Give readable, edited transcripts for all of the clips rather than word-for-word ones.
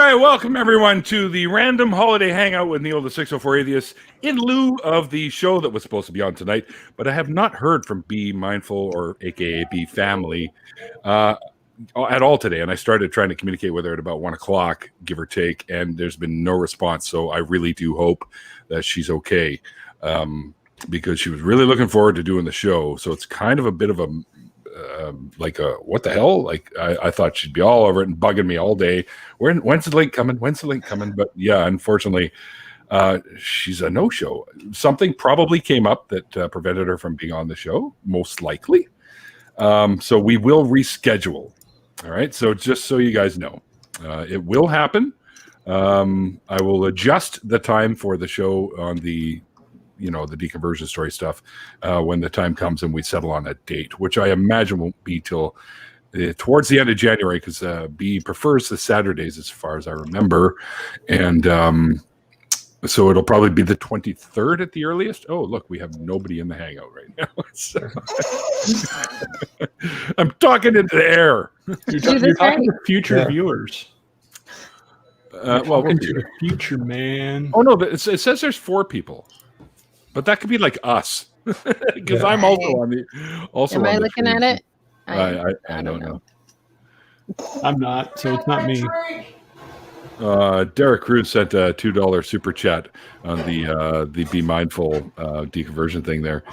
right, welcome everyone to the Random Holiday Hangout with Neil the 604 Atheist in lieu of the show that was supposed to be on tonight, but I have not heard from Be Mindful or aka Be Family at all today, and I started trying to communicate with her at about 1 o'clock, give or take, and there's been no response, so I really do hope that she's okay, because she was really looking forward to doing the show, so it's kind of a bit of a what the hell? Like I thought she'd be all over it and bugging me all day. When's the link coming? When's the link coming? But yeah, unfortunately, she's a no-show. Something probably came up that prevented her from being on the show, most likely. So we will reschedule. All right. So just so you guys know, it will happen. I will adjust the time for the show on the deconversion story stuff when the time comes and we settle on a date, which I imagine won't be till towards the end of January, because B prefers the Saturdays as far as I remember. And so it'll probably be the 23rd at the earliest. Oh, look, we have nobody in the Hangout right now. So, I'm talking into the air. You're talking to future viewers. Welcome to the future, man. Oh, no, but it says there's 4 people. But that could be like us, because I'm also on the. Also, am I looking at it? I don't know. I'm not, so it's not me. Derek Cruz sent a $2 super chat on the Be Mindful deconversion thing there.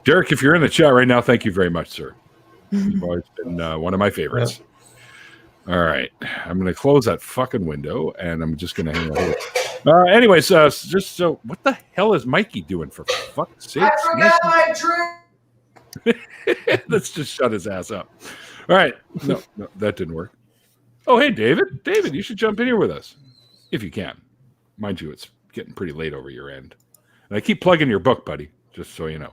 Derek, if you're in the chat right now, thank you very much, sir. You've always been one of my favorites. All right, I'm going to close that fucking window, and I'm just going to hang out. Anyways, just so, what the hell is Mikey doing, for fuck's sake? I forgot my drink. Let's just shut his ass up. All right. No, that didn't work. Oh, hey, David. David, you should jump in here with us, if you can. Mind you, it's getting pretty late over your end. And I keep plugging your book, buddy, just so you know.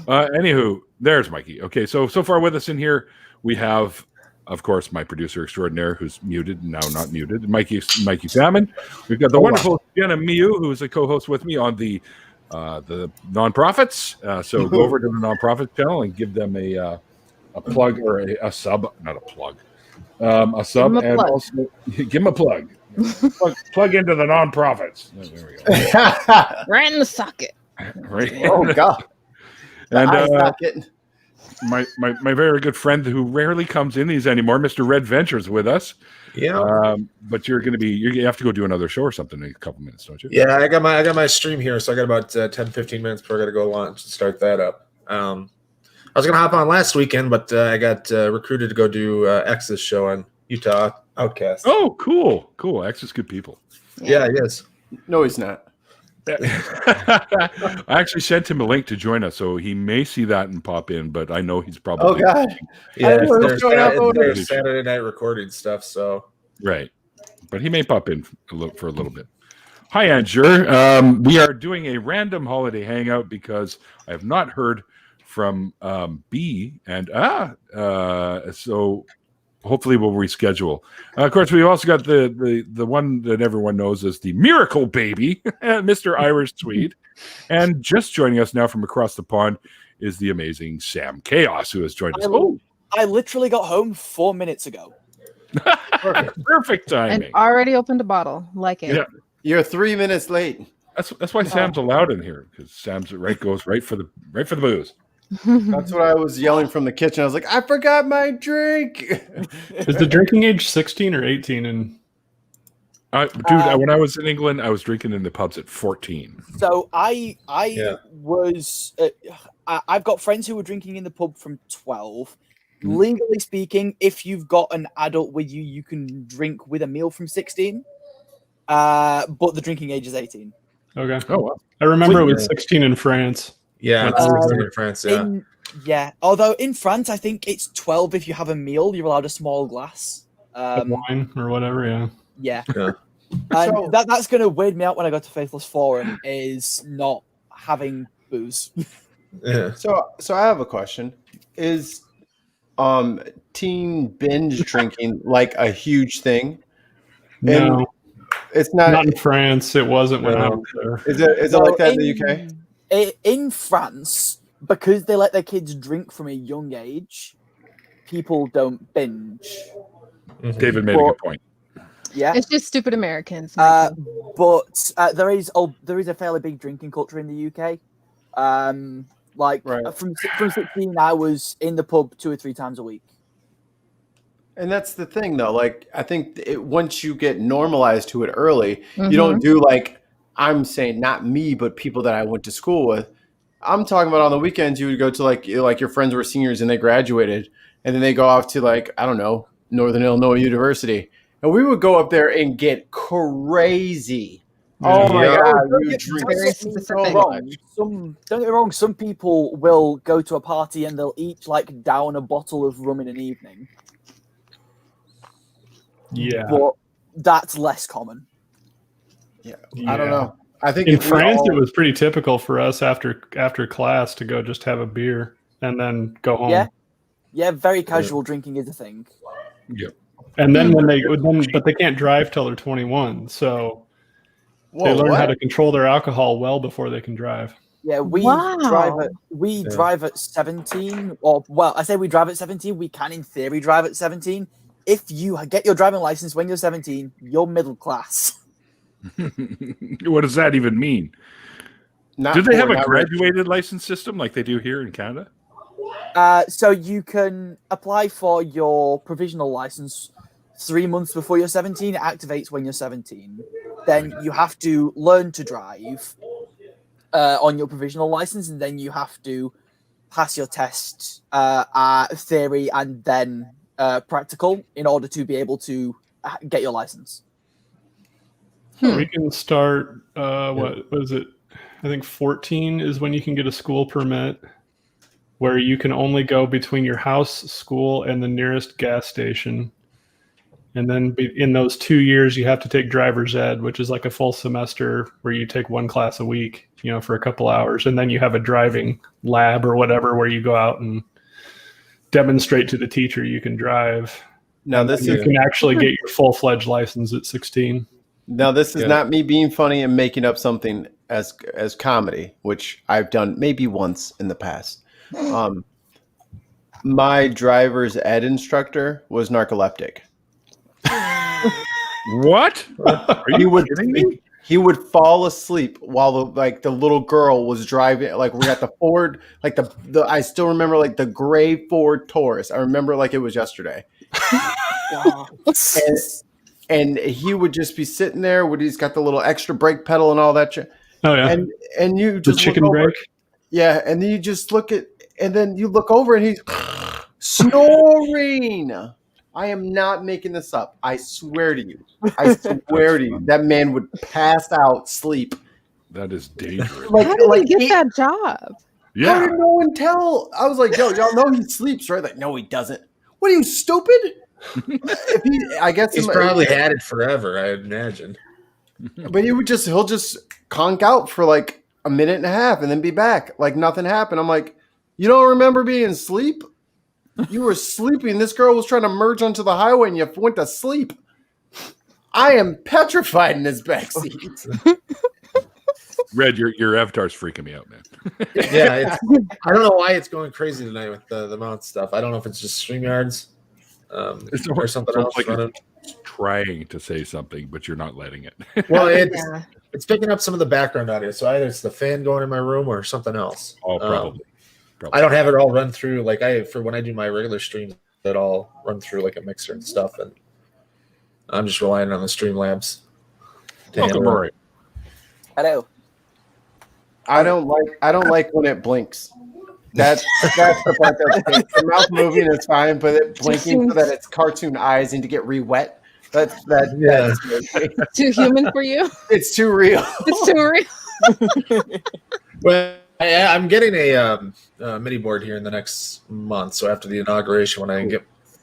Anywho, there's Mikey. Okay, so far with us in here, we have, of course, my producer extraordinaire, who's muted, now not muted, Mikey Salmon. We've got the wonderful Jenna Miu, who is a co-host with me on the nonprofits. So go over to the nonprofit channel and give them a plug, or a sub, not a plug, a sub, and also give them a plug. plug into the nonprofits. There we go. Right in the socket. Right. Oh God. And my very good friend who rarely comes in these anymore, Mr. Red Ventures, with us. Yeah. But you have to go do another show or something in a couple minutes, don't you? Yeah, I got my stream here, so I got about 10-15 minutes before I got to go launch and start that up. I was gonna hop on last weekend, but I got recruited to go do X's show on Utah Outcast. Oh, cool. X is good people. Yeah, he is. No, he's not. I actually sent him a link to join us, so he may see that and pop in, but I know he's probably. Oh God! Yeah, there's Saturday night recording stuff. So right, but he may pop in for a little bit. Hi, Andrew. We are doing a random holiday hangout because I have not heard from B, and so hopefully we'll reschedule. Of course, we've also got the one that everyone knows as the Miracle Baby, Mr. Irish Swede. And just joining us now from across the pond is the amazing Sam Chaos, who has joined us. I literally got home 4 minutes ago. Perfect timing. And already opened a bottle. Like it. Yeah. You're 3 minutes late. That's why Sam's allowed in here, because Sam's goes right for the booze. That's what I was yelling from the kitchen. I was like, I forgot my drink. Is the drinking age 16 or 18? And when I was in England, I was drinking in the pubs at 14. So I've got friends who were drinking in the pub from 12. Legally speaking, if you've got an adult with you, you can drink with a meal from 16. But the drinking age is 18. Okay. Oh, wow. I remember it was 16 in France. yeah, it's in France. Yeah, Although in France, I think it's 12 if you have a meal. You're allowed a small glass. Of wine or whatever. Yeah. Yeah. And that's going to weird me out when I go to Faithless Forum is not having booze. Yeah. So I have a question. Is teen binge drinking like a huge thing? No, it's not. Not in France. It wasn't when I was there. Is it like that in the UK? In France, because they let their kids drink from a young age, people don't binge. David made a good point. Yeah. It's just stupid Americans. But Mikey. there is a fairly big drinking culture in the UK. Right. From 16, I was in the pub 2 or 3 times a week. And that's the thing, though. Like, I think once you get normalized to it early, Mhm. you don't do like, I'm saying not me, but people that I went to school with. I'm talking about on the weekends, you would go to like your friends were seniors and they graduated, and then they go off to like, I don't know, Northern Illinois University. And we would go up there and get crazy. Oh my Yeah. God. Don't We would get drink Very so specific. much. don't get me wrong. Some people will go to a party and they'll each like down a bottle of rum in an evening, Yeah. but that's less common. I don't know. I think In if we France, all- it was pretty typical for us after class to go just have a beer and then go home. Yeah, very casual drinking is a thing. Yep. And then but they can't drive till they're 21, so they learn how to control their alcohol well before they can drive. Yeah, we Wow. drive at 17, or well, I say we drive at 17. We can, in theory, drive at 17. If you get your driving license when you're 17, you're middle class. What does that even mean? Not Do they poor, have a not rich. graduated license system like they do here in Canada? So you can apply for your provisional license 3 months before you're 17. It activates when you're 17. Then you have to learn to drive on your provisional license, and then you have to pass your test, theory, and then practical in order to be able to get your license. We can start, what was it? I think 14 is when you can get a school permit, where you can only go between your house, school, and the nearest gas station. And then in those 2 years, you have to take driver's ed, which is like a full semester where you take one class a week, for a couple hours. And then you have a driving lab or whatever where you go out and demonstrate to the teacher you can drive. Now this You is can actually get your full-fledged license at 16. not me being funny and making up something as comedy, which I've done maybe once in the past. My driver's ed instructor was narcoleptic. What? Are you kidding me? He would fall asleep while the little girl was driving. Like we're at the Ford, like the I still remember like the gray Ford Taurus. I remember like it was yesterday. And he would just be sitting there when he's got the little extra brake pedal and all that shit. Oh, yeah. And you The just chicken look over, break. yeah, and then you just look over and he's snoring. I am not making this up. I swear to you. That man would pass out, sleep. That is dangerous. How did he get that job? How Yeah. did no one tell? I was like, yo, y'all know he sleeps, right? Like, no, he doesn't. What are you, stupid? I guess He's probably had it forever, I imagine. But he'll just conk out for like a minute and a half and then be back. Like nothing happened. I'm like, you don't remember being asleep? You were sleeping. This girl was trying to merge onto the highway and you went to sleep. I am petrified in this backseat. Red, your avatar's freaking me out, man. Yeah, I don't know why it's going crazy tonight with the mount stuff. I don't know if it's just StreamYards or something else like running. Trying to say something, but you're not letting it. Well, Yeah. it's picking up some of the background audio, so either it's the fan going in my room or something else. Oh, probably. I don't have it all run through like for when I do my regular streams, it all run through like a mixer and stuff, and I'm just relying on the Streamlabs. Welcome, Rory. Hello. I don't like when it blinks. That's the part that's the mouth moving is fine, but it blinking so that it's cartoon eyes and to get re-wet. That's Too human for you? it's too real. It's too real. Well, I'm getting a mini board here in the next month. So after the inauguration,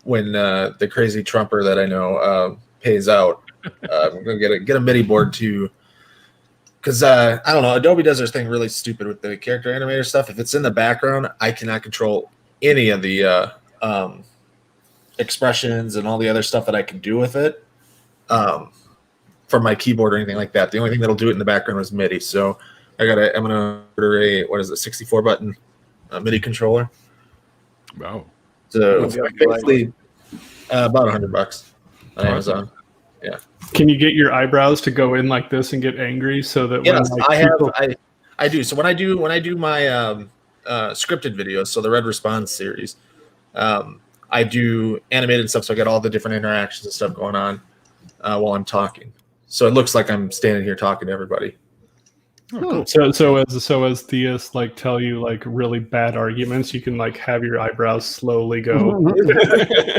when the crazy Trumper that I know pays out, I'm gonna get a mini board too. Because I don't know, Adobe does their thing really stupid with the character animator stuff. If it's in the background, I cannot control any of the expressions and all the other stuff that I can do with it from my keyboard or anything like that. The only thing that'll do it in the background is MIDI. So I'm gonna order a 64 button MIDI controller. Wow. So basically about $100 on Amazon. Can you get your eyebrows to go in like this and get angry so that Yes, when like, I people... have. I do. So when I do my scripted videos, so the Red Response series, I do animated stuff. So I got all the different interactions and stuff going on while I'm talking. So it looks like I'm standing here talking to everybody. So as theists like tell you like really bad arguments, you can like have your eyebrows slowly go.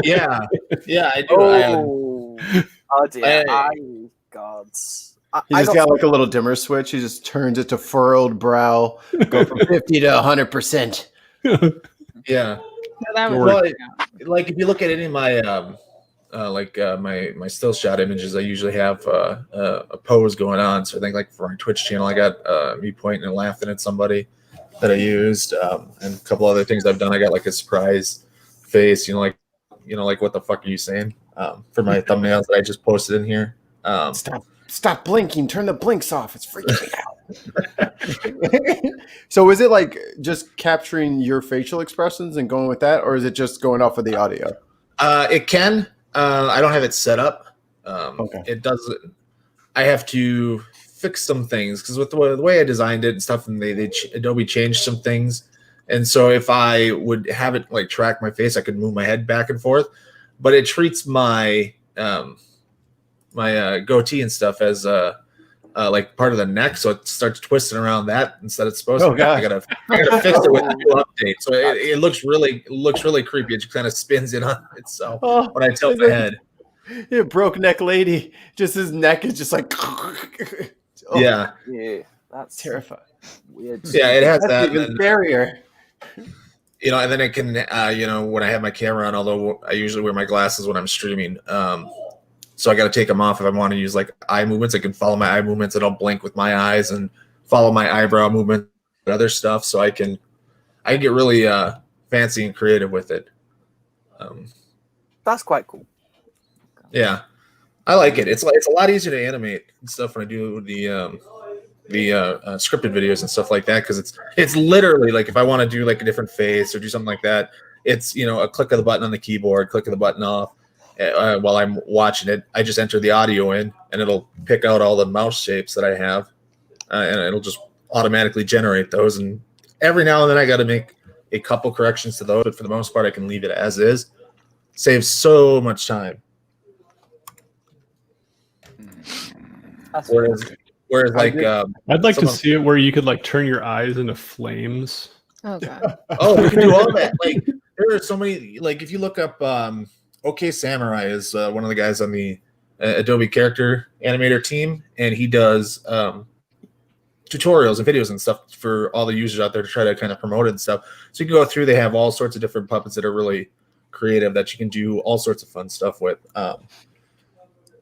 Yeah, I do. Oh dear! I- Gods. He just got like a little dimmer switch. He just turns it to furrowed brow, go from 50 to 100%. Yeah. No, that was Well, like if you look at any of my my still shot images, I usually have a pose going on. So I think like for my Twitch channel, I got me pointing and laughing at somebody that I used, and a couple other things I've done. I got like a surprise face, like what the fuck are you saying? For my thumbnails that I just posted in here. Stop blinking. Turn the blinks off. It's freaking me out. So is it like just capturing your facial expressions and going with that, or is it just going off of the audio? It can. I don't have it set up. Okay. It does. I have to fix some things because with the way I designed it and stuff, and Adobe changed some things. And so if I would have it like track my face, I could move my head back and forth. But it treats my my goatee and stuff as like part of the neck, so it starts twisting around that instead of supposed to. God. I gotta fix it with a new update. So it looks really creepy. It just kind of spins in on itself when I tilt my head. Yeah, broke neck lady. Just his neck is just like. Yeah, That's Terrifying. weird. yeah, it has That's that. even And, scarier. and then it can, when I have my camera on, although I usually wear my glasses when I'm streaming, so I got to take them off if I want to use like eye movements. I can follow my eye movements. I don't blink with my eyes and follow my eyebrow movement and other stuff. So I can get really fancy and creative with it. That's quite cool. Yeah, I like it. It's a lot easier to animate and stuff when I do the scripted videos and stuff like that, because it's literally like if I want to do like a different face or do something like that, it's a click of the button on the keyboard, click of the button off. While I'm watching it, I just enter the audio in, and it'll pick out all the mouse shapes that I have, and it'll just automatically generate those. And every now and then I got to make a couple corrections to those, but for the most part, I can leave it as is. Saves so much time. That's Whereas like, I'd like to Someone- see it where you could like turn your eyes into flames. Oh god. oh, we can do all that. Like there are so many. Like if you look up, OK Samurai is one of the guys on the Adobe character animator team, and he does tutorials and videos and stuff for all the users out there to try to kind of promote it and stuff. So you can go through. They have all sorts of different puppets that are really creative that you can do all sorts of fun stuff with.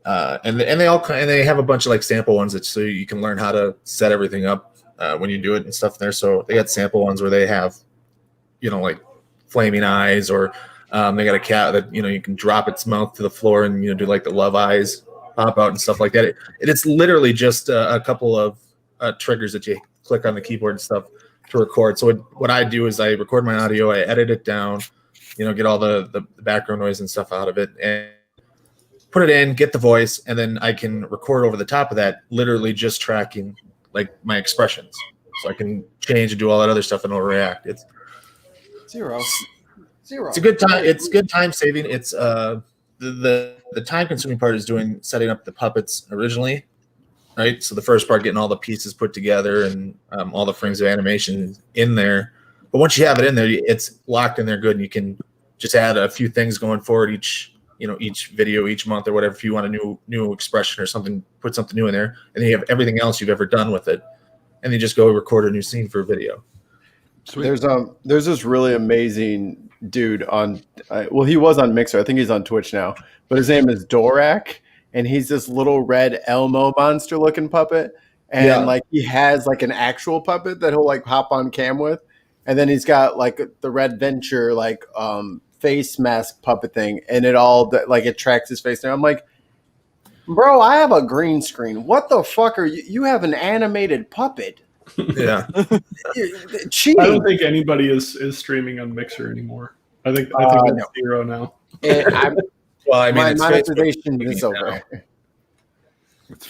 And they have a bunch of like sample ones that so you can learn how to set everything up when you do it and stuff there. So they got sample ones where they have, like flaming eyes, or they got a cat that you can drop its mouth to the floor and do like the love eyes pop out and stuff like that. It's literally just a couple of triggers that you click on the keyboard and stuff to record. So what I do is I record my audio, I edit it down, get all the background noise and stuff out of it, and put it in, get the voice, and then I can record over the top of that, literally just tracking like my expressions. So I can change and do all that other stuff and it'll react. It's Zero. It's a good time. It's good time saving. It's the time consuming part is setting up the puppets originally, right? So the first part, getting all the pieces put together and all the frames of animation in there. But once you have it in there, it's locked in there good, and you can just add a few things going forward each video, each month or whatever. If you want a new expression or something, put something new in there, and then you have everything else you've ever done with it, and you just go record a new scene for a video. Sweet. There's this really amazing dude on he was on Mixer. I think he's on Twitch now, but his name is Dorak, and he's this little red Elmo monster looking puppet, and like he has like an actual puppet that he'll like hop on cam with, and then he's got like the Red Venture like face mask puppet thing, and it all like it tracks his face. Now I'm like, bro, I have a green screen. What the fuck are you? You have an animated puppet. Yeah. Cheating. I don't think anybody is streaming on Mixer anymore. I think it's no. zero now. Well, I mean, my it's monetization Facebook is over.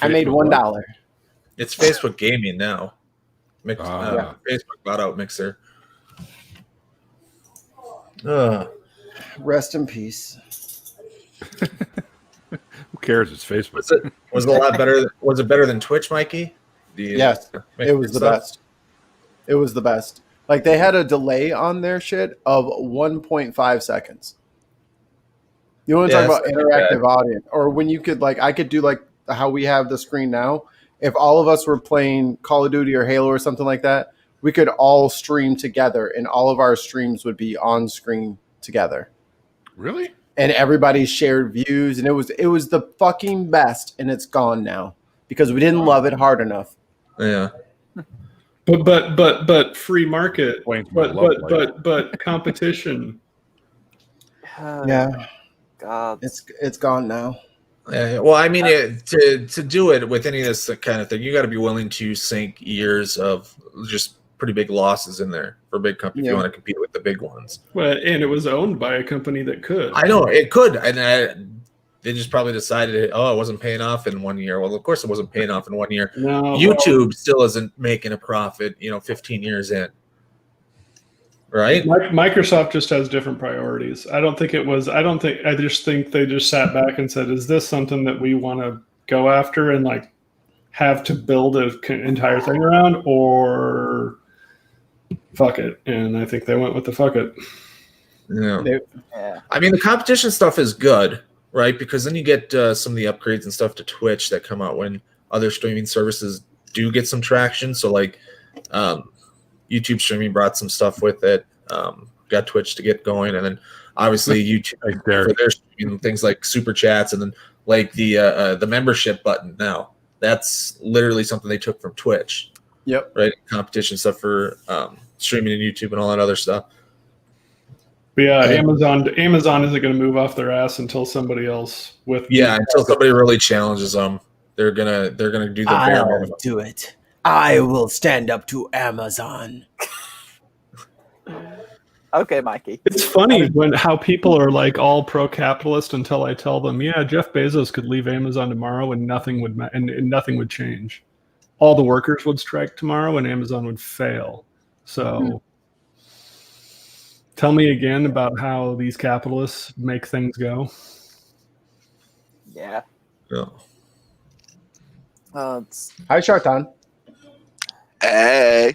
I made $1. It's Facebook Gaming now. Ah. Facebook bought out Mixer. Rest in peace. Who cares? It's Facebook. Was it a lot better? Was it better than Twitch, Mikey? Yes, it was the best. It was the best. Like they had a delay on their shit of 1.5 seconds. You want to talk about interactive audience, or when you could I could do like how we have the screen now. If all of us were playing Call of Duty or Halo or something like that, we could all stream together, and all of our streams would be on screen together. Really? And everybody shared views, and it was the fucking best, and it's gone now because we didn't love it hard enough. Yeah. But free market. But competition. Yeah. God. It's gone now. Yeah, well, I mean, to do it with any of this kind of thing, you got to be willing to sink years of just pretty big losses in there for a big company if you want to compete with the big ones. Well, and it was owned by a company that could. I know it could, and they just probably decided, it wasn't paying off in 1 year. Well, of course, it wasn't paying off in 1 year. No, YouTube still isn't making a profit, 15 years in. Right? Microsoft just has different priorities. I just think they just sat back and said, is this something that we want to go after and have to build an entire thing around, or fuck it? And I think they went with the fuck it. Yeah. I mean, the competition stuff is good, right? Because then you get some of the upgrades and stuff to Twitch that come out when other streaming services do get some traction. So YouTube streaming brought some stuff with it, got Twitch to get going, and then obviously YouTube for their streaming, things like super chats, and then the membership button now. That's literally something they took from Twitch. Yep. Right? Competition stuff for streaming and YouTube and all that other stuff. But yeah, Amazon isn't going to move off their ass until somebody else until somebody really challenges them. They're gonna do the bare minimum. I'll do it. I will stand up to Amazon. Okay, Mikey. It's funny how people are all pro-capitalist until I tell them, yeah, Jeff Bezos could leave Amazon tomorrow and nothing would change. All the workers would strike tomorrow and Amazon would fail. So tell me again about how these capitalists make things go. Yeah. Hi, Shartan. Hey.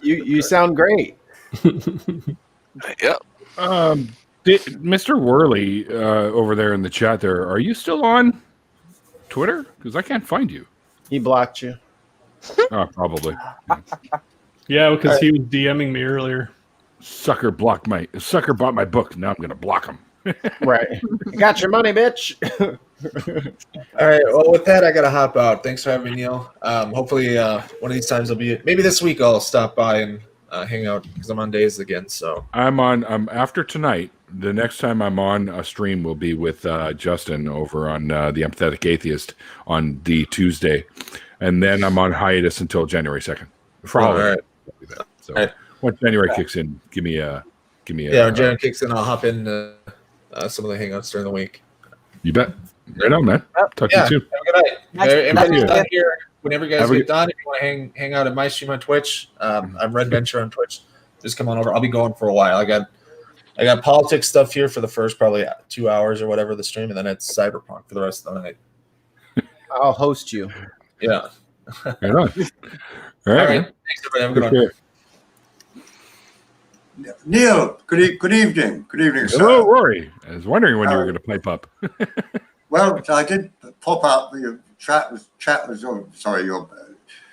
You sound great. Yep. Mr. Worley over there in the chat there, are you still on Twitter? Because I can't find you. He blocked you. Oh, probably. Yeah, because he was DMing me earlier. Sucker bought my book. Now I'm going to block him. Right. Got your money, bitch. All right. Well, with that, I got to hop out. Thanks for having me, Neil. Hopefully, one of these times maybe this week I'll stop by and hang out because I'm on days again. So I'm on. After tonight, the next time I'm on a stream will be with Justin over on the Empathetic Atheist on the Tuesday, and then I'm on hiatus until January 2nd for holiday. Right. So once January kicks in, give me a. Yeah, when January kicks in, I'll hop in some of the hangouts during the week. You bet. Right on, man. Talk to you soon. Have a good night. Everybody's done here. Whenever you guys get done, if you want to hang out at my stream on Twitch, I'm Red Venture on Twitch. Just come on over. I'll be going for a while. I got politics stuff here for the first probably 2 hours or whatever the stream, and then it's Cyberpunk for the rest of the night. I'll host you. Yeah. Right on. All right. Thanks, everybody. Have a good one. Neil, good evening. Good evening, sir. Hello, Rory. I was wondering when you were going to pipe up. Well, I did pop up. Your your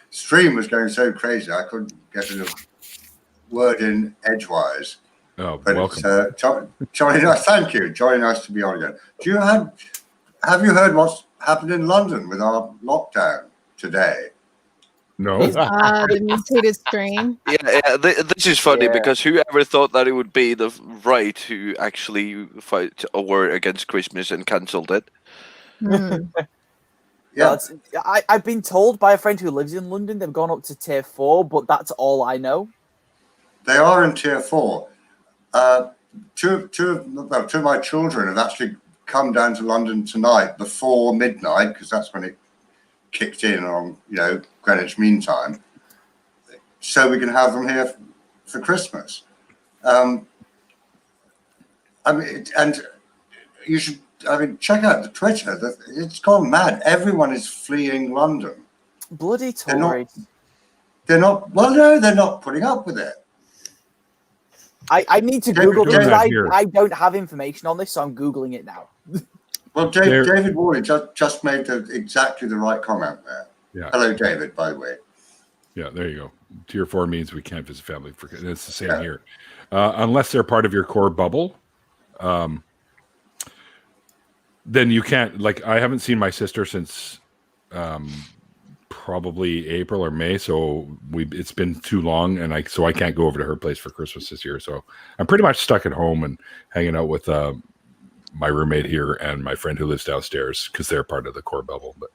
stream was going so crazy I couldn't get a word in edgewise. Oh, but welcome. Jolly nice. Thank you. Jolly nice to be on again. Have you heard what's happened in London with our lockdown today? No. The mutated strain. Yeah, this is funny because whoever thought that it would be the right who actually fight a war against Christmas and cancelled it? Yeah, I've been told by a friend who lives in London they've gone up to tier 4, but that's all I know. they are in tier 4. Two of my children have actually come down to London tonight before midnight, because that's when it kicked in on, Greenwich Mean Time, so we can have them here for Christmas. And you should, check out the Twitter. It's gone mad. Everyone is fleeing London. Bloody Tories. They're not putting up with it. I need to Google this. I don't have information on this, so I'm Googling it now. Well, David Worley just made exactly the right comment there. Yeah. Hello, David, by the way. Yeah, there you go. Tier 4 means we can't visit family. It's the same here. Unless they're part of your core bubble, then you can't. Like, I haven't seen my sister since probably April or May, so it's been too long, and I can't go over to her place for Christmas this year. So I'm pretty much stuck at home and hanging out with my roommate here and my friend who lives downstairs because they're part of the core bubble. But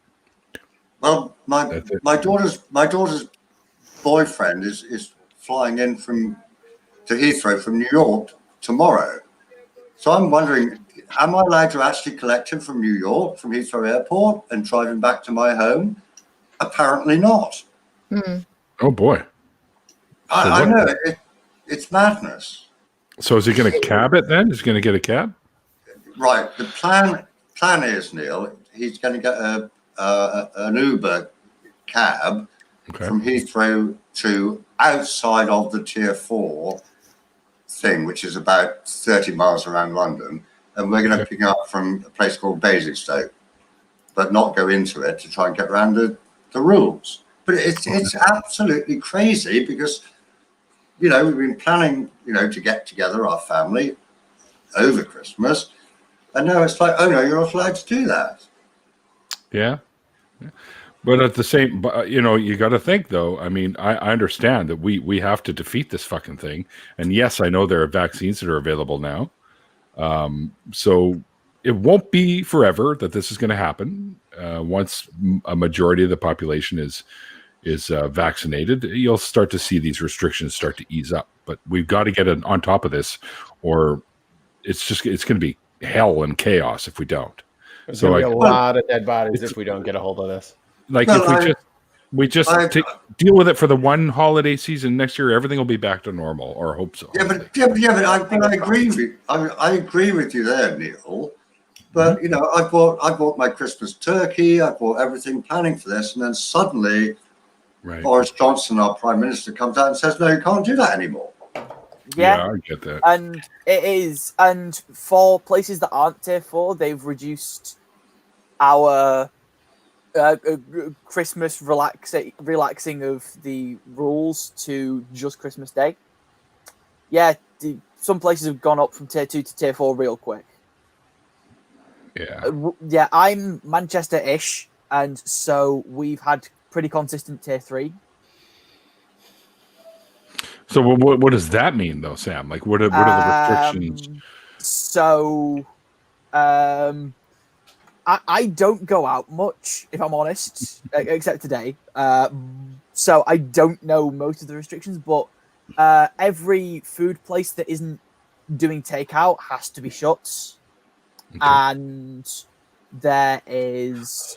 my daughter's boyfriend is flying in to Heathrow from New York tomorrow. So I'm wondering, am I allowed to actually collect him from New York, from Heathrow Airport, and drive him back to my home? Apparently not. Oh boy! I know it's madness. So is he going to cab it then? Is he going to get a cab? Right. The plan is, Neil, he's going to get an Uber cab from Heathrow to outside of the Tier 4 thing, which is about 30 miles around London, and we're going to pick up from a place called Basingstoke, but not go into it to try and get around the rules. But it's absolutely crazy because, we've been planning, to get together, our family, over Christmas, and now it's like, oh no, you're not allowed to do that. Yeah. But at the same, you got to think though. I mean, I understand that we have to defeat this fucking thing, and yes, I know there are vaccines that are available now. So it won't be forever that this is going to happen. Once a majority of the population is vaccinated, you'll start to see these restrictions start to ease up. But we've got to get on top of this, or it's going to be hell and chaos if we don't. There's going to be a lot of dead bodies if we don't get a hold of this. Like if we just deal with it for the one holiday season next year, everything will be back to normal, or hope so. Yeah, but I agree with you. I agree with you there, Neil. But I bought my Christmas turkey. I bought everything planning for this, and then suddenly, Boris Johnson, our Prime Minister, comes out and says, "No, you can't do that anymore." Yeah, I get that. And it is. And for places that aren't Tier 4, they've reduced our Christmas relaxing of the rules to just Christmas Day. Yeah, some places have gone up from Tier 2 to Tier 4 real quick. Yeah. I'm Manchester-ish, and so we've had pretty consistent Tier 3. So what does that mean, though, Sam? Like, what are the restrictions? So, I don't go out much, if I'm honest, except today. So I don't know most of the restrictions, but every food place that isn't doing takeout has to be shut. Okay. And there is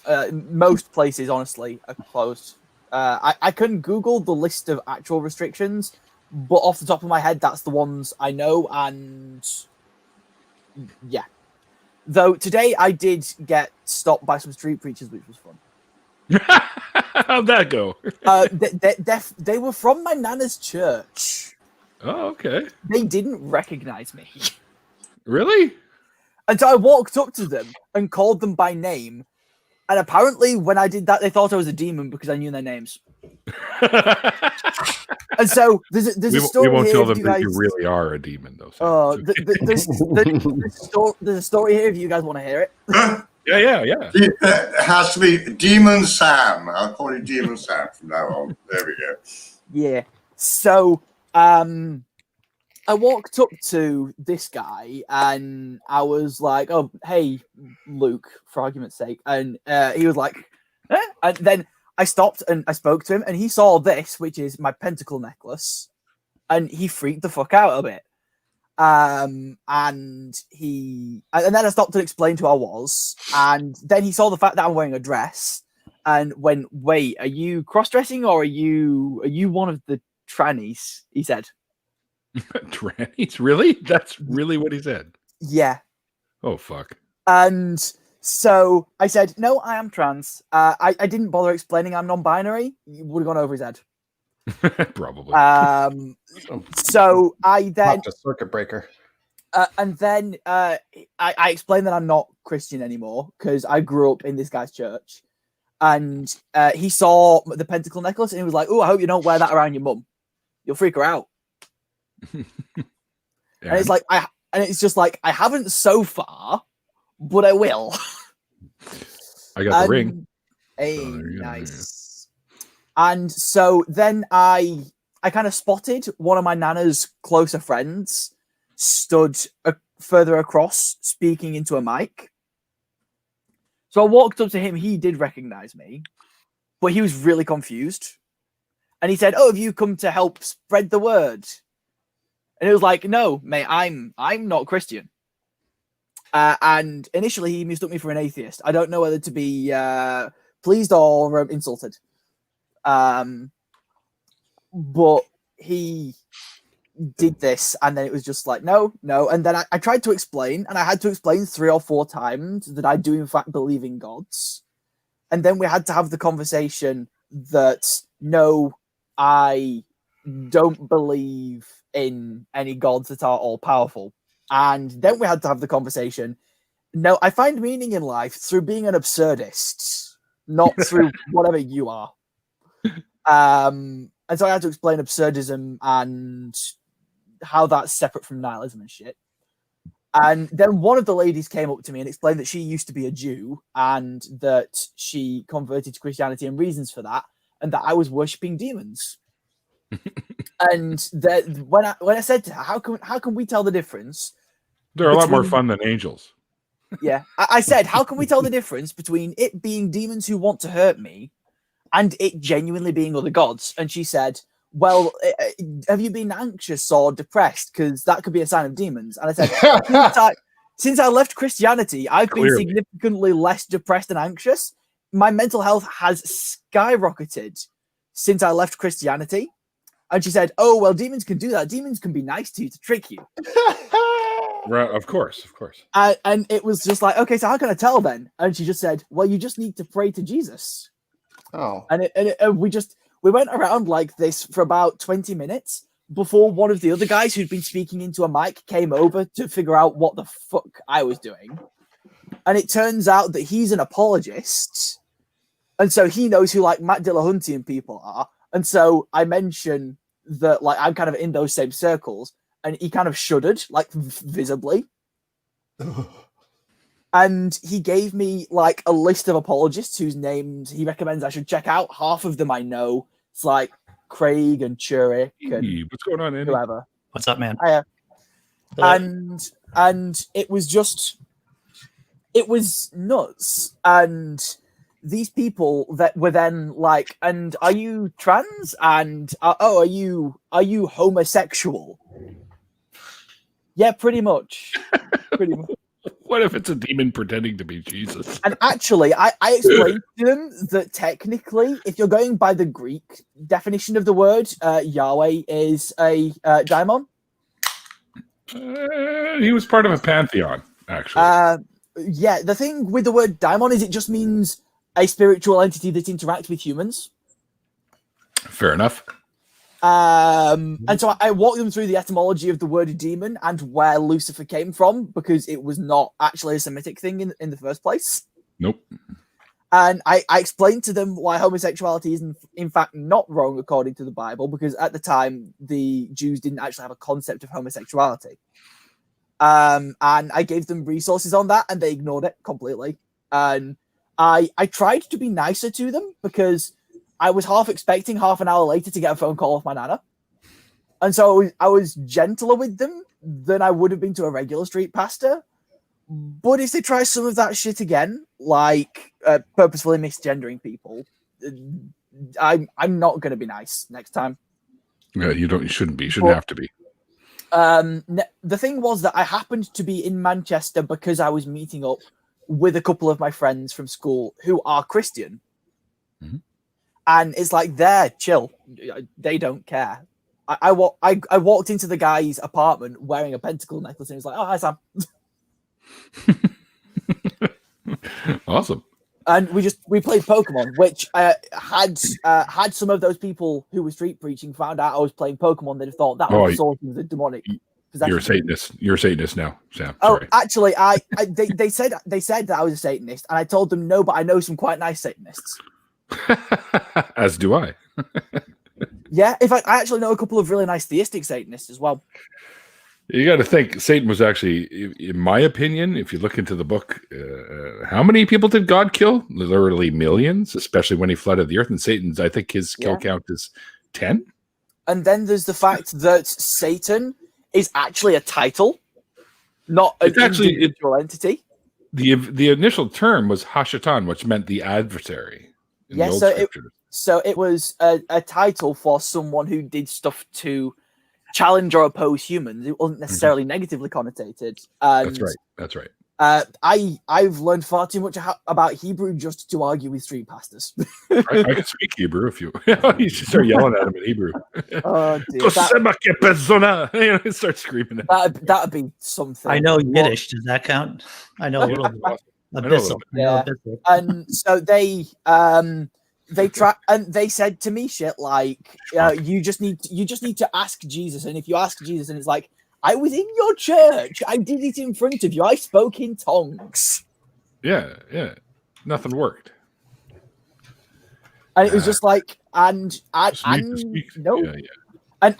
most places, honestly, are closed. I couldn't Google the list of actual restrictions, but off the top of my head, that's the ones I know. And yeah, though today I did get stopped by some street preachers, which was fun. How'd that go? They were from my nana's church. Oh, okay. They didn't recognize me. Really? And so I walked up to them and called them by name. And apparently when I did that, they thought I was a demon because I knew their names. And so there's a story. We won't here tell them you that guys... you really are a demon, though. Oh, there's a story here if you guys want to hear it. Yeah. It has to be Demon Sam. I'll call you Demon Sam from now on. There we go. Yeah. So, I walked up to this guy and I was like, "Oh, hey, Luke," for argument's sake. And he was like, eh? And then I stopped and I spoke to him and he saw this, which is my pentacle necklace. And he freaked the fuck out a bit. And then I stopped and explained who I was, and then he saw the fact that I'm wearing a dress and went, "Wait, are you cross-dressing or are you one of the trannies?" He said. Trannies? Really? That's really what he said. Yeah. Oh fuck. And so I said, "No, I am trans." I didn't bother explaining I'm non-binary. You would have gone over his head. Probably. So I then Popped a circuit breaker. and then I explained that I'm not Christian anymore because I grew up in this guy's church, and he saw the pentacle necklace and he was like, "Oh, I hope you don't wear that around your mum. You'll freak her out." And it's like it's just like I haven't so far, but I will. I got the ring. Hey, So there you go, nice. And so then I kind of spotted one of my nana's closer friends stood further across speaking into a mic. So I walked up to him. He did recognize me, but he was really confused. And he said, "Oh, have you come to help spread the word?" And it was like, "No, mate, I'm not Christian." And initially he mistook me for an atheist. I don't know whether to be pleased or insulted. But he did this, and then it was just like, no. And then I tried to explain, and I had to explain 3 or 4 times that I do in fact believe in gods. And then we had to have the conversation that, no, I don't believe in any gods that are all powerful. And then we had to have the conversation, no, I find meaning in life through being an absurdist, not through whatever you are. And so I had to explain absurdism and how that's separate from nihilism and shit. And then one of the ladies came up to me and explained that she used to be a Jew and that she converted to Christianity and reasons for that, and that I was worshipping demons. And that when I said to her, how can we tell the difference? They're a lot more fun than angels. Yeah, I said, how can we tell the difference between it being demons who want to hurt me and it genuinely being other gods? And she said, "Well, have you been anxious or depressed? Because that could be a sign of demons." And I said, since I left Christianity, I've been significantly less depressed and anxious. My mental health has skyrocketed since I left Christianity. And she said, "Oh, well, demons can do that. Demons can be nice to you to trick you." Right, of course. And it was just like, okay, so how can I tell then? And she just said, "Well, you just need to pray to Jesus." Oh. And we went around like this for about 20 minutes before one of the other guys who'd been speaking into a mic came over to figure out what the fuck I was doing. And it turns out that he's an apologist. And so he knows who like Matt Dillahunty and people are. And so I mentioned that like I'm kind of in those same circles, and he kind of shuddered, like visibly. And he gave me like a list of apologists whose names he recommends I should check out. Half of them I know. It's like Craig and Churik and what's going on, Andy? whoever. What's up, man? And it was nuts. And these people that were then like, "And are you trans? And are you homosexual?" Yeah, pretty much. Pretty much. What if it's a demon pretending to be Jesus? And actually, I explained to them that technically, if you're going by the Greek definition of the word, Yahweh is a daimon. He was part of a pantheon, actually. Yeah, the thing with the word daimon is it just means a spiritual entity that interacts with humans. Fair enough. And so I walked them through the etymology of the word demon and where Lucifer came from, because it was not actually a Semitic thing in the first place. Nope. And I explained to them why homosexuality is in fact not wrong according to the Bible, because at the time the Jews didn't actually have a concept of homosexuality. And I gave them resources on that and they ignored it completely. And I tried to be nicer to them because I was half expecting half an hour later to get a phone call off my nana. And so I was gentler with them than I would have been to a regular street pastor. But if they try some of that shit again, like purposefully misgendering people, I'm not going to be nice next time. Yeah, you shouldn't be. You shouldn't have to be. The thing was that I happened to be in Manchester because I was meeting up with a couple of my friends from school who are Christian. Mhm. And it's like, they're chill. They don't care. I walked into the guy's apartment wearing a pentacle necklace and he was like, oh, hi, Sam. Awesome. And we played Pokemon, which had some of those people who were street preaching found out I was playing Pokemon, they'd have thought that was the source of the demonic possession. You're a Satanist. You're a Satanist now, Sam. Oh, Sorry. actually, they said that I was a Satanist, and I told them no, but I know some quite nice Satanists. As do I. Yeah, in fact, I actually know a couple of really nice theistic Satanists as well. You got to think Satan was actually, in my opinion, if you look into the book, how many people did God kill? Literally millions, especially when he flooded the earth. And Satan's, I think his kill count is 10. And then there's the fact that Satan is actually a title, not an individual entity. The initial term was Hashatan, which meant the adversary. Yes, so it was a title for someone who did stuff to challenge or oppose humans. It wasn't necessarily negatively connotated. And, That's right. I've learned far too much about Hebrew just to argue with street pastors. I can speak Hebrew if you. You should start yelling at him in Hebrew. Oh dear, Start screaming. That'd be something. I know Yiddish. Does that count? I know a little bit. Yeah. And so they try and they said to me shit like, you just need to ask Jesus, and if you ask Jesus, and it's like, I was in your church, I did it in front of you, I spoke in tongues. Yeah, nothing worked, and it was just like, and I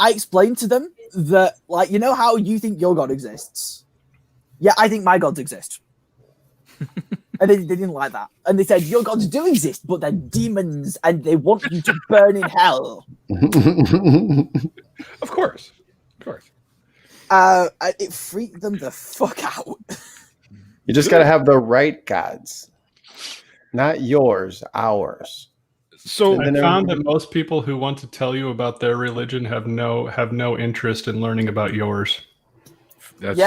explained to them that, like, you know how you think your God exists? Yeah, I think my gods exist. And they didn't like that. And they said, your gods do exist, but they're demons and they want you to burn in hell. Of course. It freaked them the fuck out. You just got to have the right gods. Not yours, ours. So I found that most people who want to tell you about their religion have no interest in learning about yours. That's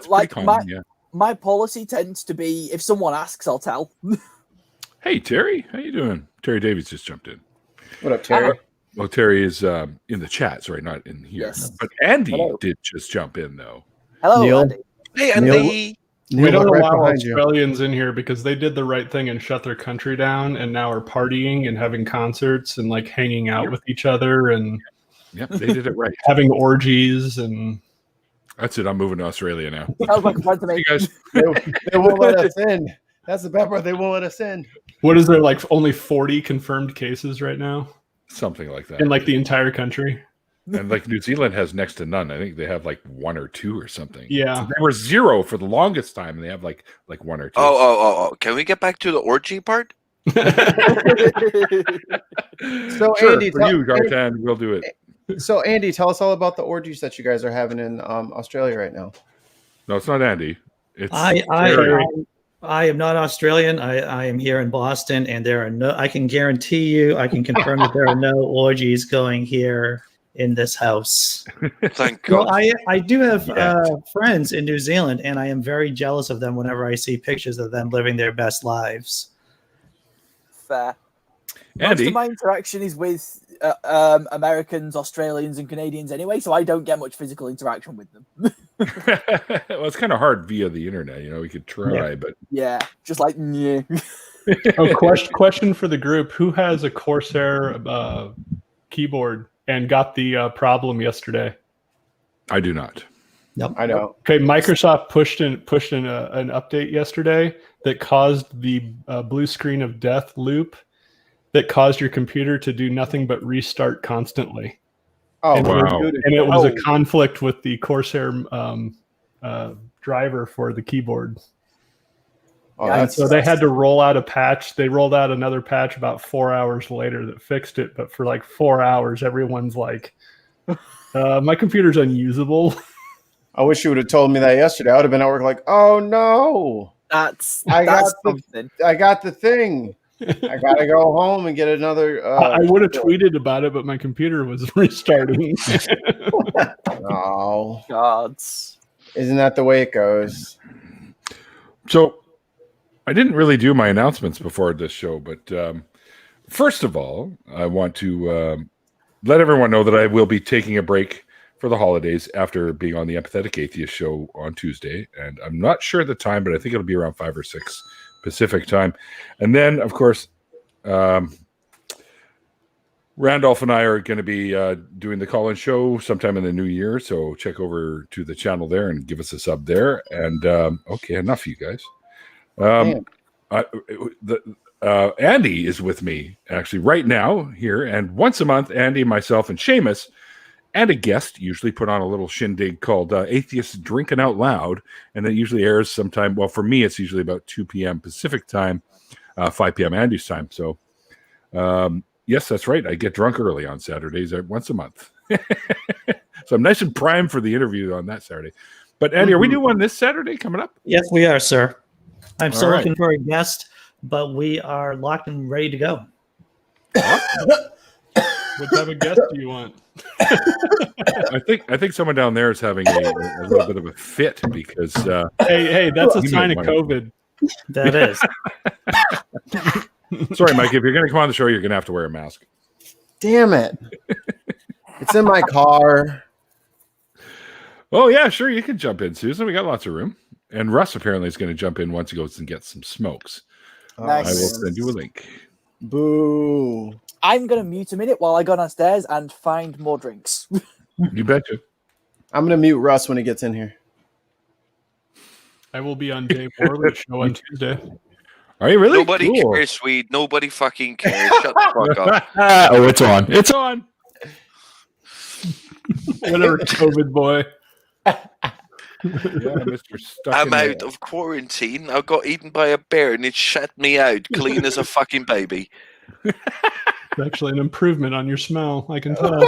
like pretty common. My policy tends to be, if someone asks, I'll tell. Hey, Terry, how you doing? Terry Davies just jumped in. What up, Terry? Well, Terry is in the chat, sorry, not in here. Yes. But Andy did just jump in, though. Hello, Neil. Andy. Hey, Andy. We don't right allow behind you. Australians in here because they did the right thing and shut their country down, and now are partying and having concerts and like hanging out with each other and they did it right. having orgies and. That's it. I'm moving to Australia now. Sounds like fun to me. Hey guys, They won't let us in. That's the bad part. They won't let us in. What is there, like only 40 confirmed cases right now something like that. in like the entire country? And like New Zealand has next to none. I think they have like 1 or 2 or something. Yeah, so they were 0 for the longest time, and they have like 1 or 2. Oh! Can we get back to the orgy part? So Sure, Andy, for you, Gartan, we'll do it. So Andy, tell us all about the orgies that you guys are having in Australia right now. No, it's not Andy. It's I am not Australian. I am here in Boston, and there are no. I can guarantee you, I can confirm that there are no orgies going here in this house. Thank God. Well, I do have friends in New Zealand, and I am very jealous of them whenever I see pictures of them living their best lives. Fair. Andy. Most of my interaction is with Americans, Australians, and Canadians anyway, so I don't get much physical interaction with them. Well, it's kind of hard via the internet. We could try, but yeah, just like yeah. Question for the group: who has a Corsair keyboard and got the problem yesterday? I do not. Nope. I know. Okay, Microsoft pushed in an update yesterday that caused the blue screen of death loop that caused your computer to do nothing but restart constantly. Oh, wow. And it was a conflict with the Corsair driver for the keyboard. Oh, so they had to roll out a patch. They rolled out another patch about 4 hours later that fixed it. But for like 4 hours, everyone's like, my computer's unusable. I wish you would have told me that yesterday. I would have been at work like, oh no. I got the thing. I gotta go home and get another. I would have tweeted about it, but my computer was restarting. Oh, Gods. isn't that the way it goes? So I didn't really do my announcements before this show, but first of all, I want to let everyone know that I will be taking a break for the holidays after being on the Empathetic Atheist show on Tuesday. And I'm not sure the time, but I think it'll be around 5 or 6 Pacific time. And then, of course, Randolph and I are going to be doing the call-in show sometime in the new year. So check over to the channel there and give us a sub there. And okay, enough, you guys. Andy is with me actually right now here. And once a month, Andy, myself, and Seamus and a guest usually put on a little shindig called Atheists Drinking Out Loud. And it usually airs sometime. Well, for me, it's usually about 2 p.m. Pacific time, 5 p.m. Andy's time. So, yes, that's right. I get drunk early on Saturdays once a month. So I'm nice and primed for the interview on that Saturday. But Andy, are we doing one this Saturday coming up? Yes, we are, sir. I'm still right. looking for a guest, but we are locked and ready to go. What type of guest do you want? I think someone down there is having a little bit of a fit because Hey, that's a You sign of might- COVID. That is. sorry, Mike, if you're going to come on the show, you're going to have to wear a mask. Damn it! It's in my car. Oh yeah, sure, you can jump in, Susan. We got lots of room. And Russ apparently is going to jump in once he goes and gets some smokes. Nice. I will send you a link. Boo. I'm going to mute a minute while I go downstairs and find more drinks. You betcha. I'm gonna mute Russ when he gets in here. I will be on Dave Warwick's show on Tuesday. Are you really? Nobody Cool. cares, Swede. Nobody fucking cares. Shut the fuck up. Oh, it's on. It's on. Whatever, COVID boy. Yeah, Mr. Stuck I'm in out there. of quarantine. I got eaten by a bear and it shut me out, clean as a fucking baby. It's actually an improvement on your smell. I can tell.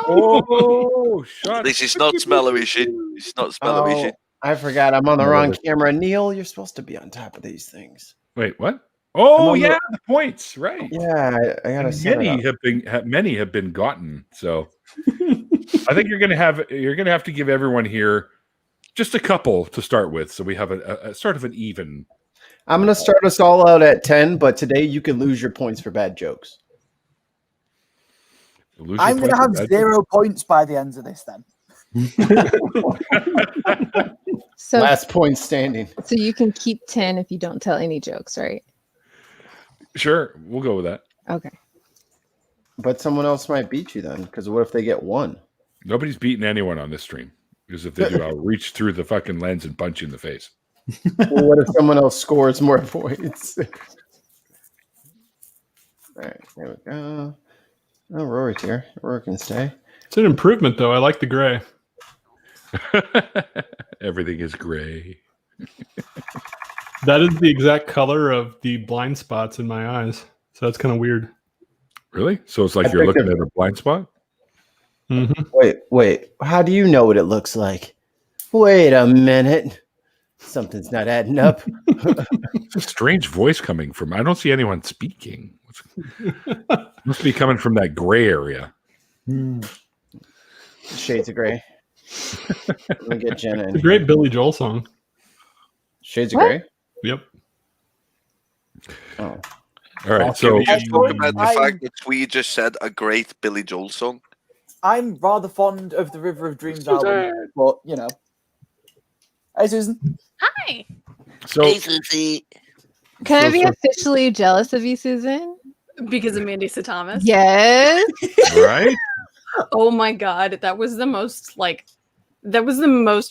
Oh, shut This is not smellery shit. It's not smellery Oh, shit. I forgot. I'm on the No, wrong but- camera. Neil, you're supposed to be on top of these things. Wait, what? Oh, on the- yeah, the points, right. Yeah, I gotta set it up. Many have been gotten. So I think you're gonna have to give everyone here just a couple to start with, so we have a sort of an even. I'm gonna start us all out at 10, but today you can lose your points for bad jokes. I'm going to have 0 points by the end of this then. So, Last point standing. so you can keep 10 if you don't tell any jokes, right? Sure, we'll go with that. Okay. But someone else might beat you then, because what if they get one? Nobody's beating anyone on this stream because if they do, I'll reach through the fucking lens and punch you in the face. Well, what if someone else scores more points? All right, there we go. Oh, Rory's here. Rory can stay. It's an improvement, though. I like the gray. Everything is gray. That is the exact color of the blind spots in my eyes. So that's kind of weird. Really? So it's like I you're picked looking at a blind spot? Mm-hmm. Wait. How do you know what it looks like? Wait a minute. Something's not adding up. It's a strange voice coming from. I don't see anyone speaking. Must be coming from that gray area. Shades of Gray. Let me get Jenna in. It's a great Billy Joel song. Shades of What? Gray? Yep. Oh. All right. Can So we just talk about the I- fact that Swede just said a great Billy Joel song? I'm rather fond of the River of Dreams album, but, you know. Hey, Susan. Hi. Susie. Can I be so- officially jealous of you, Susan? Because of Mandy Satamas. Yes. right. Oh my god, that was the most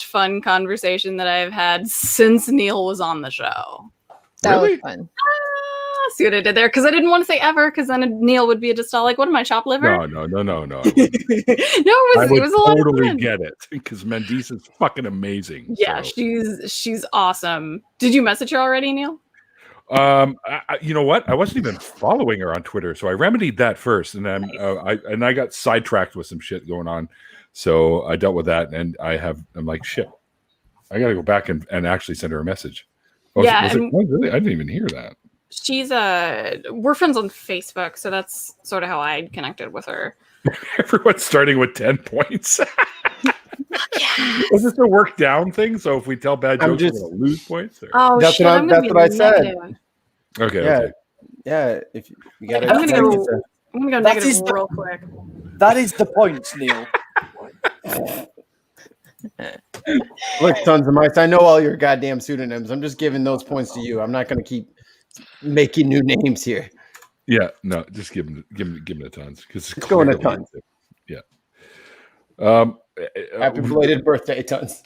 fun conversation that I've had since Neil was on the show. That Really? was fun. See what I did there? Because I didn't want to say ever, because then Neil would be just all like, "What am I, chopped liver?" No. No, I it would was a lot of totally fun. get it because Mendisa's fucking amazing. Yeah, so. she's awesome. Did you message her already, Neil? You know what? I wasn't even following her on Twitter, so I remedied that first, and then I got sidetracked with some shit going on, so I dealt with that, and I'm like, shit, I got to go back and actually send her a message. Oh, Yeah, was it, and- oh, really? I didn't even hear that. We're friends on Facebook, so that's sort of how I connected with her. Everyone's starting with 10 points. Is this a work down thing? So if we tell bad I'm jokes, just- we're gonna lose points. Or? Oh That's shit! what I'm gonna that's be what I said. negative. Okay, Yeah. okay. Yeah, if you got I'm gonna go. it. I'm gonna go That negative is the- real quick. That is the point, Neil. Look, Tons of Mice, I know all your goddamn pseudonyms. I'm just giving those points to you. I'm not going to keep making new names here. Yeah, no, just give him the tons because It's going to Tons. Yeah. Happy belated birthday, Tons.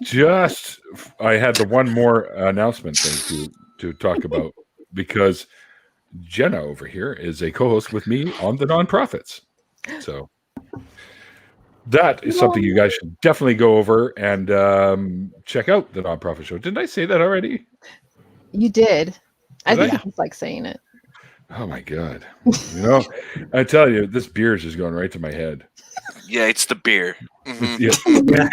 Just I had the one more announcement thing to talk about because Jenna over here is a co-host with me on the Nonprofits. So that is something you guys should definitely go over and check out the Nonprofit Show. Didn't I say that already? You did. I Did think I? I just like saying it. Oh my god! You know, I tell you, this beer is just going right to my head. Yeah, it's the beer. Mhm. Yeah.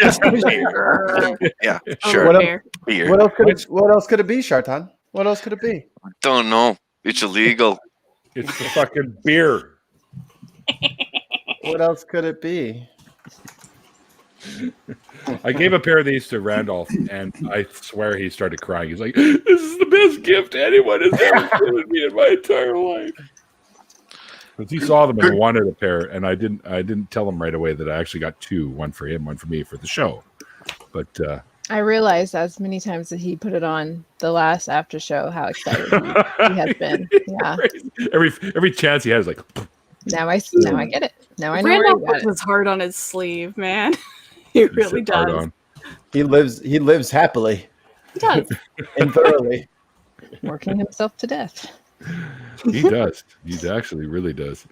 It's the beer. Yeah, sure. What Beer. Beer. What else could it be, Shartan? What else could it be? Don't know. It's illegal. It's the fucking beer. What else could it be? I gave a pair of these to Randolph, and I swear he started crying. He's like, "This is the best gift anyone has ever given me in my entire life." Because he saw them and wanted a pair, and I didn't tell him right away that I actually got two, one for him, one for me for the show. But I realized as many times that he put it on the last after show how excited he has been. Yeah. every chance he has, like, Now I get it. Now I know where Randolph he got puts it. his heart on his sleeve, man. He really sit hard does. on. He lives happily He does. and thoroughly. Working himself to death. He does. He actually really does.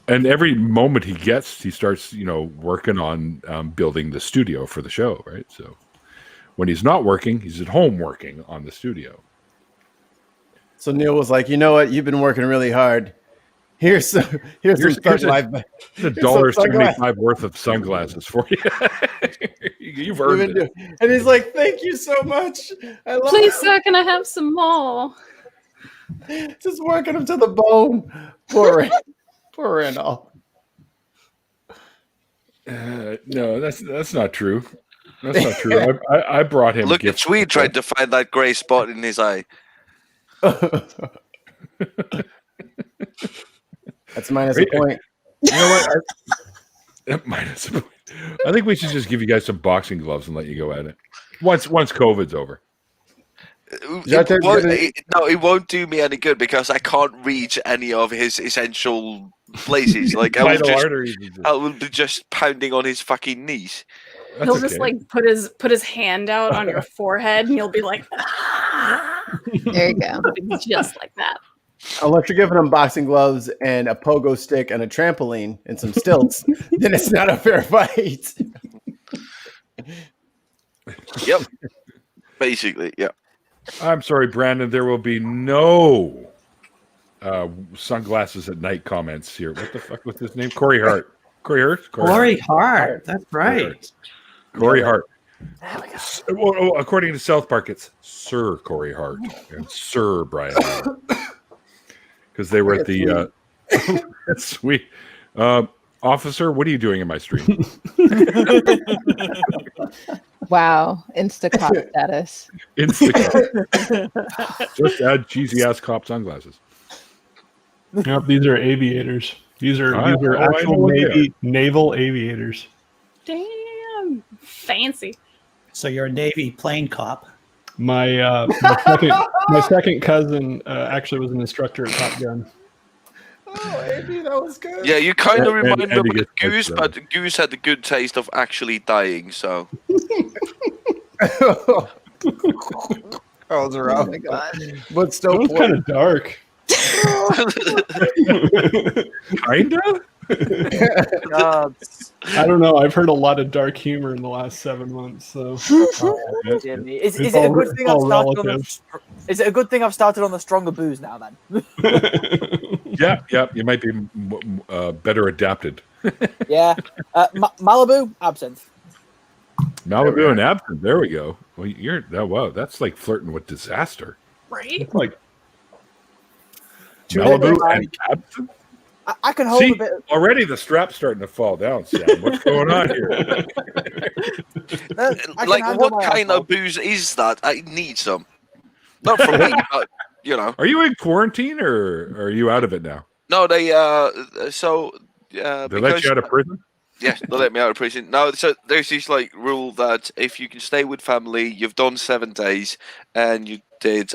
And every moment he gets, he starts, working on building the studio for the show, right? So when he's not working, he's at home working on the studio. So Neil was like, "You know what? You've been working really hard. Here's some Thug Life. $1.75 worth of sunglasses for you. You've earned it. And he's like, "Thank you so much. I love Please, sir, can I have some more? just working him to the bone." Poor Randolph. No, that's not true. That's not true. I brought him. Look at gifts Sweet before. trying to find that gray spot in his eye. That's minus a point. You know what? Minus a point. I think we should just give you guys some boxing gloves and let you go at it. Once COVID's over. It won't do me any good because I can't reach any of his essential places. Like I will be just pounding on his fucking knees. He'll just like put his hand out on your forehead, and you'll be like, There you go. just like that. Unless you're giving him boxing gloves and a pogo stick and a trampoline and some stilts, then it's not a fair fight. Yep. Basically, yeah. I'm sorry, Brandon. There will be no sunglasses at night comments here. What the fuck was his name? Corey Hart. Corey Hart. That's right. Corey Hart. Well, according to South Park, it's Sir Corey Hart and Sir Brian. Because they were at the that's sweet. Officer, what are you doing in my stream? Wow. Insta-cop status. Just add cheesy ass cop sunglasses. Yep, these are aviators. These are actual naval aviators. Damn, fancy. So you're a Navy plane cop. My second cousin actually was an instructor at Top Gun. Oh, Andy, that was good. Yeah, you kind of remind me of Andy gets Goose, extra. but Goose had the good taste of actually dying. So Carl's Oh around. my god. But That still was kind of dark. Kinda? I don't know. I've heard a lot of dark humor in the last 7 months. So Jimmy. Is it a good thing I've started on the, is it a good thing I've started on the stronger booze now then? Yeah. You might be better adapted. Yeah. Malibu, absinthe. Malibu and absinthe. There we go. Well, wow. That's like flirting with disaster. Right? it's like Malibu and absinthe. I can hold a bit. Already the strap's starting to fall down, Sam. What's going on here? Like, what kind of booze is that? I need some. Not from me, but, you know. Are you in quarantine or are you out of it now? No, they, they let you out of prison? Yeah, they let me out of prison. No, so there's this, like, rule that if you can stay with family, you've done 7 days, and you did,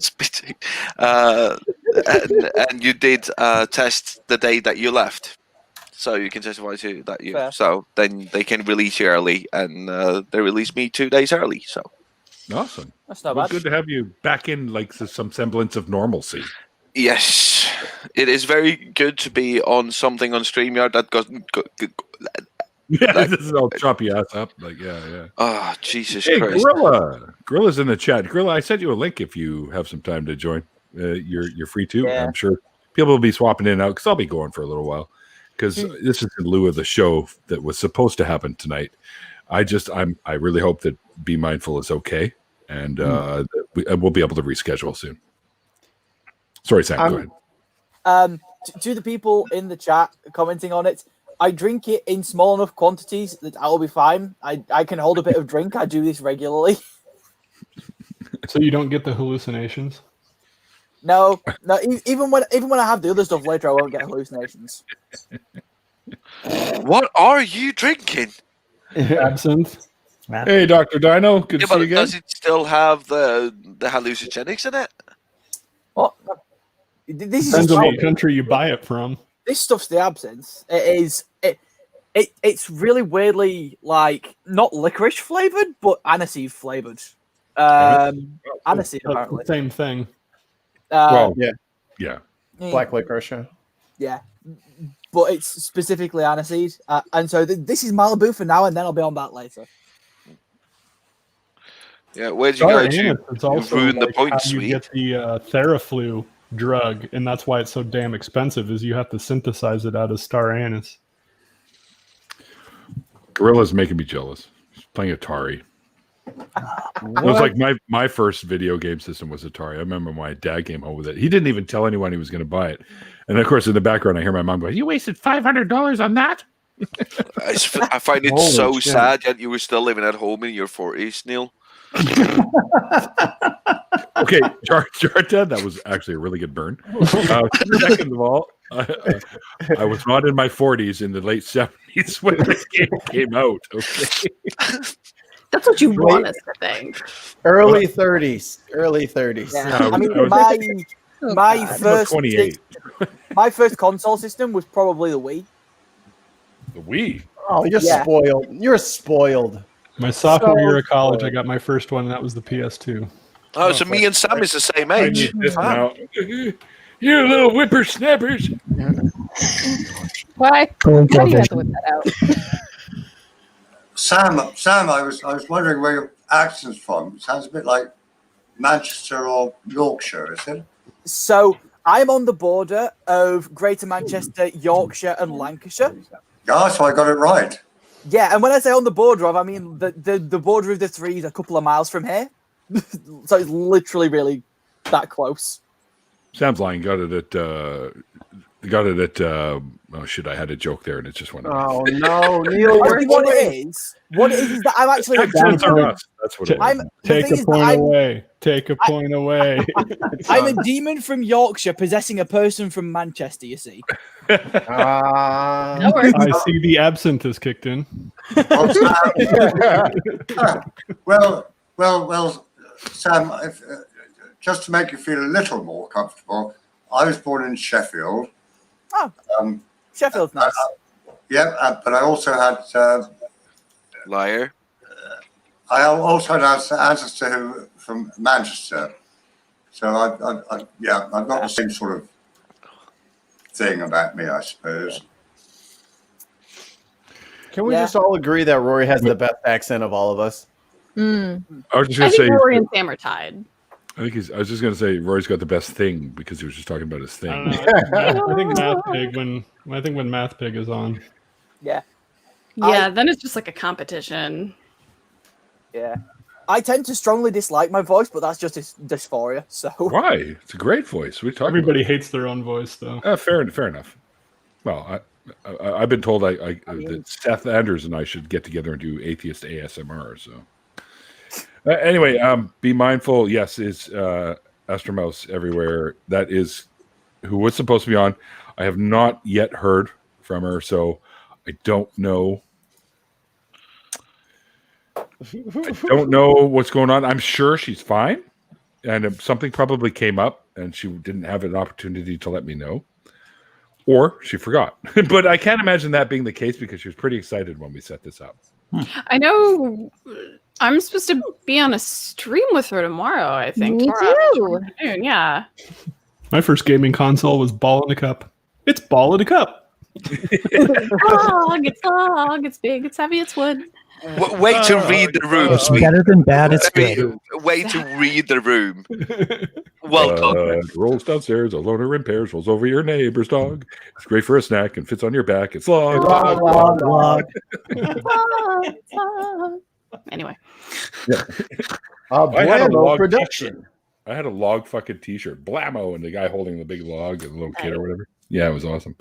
spitting. And you did test the day that you left, so you can testify to that. So then they can release you early, and they released me 2 days early. So awesome. That's not bad. Good to have you back in, like some semblance of normalcy. Yes, it is very good to be on something on StreamYard that got. Yeah, this is all chop your ass up. Like, yeah. Oh, Jesus Hey, Christ. Gorilla's in the chat. Gorilla, I sent you a link if you have some time to join. You're free too. Yeah. I'm sure people will be swapping in and out because I'll be going for a little while. Because this is in lieu of the show that was supposed to happen tonight. I really hope that Be Mindful is okay, and we'll be able to reschedule soon. Sorry, Sam. Go ahead. To the people in the chat commenting on it, I drink it in small enough quantities that I'll be fine. I can hold a bit of drink. I do this regularly. So you don't get the hallucinations? No. Even when I have the other stuff later, I won't get hallucinations. What are you drinking? Absinthe. Hey, Dr. Dino. Good to see you again. Does it still have the hallucinogenics in it? What? This is Depends on what country you buy it from. This stuff's the absinthe. It's really weirdly like not licorice flavored, but aniseed flavored. Aniseed apparently. Same thing. Yeah. Black licorice. Yeah, but it's specifically aniseed, and so this is Malibu for now, and then I'll be on that later. Yeah, where'd you go? It's also ruin the like point, how sweet. you get the Theraflu drug, and that's why it's so damn expensive. Is you have to synthesize it out of star anise. Gorilla's making me jealous. He's playing Atari. It was like my first video game system was Atari. I remember my dad came home with it. He didn't even tell anyone he was going to buy it. And of course, in the background, I hear my mom go, "You wasted $500 on that?" I find it so sad that you were still living at home in your 40s, Neil. Okay, Jarted, that was actually a really good burn. Second of all, I was not in my 40s in the late 70s when this game came out. Okay, that's what you want us to think. Early 30s. Early 30s. Yeah. I mean, my first 28. My first console system was probably the Wii. The Wii. Oh, you're spoiled. You're spoiled. My sophomore year of college, I got my first one, and that was the PS2. Oh, so me and Sam is the same age. Now. You little whippersnappers. Why? How do you have to whip that out? Sam, I was wondering where your accent's from. It sounds a bit like Manchester or Yorkshire, is it? So I'm on the border of Greater Manchester, Yorkshire, and Lancashire. Yeah, so I got it right. Yeah, and when I say on the border of, I mean the border of the three is a couple of miles from here. So it's literally really that close. Sam's lying. Got it at. Oh shit! I had a joke there, and it just went. Oh no, Neil! What it is that I'm actually. Accents are us. That's what it is. Take a point away. Take a point away. I'm a demon from Yorkshire possessing a person from Manchester. You see. I see the absinthe has kicked in. Well, Sam. Just to make you feel a little more comfortable, I was born in Sheffield. Oh, Sheffield's nice. But I also had liar. I also had ancestors from Manchester, so I've got the same sort of thing about me, I suppose. Can we just all agree that Rory has the best accent of all of us? I was just going to say Rory and Sam are tied. I was just going to say Rory's got the best thing because he was just talking about his thing. I think Math Pig when Math Pig is on. Yeah. Yeah, then it's just like a competition. Yeah. I tend to strongly dislike my voice, but that's just dysphoria. So why? It's a great voice. We talk. Everybody hates their own voice, though. Fair enough. Well, I've been told that Seth Anders and I should get together and do atheist ASMR. So anyway, be mindful. Yes, is Astromouse everywhere. That is who was supposed to be on. I have not yet heard from her, so I don't know. I don't know what's going on. I'm sure she's fine, and something probably came up, and she didn't have an opportunity to let me know. Or she forgot. But I can't imagine that being the case because she was pretty excited when we set this up. I know I'm supposed to be on a stream with her tomorrow, I think. Me too. Yeah. My first gaming console was Ball in a Cup. It's Ball in a Cup. It's big, it's heavy, it's wood. Wait to read the room, sweet. Better than bad, it's good. Wait to read the room. Well done. Rolls downstairs, a loner in pairs, rolls over your neighbor's dog. It's great for a snack and fits on your back. It's log. Anyway. Yeah. I had a log production. I had a log fucking t-shirt, blammo, and the guy holding the big log and the little kid or whatever. Yeah, it was awesome.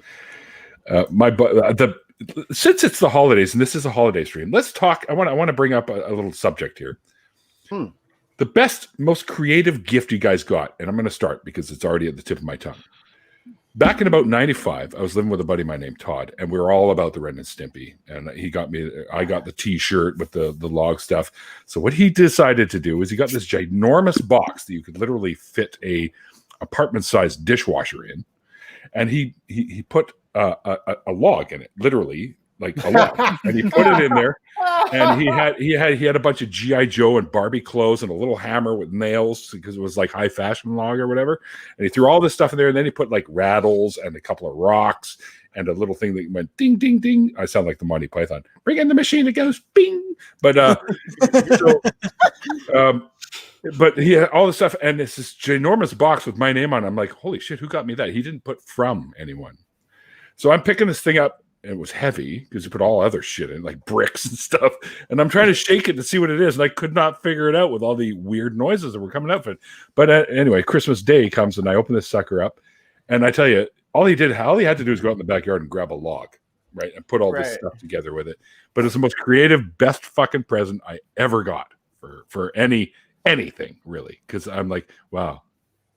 Since it's the holidays and this is a holiday stream, let's talk. I want to bring up a little subject here. The best, most creative gift you guys got, and I'm going to start because it's already at the tip of my tongue. Back in about 95, I was living with a buddy of mine named Todd, and we were all about the Ren and Stimpy. And I got the t-shirt with the log stuff. So what he decided to do is he got this ginormous box that you could literally fit a apartment-sized dishwasher in. And he put a log in it, literally, like a log. And he put it in there. And he had a bunch of G.I. Joe and Barbie clothes and a little hammer with nails because it was like high fashion log or whatever. And he threw all this stuff in there, and then he put like rattles and a couple of rocks and a little thing that went ding, ding, ding. I sound like the Monty Python. Bring in the machine, it goes bing. But but he had all this stuff, and it's this ginormous box with my name on it. I'm like, holy shit, who got me that? He didn't put from anyone. So I'm picking this thing up. It was heavy because you put all other shit in, like bricks and stuff. And I'm trying to shake it to see what it is. And I could not figure it out with all the weird noises that were coming out of it. But anyway, Christmas Day comes and I open this sucker up. And I tell you, all he had to do was go out in the backyard and grab a log, right? And put all this stuff together with it. But it's the most creative, best fucking present I ever got for anything, really. Because I'm like, wow,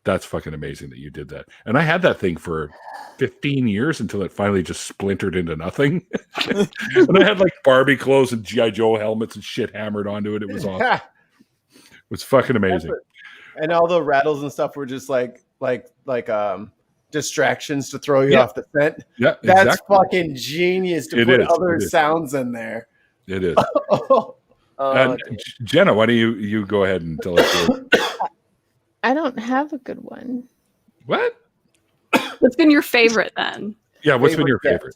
that's fucking amazing that you did that. And I had that thing for 15 years until it finally just splintered into nothing. And I had like Barbie clothes and G.I. Joe helmets and shit hammered onto it. It was awesome. It was fucking amazing. And all the rattles and stuff were just like distractions to throw you off the scent. Yeah, that's exactly. fucking genius to put other sounds in there. It is. Jenna, why don't you go ahead and tell us? I don't have a good one. What? What's been your favorite then? Yeah, what's been your favorite?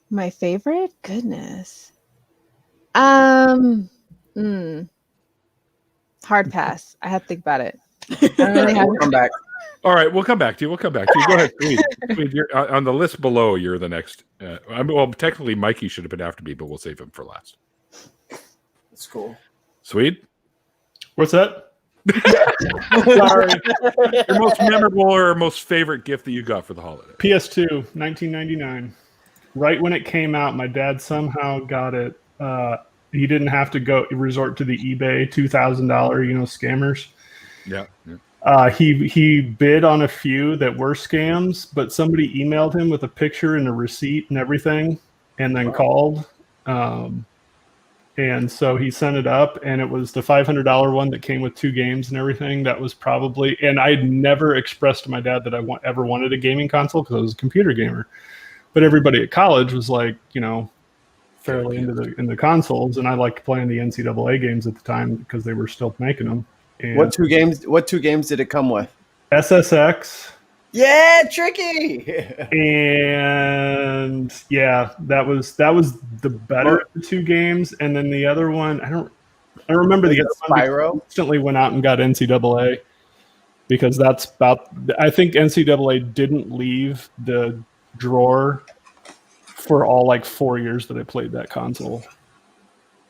My favorite? Goodness. Hard pass. I have to think about it. I don't really have come back. All right, we'll come back to you. Go ahead, Sweet. You're, on the list below, you're the next. Well, technically, Mikey should have been after me, but we'll save him for last. That's cool. Sweet. What's that? Sorry. Your most memorable or most favorite gift that you got for the holiday? PS2, 1999. Right when it came out, my dad somehow got it. He didn't have to resort to the eBay $2,000, scammers. Yeah. He bid on a few that were scams, but somebody emailed him with a picture and a receipt and everything, and then called. And so he sent it up, and it was the $500 one that came with 2 games and everything. That was probably, and I had never expressed to my dad that I ever wanted a gaming console because I was a computer gamer. But everybody at college was like, fairly into the consoles, and I liked playing the NCAA games at the time because they were still making them. And What two games did it come with? SSX. Yeah, tricky. And yeah, that was the better of the 2 games. And then the other one, I don't remember the other one. Spyro. Instantly went out and got NCAA because I think NCAA didn't leave the drawer for all 4 years that I played that console.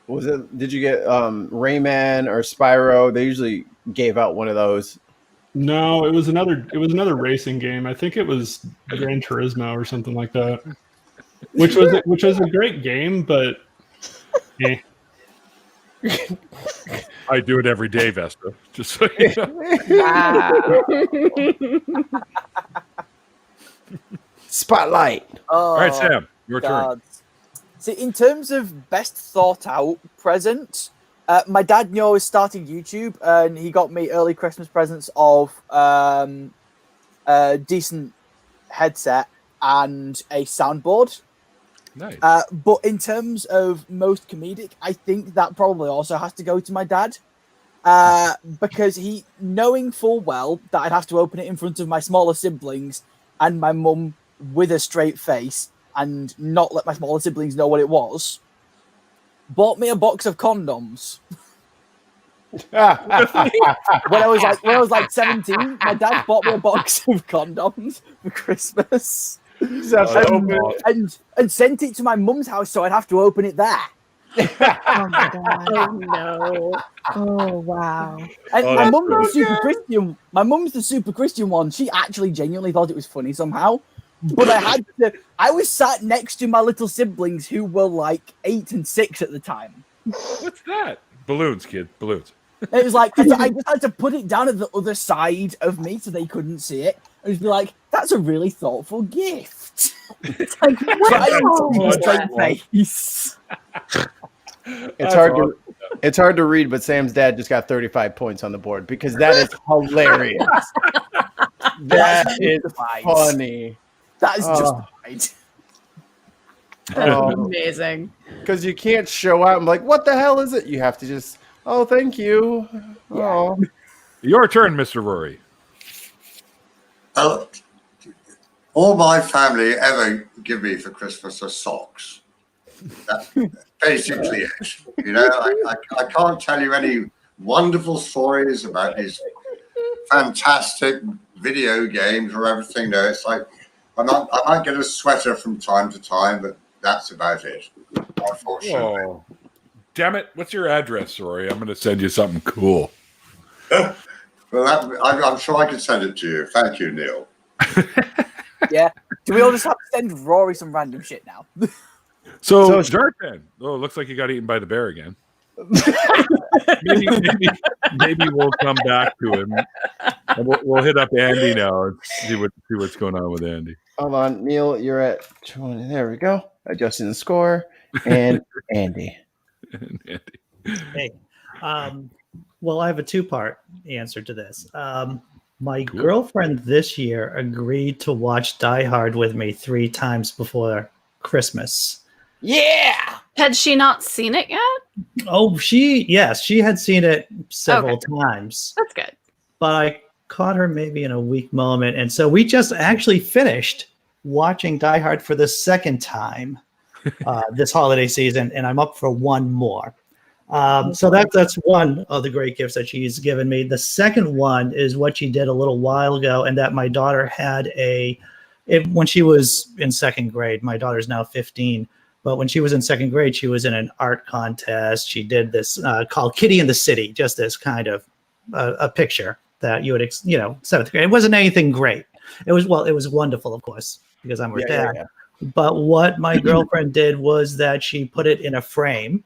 was it? Did you get Rayman or Spyro? They usually gave out one of those. No, it was another racing game. I think it was Gran Turismo or something like that. Which was a great game, but I do it every day, Vesta. Just so you know. Wow. Spotlight. All right, Sam, your turn. See, in terms of best thought out present, my dad knew I was starting YouTube, and he got me early Christmas presents of a decent headset and a soundboard. Nice. But in terms of most comedic, I think that probably also has to go to my dad. Because he, knowing full well that I'd have to open it in front of my smaller siblings and my mum with a straight face and not let my smaller siblings know what it was, bought me a box of condoms. when I was like 17, my dad bought me a box of condoms for Christmas. And sent it to my mum's house so I'd have to open it there. Oh my god. Oh no. Oh wow. And my mum's the super Christian. My mum's the super Christian one. She actually genuinely thought it was funny somehow. But I was sat next to my little siblings who were like 8 and 6 at the time. What's that? Balloons, kid. Balloons. It was like, I just had to put it down at the other side of me so they couldn't see it. And just be like, that's a really thoughtful gift. It's like, It's hard to read, but Sam's dad just got 35 points on the board because that is hilarious. That is funny. That is justified. That's amazing. Because you can't show out and be like, what the hell is it? You have to just, oh, thank you. Oh. Your turn, Mr. Rory. All my family ever give me for Christmas are socks. That's basically it. You know, I can't tell you any wonderful stories about these fantastic video games or everything. No, it's like I might get a sweater from time to time, but that's about it, unfortunately. Oh, damn it. What's your address, Rory? I'm going to send you something cool. Well, I'm sure I can send it to you. Thank you, Neil. Yeah. Do we all just have to send Rory some random shit now? So Jartan. Oh, it looks like you got eaten by the bear again. maybe we'll come back to him. And we'll hit up Andy now and see what's going on with Andy. Hold on, Neil, you're at 20. There we go. Adjusting the score. And Andy. Hey, well, I have a two-part answer to this. My girlfriend this year agreed to watch Die Hard with me 3 times before Christmas. Yeah. Had she not seen it yet? Oh, she had seen it several times. That's good. But I caught her maybe in a weak moment. And so we just actually finished watching Die Hard for the second time this holiday season, and I'm up for one more. So that's one of the great gifts that she's given me. The second one is what she did a little while ago, and that my daughter had when she was in second grade. My daughter's now 15, but when she was in second grade, she was in an art contest. She did this called Kitty in the City, just this kind of a picture that you would, seventh grade. It wasn't anything great. It was wonderful, of course, because I'm her dad. Yeah. But what my girlfriend did was that she put it in a frame.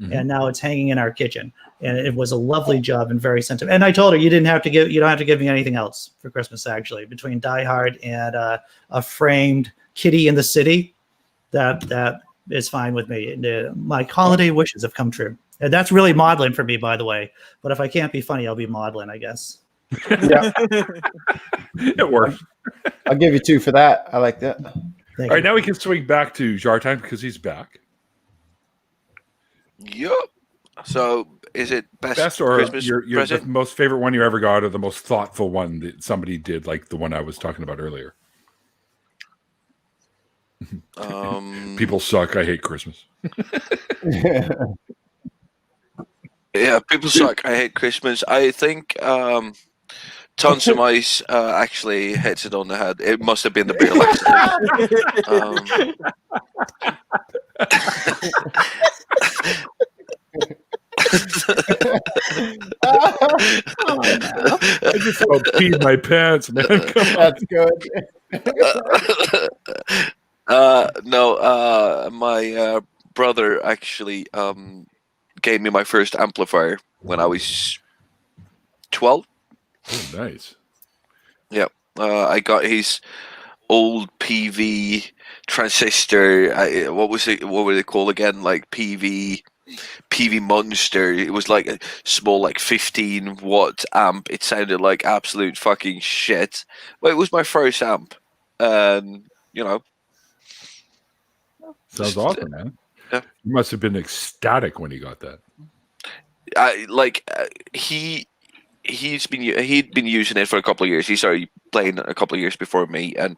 Mm-hmm. And now it's hanging in our kitchen, and it was a lovely job and very sentimental. And I told her you don't have to give me anything else for Christmas. Actually, between Die Hard and a framed Kitty in the City, that is fine with me. My holiday wishes have come true, and that's really maudlin for me, by the way. But if I can't be funny, I'll be maudlin, I guess. Yeah, it works. I'll give you 2 for that. I like that. All right, now we can swing back to Jartan because he's back. Yep. So, is it best or Christmas your present? The most favorite one you ever got, or the most thoughtful one that somebody did, like the one I was talking about earlier? People suck. I hate Christmas. Yeah, people suck. I hate Christmas. I think Tons of Mice actually hits it on the head. It must have been the beer Oh, no. I just about peed my pants, man. That's good. No, my brother actually gave me my first amplifier when I was 12. Oh, nice. Yeah, I got his old PV transistor. What was it? What were they called again? Like PV Monster. It was like a small, like 15-watt amp. It sounded like absolute fucking shit, but it was my first amp, and Sounds awesome, man. Yeah. You must have been ecstatic when he got that. He'd been using it for a couple of years. He started playing a couple of years before me, and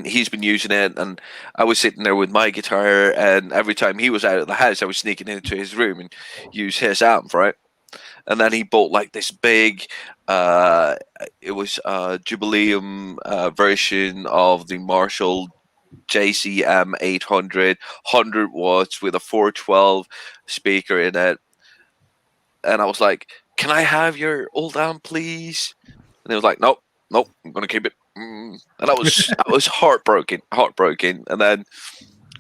he's been using it. And I was sitting there with my guitar, and every time he was out of the house, I was sneaking into his room and use his amp, right? And then he bought like this big, it was a Jubileum version of the Marshall JCM 800, 100 watts with a 412 speaker in it. And I was like, "Can I have your old amp, please?" And he was like, "Nope, I'm gonna keep it." And I was heartbroken. And then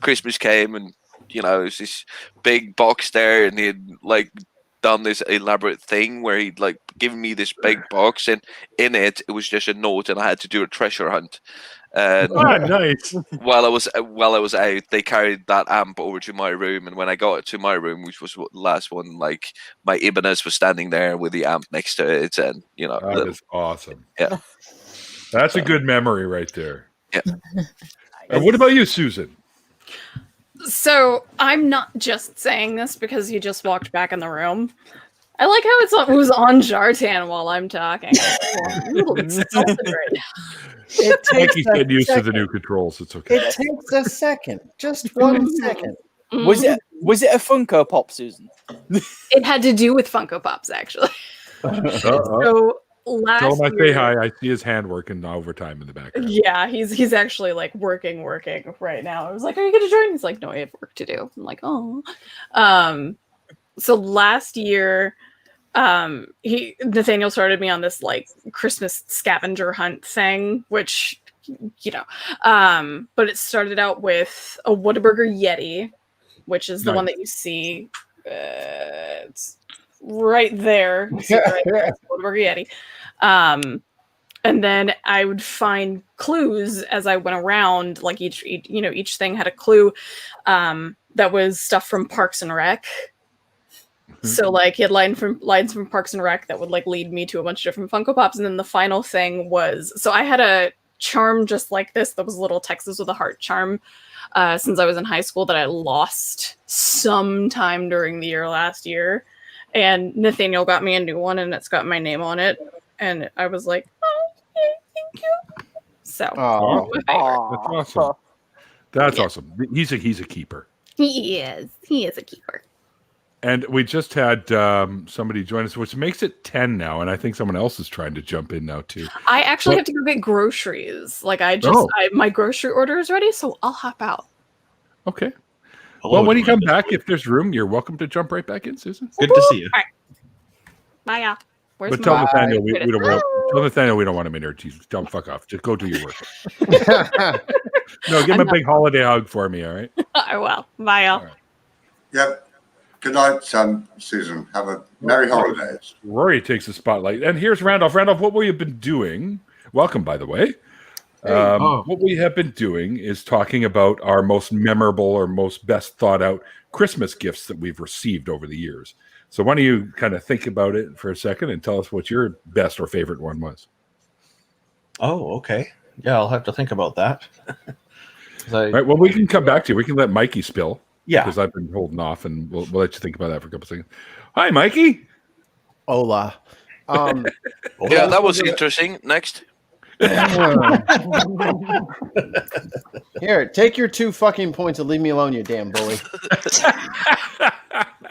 Christmas came, and it was this big box there, and he had like done this elaborate thing where he'd like given me this big box, and in it was just a note, and I had to do a treasure hunt. And nice. while I was out, they carried that amp over to my room, and when I got it to my room, which was the last one, like my Ibanez was standing there with the amp next to it, and that is awesome. Yeah, that's a good memory right there. Yeah. And what about you, Susan? So I'm not just saying this because you just walked back in the room. I like how it was on Jartan while I'm talking. I'm a little insulted right now. It takes Mikey's getting used to the new controls. It's okay. It takes a second, just 1 second. Was it a Funko Pop, Susan? It had to do with Funko Pops, actually. So last Tell him I say year, hi. I see his hand working overtime in the background. yeah, he's actually like working right now. I was like, "Are you going to join?" He's like, "No, I have work to do." I'm like, "Oh." So last year, Nathaniel started me on this like Christmas scavenger hunt thing, which but it started out with a Whataburger Yeti, which is the one that you see. It's right there. You see it right there. It's Whataburger Yeti. And then I would find clues as I went around. Like each thing had a clue that was stuff from Parks and Rec. So like he had lines from Parks and Rec that would like lead me to a bunch of different Funko Pops, and then the final thing was, so I had a charm just like this that was a little Texas with a heart charm since I was in high school that I lost sometime during the year last year, and Nathaniel got me a new one, and it's got my name on it, and I was like, "Oh, thank you." So that's awesome. That's awesome. He's a keeper. He is a keeper. And we just had somebody join us, which makes it 10 now, and I think someone else is trying to jump in now too. I actually have to go get groceries. Like my grocery order is ready, so I'll hop out. Okay. Well, when you come back, if there's room, you're welcome to jump right back in, Susan. Good to see you. All right. Bye, y'all. But tell Nathaniel we don't want. Tell Nathaniel we don't want him in here. Don't fuck off. Just go do your work. No, give him a big holiday hug for me. All right. I will. Bye, y'all. Right. Yep. Good night, Susan. Have a merry holidays. Rory takes the spotlight. And here's Randolph. Randolph, what we have been doing, welcome, by the way. What we have been doing is talking about our most memorable or most best thought out Christmas gifts that we've received over the years. So why don't you kind of think about it for a second and tell us what your best or favorite one was? Oh, okay. Yeah, I'll have to think about that. Right. Well, we can come back to you. We can let Mikey spill. Yeah. Because I've been holding off, and we'll let you think about that for a couple seconds. Hi, Mikey. Hola. Yeah, that was interesting. Next. Here, take your 2 fucking points and leave me alone, you damn bully.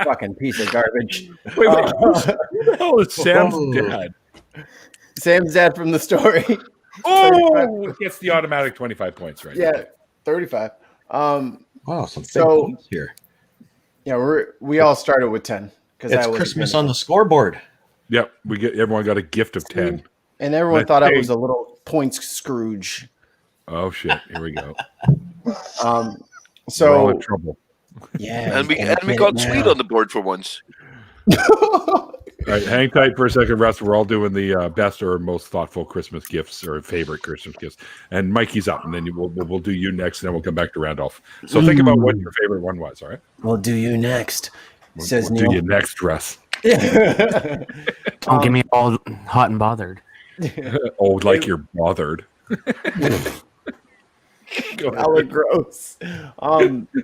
Fucking piece of garbage. Wait, who the hell is Sam's dad? Sam's dad from the story. Oh, gets the automatic 25 points, right? Yeah, 35. Wow, some big so points here. Yeah, we all started with 10 because It's Christmas on the scoreboard. Yep, everyone got a gift of 10. And everyone thought I was a little points Scrooge. Oh shit! Here we go. So we're all in trouble. Yeah, and we got sweet on the board for once. All right, hang tight for a second, Russ. We're all doing the best or most thoughtful Christmas gifts or favorite Christmas gifts. And Mikey's up, and then we'll do you next, and then we'll come back to Randolph. So think about what your favorite one was. All right. We'll do you next. We'll do you next, Russ. Don't get me all hot and bothered. Oh, like you're bothered. Hella gross.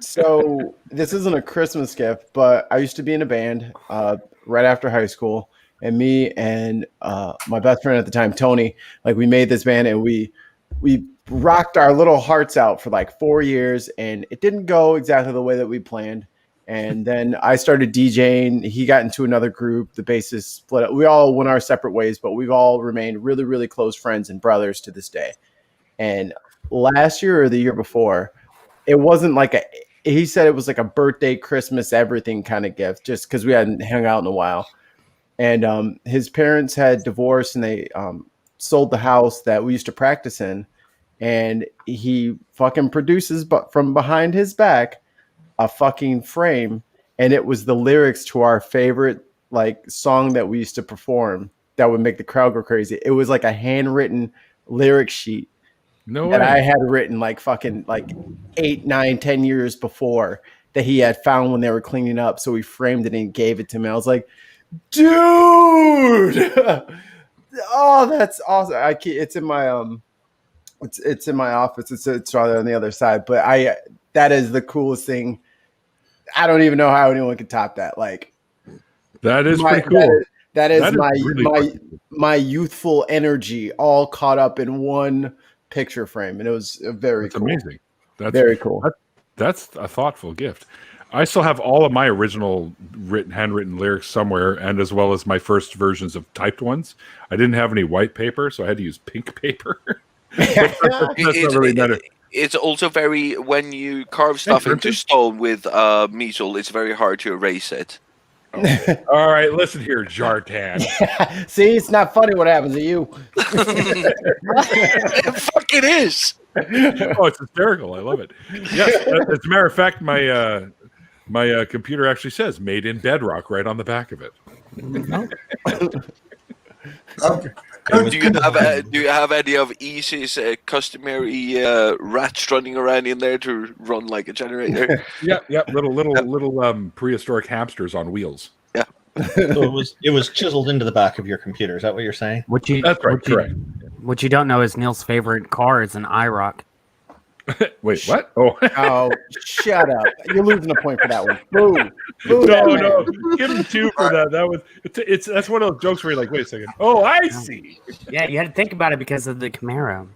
So this isn't a Christmas gift, but I used to be in a band right after high school, and me and my best friend at the time, Tony, like we made this band and we rocked our little hearts out for like 4 years, and it didn't go exactly the way that we planned. And then I started DJing. He got into another group. The bassist split up. We all went our separate ways, but we've all remained really, really close friends and brothers to this day. And last year or the year before, it wasn't like he said it was like a birthday, Christmas, everything kind of gift, just because we hadn't hung out in a while. And his parents had divorced, and they sold the house that we used to practice in. And he fucking produces, but from behind his back, a fucking frame, and it was the lyrics to our favorite like song that we used to perform that would make the crowd go crazy. It was like a handwritten lyric sheet that I had written like fucking like 8, 9, 10 years before that he had found when they were cleaning up. So he framed it and gave it to me. I was like, dude, oh, that's awesome. It's in my it's in my office. It's rather on the other side, but that is the coolest thing. I don't even know how anyone could top that. Like, that is pretty cool. That is really my youthful energy all caught up in one picture frame, and it was very cool. Amazing. That's very cool. That's a thoughtful gift. I still have all of my original handwritten lyrics somewhere, and as well as my first versions of typed ones. I didn't have any white paper, so I had to use pink paper. That's not really better. It's also very, when you carve stuff into stone with metal, it's very hard to erase it. Okay. All right, listen here, Jartan. See, it's not funny what happens to you. It fucking is. Oh, it's hysterical. I love it. Yes, as a matter of fact, my computer actually says "Made in Bedrock" right on the back of it. Do you have any of Easy's customary rats running around in there to run like a generator? Yeah, little prehistoric hamsters on wheels. Yeah. So it was chiseled into the back of your computer. Is that what you're saying? That's right. Correct. What you don't know is Neil's favorite car is an IROC. Wait, what? Oh, shut up! You're losing a point for that one. Boom. No, give him 2 for that. That was that's one of those jokes where you're like, wait a second. Oh, I see. Yeah, you had to think about it because of the Camaro.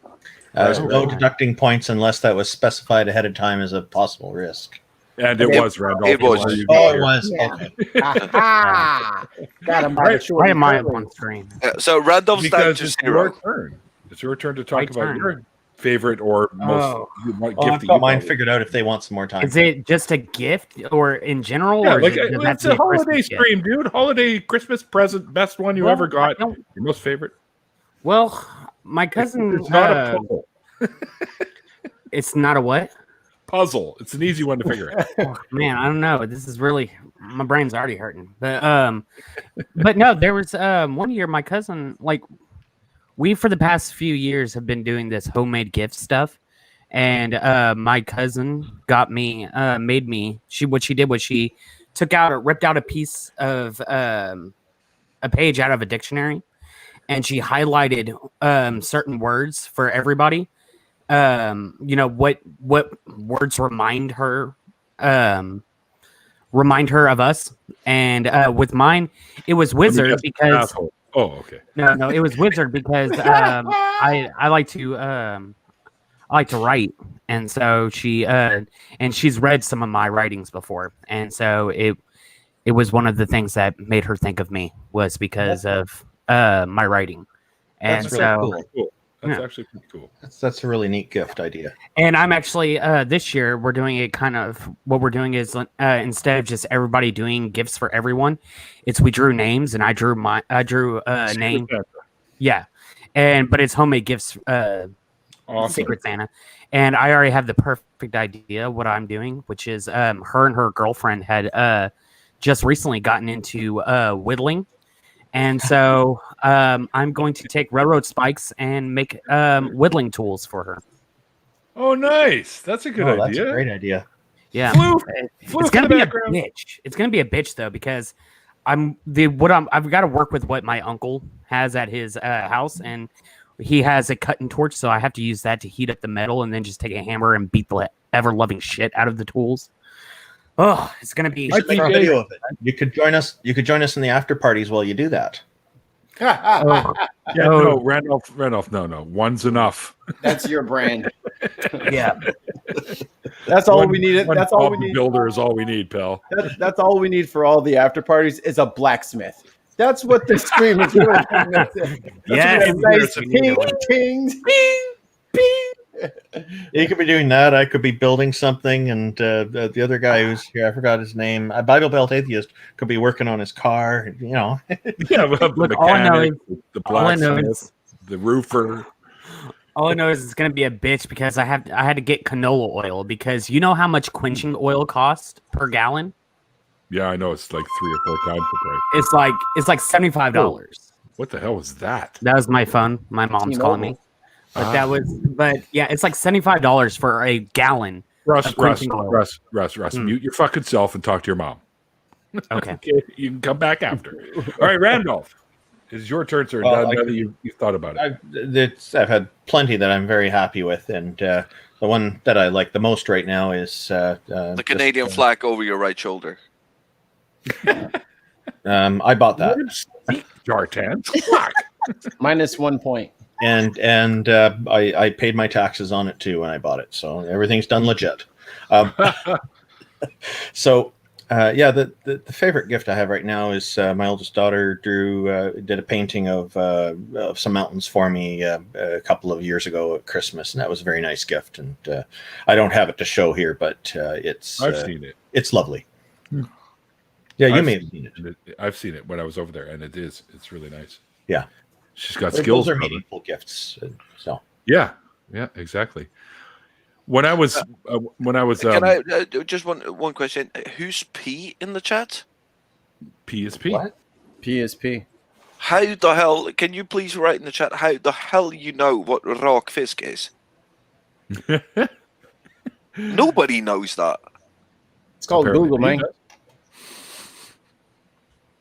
No deducting points unless that was specified ahead of time as a possible risk. And it was, Randolph. It was. It was. Yeah. Okay. Got him Why am I on screen? So Randolph's down Because to it's 0. your turn. It's your turn to talk about your favorite or most gift. I've got mine figured out if they want some more time. Is it just a gift or in general? Yeah, or like it's a holiday stream, dude. Holiday Christmas present, best one you ever got. Your most favorite. Well, my cousin. It's not a puzzle. It's not a what? Puzzle. It's an easy one to figure out. Oh, man, I don't know. This is really, my brain's already hurting. But no, there was 1 year my cousin, like, we for the past few years have been doing this homemade gift stuff, and my cousin got me, made me. What she did was she ripped out a piece of a page out of a dictionary, and she highlighted certain words for everybody. What words remind her of us, and with mine it was wizard because okay. No, it was wizard because I like to write, and so she's read some of my writings before, and so it was one of the things that made her think of me was because of my writing, and That's really cool. That's Yeah. actually pretty cool. That's a really neat gift idea. And I'm actually this year we're doing it kind of what we're doing is instead of just everybody doing gifts for everyone, it's we drew names and I drew a name. Santa. Yeah. But it's homemade gifts, Awesome. Secret Santa. And I already have the perfect idea what I'm doing, which is her and her girlfriend had just recently gotten into whittling. And so I'm going to take railroad spikes and make whittling tools for her. Oh, nice. That's a good That's idea. a great idea. Yeah. Floof. It's Floof gonna in the be a background. bitch. It's gonna be a bitch though, because I've got to work with what my uncle has at his house, and he has a cutting torch, so I have to use that to heat up the metal, and then just take a hammer and beat the ever loving shit out of the tools. Oh, it's gonna be. You should make a video of it. You could join us. You could join us in the after parties while you do that. Oh, Yeah, no, Randolph, no. One's enough. That's your brand. yeah. That's all One- we needed. one That's all Bob we the need. Builder is all we need, pal. That's all we need for all the after parties is a blacksmith. That's what this stream is really missing. Yes. A nice We need ting, one. tings, bing, bing. You could be doing that. I could be building something, and the other guy who's here, I forgot his name. Bible Belt Atheist could be working on his car. You know, Yeah, the Look, all I know mechanic, the all I know blacksmith, is- the roofer. All I know is it's gonna be a bitch because I had to get canola oil because you know how much quenching oil costs per gallon? Yeah, I know it's like 3 or 4 times the price. It's like $75. What the hell was that? That was my phone. My mom's calling me. But yeah, it's like $75 for a gallon. Russ, of quenching oil. mute your fucking self and talk to your mom. Okay. Okay, you can come back after. All right, Randolph, it's your turn, sir. Well, now that you've thought about it. I've had plenty that I'm very happy with, and the one that I like the most right now is The Canadian flag over your right shoulder. I bought that, Jartan. Minus 1 point. and I paid my taxes on it too when I bought it, so everything's done legit. So yeah, the favorite gift I have right now is my oldest daughter did a painting of some mountains for me a couple of years ago at Christmas, and that was a very nice gift. And I don't have it to show here, but I've seen it. It's lovely. Yeah, you may have seen it. I've seen it when I was over there, and it's really nice. Yeah, she's got those skills. are meaningful gifts. So Yeah, exactly. When I was Can I just one question? Who's P in the chat? P is P. What? PSP. How the hell? Can you please write in the chat how the hell you know what rock fisk is? Nobody knows that. It's called Apparently Google, he man. does.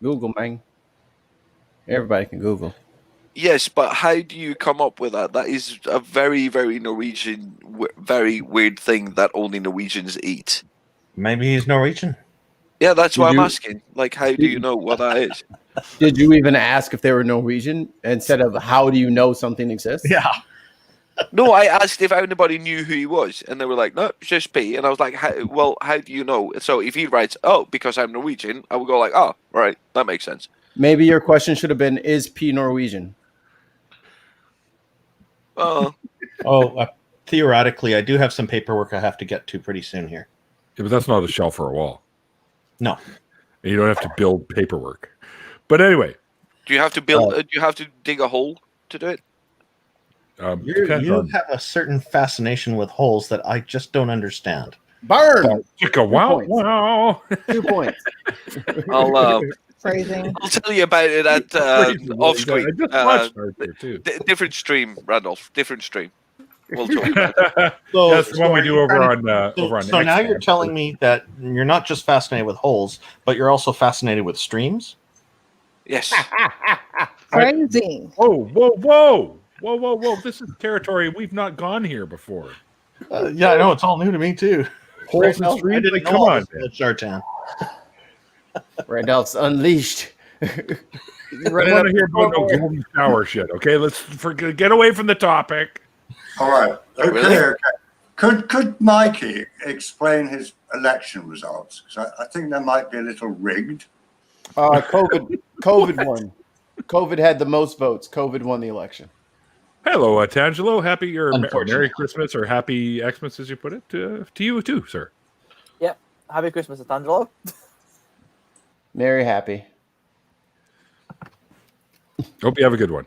Google, man. Everybody can Google. Yes, but how do you come up with that? That is a very, very Norwegian, very weird thing that only Norwegians eat. maybe he's Norwegian. Yeah, that's why I'm you- asking. Like, how do you know what that is? Did you even ask if they were Norwegian instead of how do you know something exists? Yeah. No, I asked if anybody knew who he was, and they were like, "No, it's just P." And I was like, how do you know?" So if he writes, "Oh, because I'm Norwegian," I would go like, "Oh, right, that makes sense." Maybe your question should have been, is P Norwegian? Theoretically, I do have some paperwork I have to get to pretty soon here. Yeah, but that's not a shelf or a wall. No. And you don't have to build paperwork. But anyway, Do you have to build? Do you have to dig a hole to do it? depends You on have a certain fascination with holes that I just don't understand. Burn! chicka wow points. wow. 2 points. I'll Phrasing. I'll tell you about it at off screen. I just watched Arthur too. Different stream, Randolph. Different stream. We'll talk about it. So, That's the one we are do you over trying on to- over on. So now X-Men. you're telling me that you're not just fascinated with holes, but you're also fascinated with streams? Yes. Phrasing. Whoa! This is territory we've not gone here before. Yeah, I know. It's all new to me, too. Holes and I streams. didn't Like, know come all on, this about Shartan. Randolph's unleashed. I don't want to hear about no golden shower shit. Okay, let's get away from the topic. All right. Okay. Really? Okay. Could Mikey explain his election results? Because I think they might be a little rigged. COVID won. COVID had the most votes. COVID won the election. Hello, Tangelo. Happy or Merry Unfortunately. Christmas or Happy Xmas, as you put it, to you too, sir. Yep. Happy Christmas, Angelo. Merry happy. Hope you have a good one.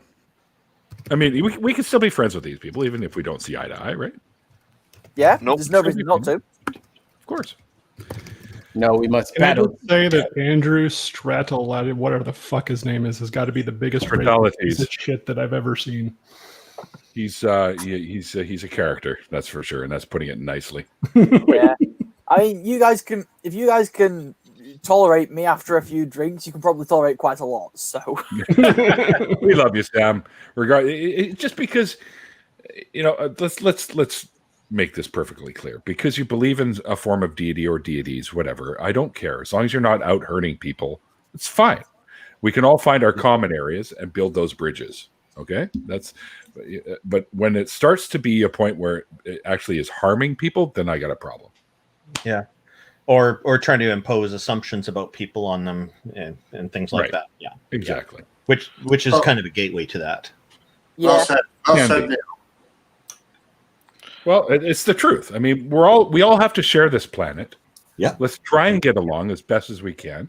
I mean, we can still be friends with these people, even if we don't see eye to eye, right? Yeah. Nope. There's no reason not to. Of course. No, we must Can I battle. just say that Andrew Stratolati, whatever the fuck his name is, has got to be the biggest Stratolites. piece of shit that I've ever seen. He's a character, that's for sure, and that's putting it nicely. Yeah. I mean, if you guys can tolerate me after a few drinks, you can probably tolerate quite a lot. So We love you, Sam. Just because, let's make this perfectly clear. Because you believe in a form of deity or deities, whatever, I don't care. As long as you're not out hurting people, it's fine. We can all find our common areas and build those bridges. Okay, but when it starts to be a point where it actually is harming people, then I got a problem. Yeah. Or trying to impose assumptions about people on them and things like Right. that. Yeah. Exactly. Which is kind of a gateway to that. Well yeah. said. Well Can said, be. Neil. Well, it's the truth. I mean, we all have to share this planet. Yeah. Let's try and get along as best as we can.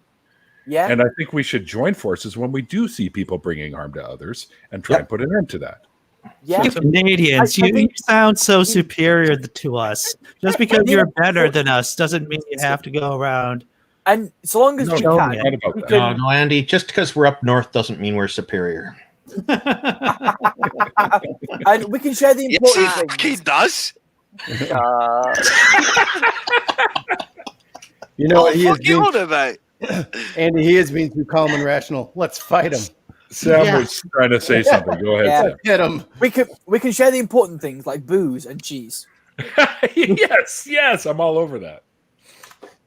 Yeah. And I think we should join forces when we do see people bringing harm to others and try and put an end to that. Yeah. Canadians, I you think- sound so superior to us. Just because you're better than us doesn't mean you have to go around. And so long as No, we no, can, not about we that. can- No, Andy, just because we're up north doesn't mean we're superior. and we can share the Yes, he important fucking things. does. You know what he is Fuck you being, on about. Andy, he is being too calm and rational. Let's fight him. Sam was trying to say something. Go ahead, Yeah. Sam. Get him. We can share the important things like booze and cheese. yes, I'm all over that.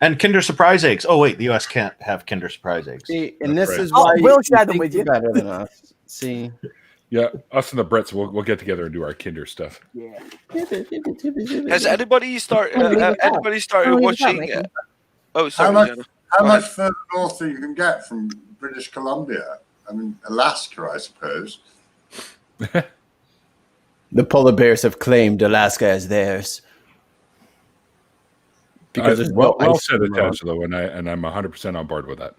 And Kinder Surprise eggs. Oh, wait, the U.S. can't have Kinder Surprise eggs. See, and That's this right. is why we'll you share them think with you're you. better than us. See, Yeah, us and the Brits, we'll get together and do our Kinder stuff. Yeah. Has anybody started leave it out. watching? Michael. Oh, sorry, How much, Jenna. how Go much ahead. further north you can get from British Columbia? I mean, Alaska, I suppose. the polar bears have claimed Alaska as theirs. Because there's well no ice said, around. Angelo, and I'm 100% on board with that.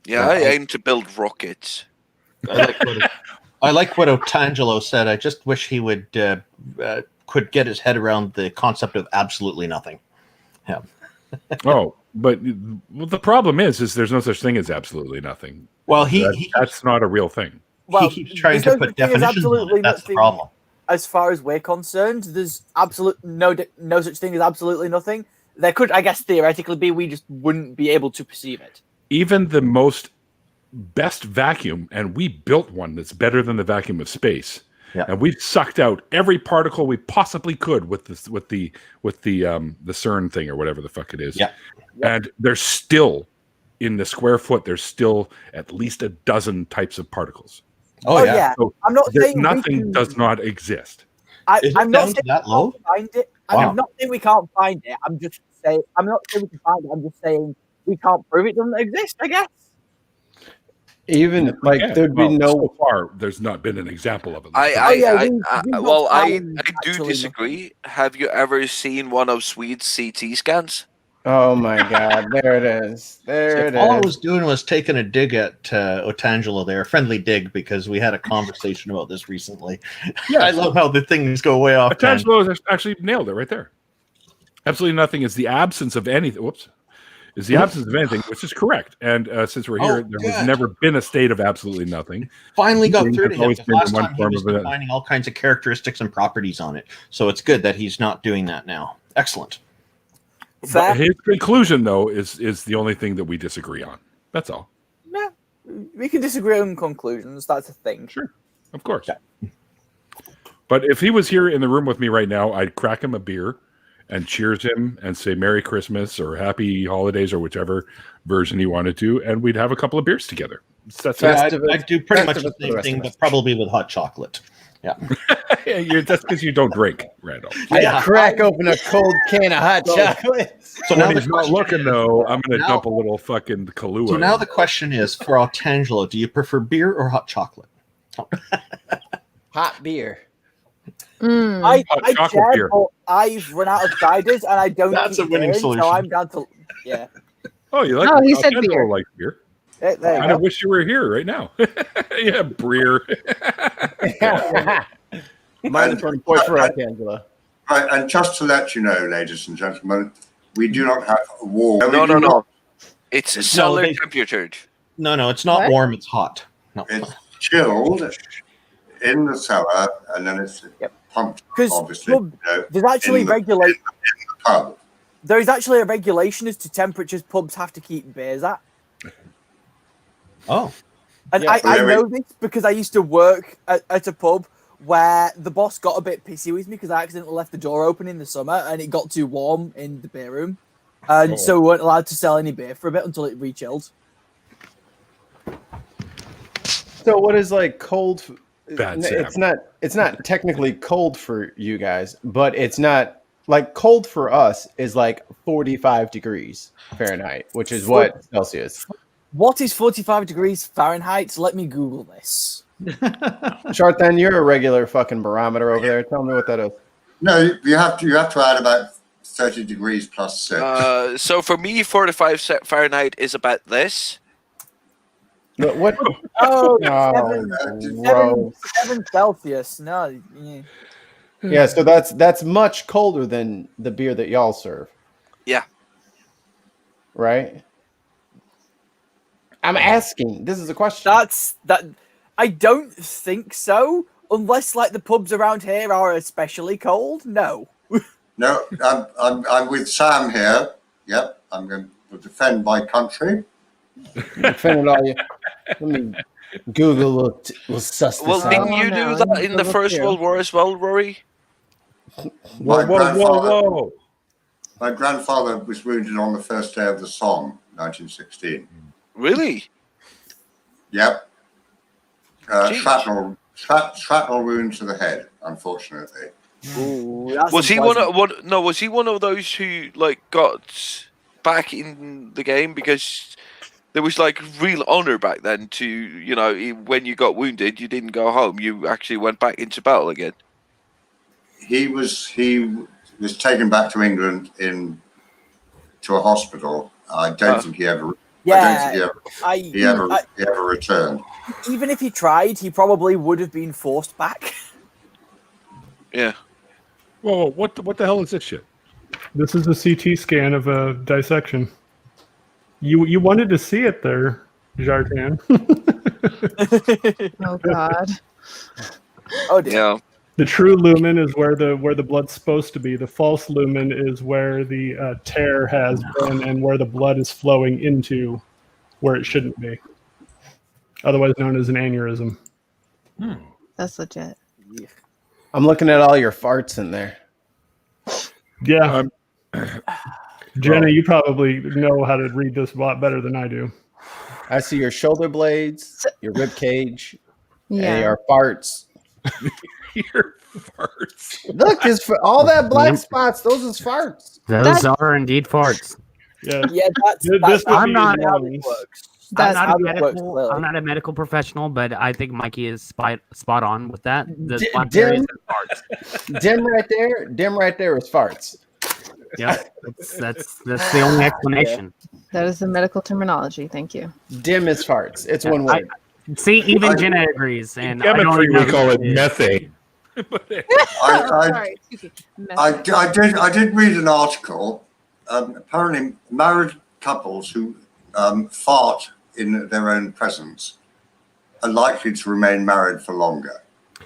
Yeah, I aim to build rockets. I like what Otangelo said. I just wish he would could get his head around the concept of absolutely nothing. Yeah. Oh, but the problem is there's no such thing as absolutely nothing. Well, that's not a real thing. Well, he keeps trying there's to no put such thing as definitions on absolutely it. That's the nothing. problem. As far as we're concerned, there's no such thing as absolutely nothing. There could, I guess, theoretically be. We just wouldn't be able to perceive it. Even the most best vacuum, and we built one that's better than the vacuum of space. Yeah. And we've sucked out every particle we possibly could with the CERN thing or whatever the fuck it is. Yeah. And there's still in the square foot, there's still at least a dozen types of particles. Oh, yeah. So I'm not saying nothing does not exist. Is it I'm not down saying to that low? we can't find it. Wow. I'm not saying we can't find it. I'm just saying I'm not saying we can find it. I'm just saying we can't prove it doesn't exist. I guess. Even like Yeah, there'd be well, no. so far there's not been an example of it. we've Well, not I found do actually disagree. Have you ever seen one of Swede's CT scans? Oh my God! There it is. There it All I is. was doing was taking a dig at Otangelo there, a friendly dig, because we had a conversation about this recently. Yeah, I love how the things go way off. tangent. Otangelo has actually nailed it right there. Absolutely nothing is the absence of anything. Whoops. Is the absence of anything, which is correct. And since we're here, there has good. never been a state of absolutely nothing. Finally got There's through to him. always The been last one time he form was of it. defining all kinds of characteristics and properties on it. So it's good that he's not doing that now. Excellent. But his conclusion, though, is the only thing that we disagree on. That's all. Yeah, we can disagree on conclusions. That's a thing. Sure, of course. But if he was here in the room with me right now, I'd crack him a beer and cheers him and say Merry Christmas or Happy Holidays or whichever version he wanted to, and we'd have a couple of beers together. That's Yeah, it. I'd do pretty much Festivus the for the same rest thing, of but us. probably with hot chocolate. Yeah. That's because you don't drink, Randall. I crack open a cold can of hot chocolate. So When now the he's not question looking, though, I'm going to now- dump a little fucking Kahlua. So now in. the question is for Otangelo, do you prefer beer or hot chocolate? Hot beer. Mm. I chocolate share, beer. but I've run out of ciders and I don't That's keep a winning beers, solution. so I'm down to yeah. Oh, you like? Oh, he said Angelo beer. likes beer. There you I go. wish you were here right now. Yeah, Breer. Minus 1 point for Arcangelo. Right, and just to let you know, ladies and gentlemen, we do not have a war. No. It's solar they- temperatured. No, it's not What? warm. It's hot. No. It's chilled in the cellar, and then it's pumped, Because obviously. there's actually in the pub. there is actually a regulation as to temperatures pubs have to keep beers at. Oh, And Yeah, I really? know this because I used to work at a pub where the boss got a bit pissy with me because I accidentally left the door open in the summer and it got too warm in the beer room. And so we weren't allowed to sell any beer for a bit until it re-chilled. So what is like cold? Bad It's not technically cold for you guys, but it's not like cold for us is like 45 degrees Fahrenheit, which is what Celsius. What is 45 degrees Fahrenheit? Let me Google this. Shartan, you're a regular fucking barometer over there. Tell me what that is. No, you have to add about 30 degrees plus 6. So for me, 45 Fahrenheit is about this. What? Oh, Bro. 7 Celsius. No. Yeah. Yeah, so that's much colder than the beer that y'all serve. Yeah. Right? I'm asking. This is a question. That. I don't think so, unless like the pubs around here are especially cold. No. No, I'm with Sam here. Yep, I'm going to defend my country. Defend it all you. Let me Google will suss this Well, out. didn't you do that in the First World War as well, Rory? Whoa. My grandfather was wounded on the first day of the Somme, 1916. Really? Yep. Shrapnel wound to the head, unfortunately. Ooh, Was he one of those who like got back in the game because there was like real honor back then to when you got wounded you didn't go home, you actually went back into battle again? He was taken back to England to a hospital. I don't think he ever. Yeah, he ever returned. Even if he tried, he probably would have been forced back. Yeah. Whoa, what the hell is this shit? This is a CT scan of a dissection. You wanted to see it there, Jartan. Oh God. Oh dear. Yeah. The true lumen is where the blood's supposed to be. The false lumen is where the tear has been and where the blood is flowing into where it shouldn't be. Otherwise known as an aneurysm. That's legit. I'm looking at all your farts in there. Yeah. Jenna, you probably know how to read this a lot better than I do. I see your shoulder blades, your rib cage, Yeah. and your farts. Your farts. Look, all that black spots. Those is farts. Those are indeed farts. Yeah. Yeah, This would I'm be not. how wrong. it works. That's how it works, clearly. I'm not a medical professional, but I think Mikey is spot on with that. The D- black dim- areas and farts. Dim right there is farts. Yeah, that's the only explanation. That is the medical terminology. Thank you. Dim is farts. It's one word. See, even Jenna agrees, and Chemistry, we call it methane. methane. Sorry. Excuse me. I did read an article. Apparently, married couples who fart in their own presence are likely to remain married for longer.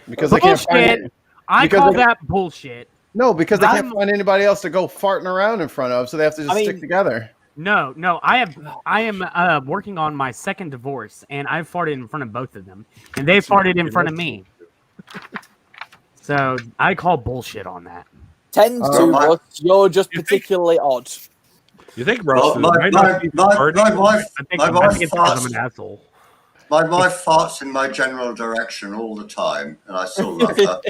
Because they can't find Bullshit. it. I Because call they- that bullshit. No, because they can't find anybody else to go farting around in front of, so they have to just stick together. No. I am working on my second divorce, and I've farted in front of both of them, and they farted in front of me. So I call bullshit on that. Tends to, but you're just particularly odd. You think Russ My wife I'm an asshole. My wife farts in my general direction all the time, and I still love her.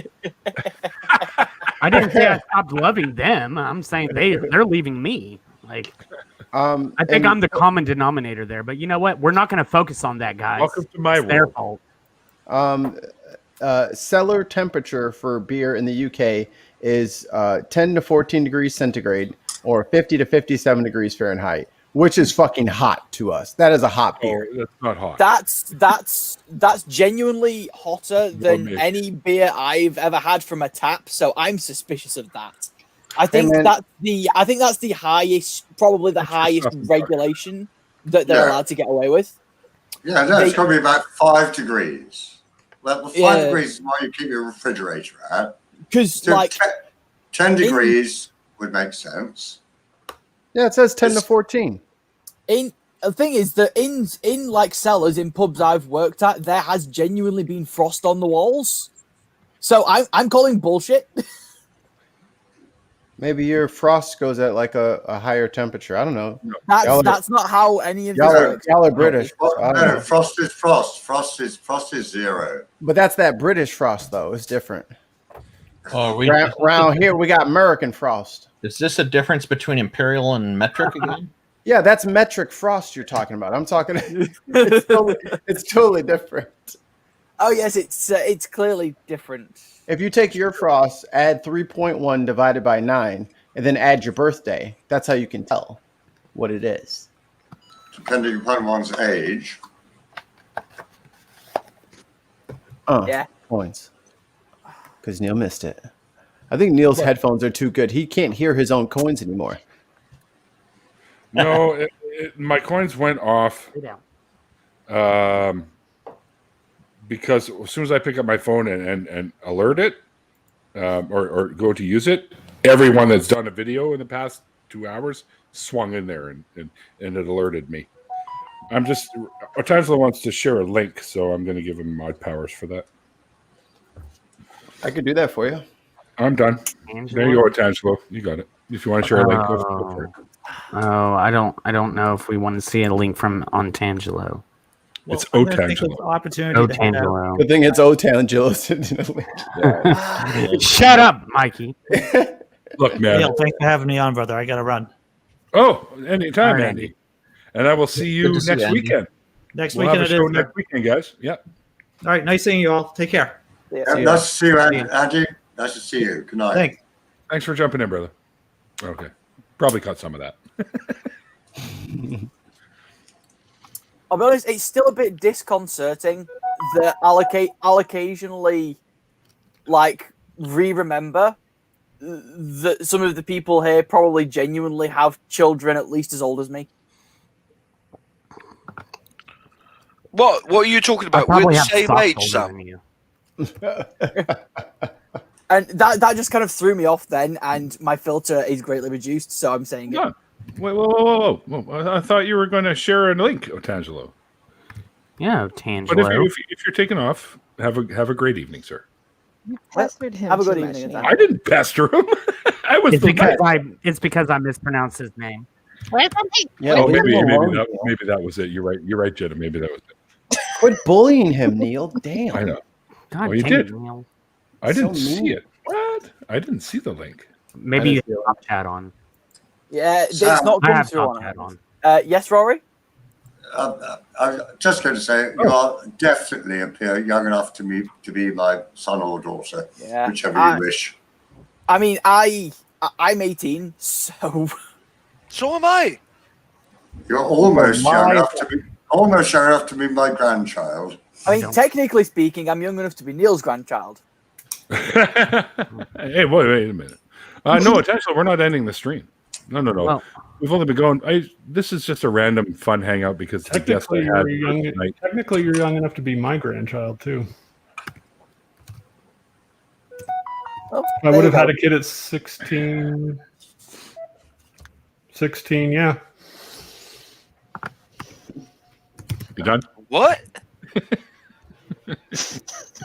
I didn't say I stopped loving them. I'm saying they're leaving me. Like, I think I'm the common denominator there. But you know what? We're not going to focus on that, guys. Welcome to my it's their world. fault. cellar temperature for beer in the UK is 10 to 14 degrees centigrade or 50 to 57 degrees Fahrenheit, which is fucking hot to us. That is a hot beer. Oh, that's not hot. That's genuinely hotter than maybe. any beer I've ever had from a tap. So I'm suspicious of that. I think man. that's the highest, probably the highest regulation that they're allowed to get away with. Yeah, no, it's got to be about 5 degrees. Well, 5 degrees is what you keep your refrigerator at. Because So like 10 degrees would make sense. Yeah, it says 10 to 14. the thing is that in like cellars in pubs I've worked at, there has genuinely been frost on the walls. So I'm calling bullshit. Maybe your frost goes at like a higher temperature. I don't know. That's not how any of this works. Y'all are British. No, frost is frost. Frost is 0. But that's that British frost, though. It's different. Oh, Around here, we got American frost. Is this a difference between imperial and metric again? Yeah, that's metric frost you're talking about. I'm talking. It's totally different. Oh yes, it's clearly different. If you take your frost, add 3.1 divided by 9, and then add your birthday, that's how you can tell what it is. Depending upon one's age. Yeah. Points. Because Neil missed it. I think Neil's headphones are too good. He can't hear his own coins anymore. No, my coins went off. Because as soon as I pick up my phone and alert it, or go to use it, everyone that's done a video in the past 2 hours swung in there and it alerted me. Otangelo wants to share a link, so I'm going to give him mod powers for that. I could do that for you. I'm done. There you go, Otangelo. You got it. If you want to share a link, go for it. Oh, I don't know if we want to see a link from Otangelo. It's I'm gonna take Otangelo. this opportunity to head out. Otangelo. Good thing it's Otangelo. Shut up, Mikey. Look, man. Neil, thanks for having me on, brother. I gotta run. Oh, anytime, All right, Andy. And I will see you to see next you, Andy. weekend. Next We'll weekend have a it show is. next weekend, guys. Yeah. All right, nice seeing you all. Take care. Nice to see you, Andy. Nice to see you. Good night. Thanks for jumping in, brother. Okay. Probably caught some of that. I'll be honest, it's still a bit disconcerting that I'll occasionally like remember that some of the people here probably genuinely have children at least as old as me. What are you talking about? We're the same age, Sam. And that just kind of threw me off then, and my filter is greatly reduced, so I'm saying it. Wait, whoa. I thought you were going to share a link, Otangelo. Yeah, But Otangelo. if you're taking off, have a great evening, sir. You pestered him Have a too good much, evening, Neil. I didn't pester him. I was It's because I mispronounced his name. Yeah, Oh, leave maybe him alone. that was it. You're right, Jenna. Maybe that was it. Quit bullying him, Neil. Damn. I know. God Oh, you dang did. it, Neil. I didn't So see mean. it. What? I didn't see the link. Maybe you have top chat on. Yeah, it's Sam, not I come have through top on chat it. on. Yes, Rory? I'm just going to say you are definitely appear young enough to be my son or daughter, Yeah. whichever you wish. I mean, I'm 18, so So am I. You're almost young enough to be my grandchild. I mean, technically speaking, I'm young enough to be Neil's grandchild. Hey, wait a minute. No, Otangelo, we're not ending the stream. No. Well, We've only been going. This is just a random fun hangout because the guest I Technically, had you're young. tonight. Technically, you're young enough to be my grandchild too. Oh, I there would you have had go. a kid at 16. 16, yeah. You done? What?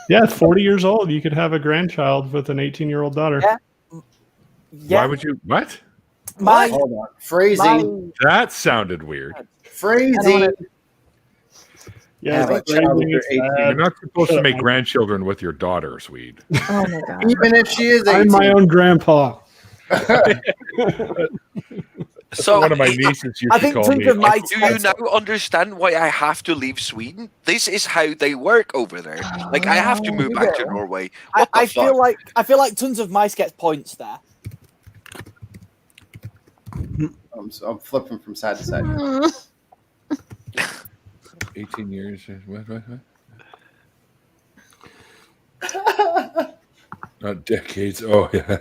Yeah, it's 40 years old. You could have a grandchild with an 18-year-old daughter. Yeah. Yeah. Why would you? What? My, Hold on. Phrasing. That sounded weird. Phrasing. Yeah, Have a it's child with crazy, your it's 18. You're bad. not supposed Shut to up, make Mike. grandchildren with your daughter, Swede. Oh my god. Even if she is 18. I'm my own grandpa. So one of my nieces used I to think call Twins me. of My do you now understand why I have to leave Sweden? This is how they work over there. Like I have to move back to Norway. What the I fuck? feel like Tons of Mice gets points there. I'm flipping from side to side. 18 years. What? Not decades. Oh, yeah.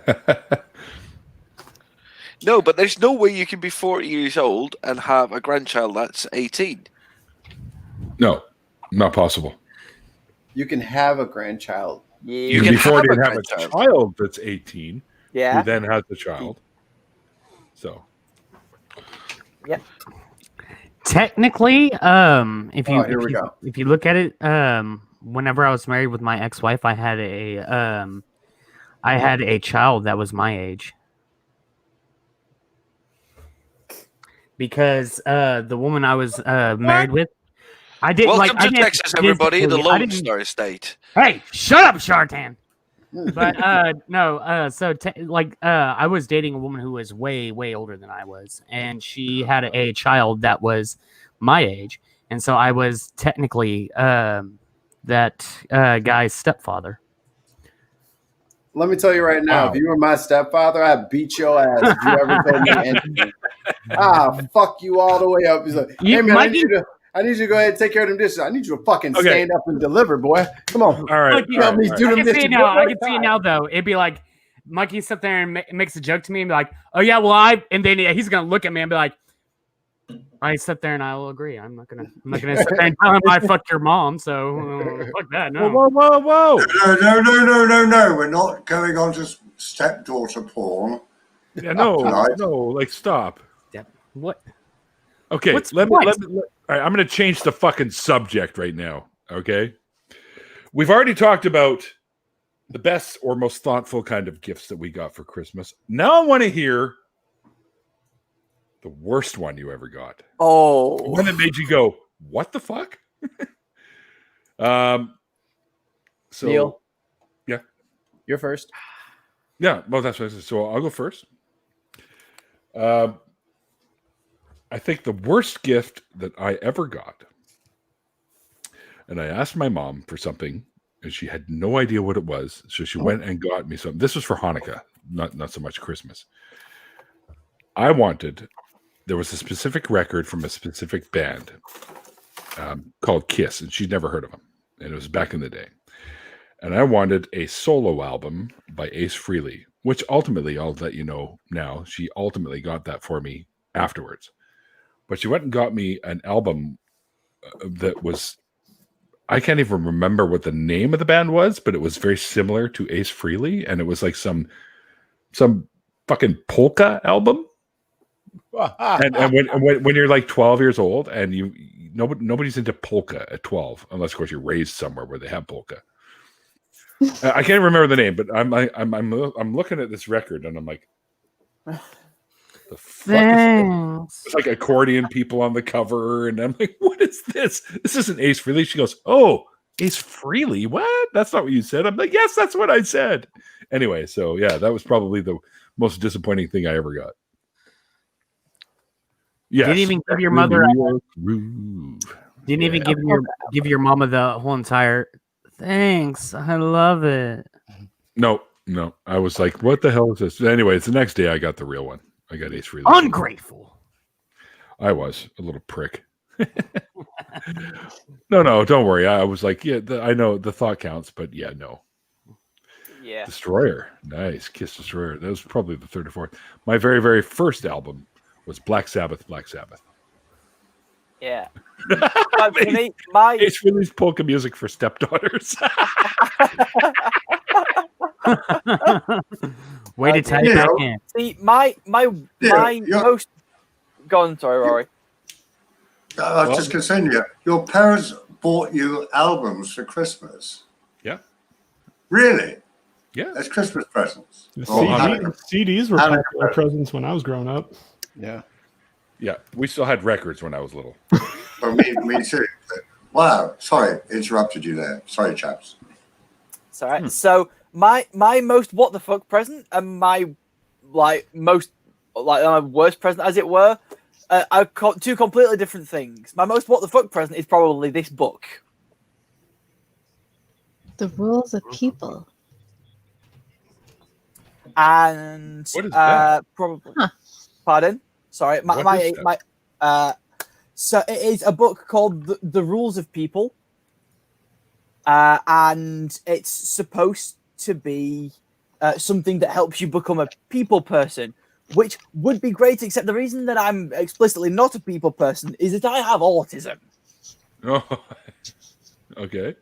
No, but there's no way you can be 40 years old and have a grandchild that's 18. No, not possible. You can have a grandchild. You can be 40 and have a child that's 18, Yeah. who then has a child. So. Yep. Technically, if you here we go. if you look at it, whenever I was married with my ex-wife, I had a child that was my age. Because the woman I was married with, I didn't Welcome like. to Texas, everybody, the Lone Star State. Hey, shut up, Shartan. But no, so I was dating a woman who was way older than I was, and she had a child that was my age, and so I was technically that guy's stepfather. Let me tell you right now, if you were my stepfather, I'd beat your ass if you ever told me anything. Fuck you all the way up. He's like, hey man, I need you to go ahead and take care of them dishes. I need you to fucking stand up and deliver, boy. Come on. All right. Help me do them I can see dishes. it now. I can see it now, though. It'd be like Mikey sit there and makes a joke to me and be like, "Oh yeah, well and then he's gonna look at me and be like, I sit there and I will agree. I'm not gonna sit there and tell him I fucked your mom. So fuck that. No. Whoa! No. We're not going on to stepdaughter porn. Yeah, no. Like, stop. Yeah. What? Okay, let me. All right, I'm going to change the fucking subject right now. Okay, we've already talked about the best or most thoughtful kind of gifts that we got for Christmas. Now I want to hear the worst one you ever got. Oh, the one that made you go, "What the fuck?" So, Neil, yeah, you're first. Yeah, well, that's what I said. So I'll go first. I think the worst gift that I ever got, and I asked my mom for something, and she had no idea what it was. So she went and got me something. This was for Hanukkah, not so much Christmas. There was a specific record from a specific band called Kiss, and she'd never heard of them. And it was back in the day. And I wanted a solo album by Ace Frehley, which ultimately, I'll let you know now, she ultimately got that for me afterwards. But she went and got me an album that was, I can't even remember what the name of the band was, but it was very similar to Ace Frehley, and it was like some fucking polka album. and when you're like 12 years old, and nobody's into polka at 12, unless of course you're raised somewhere where they have polka. I can't remember the name, but I'm looking at this record and I'm like, the fuck is it's like accordion people on the cover, and I'm like, what is this? This isn't Ace Frehley. She goes, oh, Ace Frehley? What? That's not what you said. I'm like, yes, that's what I said. Anyway, so yeah, that was probably the most disappointing thing I ever got. Yes, didn't even give your mother. Didn't even give your mama the whole entire. Thanks, I love it. No. I was like, what the hell is this? Anyways, the next day I got the real one. I got Ace Frehley. Ungrateful. I was a little prick. No, don't worry. I was like, yeah, I know the thought counts, but yeah, no. Yeah. Destroyer. Nice. Kiss Destroyer. That was probably the third or fourth. My very, very first album was Black Sabbath. Yeah. For me, Ace Frehley's polka music for stepdaughters. Way to tie it back in. See, my most. Go on, sorry, Rory. I was just going to say to you, your parents bought you albums for Christmas. Yeah. Really? Yeah. As Christmas presents. CDs were popular presents when I was growing up. Yeah. Yeah, we still had records when I was little. For me too. Wow. Sorry, interrupted you there. Sorry, chaps. It's all right. So my most what the fuck present and my most like my worst present, as it were, are two completely different things. My most what the fuck present is probably this book. The Rules of People. And What is that? probably pardon, sorry, so it is a book called the Rules of People, and it's supposed to be something that helps you become a people person, which would be great, except the reason that I'm explicitly not a people person is that I have autism. Oh, okay.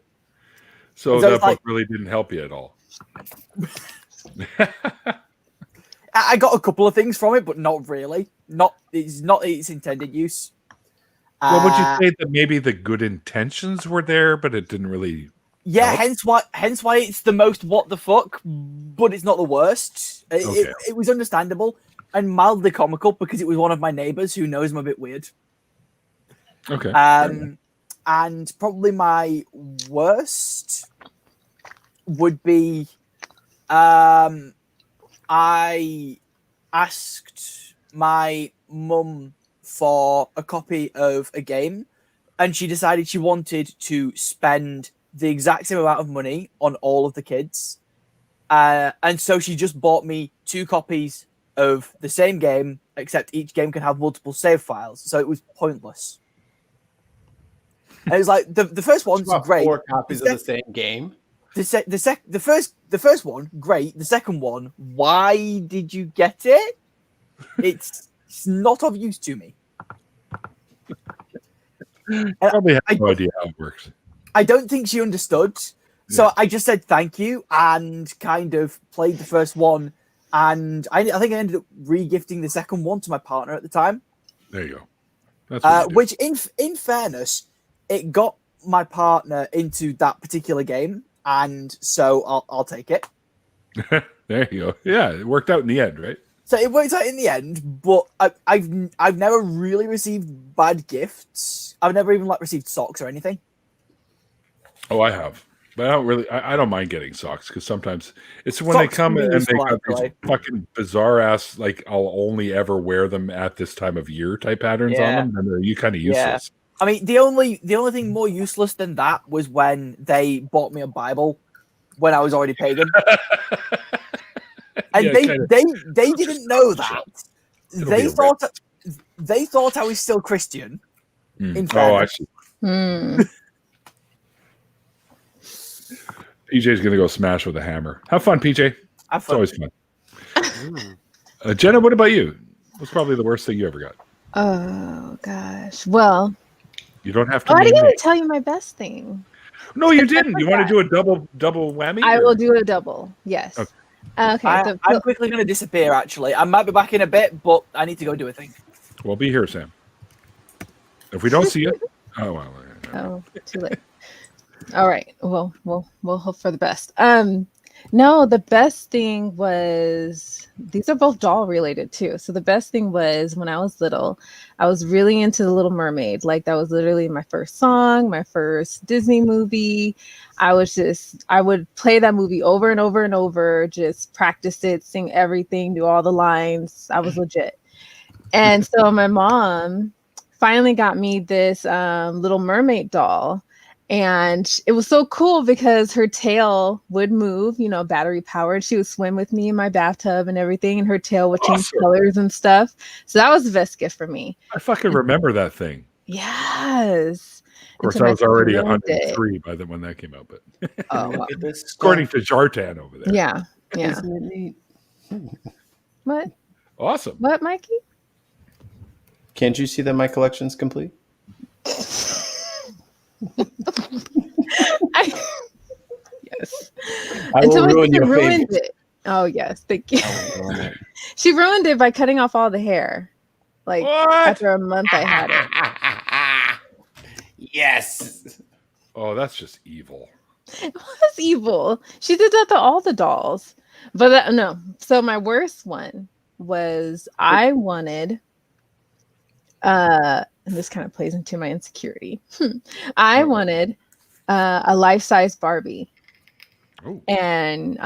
So So that it's like- book really didn't help you at all. I got a couple of things from it, but not really. It's not its intended use. Well, would you say that maybe the good intentions were there, but it didn't really? Yeah, help? hence why it's the most what the fuck, but it's not the worst. It was understandable and mildly comical because it was one of my neighbors who knows I'm a bit weird. Okay. And probably my worst would be I asked my mum for a copy of a game, and she decided she wanted to spend the exact same amount of money on all of the kids. And so she just bought me 2 copies of the same game, except each game can have multiple save files. So it was pointless. And it was like the first one's great. 4 copies of the same game. The first one, great. The second one, why did you get it? It's not of use to me. Probably have no idea how it works. I don't think she understood. So I just said thank you and kind of played the first one. And I think I ended up re-gifting the second one to my partner at the time. There you go. That's what you do. Which, in fairness, it got my partner into that particular game. And so I'll take it. There you go. Yeah, it worked out in the end, right? So it worked out in the end, but I've never really received bad gifts. I've never even received socks or anything. Oh, I have, but I don't really. I don't mind getting socks because sometimes it's when they Socks come can be and they useful, got these actually. fucking bizarre ass I'll only ever wear them at this time of year type patterns on them, and they're kind of useless. I mean, the only thing more useless than that was when they bought me a Bible when I was already pagan. And they didn't know that. They thought I was still Christian. In fairness. I see. PJ's gonna go smash with a hammer. Have fun, PJ. It's always fun. Jenna, what about you? What's probably the worst thing you ever got? Oh gosh. Well, you don't have to. I didn't even tell you my best thing. No, you didn't. You want to do a double whammy? I will do a double. Yes. Okay. I'm quickly going to disappear. Actually, I might be back in a bit, but I need to go do a thing. We'll be here, Sam. If we don't see you, Too late. All right. Well, we'll hope for the best. No, the best thing was, these are both doll related too. So the best thing was when I was little, I was really into The Little Mermaid. Like that was literally my first song, my first Disney movie. I would play that movie over and over and over, just practice it, sing everything, do all the lines. I was legit. And so my mom finally got me this Little Mermaid doll. And it was so cool because her tail would move, battery powered. She would swim with me in my bathtub and everything, and her tail would change colors and stuff. So that was the best gift for me. I fucking remember that thing. Yes. Of course, I was already 103 by the when that came out, but according to Jartan over there. Yeah. Isn't it neat? What? Awesome. What, Mikey? Can't you see that my collection's complete? Yes. I will ruin your favorite. It. Oh yes, thank you. She ruined it by cutting off all the hair. Like after a month, I had it. Yes. Oh, that's just evil. It was evil. She did that to all the dolls. But no. So my worst one was I wanted. And this kind of plays into my insecurity. I wanted a life-size Barbie. Ooh. And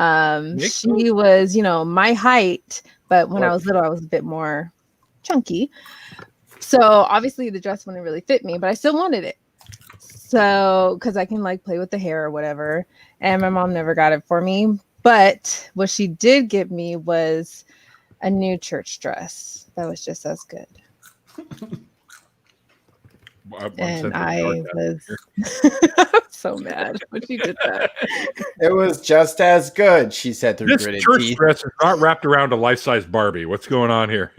she was, my height, But when I was little, I was a bit more chunky. So obviously the dress wouldn't really fit me, but I still wanted it. So, because I can like play with the hair or whatever. And my mom never got it for me. But what she did get me was a new church dress that was just as good. And I was so mad when she did that. It was just as good, she said through This gritted church teeth. dress is not wrapped around a life-size Barbie. What's going on here?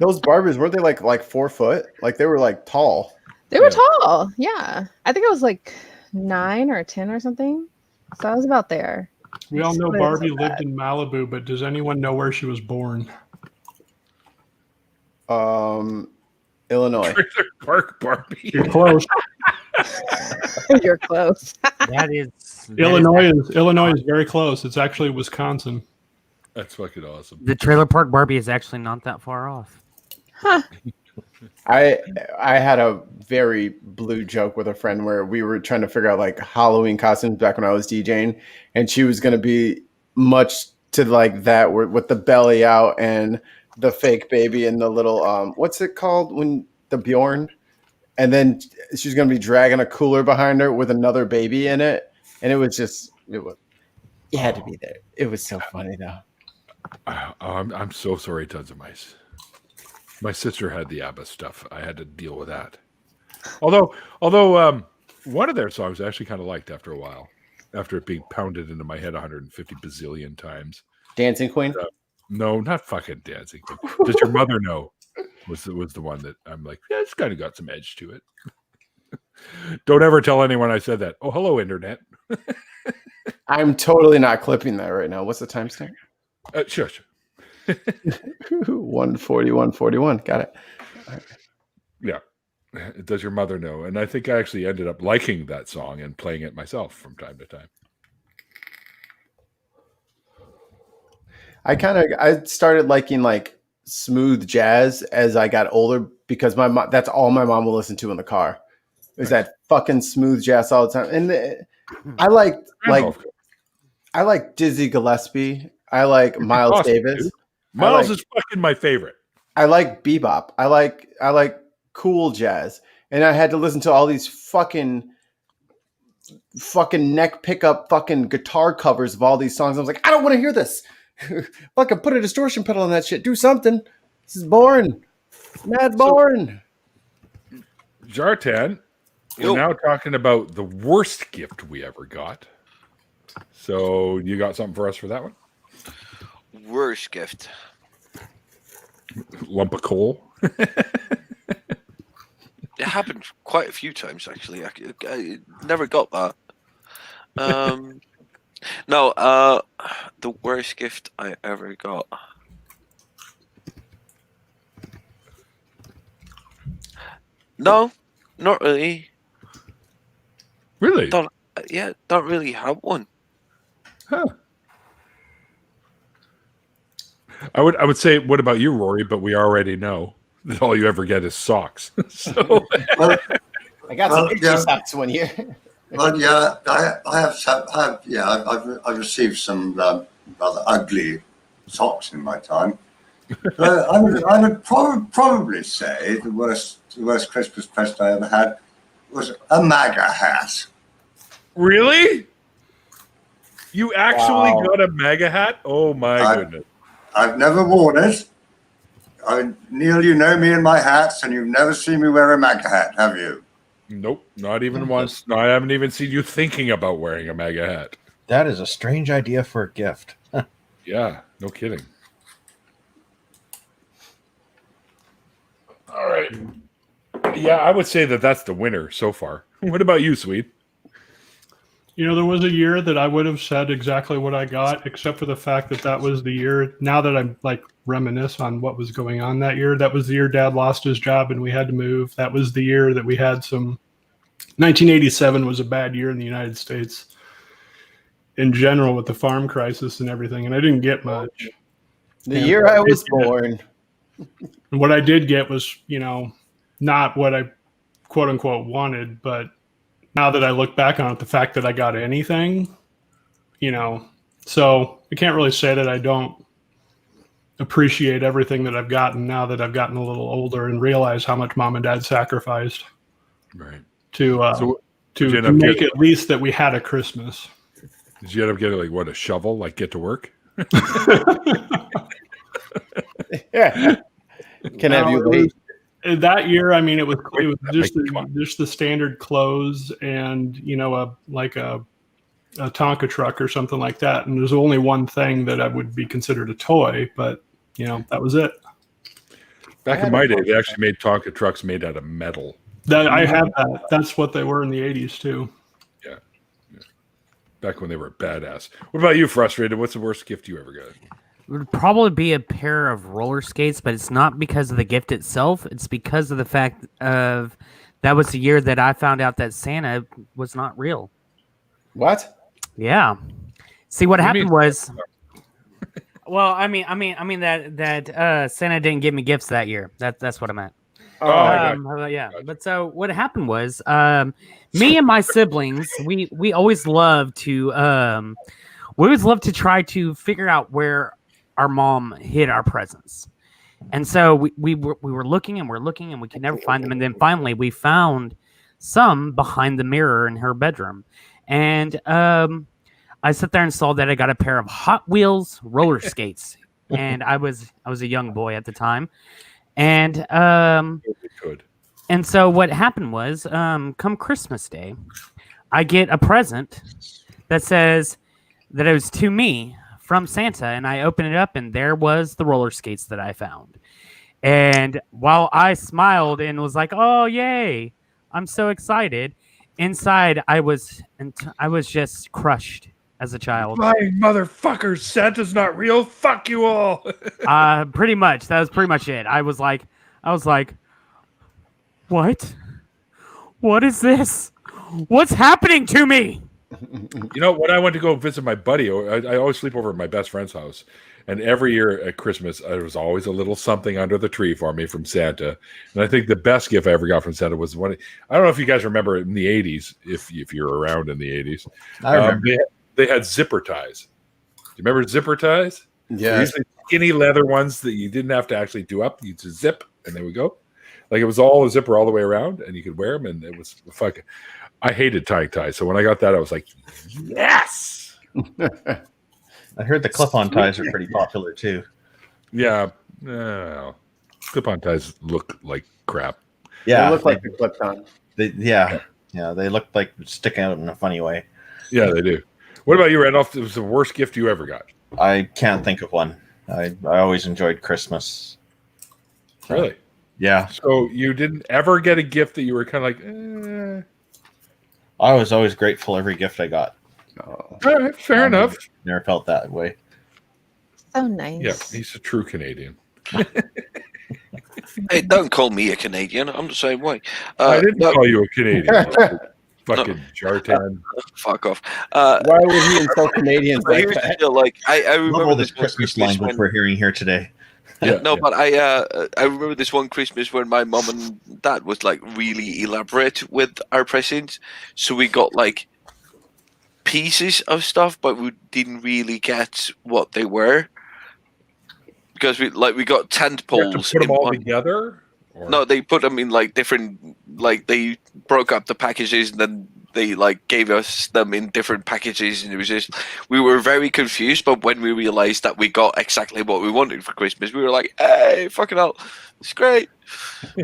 Those Barbies, weren't they like 4 foot? Like they were like tall. They were tall. Yeah. I think it was like 9 or 10 or something. So I was about there. We all know Barbie lived in Malibu, but does anyone know where she was born? Illinois. Trailer Park Barbie. You're close. You're close. Illinois is very close. It's actually Wisconsin. That's fucking awesome. The Trailer Park Barbie is actually not that far off. Huh. I had a very blue joke with a friend where we were trying to figure out like Halloween costumes back when I was DJing, and she was going to be much to like that with the belly out and the fake baby and the little what's it called when the Bjorn, and then she's going to be dragging a cooler behind her with another baby in it, and it was you had to be there. It was so funny though. I'm so sorry, Tons of Mice. My sister had the ABBA stuff. I had to deal with that. Although one of their songs I actually kind of liked after a while, after it being pounded into my head 150 bazillion times. Dancing Queen? No, not fucking Dancing Queen. Does Your Mother Know? Was the one that I'm like, yeah, it's kind of got some edge to it. Don't ever tell anyone I said that. Oh, hello, Internet. I'm totally not clipping that right now. What's the timestamp? Shush. 141. Got it. Right. Yeah. Does Your Mother Know? And I think I actually ended up liking that song and playing it myself from time to time. I started liking like smooth jazz as I got older because my mom, that's all my mom will listen to in the car. Is that fucking smooth jazz all the time. And I like Dizzy Gillespie. I like Miles awesome, Davis. Dude. Miles is fucking my favorite. I like bebop. I like cool jazz. And I had to listen to all these fucking neck pickup fucking guitar covers of all these songs. I was like, I don't want to hear this. Fucking put a distortion pedal on that shit. Do something. This is boring. Mad boring. Jartan, we're now talking about the worst gift we ever got. So you got something for us for that one? Worst gift. Lump of coal. It happened quite a few times actually. I never got that. No, the worst gift I ever got. No, not really. Really? Don't really have one. Huh. I would say, what about you, Rory? But we already know that all you ever get is socks. So I got some itchy socks one year. Well, yeah, I've received some rather ugly socks in my time. But I would probably say the worst Christmas present I ever had was a MAGA hat. Really? You actually got a MAGA hat? Oh my goodness! I've never worn it. Neil, you know me and my hats, and you've never seen me wear a MAGA hat, have you? Nope, not even once. No, I haven't even seen you thinking about wearing a MAGA hat. That is a strange idea for a gift. Yeah, no kidding. All right. Yeah, I would say that's the winner so far. What about you, Sweet? You know, there was a year that I would have said exactly what I got, except for the fact that was the year. Now that I'm like reminisce on what was going on that year, that was the year Dad lost his job and we had to move. That was the year that we had 1987 was a bad year in the United States in general with the farm crisis and everything. And I didn't get much. The year I was born. And what I did get was, not what I quote unquote wanted, but now that I look back on it, the fact that I got anything, so I can't really say that I don't appreciate everything that I've gotten now that I've gotten a little older and realize how much mom and dad sacrificed Right. to did you end to up make getting- at least that we had a Christmas. Did you end up getting like a shovel, like get to work? Yeah. Can have you late. That year, I mean, it was just Come on. just the standard clothes and a Tonka truck or something like that. And there's only one thing that I would be considered a toy, but that was it. Back in my day, they actually made Tonka trucks made out of metal. That I have that. That's what they were in the 80s too. Yeah. Back when they were badass. What about you, Frustrated? What's the worst gift you ever got? It would probably be a pair of roller skates, but it's not because of the gift itself. It's because of the fact of that was the year that I found out that Santa was not real. What? Yeah. See, what happened was, well, I mean that Santa didn't give me gifts that year. That's what I meant. Yeah. But so what happened was, me and my siblings, we always love to try to figure out where our mom hid our presents. And so we were looking and we could never find them. And then finally we found some behind the mirror in her bedroom. And I sat there and saw that I got a pair of Hot Wheels roller skates. And I was a young boy at the time. And so what happened was, come Christmas Day, I get a present that says that it was to me from Santa, and I open it up, and there was the roller skates that I found. And while I smiled and was like, "Oh, yay! I'm so excited," inside I was just crushed as a child. Lying motherfuckers! Santa's not real. Fuck you all. Pretty much. That was pretty much it. I was like, what? What is this? What's happening to me? When I went to go visit my buddy, I always sleep over at my best friend's house. And every year at Christmas, there was always a little something under the tree for me from Santa. And I think the best gift I ever got from Santa was I don't know if you guys remember in the 80s, if you're around in the 80s. I remember. They had zipper ties. Do you remember zipper ties? Yeah. Usually skinny leather ones that you didn't have to actually do up. You just zip, and there we go. Like it was all a zipper all the way around, and you could wear them, and it was fucking. I hated tying ties, so when I got that, I was like, yes. I heard the clip-on ties are pretty popular too. Yeah, clip-on ties look like crap. Yeah, They look like the clip-on. They look like sticking out in a funny way. Yeah, they do. What about you, Randolph? It was the worst gift you ever got. I can't think of one. I always enjoyed Christmas. Really? Yeah. So you didn't ever get a gift that you were kind of like, I was always grateful every gift I got. All right, fair enough. Never felt that way. So nice. Yeah, he's a true Canadian. Hey, don't call me a Canadian. I'm the same way. I didn't call you a Canadian. Fucking Jartan. Fuck off. Why would he insult Canadians But like here's the that? deal, like I Love remember all this this one Christmas Christmas language when, we're hearing here today. but I remember this one Christmas when my mom and dad was like really elaborate with our presents. So we got like pieces of stuff, but we didn't really get what they were because we got tent You have poles. to put them in all one. together? Or? No, they put them in like different. Like they broke up the packages and then they like gave us them in different packages, and it was just we were very confused. But when we realized that we got exactly what we wanted for Christmas, we were like, "Hey, fucking hell, it's great!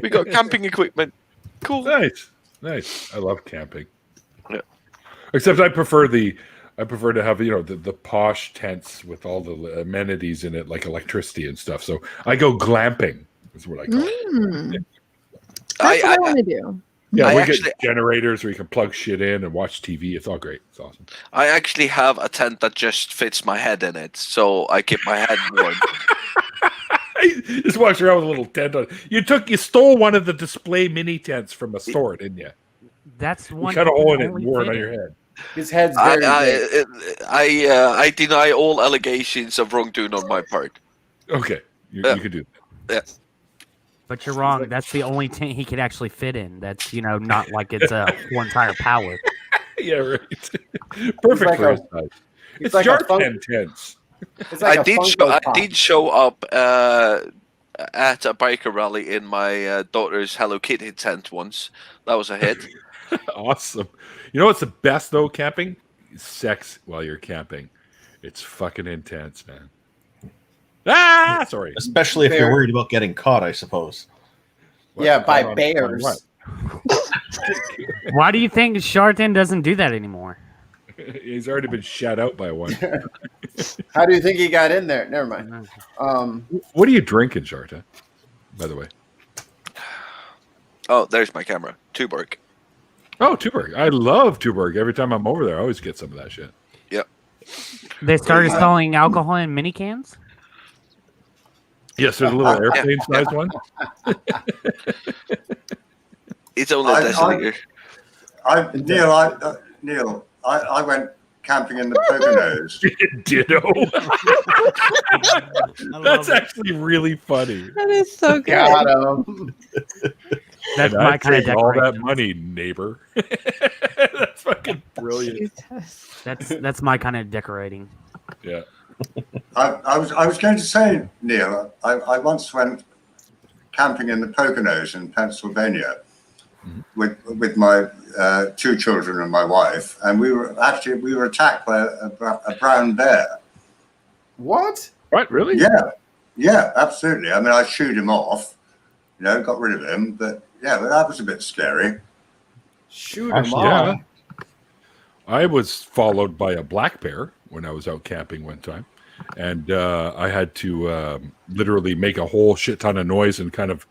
We got camping equipment, cool." Nice. I love camping. Yeah. Except I prefer to have the posh tents with all the amenities in it, like electricity and stuff. So I go glamping. Is what I call it. That's what I want to do. Yeah, I we get generators where you can plug shit in and watch TV. It's all great. It's awesome. I actually have a tent that just fits my head in it, so I keep my head warm. He just walks around with a little tent on. You stole one of the display mini tents from a store, didn't you? That's one. You cut a hole in it and only wore it fit on it. your head. His head's very big. I deny all allegations of wrongdoing on my part. Okay, you could do that. Yeah. But you're wrong. That's the only tent he could actually fit in. That's not like it's a whole entire pallet. Yeah, right. Perfect like for a- his size. It's It's like a Jartan tents. It's like I a did Funko Pop. show up at a biker rally in my daughter's Hello Kitty tent once. That was a hit. Awesome. You know what's the best though? Camping, sex while you're camping. It's fucking intense, man. Ah, sorry. Especially if you're worried about getting caught, I suppose. What? Yeah, by On bears. what? Why do you think Shartan doesn't do that anymore? He's already been shut out by one. How do you think he got in there? Never mind. What are you drinking, Sharta? By the way. Oh, there's my camera. Tuborg. Oh, Tuborg. I love Tuborg. Every time I'm over there, I always get some of that shit. Yep. They started selling alcohol in mini cans. Yes, there's a little airplane-sized one. It's only a deciliter. Neil, I went camping in the Poconos. Ditto. That's actually really funny. That is so good. Got him. That's And my I'd kind of take all decoration. that money, neighbor. That's fucking brilliant. That's my kind of decorating. Yeah. I was going to say, Neil, I once went camping in the Poconos in Pennsylvania with my 2 children and my wife, and we were attacked by a brown bear. What? What? Really? Yeah, absolutely. I mean, I shooed him off, got rid of him, but that was a bit scary. Shoot Actually, him off. I was followed by a black bear when I was out camping one time, and I had to literally make a whole shit ton of noise and kind of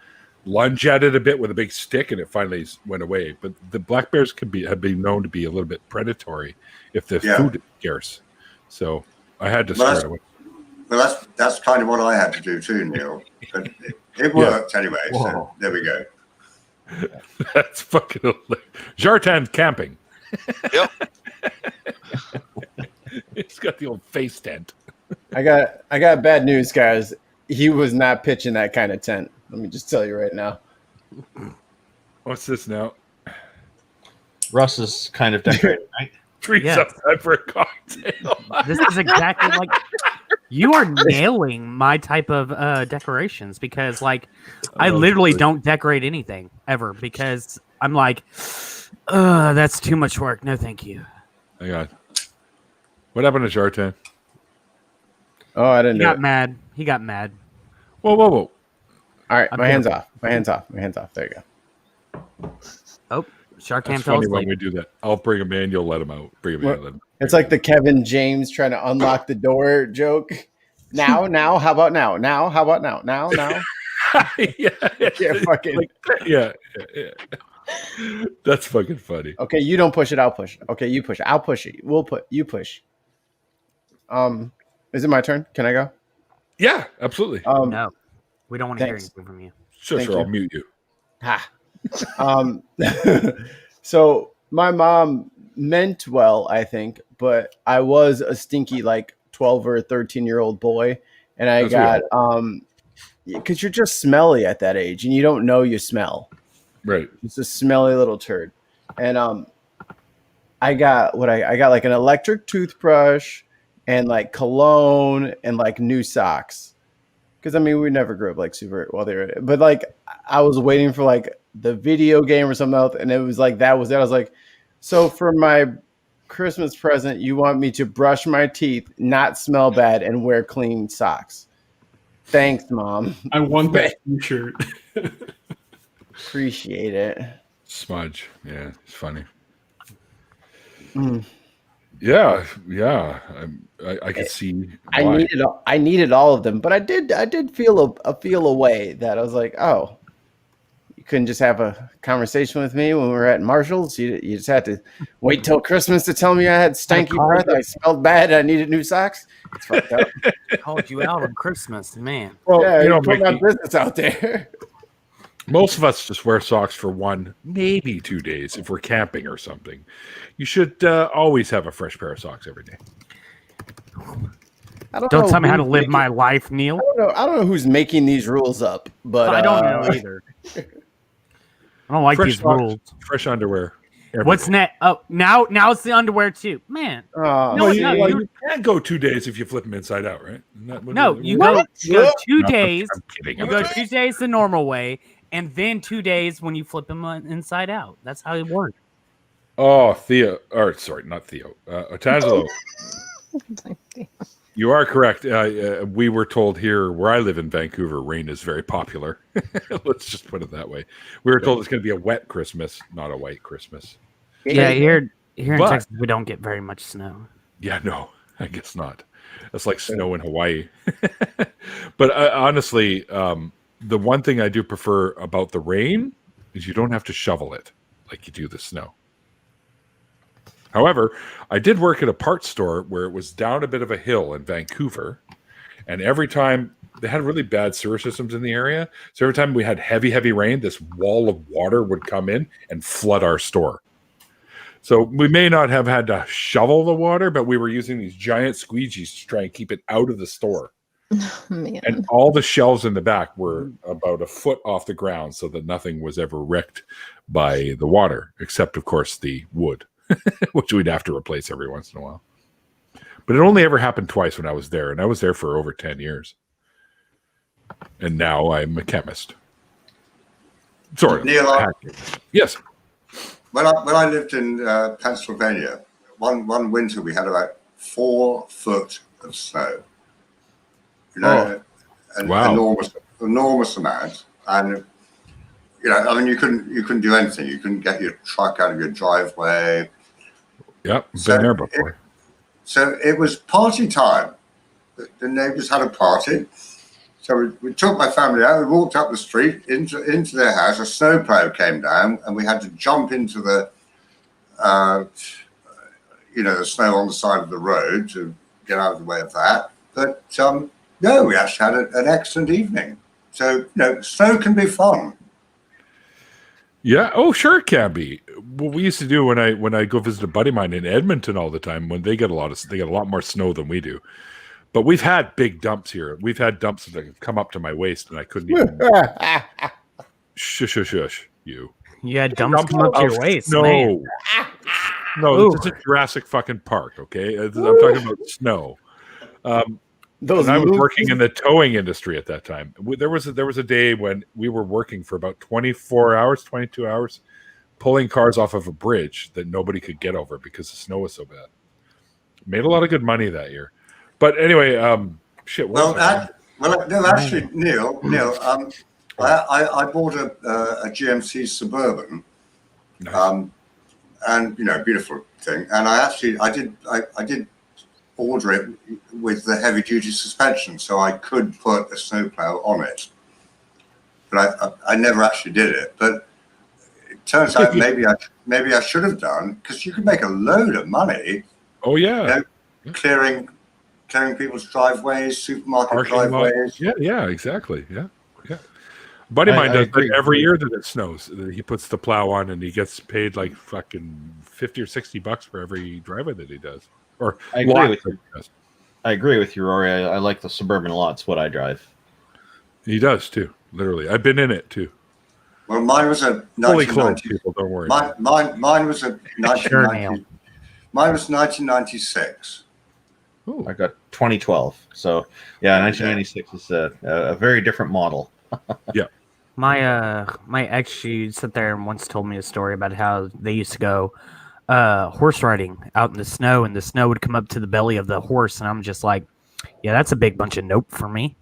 lunge at it a bit with a big stick, and it finally went away. But the black bears have been known to be a little bit predatory if the food is scarce. So I had to start away. Well, that's kind of what I had to do too, Neil. But it worked anyway. So there we go. That's fucking hilarious. Jartan camping. Yep. He's got the old face tent. I got bad news, guys. He was not pitching that kind of tent. Let me just tell you right now. What's this now? Russ is kind of decorated, right? Treats outside for a cocktail. This is exactly like you are nailing my type of decorations because, I literally don't decorate anything ever because I'm like, that's too much work. No, thank you. Hang on. What happened to Jartan? Oh, I didn't He do got it. mad. He got mad. Whoa. All right, I'm my hands careful. off. My hands off. My hands off. There you go. Oh, Shark That's Cam fell funny when asleep. we do that. I'll bring him in. You'll let him out. Bring him in. Let him. It's like the Kevin James trying to unlock the door joke. Now, how about now? Now, how about now? Now. yeah, fucking. Yeah. That's fucking funny. Okay, you don't push it. I'll push it. Okay, you push it. I'll push it. You push. Is it my turn? Can I go? Yeah, absolutely. No, we don't want to hear thanks. anything from you. Sure, Thank I'll you. mute you. Ha. So my mom meant well, I think, but I was a stinky 12 or 13-year-old boy, and I That's because you're just smelly at that age, and you don't know you smell. Right. It's a smelly little turd, and I got an electric toothbrush and cologne and new socks. Because we never grew up super well there, but I was waiting for the video game or something else, and it was that was it. I was like, so for my Christmas present, you want me to brush my teeth, not smell bad, and wear clean socks? Thanks, Mom. I want that T-shirt. Appreciate it. Smudge. Yeah, it's funny. Mm. Yeah. I could see. Why. I needed all of them, but I did feel a way that I was like, oh, you couldn't just have a conversation with me when we were at Marshall's. You just had to wait till Christmas to tell me I had stanky breath, I smelled bad, I needed new socks. It's fucked up. I called you out on Christmas, man. Well, Yeah, you know, you put my Mickey, business out there. most of us just wear socks for 1, maybe 2 days if we're camping or something. You should always have a fresh pair of socks every day. Don't tell me how to live my life, Neil. I don't know who's making these rules up, but I don't know either. I don't like Fresh these socks, rules. fresh underwear. What's next? Oh, now it's the underwear too, man. You can't go 2 days if you flip them inside out, right? You go 2 No, days. I'm kidding. You go 2 days the normal way, and then 2 days when you flip them inside out. That's how it works. Oh, Theo, or sorry, not Theo. Otangelo. You are correct. We were told here where I live in Vancouver, rain is very popular. Let's just put it that way. We were told it's going to be a wet Christmas, not a white Christmas. Yeah, here in But- Texas, we don't get very much snow. Yeah, no, I guess not. It's like snow in Hawaii. But honestly, the one thing I do prefer about the rain is you don't have to shovel it like you do the snow. However, I did work at a parts store where it was down a bit of a hill in Vancouver, and every time they had really bad sewer systems in the area, so every time we had heavy rain, this wall of water would come in and flood our store. So we may not have had to shovel the water, but we were using these giant squeegees to try and keep it out of the store. Man. And all the shelves in the back were about a foot off the ground so that nothing was ever wrecked by the water, except, of course, the wood, which we'd have to replace every once in a while. But it only ever happened twice when I was there, and I was there for over 10 years. And now I'm a chemist. Sorry. Neil, yes. When I lived in Pennsylvania, one winter we had about 4 foot of snow. You know, wow. enormous amount. And you know, I mean, you couldn't do anything. You couldn't get your truck out of your driveway. Yep, been there before. So it was party time. The neighbors had a party. So we took my family out. We walked up the street into their house. A snowplow came down, and we had to jump into the, the snow on the side of the road to get out of the way of that. But no, we actually had an excellent evening. So snow can be fun. Yeah. Oh, sure, it can be. What we used to do when I go visit a buddy of mine in Edmonton all the time, when they get a lot more snow than we do. But we've had big dumps here. We've had dumps that have come up to my waist, and I couldn't even. Shush, you. You had dumps come up to your waist. No, man. no, this is Jurassic fucking Park. Okay, I'm talking about snow. I was working in the towing industry at that time. There was a day when we were working for about 24 hours, 22 hours, pulling cars off of a bridge that nobody could get over because the snow was so bad. Made a lot of good money that year. But anyway, shit. Actually, Neil, I bought a GMC Suburban, nice. And beautiful thing. And I did order it with the heavy duty suspension, so I could put a snowplow on it. But I never actually did it. But it turns out maybe I should have done, because you could make a load of money. Oh yeah, clearing people's driveways, supermarket parking driveways. Lot. Yeah, exactly. Yeah. Buddy of mine does that every year that it snows. He puts the plow on and he gets paid like fucking $50 or $60 for every driveway that he does. Or I agree with you, Rory. I like the Suburban a lot. It's what I drive. He does too. Literally, I've been in it too. Well, mine was a fully clothed people. Don't worry. Mine was a 1990. Mine was 1996. Ooh. I got 2012. So yeah, 1996 is a very different model. Yeah. My ex, she sat there and once told me a story about how they used to go horse riding out in the snow, and the snow would come up to the belly of the horse, and I'm just like, yeah, that's a big bunch of nope for me.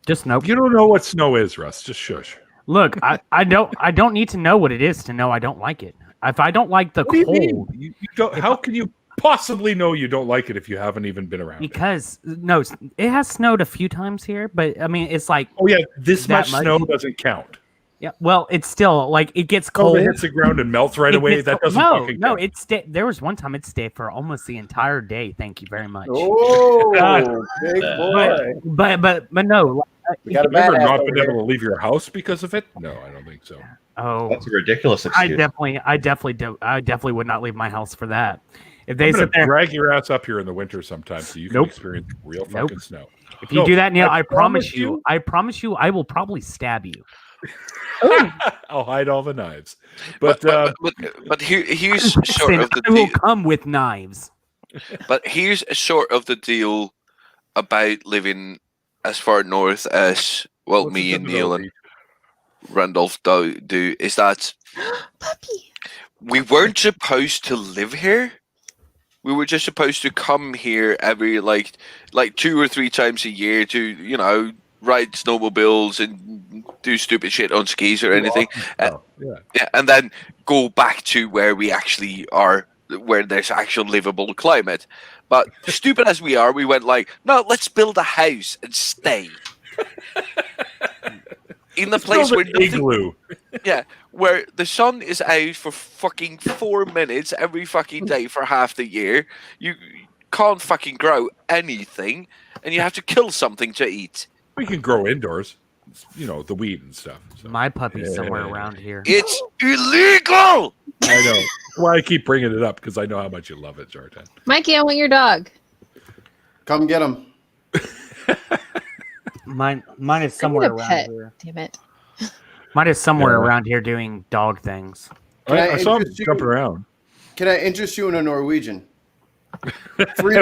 Just nope. You don't know what snow is, Russ. Just shush. Look, I don't need to know what it is to know I don't like it. If I don't like the cold, you don't, how can you possibly know you don't like it if you haven't even been around? Because no, it has snowed a few times here, but I mean, it's like, oh yeah, this much snow doesn't count. Yeah, well, it's still like it gets cold. It hits the ground and melts right away. That doesn't fucking count. It stayed. There was one time it stayed for almost the entire day. Thank you very much. Oh, big boy! But no. We got a You've ever not been here. able to leave your house because of it? No, I don't think so. Oh, that's a ridiculous excuse. I definitely would not leave my house for that. If they sit there, drag your ass up here in the winter sometime so you can experience real fucking snow. If you do that, Neil, I promise you, I will probably stab you. I'll hide all the knives. But here's sort of the I will deal. come with knives. But here's sort of the deal about living as far north as me and Neil and Randolph do is that we weren't supposed to live here. We were just supposed to come here every like 2 or 3 times a year to ride snowmobiles and do stupid shit on skis or anything. Yeah, and then go back to where we actually are, where there's actual livable climate. But stupid as we are, we went like, no, let's build a house and stay. In the place where igloo. Yeah, where the sun is out for fucking 4 minutes every fucking day for half the year. You can't fucking grow anything, and you have to kill something to eat. We can grow indoors, the weed and stuff. So. My puppy's somewhere around here. It's illegal! I know. Why I keep bringing it up, because I know how much you love it, Jartan. Mikey, I want your dog. Come get him. Mine is somewhere around pet. here. Damn it. Mine is somewhere around here doing dog things. I saw him jumping around. Can I interest you in a Norwegian? Free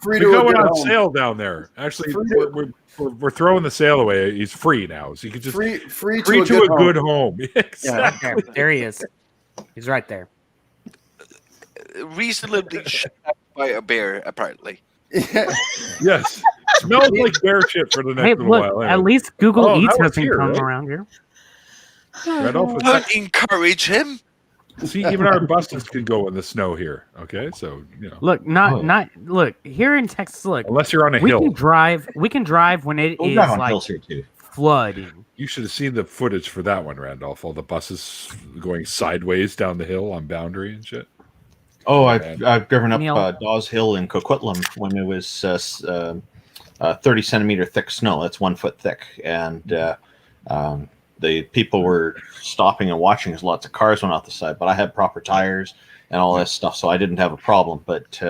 We to got one get on home. sale down there. Actually, we're throwing the sale away. He's free now, so you can just free to a good home. Exactly. Yeah, there he is. He's right there. Reasonably shot by a bear, apparently. Yes. Smells like bear shit for the next Hey, little look, while. at least Google Eats that was doesn't here, come right? around here. Don't encourage him. See, even our buses can go in the snow here. Okay, so Look, look here in Texas. Look, unless you're on a we hill, can drive. We can drive when it We'll is drive on like hills here too. flooding. you should have seen the footage for that one, Randolph. All the buses going sideways down the hill on Boundary and shit. Oh, I've driven up Neil. Dawes Hill in Coquitlam when it was 30 centimeter thick snow. That's 1 foot thick, and the people were stopping and watching as lots of cars went off the side. But I had proper tires and all that stuff, so I didn't have a problem. But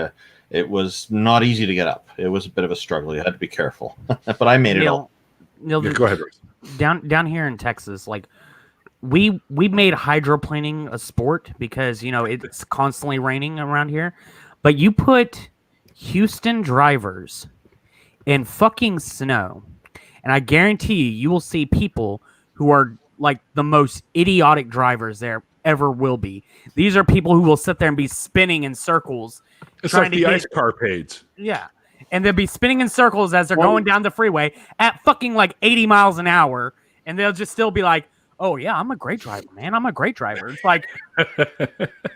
it was not easy to get up. It was a bit of a struggle. You had to be careful, but I made it all. Neil, Go ahead, Bruce. down here in Texas, like we made hydroplaning a sport because it's constantly raining around here. But you put Houston drivers in fucking snow, and I guarantee you will see people who are like the most idiotic drivers there ever will be. These are people who will sit there and be spinning in circles. It's like the ice carpades. Yeah. And they'll be spinning in circles as they're going down the freeway at fucking like 80 miles an hour. And they'll just still be like, oh, yeah, I'm a great driver, man. I'm a great driver. It's like,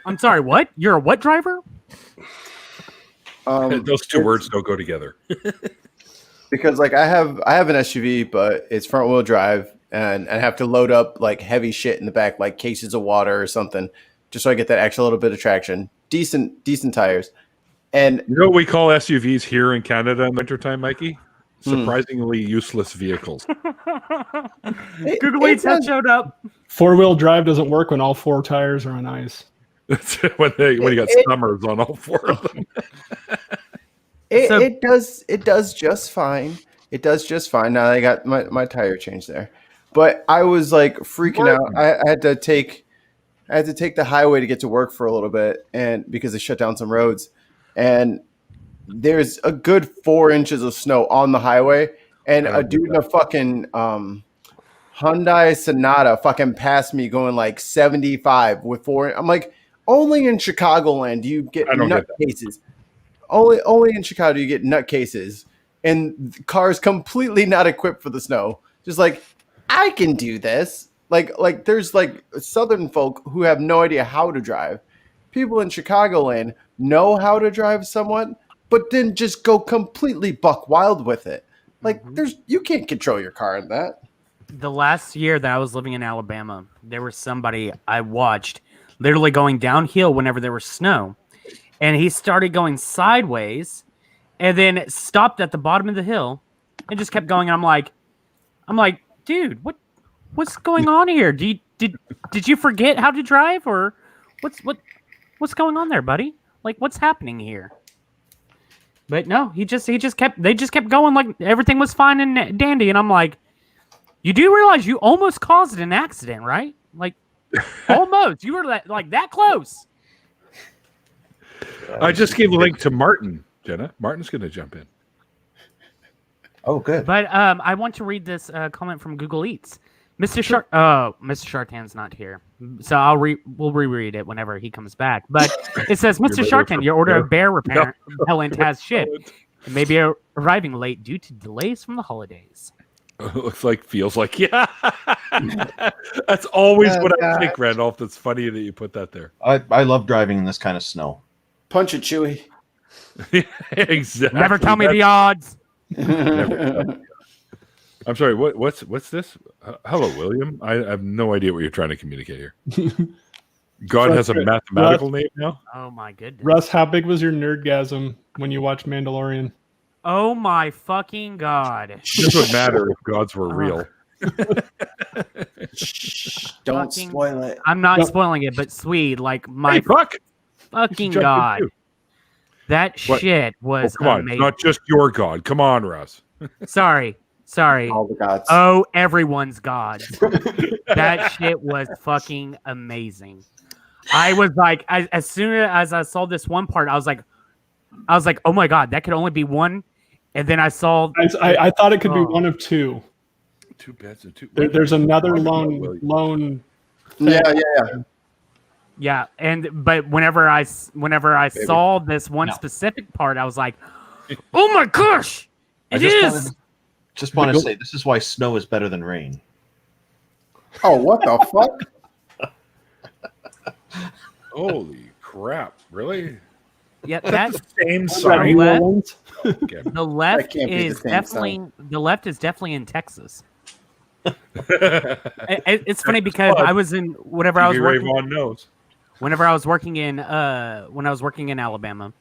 I'm sorry, what? You're a what driver? Those two words don't go together. Because like I have an SUV, but it's front wheel drive, and I have to load up like heavy shit in the back, like cases of water or something, just so I get that extra little bit of traction. Decent tires. And you know what we call SUVs here in Canada in wintertime, Mikey? Surprisingly useless vehicles. Google Eats has showed up. 4-wheel drive doesn't work when all 4 tires are on ice. when you got summers on all 4 of them. It does just fine. It does just fine. Now I got my tire changed there, but I was like freaking out. I had to take the highway to get to work for a little bit, and because they shut down some roads, and there's a good 4 inches of snow on the highway, and a dude in a fucking Hyundai Sonata fucking passed me going like 75 with 4. I'm like, only in Chicagoland do you get nutcases. Only in Chicago do you get nutcases, and cars completely not equipped for the snow. Just like, I can do this. Like there's like Southern folk who have no idea how to drive. People in Chicagoland know how to drive somewhat, but then just go completely buck wild with it. Like you can't control your car in that. The last year that I was living in Alabama, there was somebody I watched literally going downhill whenever there was snow. And he started going sideways and then stopped at the bottom of the hill and just kept going. And I'm like, dude, what's going on here? Did you forget how to drive, or what's going on there, buddy? Like, what's happening here? But no, they just kept going like everything was fine and dandy. And I'm like, You do realize you almost caused an accident, right? Like, almost. You were like that close. I just gave a link to Martin, Jenna. Martin's going to jump in. Oh, good. But I want to read this comment from Google Eats. Mr. Shartan's not here, so we'll reread it whenever he comes back. But it says, Mr. Shartan, your order of bear repellent has shipped. It may be arriving late due to delays from the holidays. Feels like, yeah. That's always what I think, Randolph. That's funny that you put that there. I love driving in this kind of snow. Punch it, Chewy. Exactly. Never tell me the odds. I'm sorry. What's this? Hello, William. I have no idea what you're trying to communicate here. God has a mathematical name now. Oh my goodness. Russ, how big was your nerdgasm when you watched Mandalorian? Oh my fucking god! This would matter if gods were real. Don't spoil it. I'm not spoiling it, but sweet, like my fucking god. That shit was come on, amazing. not just your god. Come on, Russ. Sorry. All the gods. Oh, everyone's gods. That shit was fucking amazing. I was like, as soon as I saw this one part, I was like, oh my god, that could only be one. And then I saw. I thought it could be one of two. Two beds and two. There's another lone. Yeah, but whenever I saw this one specific part, I was like, oh my gosh, it is. Just want to say, this is why snow is better than rain. Oh, what the fuck? Holy crap! Really? Yeah, that's the same side. The left can't be is the same definitely side. the left is definitely in Texas. It's funny because I was in whenever I was working. Ray Vaughn knows. Whenever I was working in when I was working in Alabama,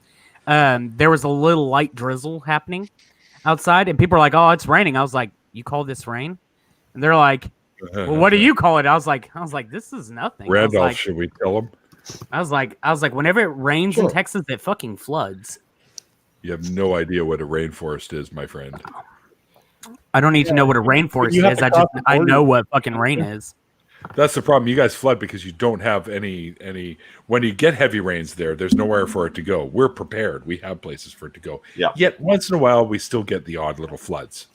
there was a little light drizzle happening outside, and people were like, "Oh, it's raining." I was like, "You call this rain?" And they're like, "Well, what do you call it?" I was like, "This is nothing." Randolph, should we tell him? I was like, whenever it rains in Texas, it fucking floods. You have no idea what a rainforest is, my friend. I don't need to know what a rainforest is. I know what fucking rain is. That's the problem. You guys flood because you don't have any. When you get heavy rains there's nowhere for it to go. We're prepared. We have places for it to go. Yeah. Yet once in a while, we still get the odd little floods.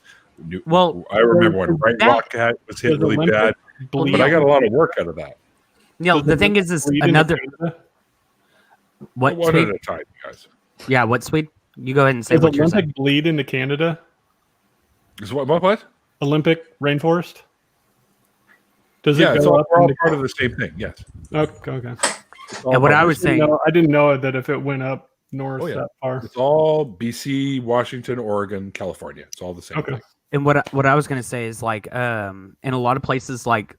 Well, I remember when Right Rock was hit really bad, but I got a lot of work out of that. Neil, the thing is another. What? One at a time, guys. Yeah, what, Swede? You go ahead and say Does what you're saying. Olympic bleed into Canada? Is what? Olympic rainforest? Does it Yeah, go it's all, up we're all into- part of the same thing. Yes. Okay. And what I was saying, I didn't know that if it went up north that far. It's all BC, Washington, Oregon, California. It's all the same thing. and what I was gonna say is like, in a lot of places, like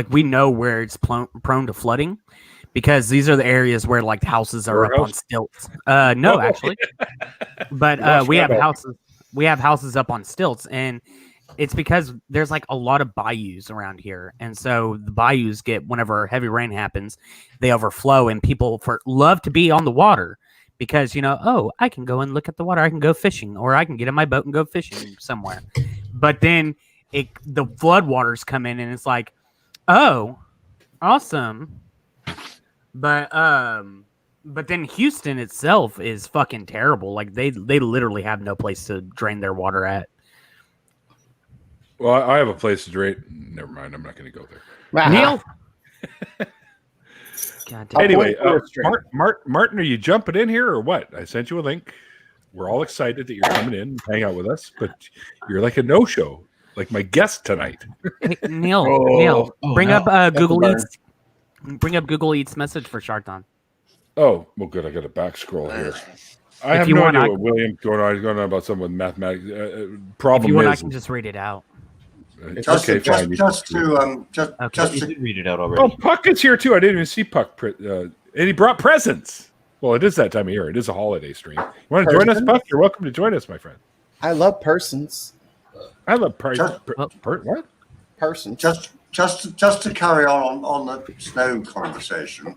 we know where it's prone to flooding, because these are the areas where like houses are up on stilts. No, actually, but we have houses. We have houses up on stilts, and it's because there's like a lot of bayous around here, and so the bayous get, whenever heavy rain happens, they overflow, and people love to be on the water because, oh, I can go and look at the water, I can go fishing, or I can get in my boat and go fishing somewhere. But then the flood waters come in, and it's like, oh, awesome. But then Houston itself is fucking terrible. Like they literally have no place to drain their water at. Well, I have a place to drain. Never mind. I'm not going to go there. Neil. God damn. Anyway, Martin, are you jumping in here or what? I sent you a link. We're all excited that you're coming in and hang out with us, but you're like a no-show, like my guest tonight. Hey, Neil, bring up Google Eats. Bring up Google Eats message for Shartan. Oh, well, good. I got a back scroll here. I have no idea what William's going on. He's going on about something with mathematics. Problem if you want, is, I can just read it out. Just to read it out already. Oh, Puck is here too. I didn't even see Puck. And he brought presents. Well, it is that time of year. It is a holiday stream. You want to join us, Puck? You're welcome to join us, my friend. I love persons. I love what? Persons. Just to carry on the snow conversation.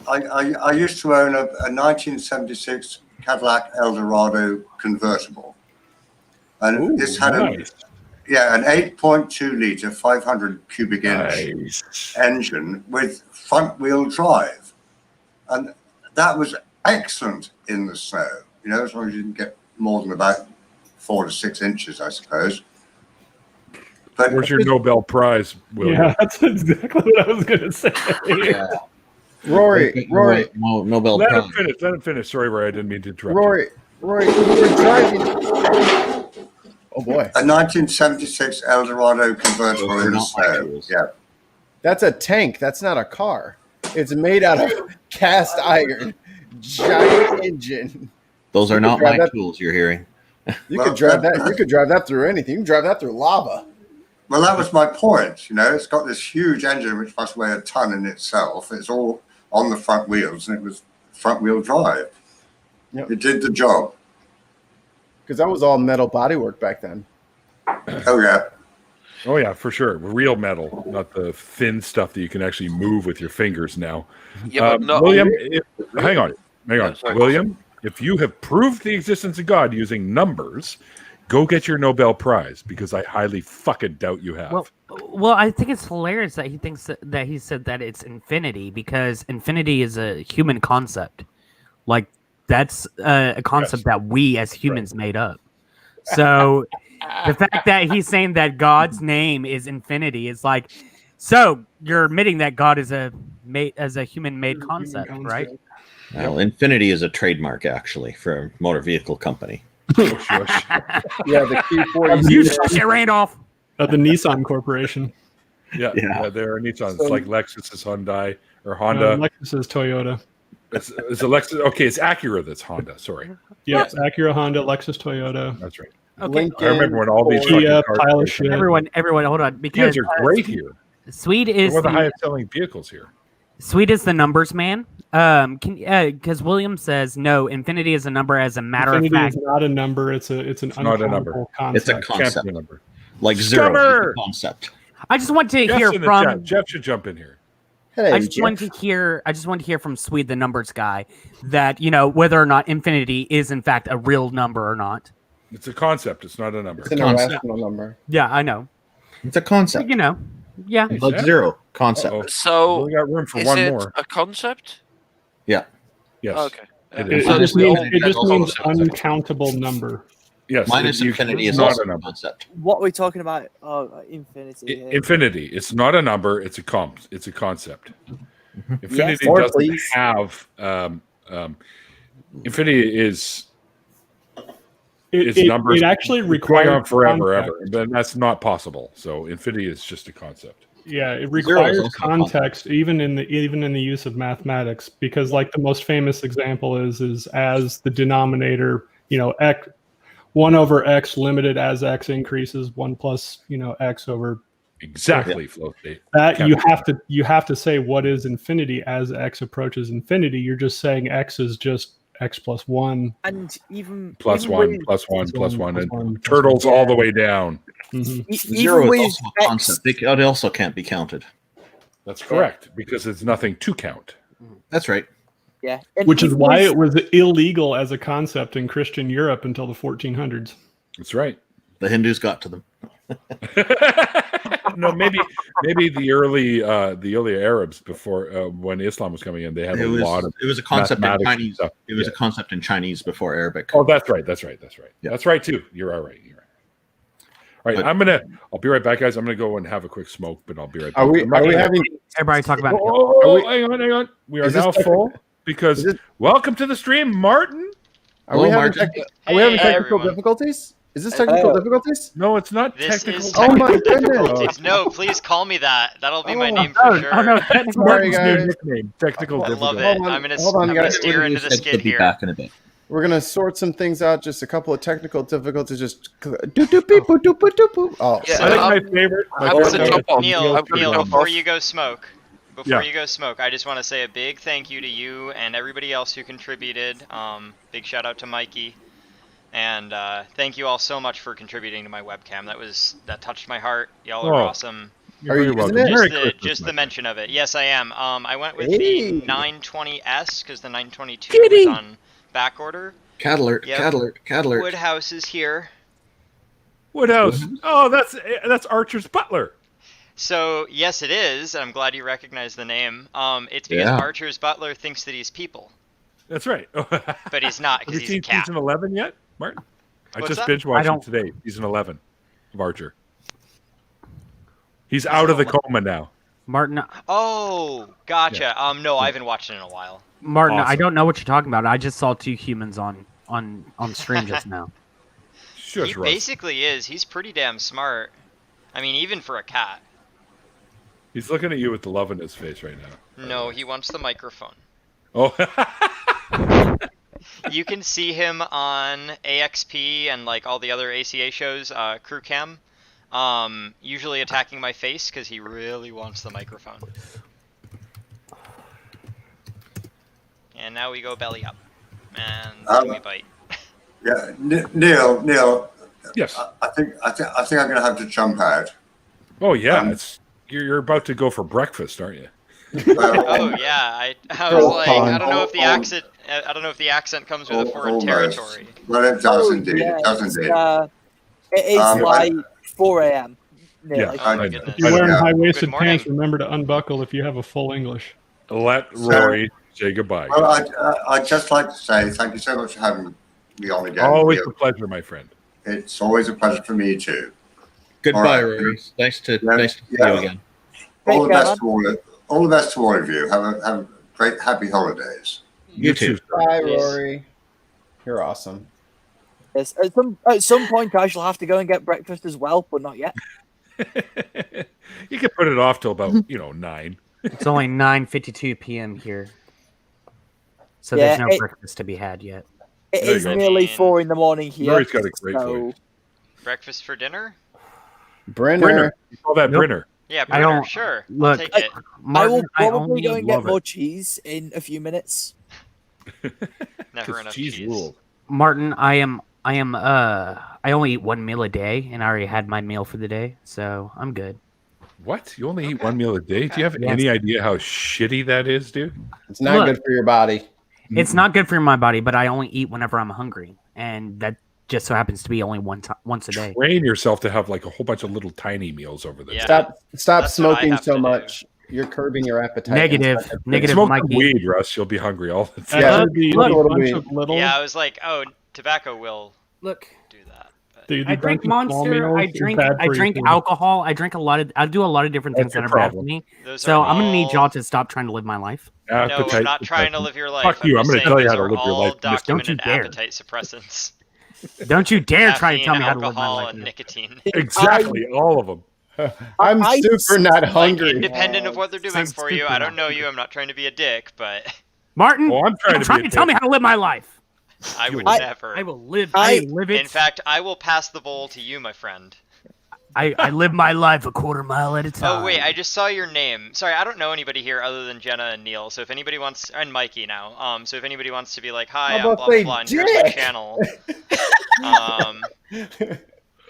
I used to own a 1976 Cadillac Eldorado convertible, and this had an 8.2 litre, 500 cubic inch engine with front wheel drive. And that was excellent in the snow, as long as you didn't get more than about 4 to 6 inches, I suppose. But where's your Nobel Prize, William? Yeah, that's exactly what I was going to say. Yeah. Rory, Nobel Let Prize. him finish. Let him finish. Sorry, Roy, I didn't mean to interrupt. Rory, you were driving. Oh boy, a 1976 Eldorado convertible Those are in the not my snow. tools. Yeah. that's a tank. That's not a car. It's made out of cast iron, giant engine. Those are You not could drive my that- tools you're hearing. You Well, could drive that. You could drive that through anything. You can drive that through lava. Well, that was my point. It's got this huge engine which must weigh a ton in itself. It's all on the front wheels, and it was front wheel drive. Yep. It did the job. Because that was all metal bodywork back then. Oh yeah. Oh yeah, for sure. Real metal, not the thin stuff that you can actually move with your fingers now. Yeah, but not William, only- hang on. sorry. William, if you have proved the existence of God using numbers, go get your Nobel Prize, because I highly fucking doubt you have. Well, I think it's hilarious that he thinks that he said that it's infinity, because infinity is a human concept. Like, that's a concept that we as humans made up. So the fact that he's saying that God's name is infinity is like, so you're admitting that God is a human-made concept, right? Well, Infinity is a trademark, actually, for a motor vehicle company. Yeah, the Q40. You shut it, Randolph. The Nissan Corporation. Yeah, there are Nissans. So- It's like Lexus is Hyundai or Honda. Lexus is Toyota. It's a Lexus. Okay, it's Acura that's Honda. Sorry. Yeah, it's Acura, Honda, Lexus, Toyota. That's right. Okay. Lincoln, I remember when all these Kia, fucking cars. pile of shit. Everyone, hold on, You because guys are great here. Swede They're is one of the the, highest selling vehicles here. Swede is the numbers man. Because William says no, infinity is a number. As a matter Infinity of fact, is not a number. It's an not a number. uncountable It's a concept. Can't concept. be a number. Like zero Scummer! is a concept. I just want to Jeff's hear in the from. chat. Jeff should jump in here. Hey, I just Jeff. want to hear from Swede, the numbers guy, that whether or not infinity is in fact a real number or not. It's a concept. It's not a number. It's an Concept. irrational number. Yeah, I know. It's a concept. But, yeah. Like zero concept. Uh-oh. So We got room for is one it more. a concept? Yeah. Yes. Okay. It It, is. So just we means, all- it just all means concepts. uncountable number. Yes. Minus infinity is not also a a number. concept. What are we talking about? Oh, infinity. yeah. Infinity. It's not a number. It's a It's a concept. Infinity More, doesn't please. have. Infinity is It numbers. it actually going requires on forever, context. ever. But that's not possible. So infinity is just a concept. Yeah, it Zero is requires also a context, even in the use of mathematics, because like the most famous example is as the denominator, x 1 over x limited as x increases 1 plus x over Exactly. Flow state. that. Captain. You have to say what is infinity as x approaches infinity. You're just saying x is just x plus 1. And even Plus even one, with- plus one, plus one, plus and one, plus turtles one. all the way down. Mhm. Zero even is with also a concept. It also can't be counted. That's correct, because it's nothing to count. That's right. yeah, and Which is even why with- it was illegal as a concept in Christian Europe until the 1400s. That's right. The Hindus got to them. No, maybe the early Arabs before when Islam was coming in, they had a lot of. It was a concept in mathematics and Chinese. stuff. It was Yeah. a concept in Chinese before Arabic. Oh, that's right. Yeah. That's right too. You're all right. You're right. All right, But- I'll be right back, guys. I'm gonna go and have a quick smoke, but I'll be right back. Are we having? Everybody talk about it. Oh, hang on. We are Is this now technical- full because is it- welcome to the stream, Martin. Are we Hello, having? Martin. Are we having Hey, technical everyone. difficulties? Is this technical difficulties? No, it's not This technical. is Oh my technical goodness. difficulties. No, please call me that. That'll be my Oh. name for sure. Oh no, that's Sorry, Martin's new guys. nickname. Technical I love difficulty. it. Hold on, I'm gonna, hold on, I'm gonna guys. steer into the Said skid to be here. back in a bit. We're gonna sort some things out. Just a couple of technical difficulties. Just do do beep boop doop boop doop boop. Oh, Yeah, I think my favorite. I'm gonna jump off. Neil, I'm gonna Neil, jump before off. you go smoke, Yeah. I just want to say a big thank you to you and everybody else who contributed. Big shout out to Mikey, and thank you all so much for contributing to my webcam. That touched my heart. Y'all are Oh. awesome. You're Are very you welcome. using it? Merry Just Christmas, the my friend. mention of it. Yes, I am. I went with Hey. the 920S because the 922 was on back order. Cat alert! Yep. Cat alert! Cat alert! Woodhouse is here. Woodhouse. Oh, that's Archer's butler. So yes, it is. I'm glad you recognize the name. It's because Yeah. Archer's butler thinks that he's people, That's right. but he's not Have because you he's a seen cat. season 11 yet, Martin? I What's just that? binge watched it today. Season 11 of Archer. He's out of the coma now. Martin. Oh, gotcha. No, I haven't watched it in a while. Martin, I Awesome. don't know what you're talking about. I just saw two humans on stream just now. Shush, He Russ. basically is. He's pretty damn smart. I mean, even for a cat. He's looking at you with the love in his face right now. No, he wants the microphone. Oh, You can see him on AXP and like all the other ACA shows, Crew Cam, usually attacking my face because he really wants the microphone. And now we go belly up, and we bite. Yeah, Neil. Yes. I think I'm going to have to jump out. oh yeah. You're about to go for breakfast, aren't you? Oh yeah, I was like, I don't know if the accent. I don't know if the accent comes with a foreign Almost. territory. Well, it does indeed. It does indeed. It is like 4 a.m. Yeah. nearly. Oh my I- goodness. If you're wearing Yeah. high-waisted Good morning. pants, remember to unbuckle if you have a full English. Let Rory say goodbye. Well, I'd just like to say thank you so much for having me on again. Always Neil. a pleasure, my friend. It's always a pleasure for me too. Goodbye, All right. Rory. Nice to Yeah. see you again. All the Take care, best to all the best to all of you. Have a great happy holidays. You too. sir. Bye, Yes. Rory. You're awesome. Yes, at some point, I shall have to go and get breakfast as well, but not yet. You can put it off till about 9. It's only 9:52 p.m. here, so Yeah, there's no it- breakfast to be had yet. It There you is go. nearly 4 in the morning here. Rory's got a great so voice. Breakfast for dinner? Brenner. You call that Nope. Brinner? Yeah, I Brinner, don't- sure. I'll Look, take it. I will Martin, probably go only and get love more it. cheese in a few minutes. Never enough cheese cheese. rule. Martin, I only eat one meal a day, and I already had my meal for the day, so I'm good. What? You only eat one meal a day? Do you have Yes. any idea how shitty that is, dude? It's not Look. good for your body. It's not good for my body, but I only eat whenever I'm hungry, and that just so happens to be only once a day. Train yourself to have like a whole bunch of little tiny meals over the Yeah. day. Stop That's what I smoking have so to do. much. You're curbing your appetite. Negative, negative, Smoke Mikey. some weed, Russ. You'll be hungry all the time. Yeah. Actually, look, the look, bunch look. of little. Yeah, I was like, oh, tobacco will Look, do that. But the I bunch drink of small Monster. I meals is drink. bad I for you, drink too. alcohol. I drink a lot of. I do a lot of different That's things that your are bad for problem. me. those So are I'm gonna need all- y'all to stop trying to live my life. No, Appetite I'm not trying to suppressant. live your life. Fuck you. I'm just gonna saying tell you those how to are live your all life. Don't you documented dare. appetite suppressants. Don't you dare try to tell Caffeine, me how to live my alcohol, life. and nicotine. Exactly, all of them. I'm I- super not Like, hungry. independent of what they're doing Sounds for you. stupid. I don't know you. I'm not trying to be a dick, but Martin, Well, I'm trying to be a tell me dick. how to live my life. I would I- never. I will live. I- I live it. In fact, I will pass the bowl to you, my friend. I live my life a quarter mile at a time. Oh wait, I just saw your name. Sorry, I don't know anybody here other than Jenna and Neil. So if anybody wants, and Mikey now. So if anybody wants to be like, hi, How I'm about blah blah say blah, and here's my dick? channel.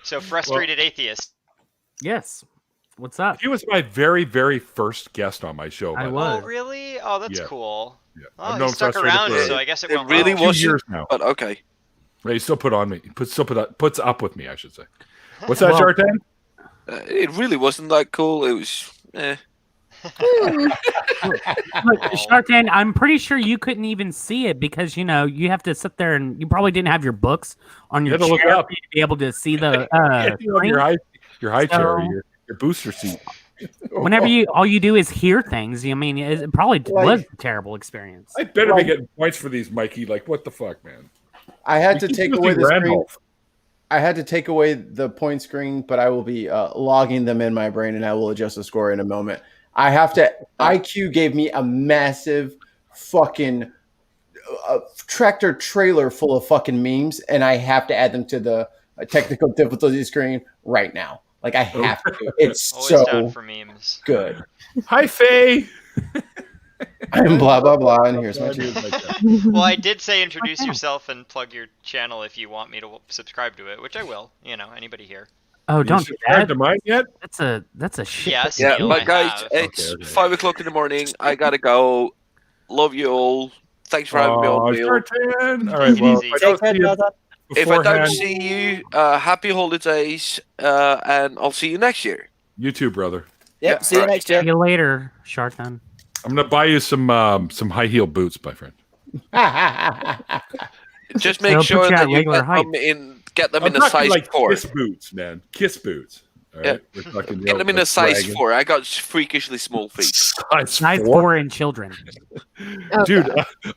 So frustrated atheist. Yes. What's up? He was my very, very first guest on my show. I by the was. Oh really? Oh, that's Yeah. cool. way. Oh, I've he known stuck Frustrated around, for so I guess it It went really well. 2 wasn't. years now. But okay. He still put on me. Puts up with me, I should say. What's that, Well- Jartan? It really wasn't that cool. It was. Look, Shartan, I'm pretty sure you couldn't even see it because you have to sit there and you probably didn't have your books on You your had to look chair up. for you to be able to see the. You have your high So- chair, your booster seat. Whenever all you do is hear things. I mean, it probably was a terrible experience. I better Like- be getting points for these, Mikey. Like, what the fuck, man? I had to We keep take using away the screen. Randolph. I had to take away the point screen, but I will be logging them in my brain, and I will adjust the score in a moment. I have to. IQ gave me a massive fucking tractor trailer full of fucking memes, and I have to add them to the technical difficulty screen right now. Like I have to. It's Always down so for memes. good. Hi, Faye. I'm blah blah blah, and here's my Dude, like that. Well, I did say introduce yourself and plug your channel if you want me to subscribe to it, which I will. Anybody here. Oh, You don't do subscribed that. to mine yet? That's a shit. Yes, Yeah, Neil, but I guys, have. it's Okay. 5 o'clock in the morning. I gotta go. Love you all. Thanks for having me Oh, on, Neil. Jartan. All right, Take it well, easy. if I don't Take care, see you- Jonathan. if I don't Beforehand- see you, happy holidays, and I'll see you next year. You too, brother. Yep. See you Alright. next year. See you later, Shartan. I'm gonna buy you some high heel boots, my friend. Just They'll make put sure you at that you regular get them I'm in a talking size like 4. kiss boots, man. Kiss boots. All right, we're talking Get them in a size 4. I got freakishly small feet. Size 4 in children. Dude,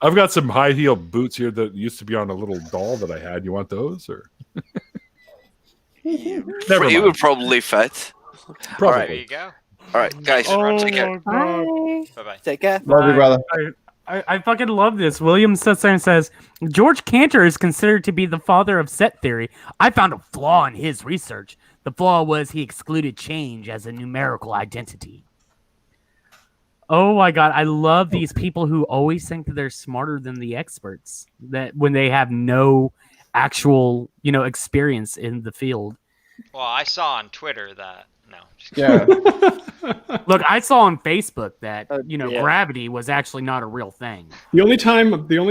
I've got some high heel boots here that used to be on a little doll that I had. You want those or? Never You mind. would probably fit. Probably. All right. There you go. All right, guys. Take care. Bye. Bye bye. Take care. Love you, brother. I fucking love this. William sits there and says, George Cantor is considered to be the father of set theory. I found a flaw in his research. The flaw was he excluded change as a numerical identity. Oh my God. I love these people who always think that they're smarter than the experts, that when they have no actual, experience in the field. Well, I saw on Twitter that no. Yeah. Look, I saw on Facebook that, yeah. gravity was actually not a real thing. The only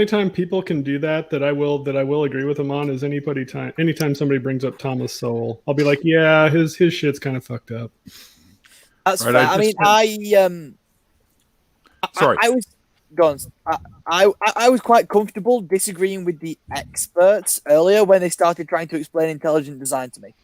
time people can do that I will agree with them on is anytime somebody brings up Thomas Sowell. I'll be like, yeah, his shit's kind of fucked up. That's Right, fair. Sorry. I was gone. I was quite comfortable disagreeing with the experts earlier when they started trying to explain intelligent design to me.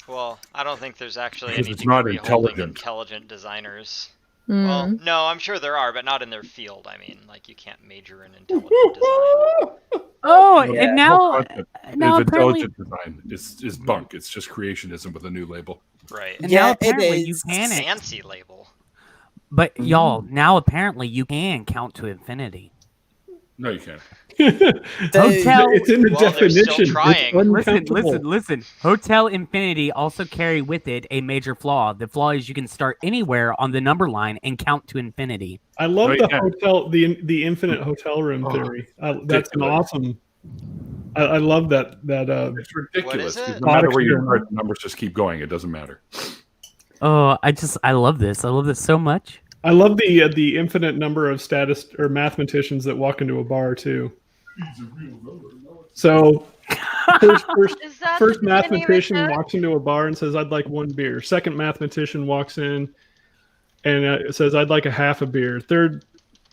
Well, I don't think there's actually Because any it's not degree holding intelligent. intelligent designers. Mm. Well, no, I'm sure there are, but not in their field. I mean, like you can't major in intelligent design. Oh, Yeah. and now If apparently, intelligent design is bunk. It's just creationism with a new label. Right. and Yeah, now it apparently you is. can, Fancy label. but y'all, now apparently you can count to infinity. No, you can't. Hotel. It's in the Well, they're still definition. trying. It's Listen, uncountable. listen. Hotel infinity also carry with it a major flaw. The flaw is you can start anywhere on the number line and count to infinity. I love Right, the yeah. hotel, the infinite hotel room theory. That's an ridiculous. awesome. I love that. It's ridiculous. What is it? 'Cause No matter where you Product start, the numbers just keep going. It doesn't matter. Oh, I love this. I love this so much. I love the infinite number of mathematicians that walk into a bar too. So Is that first the beginning of mathematician it? walks into a bar and says, "I'd like one beer." Second mathematician walks in and says, "I'd like a half a beer." Third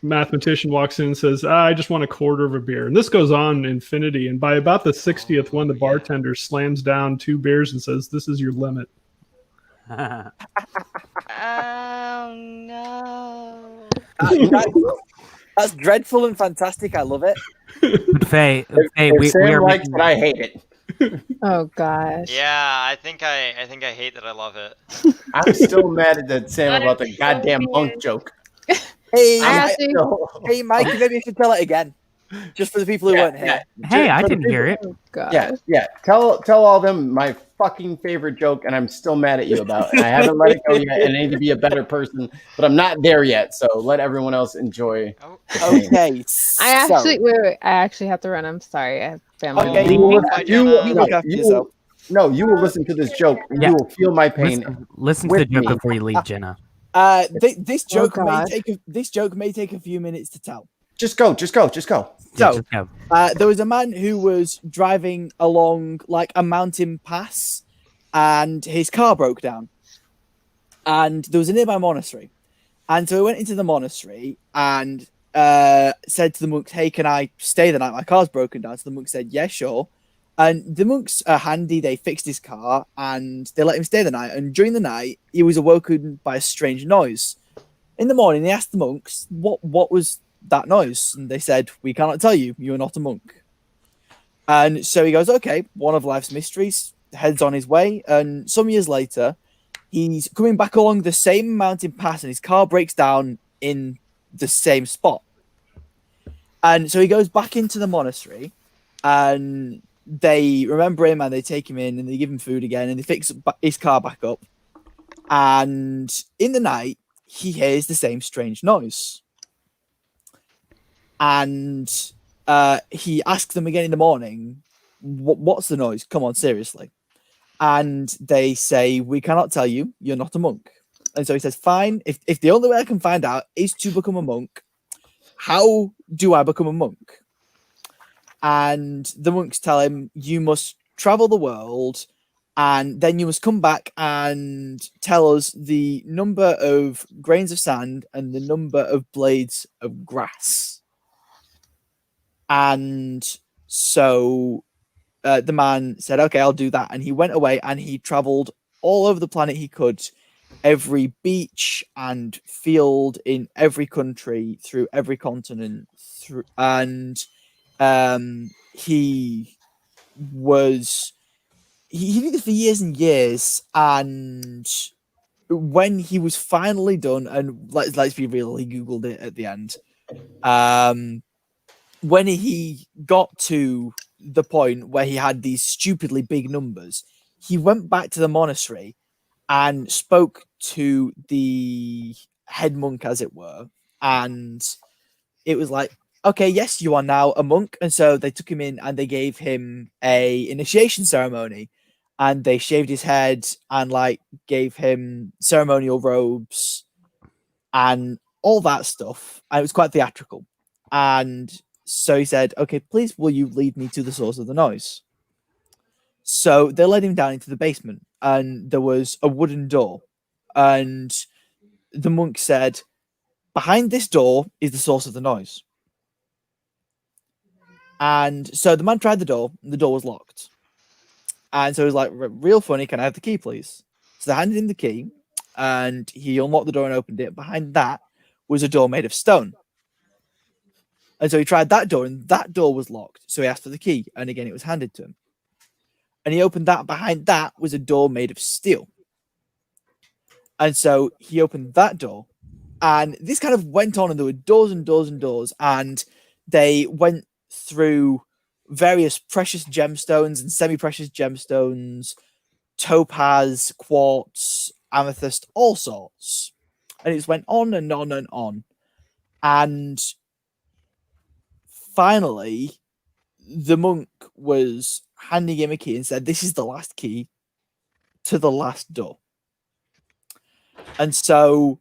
mathematician walks in and says, "I just want a quarter of a beer." And this goes on infinity. And by about the 60th one, the bartender slams down 2 beers and says, "This is your limit." Oh no. That's dreadful and fantastic. I love it. But Faye, If we Sam are likes making, it, I hate it. Oh gosh. Yeah, I think I hate that I love it. I'm still mad at that Sam That about the is so goddamn weird. monk joke. Hey, I I- have to- hey, Mike, maybe you should tell it again, just for the people who weren't here. hey, I For the didn't hear it. Oh gosh. Yeah. Tell all of them my fucking favorite joke, and I'm still mad at you about it. I haven't let it go yet, and I need to be a better person, but I'm not there yet. So let everyone else enjoy. Oh, Okay. I actually wait. I actually have to run. I'm sorry. I have family. Okay, You will, Bye, you, Jenna. You look after you yourself. will, no, you will listen to this joke, and Yeah. you will feel my pain. Listen to the with joke me. before you leave, Jenna. This joke may God. take a few minutes to tell. Just go. Yeah, So, just go. there was a man who was driving along like a mountain pass, and his car broke down. And there was a nearby monastery, and so he went into the monastery and said to the monks, "Hey, can I stay the night? My car's broken down." So the monk said, "Yeah, sure." And the monks are handy. They fixed his car and they let him stay the night. And during the night, he was awoken by a strange noise. In the morning, they asked the monks, "What was that noise?" And they said, "We cannot tell you. You are not a monk." And so he goes, "Okay, one of life's mysteries." Heads on his way. And some years later, he's coming back along the same mountain pass, and his car breaks down in the same spot. And so he goes back into the monastery, and they remember him, and they take him in, and they give him food again, and they fix his car back up. And in the night, he hears the same strange noise. And he asks them again in the morning, "What's the noise? Come on, seriously." And they say, "We cannot tell you. You're not a monk." And so he says, "Fine. If the only way I can find out is to become a monk, how do I become a monk?" and the monks tell him, you must travel the world, and then you must come back and tell us the number of grains of sand and the number of blades of grass. And so the man said, okay, I'll do that. And he went away and he traveled all over the planet he could, every beach and field in every country, through every continent, and he did it for years and years. And when he was finally done, and let's be real, he Googled it at the end. When he got to the point where he had these stupidly big numbers, he went back to the monastery and spoke to the head monk, as it were, and it was like, okay, yes, you are now a monk. And so they took him in and they gave him a initiation ceremony, and they shaved his head and like gave him ceremonial robes and all that stuff. And it was quite theatrical. And so he said, okay, please, will you lead me to the source of the noise? So they led him down into the basement, and there was a wooden door. And the monk said, behind this door is the source of the noise. And so the man tried the door was locked. And so he was like, real funny, can I have the key, please? So they handed him the key, and he unlocked the door and opened it. Behind that was a door made of stone. And so he tried that door, and that door was locked. So he asked for the key, and again, it was handed to him. And he opened that. Behind that was a door made of steel. And so he opened that door, and this kind of went on, and there were doors and doors and doors, and they went through various precious gemstones and semi-precious gemstones, topaz, quartz, amethyst, all sorts. And it just went on and on and on. And finally, the monk was handing him a key and said, this is the last key to the last door. And so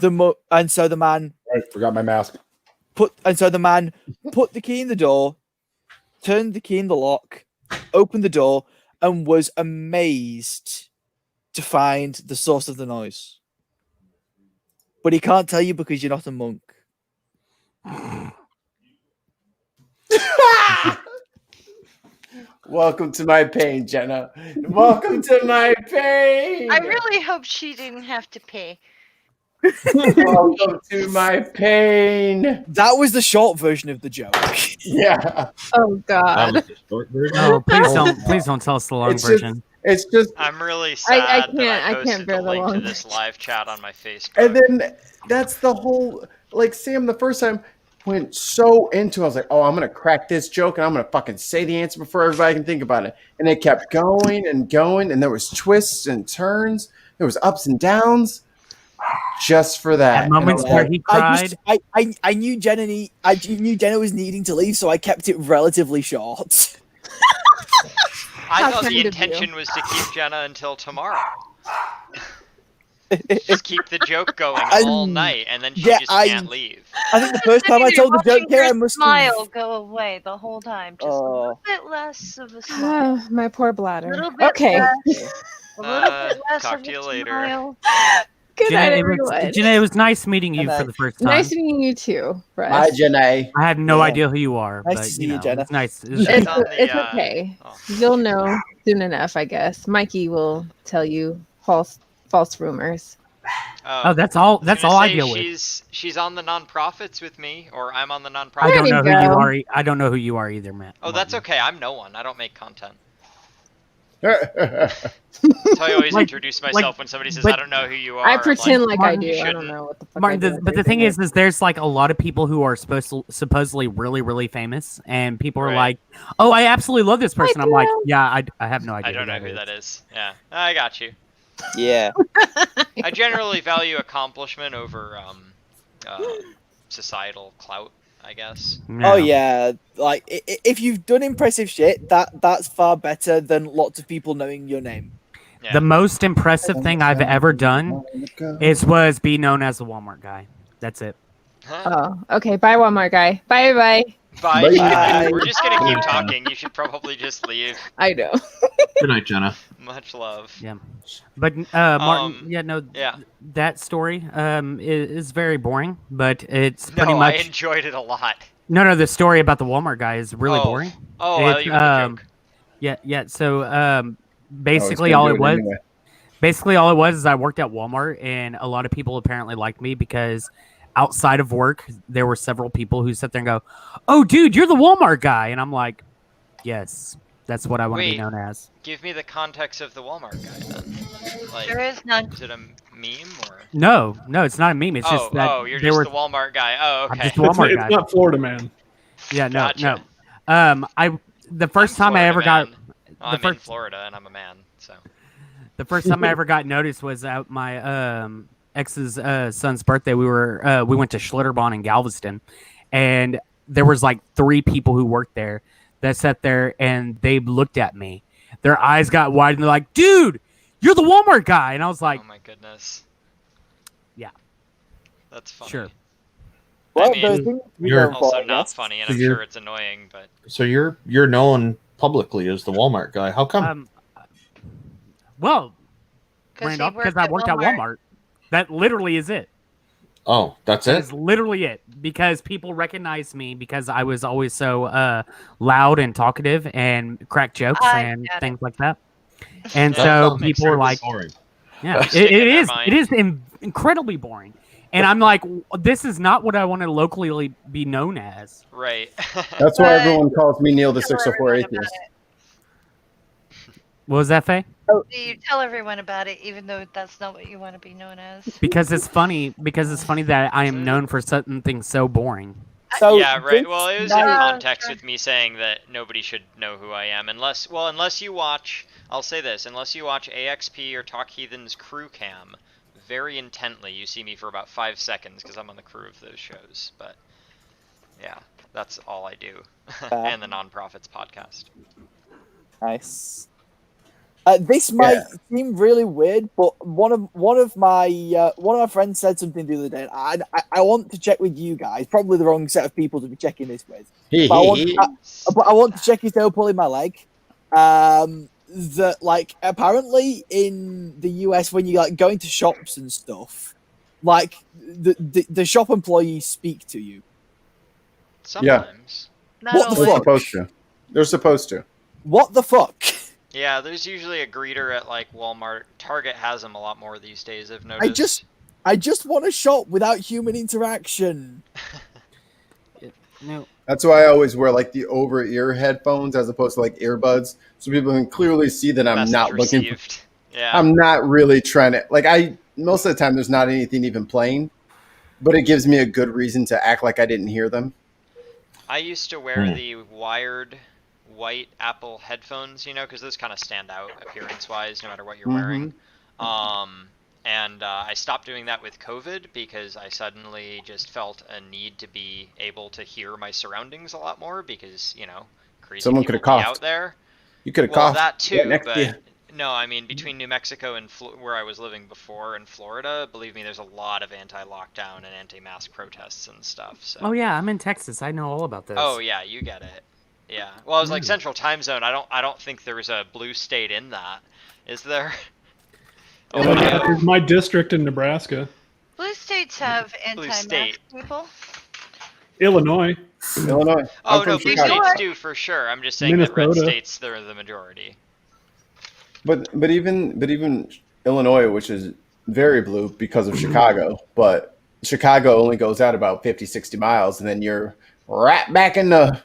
the man forgot my mask. Put the key in the door, turned the key in the lock, opened the door, and was amazed to find the source of the noise. But he can't tell you because you're not a monk. Welcome to my pain, Jenna. Welcome to my pain. I really hope she didn't have to pay. Welcome to my pain. That was the short version of the joke. Yeah. Oh God. No, please don't tell us the long version. It's just. I'm really sad that I posted bear the the link to long this live chat on my Facebook. And then that's the whole, like, Sam, the first time went so into it. I was like, oh, I'm going to crack this joke and I'm going to fucking say the answer before everybody can think about it. And it kept going and going, and there was twists and turns. There was ups and downs just for that. At moments where he cried. I knew Jenna was needing to leave, so I kept it relatively short. I thought the intention was to keep Jenna until tomorrow. Just keep the joke going all night, and then she just can't leave. I think the first time I told the joke here, I must smile go away the whole time. Just a little bit less of a smile. My poor bladder. A little bit Okay. less, a little bit less Talk of to you a later. smile. Good night, everyone. Janae, it was nice meeting you for the first time. Nice meeting you too, Russ. Bye, Janae. I have no idea who you are. Nice but, to see you, know, Jenna. It's nice. It's okay. You'll know soon enough, I guess. Mikey will tell you false rumors. Oh, that's all. That's all I deal with. She's on the nonprofits with me, or I'm on the nonprofit. I don't know who you are. I don't know who you are either, Matt. Oh, that's okay. I'm no one. I don't make content. That's how I always introduce myself when somebody says, "I don't know who you are." I pretend like I do. You I don't shouldn't. know what the fuck. Martin, but the thing is there's like a lot of people who are supposedly really, really famous, and people are like, "Oh, I absolutely love this person." I'm like, "Yeah, I have no idea." I don't know who that is. Yeah, I got you. Yeah. I generally value accomplishment over societal clout, I guess. Oh yeah, like if you've done impressive shit, that's far better than lots of people knowing your name. The most impressive thing I've ever done was be known as the Walmart guy. That's it. Oh, okay. Bye, Walmart guy. Bye, bye. Bye. Bye. We're just gonna keep talking. You should probably just leave. I know. Good night, Jenna. Much love. Yeah, but Martin, yeah. that story is very boring, but it's pretty No, much. I enjoyed it a lot. No, the story about the Walmart guy is really boring. Oh, I thought you were a joke. Yeah. So basically, all it was. Anyway. Basically, all it was is I worked at Walmart, and a lot of people apparently liked me because outside of work, there were several people who sit there and go, "Oh, dude, you're the Walmart guy," and I'm like, "Yes, that's what I want to be known as." Give me the context of the Walmart guy then. Like, there is none. Is it a meme or? No, it's not a meme. It's just that. Oh, you're just the Walmart guy. Oh, okay. I'm just the Walmart guy. It's not Florida man. Yeah, no, Gotcha. no. The first time I ever got. I'm in Florida and I'm a man, so. The first time I ever got noticed was at my ex's son's birthday. We went to Schlitterbahn in Galveston, and there was like 3 people who worked there that sat there and they looked at me. Their eyes got wide and they're like, "Dude, you're the Walmart guy," and I was like, "Oh my goodness." Yeah, that's funny. Sure. Well, I mean, you're also not funny, and I'm sure it's annoying, but. So you're known publicly as the Walmart guy. How come? Well, Randolph, because I worked at Walmart. That literally is it. Oh, that's That it? is literally it. Because people recognize me because I was always so loud and talkative and crack jokes and things like that. And so people were like, "Yeah, it is incredibly boring." And I'm like, "This is not what I want to locally be known as." Right. That's why everyone calls me Neil the 604 Atheist. What was that, Faye? You tell everyone about it, even though that's not what you want to be known as. Because it's funny. Because it's funny that I am known for something so boring. So yeah, right. Well, it was in context with me saying that nobody should know who I am unless you watch. I'll say this: unless you watch AXP or Talk Heathen's crew cam very intently, you see me for about 5 seconds because I'm on the crew of those shows. But yeah, that's all I do, and the Nonprofits podcast. Nice. This might seem really weird, but one of my friends said something the other day. And I want to check with you guys. Probably the wrong set of people to be checking this with. But I want to check if they'll pulling my leg. That like apparently in the US when you like go into shops and stuff, like the shop employees speak to you. Sometimes. Yeah. What the fuck? Supposed to. They're supposed to. What the fuck? Yeah, there's usually a greeter at like Walmart. Target has them a lot more these days, I've noticed. I just want to shop without human interaction. No. That's why I always wear like the over-ear headphones as opposed to like earbuds, so people can clearly see that I'm not looking. I'm not really trying to most of the time there's not anything even playing, but it gives me a good reason to act like I didn't hear them. I used to wear the wired white Apple headphones, because those kind of stand out appearance-wise no matter what you're wearing. And I stopped doing that with COVID because I suddenly just felt a need to be able to hear my surroundings a lot more because, crazy Someone people could have coughed. out there. You could have well, coughed. that too, but yeah. no, I mean, between New Mexico and where I was living before and Florida, believe me, there's a lot of anti-lockdown and anti-mask protests and stuff. So. Oh yeah, I'm in Texas. I know all about this. Oh yeah, you get it. Yeah. Well, I was like Central Time Zone. I don't think there's a blue state in that. Is there? There's my district in Nebraska. Blue states have anti-mask people. Illinois. Oh no, blue states do for sure. I'm just saying that red states they're the majority. But even Illinois, which is very blue because of Chicago, but Chicago only goes out about 50, 60 miles, and then you're right back in the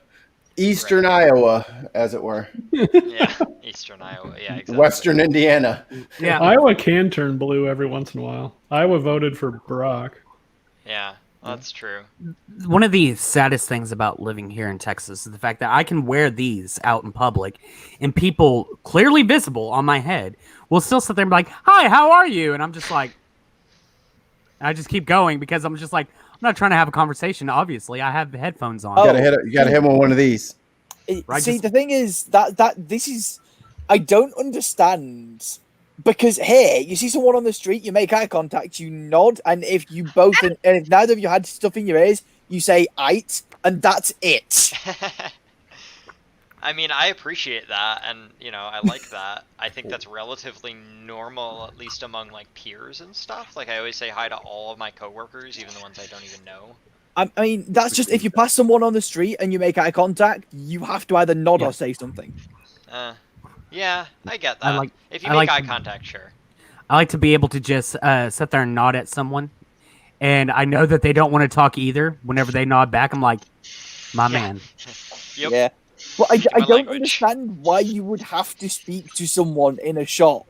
Eastern Iowa, as it were. Yeah, Eastern Iowa. Yeah, exactly. Western Indiana. Yeah, Iowa can turn blue every once in a while. Iowa voted for Barack. Yeah, that's true. One of the saddest things about living here in Texas is the fact that I can wear these out in public, and people clearly visible on my head will still sit there and be like, "Hi, how are you?" And I'm just like, I just keep going because I'm just like, I'm not trying to have a conversation. Obviously, I have headphones on. You gotta hit him with one of these. See, the thing is that this is, I don't understand because here you see someone on the street, you make eye contact, you nod, and if you both and if neither of you had stuff in your ears, you say "ite," and that's it. I mean, I appreciate that, and I like that. I think that's relatively normal, at least among like peers and stuff. Like I always say hi to all of my coworkers, even the ones I don't even know. I mean, that's just if you pass someone on the street and you make eye contact, you have to either nod or say something. Yeah, I get that. If you I make like eye to- contact, sure. I like to be able to just sit there and nod at someone, and I know that they don't want to talk either. Whenever they nod back, I'm like, my man. Yep. Yeah. But I don't language. understand why you would have to speak to someone in a shop.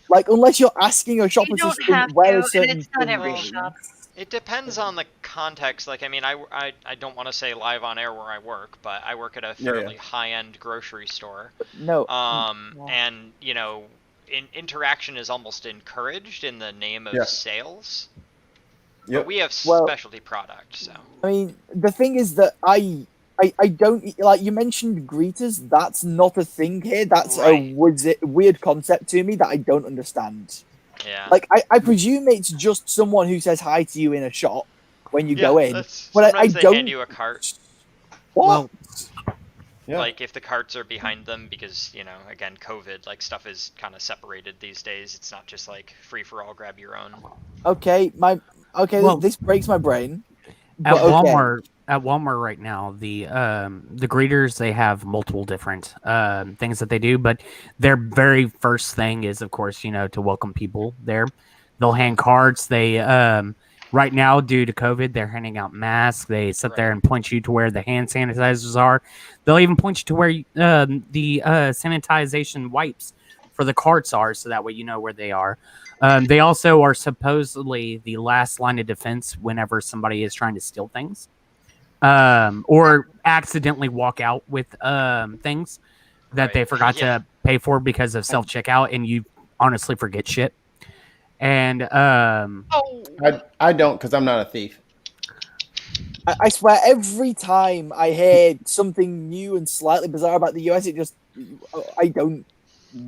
Like, unless you're asking a shop You don't assistant have where to, a and certain it's not thing every is. shop. It depends on the context. Like, I mean, I don't want to say live on air where I work, but I work at a fairly high-end grocery store. No. And interaction is almost encouraged in the name of sales. But we have specialty products, so. I mean, the thing is that I don't like you mentioned greeters. That's not a thing here. That's a weird concept to me that I don't understand. Yeah. Like I presume it's just someone who says hi to you in a shop when you go in. But Sometimes I they don't. hand you a cart. What? Like if the carts are behind them, because again, COVID, like stuff is kind of separated these days. It's not just like free for all, grab your own. Okay, this breaks my brain. At but okay. Walmart right now, the greeters, they have multiple different things that they do, but their very first thing is, of course, to welcome people there. They'll hand cards. They right now, due to COVID, they're handing out masks. They sit there and point you to where the hand sanitizers are. They'll even point you to where the sanitization wipes for the carts are, so that way you know where they are. They also are supposedly the last line of defense whenever somebody is trying to steal things. Or accidentally walk out with things that they forgot to pay for because of self-checkout, and you honestly forget shit. And I don't, because I'm not a thief. I swear, every time I hear something new and slightly bizarre about the US, I don't.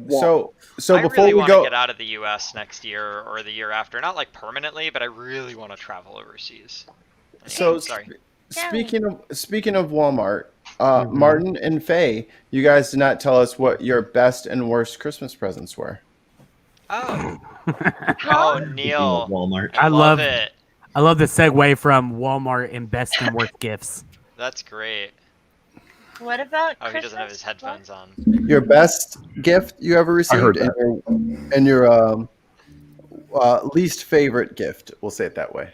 So I before really we want to go, get out of the U.S. next year or the year after. Not like permanently, but I really want to travel overseas. Sorry. Speaking of Walmart, Martin and Faye, you guys did not tell us what your best and worst Christmas presents were. Oh, Neil, Walmart. I love it. I love the segue from Walmart and best and worst gifts. That's great. What about He Christmas? doesn't have his headphones on. Your best gift you ever received, and your least favorite gift. We'll say it that way.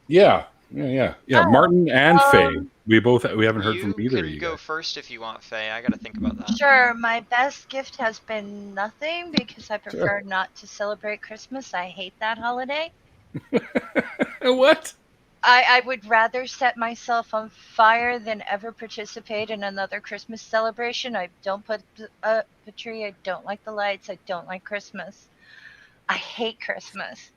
Yeah. Oh, Martin and Faye. We haven't heard from either of You you go guys. first if you want, Faye. I got to think about that. Sure, my best gift has been nothing because I prefer not to celebrate Christmas. I hate that holiday. What? I would rather set myself on fire than ever participate in another Christmas celebration. I don't put up a tree. I don't like the lights. I don't like Christmas. I hate Christmas.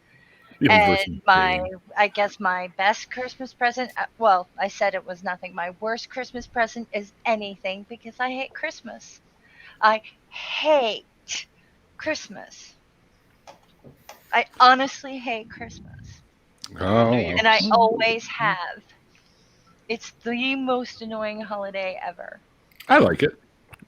And I guess my best Christmas present, well, I said it was nothing. My worst Christmas present is anything because I hate Christmas. I hate Christmas. I honestly hate Christmas. Oh. And I always have. It's the most annoying holiday ever. I like it.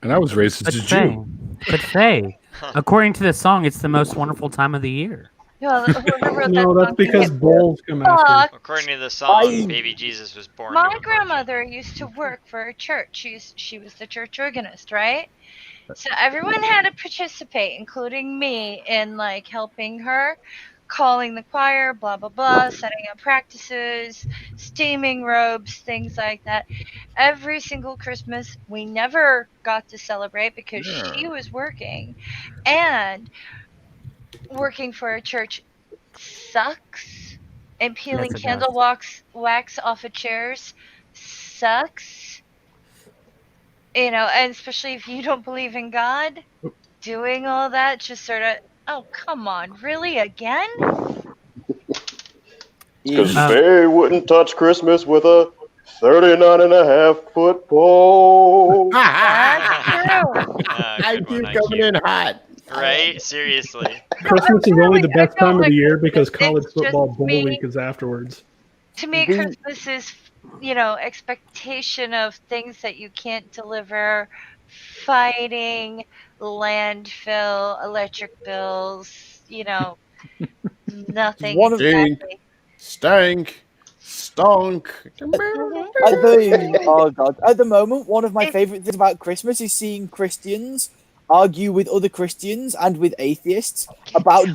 And I was raised as a Jew. But Faye, according to the song, it's the most wonderful time of the year. No, that's because bowls come after. According to the song, baby Jesus was born. My grandmother used to work for a church. She was the church organist, right? So everyone had to participate, including me, in like helping her, calling the choir, blah blah blah, setting up practices, steaming robes, things like that. Every single Christmas, we never got to celebrate because she was working, and working for a church sucks, and peeling Yes, it candle wax off of chairs sucks. And especially if you don't believe in God, doing all that just sort of, oh, come on, really, again? Because Faye wouldn't touch Christmas with a 39.5-foot pole. That's true. I do coming in hot. Right? Seriously. Christmas is only the best time of the year because college it's football just bowl me. week is afterwards. To me, Christmas is expectation of things that you can't deliver, fighting, landfill, electric bills, nothing One of exactly. Stank, stunk. Oh god! At the moment, one of my favorite things about Christmas is seeing Christians argue with other Christians and with atheists about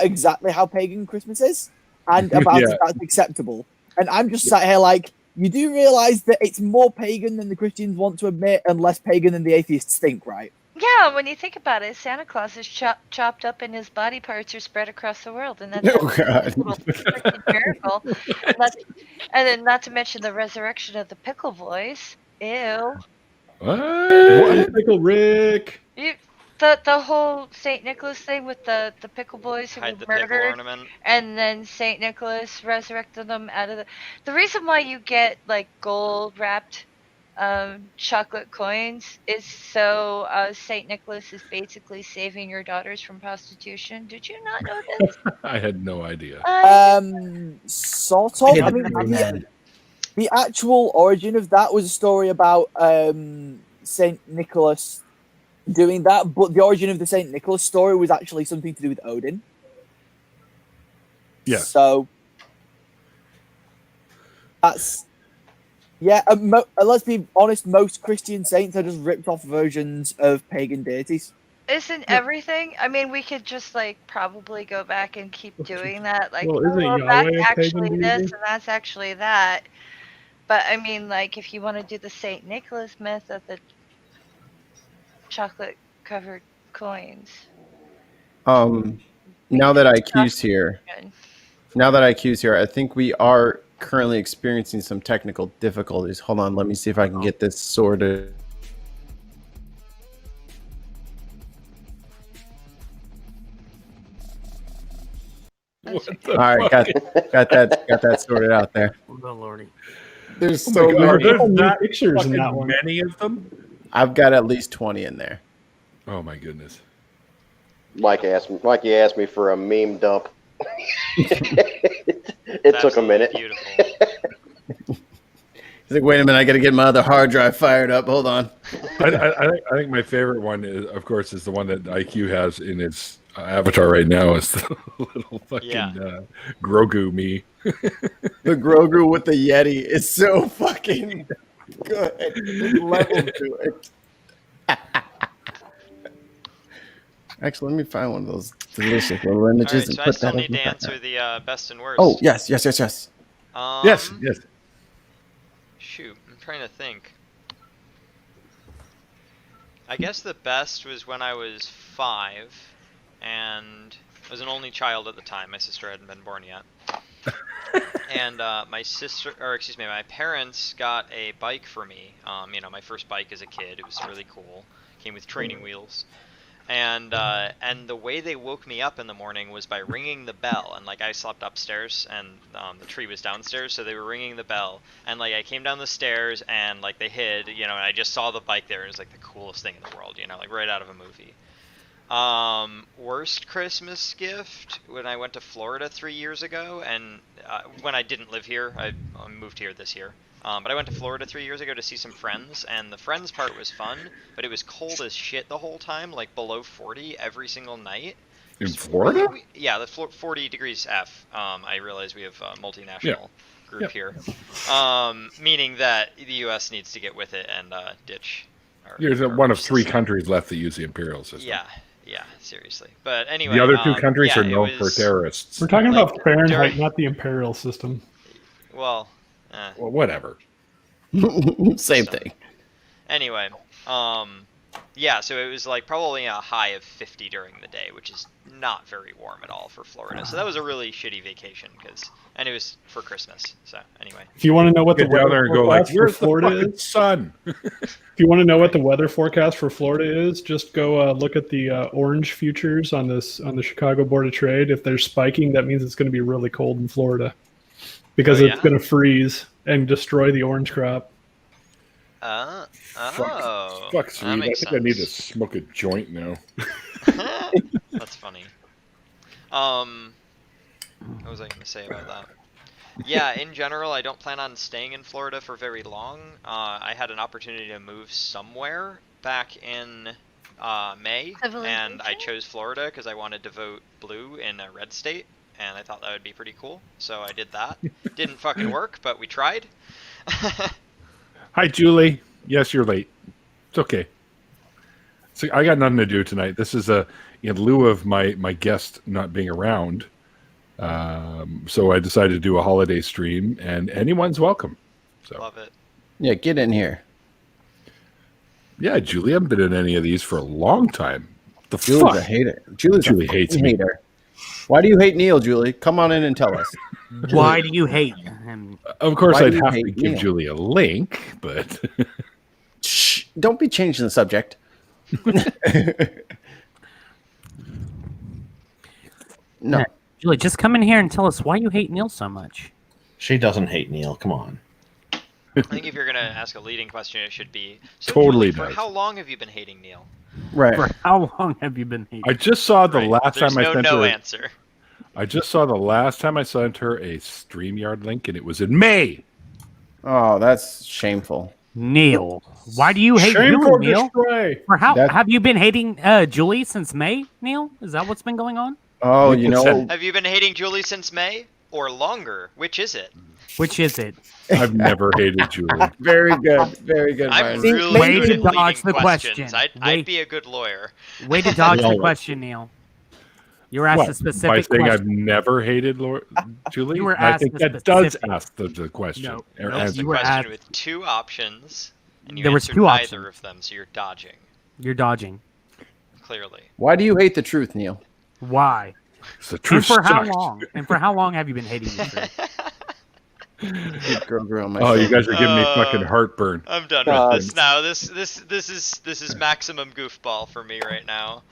exactly how pagan Christmas is and about Yeah. if that's acceptable. And I'm just sat here like, you do realize that it's more pagan than the Christians want to admit and less pagan than the atheists think, right? Yeah, when you think about it, Santa Claus is chopped up and his body parts are spread across the world, and that's Oh, God. a little freaking miracle. And then, not to mention the resurrection of the pickle boys. Ew. What? Pickle Rick. The whole Saint Nicholas thing with the pickle boys who Hide were the pickle murdered, ornament. and then Saint Nicholas resurrected them out of the reason why you get like gold wrapped chocolate coins is so Saint Nicholas is basically saving your daughters from prostitution. Did you not know this? I had no idea. Sort of. I mean, the actual origin of that was a story about Saint Nicholas doing that, but the origin of the Saint Nicholas story was actually something to do with Odin. Yeah. So that's let's be honest. Most Christian saints are just ripped off versions of pagan deities. Isn't everything? I mean, we could just like probably go back and keep doing that. Like, Well, isn't that's Yahweh a actually pagan this deity? and that's actually that. But I mean, like, if you want to do the Saint Nicholas myth of the chocolate covered coins. Now that IQ's here, I think we are currently experiencing some technical difficulties. Hold on, let me see if I can get this sorted. All right, got that sorted out there. Oh, Lordy. There's Oh my so God, many there's not pictures in that one. Many of them. I've got at least 20 in there. Oh my goodness. Like you asked me for a meme dump. It took a minute. He's like, wait a minute, I got to get my other hard drive fired up. Hold on. I think my favorite one is, of course, is the one that IQ has in his avatar right now. Is the little fucking Grogu me. The Grogu with the Yeti is so fucking good. There's level to it. Actually, let me find one of those delicious little images and so I put still that need in to the answer the best and worst. Oh, yes. Yes. Shoot, I'm trying to think. I guess the best was when I was 5, and I was an only child at the time. My sister hadn't been born yet. And my parents got a bike for me. My first bike as a kid. It was really cool. Came with training wheels. And the way they woke me up in the morning was by ringing the bell. And like I slept upstairs, and the tree was downstairs, so they were ringing the bell. And like I came down the stairs, and like they hid, and I just saw the bike there. And it was like the coolest thing in the world, like right out of a movie. Worst Christmas gift when I went to Florida 3 years ago, and when I didn't live here, I moved here this year. But I went to Florida 3 years ago to see some friends, and the friends part was fun, but it was cold as shit the whole time, like below 40 every single night. In Florida? Yeah, the 40 degrees F. I realize we have a multinational group here, meaning that the U.S. needs to get with it and ditch. There's one of 3 countries left that use the imperial system. Yeah, seriously. But anyway, the other 2 countries are known for terrorists. We're talking about Fahrenheit, not the imperial system. Well, whatever. Same thing. Anyway, so it was like probably a high of 50 during the day, which is not very warm at all for Florida. So that was a really shitty vacation and it was for Christmas. So anyway, if you want to know what the Get down there weather and go like, forecast for "Where's the Florida fucking is, sun?" if you want to know what the weather forecast for Florida is, just go look at the orange futures on the Chicago Board of Trade. If they're spiking, that means it's going to be really cold in Florida because it's going to freeze and destroy the orange crop. Fuck sweet. I think I need to smoke a joint now. That's funny. What was I going to say about that? Yeah, in general, I don't plan on staying in Florida for very long. I had an opportunity to move somewhere back in May, and I chose Florida because I wanted to vote blue in a red state, and I thought that would be pretty cool. So I did that. Didn't fucking work, but we tried. Hi, Julie. Yes, you're late. It's okay. So I got nothing to do tonight. This is in lieu of my guest not being around. So I decided to do a holiday stream, and anyone's welcome. So love it. Yeah, get in here. Yeah, Julie, I haven't been in any of these for a long time. The Julie's fuck? a hater. Julie hates me. Hater. Why do you hate Neil, Julie? Come on in and tell us. Why do you hate him? Of course, Why I'd do you have to hate give Neil? Julie a link, but Shh! Don't be changing the subject. No. Yeah, Julie, just come in here and tell us why you hate Neil so much. She doesn't hate Neil. Come on. I think if you're gonna ask a leading question, it should be Totally Julie, for does. how long have you been hating Neil? Right. For how long have you been hating? I just saw the last There's time I sent no her. answer. I just saw the last time I sent her a StreamYard link, and it was in May. Oh, that's shameful. Neil, why do you hate Shame Julie, for Neil? destroy. For how That's- have you been hating Julie since May, Neil? Is that what's been going on? Oh, You you can know, Have you been hating Julie since May or longer? Which is it? Which is it? I've never hated Julie. very good. Very good, I'm Ryan. really Way good to at dodge leading the questions. question. I'd Way- be a good lawyer. Way to dodge We all the would. question, Neil. You were asked What, a by specific saying I've question. never hated Julie? You were I asked think a that does specific- ask the question. No, or no, answer. The you were question asked- with two options, and you There was answered two neither options. of them, so you're dodging. You're dodging. Clearly. Why do you hate the truth, Neil? Why? It's the And truth for how sucks. long? And for how long have you been hating the truth? Girl on my Oh, you shoulder. guys are giving me fucking heartburn. I'm done God. with this now. This is maximum goofball for me right now.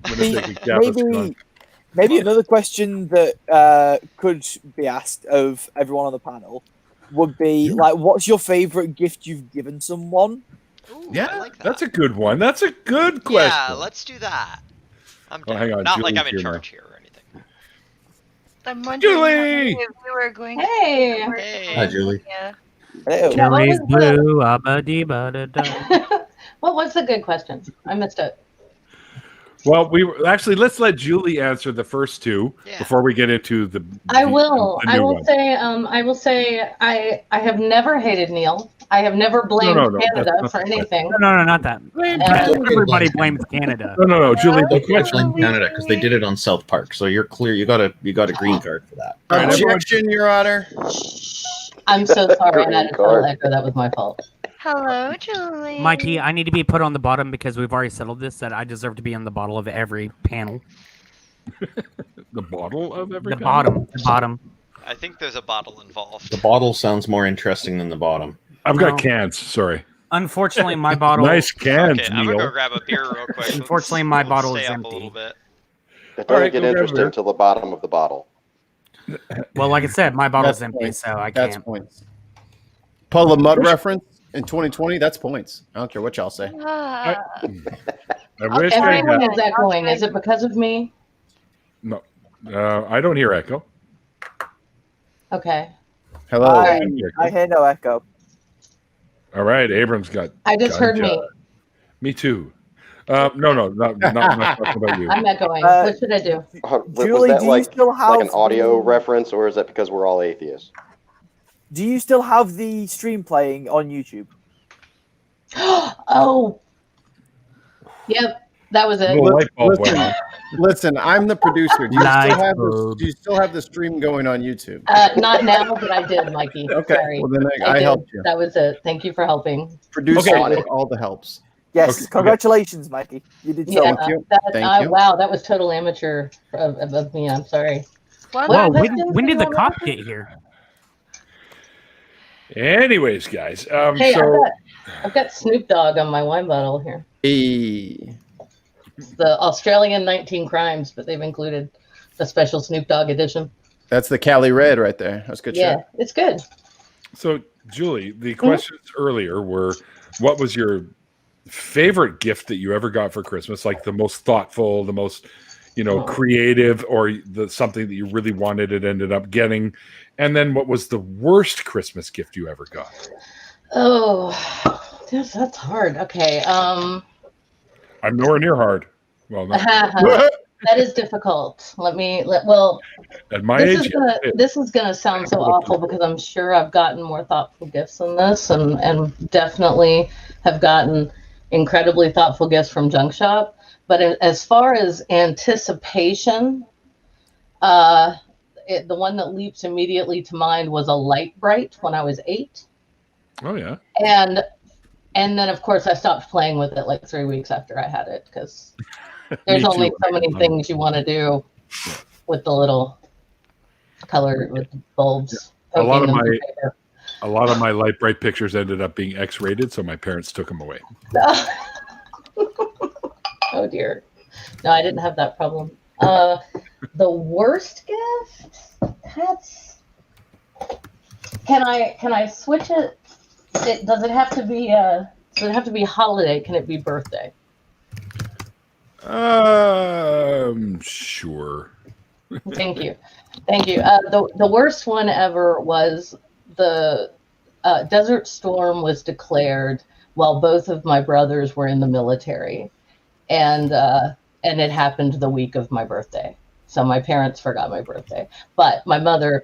I'm gonna take a gap of skunk. Maybe another question that could be asked of everyone on the panel would be like, what's your favorite gift you've given someone? Ooh, Yeah, I like that. that's a good one. That's a good question. Yeah, let's do that. I'm Oh, down. hang on, Not like Julie's I'm in here now. charge here or anything. I'm wondering how Julie! many of you are going Hey. Hey. Hi, Julie. Yeah. Hello. Yeah, what Cherries was the- blue, abba-dee-ba-da-da. What was the good question? I missed it. Well, actually let's let Julie answer the first two Yeah. before we get into the. I the- will. the I new will one. say. I will say. I have never hated Neil. I have never blamed no, that's Canada not for the question. anything. No, not that. And- Everybody blames Canada. No, Julie. The Don't question. blame Canada because they did it on South Park, so you're clear. You got a green card for that. All right, everyone- Objection, Your Honor. I'm so sorry. I Green had to card. tell Echo that was my fault. Hello, Julie. Mikey, I need to be put on the bottom because we've already settled this that I deserve to be on the bottom of every panel. The bottle of every. The bottom. I think there's a bottle involved. The bottle sounds more interesting than the bottom. I've got No. cans. Sorry. Unfortunately, my bottle. Nice cans, Okay, I'm gonna Neil. go grab a beer real quick. Unfortunately, my Let's bottle stay is up empty. a little bit. It All doesn't right, get go grab a interesting beer. until the bottom of the bottle. Well, like I said, my bottle's That's empty, points. so I That's can't. points. Pull the mud reference in 2020. That's points. I don't care what y'all say. Ah, I wish I Everyone had. is echoing. Is it because of me? No, I don't hear echo. Okay. Hello. I hear no echo. All right, Abram's got. I just heard gotcha. me. Me too. No, not talking about you. I'm echoing. Uh, What should I do? Was Julie, that do you like still have an audio the- reference, or is that because we're all atheists? Do you still have the stream playing on YouTube? Oh. Yep. That was it. Little light bulb went on. Listen, I'm the producer. Do you, Light still have the, bulb. do you still have the stream going on YouTube? Not now, but I did, Mikey. Okay, Sorry. well then I did. helped you. That was it. Thank you for helping. Producer Okay. with all the helps. Yes, Okay. congratulations, Mikey. You did so Yeah. well. Thank you. That, Thank you. Wow, that was total amateur of me. I'm sorry. one Whoa, of questions when do did you the want cop to- get here? Anyways, guys. Hey, So I've got Snoop Dogg on my wine bottle here. Hey. It's the Australian 19 Crimes, but they've included a special Snoop Dogg edition. That's the Cali Red right there. That's good Yeah, shit. it's good. So, Julie, the questions earlier were, what was your favorite gift that you ever got for Christmas? Like the most thoughtful, the most, creative or something that you really wanted it ended up getting? And then what was the worst Christmas gift you ever got? Oh, that's hard. Okay. I'm nowhere near hard. Well, no. That is difficult. Well, at my age, this is gonna sound so awful because I'm sure I've gotten more thoughtful gifts than this, and definitely have gotten incredibly thoughtful gifts from Junk Shop. But as far as anticipation, the one that leaps immediately to mind was a Light Bright when I was 8. Oh yeah. And then of course I stopped playing with it like 3 weeks after I had it because there's only so many things you want to do with the little color with the bulbs. A lot of my Light Bright pictures ended up being X-rated, so my parents took them away. Oh dear. No, I didn't have that problem. The worst gift? Can I switch it? Does it have to be holiday? Can it be birthday? Sure. Thank you. The worst one ever was the Desert Storm was declared while both of my brothers were in the military, and it happened the week of my birthday. So my parents forgot my birthday, but my mother,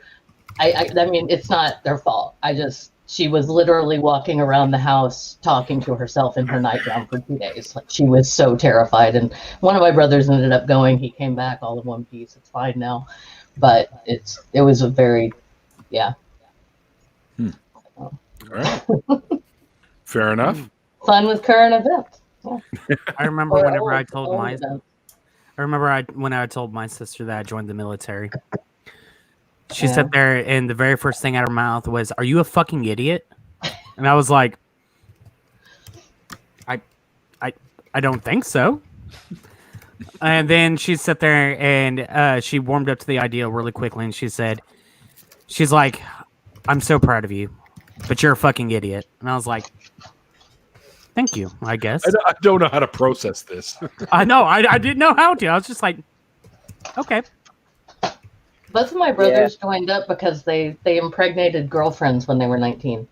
I mean, it's not their fault. She was literally walking around the house talking to herself in her nightgown for 2 days. Like, she was so terrified. And one of my brothers ended up going. He came back all in one piece. It's fine now. But it was a very, yeah. All right. Fair enough. Fun with current events. Yeah. I remember whenever I told when I told my sister that I joined the military. She sat there, and the very first thing out of her mouth was, "Are you a fucking idiot?" And I was like, I don't think so. And then she sat there, and she warmed up to the idea really quickly, and she's like, "I'm so proud of you, but you're a fucking idiot." And I was like, "Thank you, I guess." I don't know how to process this. I know. I didn't know how to. I was just like, okay. Both of my brothers joined up because they impregnated girlfriends when they were 19.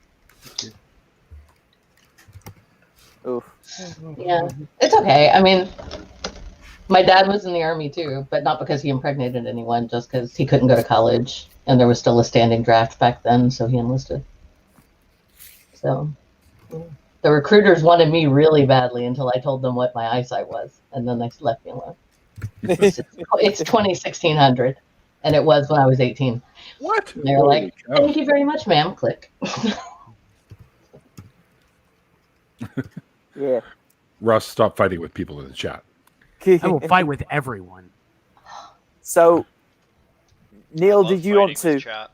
Oof. Yeah, it's okay. I mean, my dad was in the army too, but not because he impregnated anyone, just because he couldn't go to college, and there was still a standing draft back then, so he enlisted. So the recruiters wanted me really badly until I told them what my eyesight was, and then they left me alone. It's 1600. And it was when I was 18. What? And they were like, "Thank you very much, ma'am." Click. Yeah. Russ, stop fighting with people in the chat. I will fight with everyone. So, Neil, did you want to?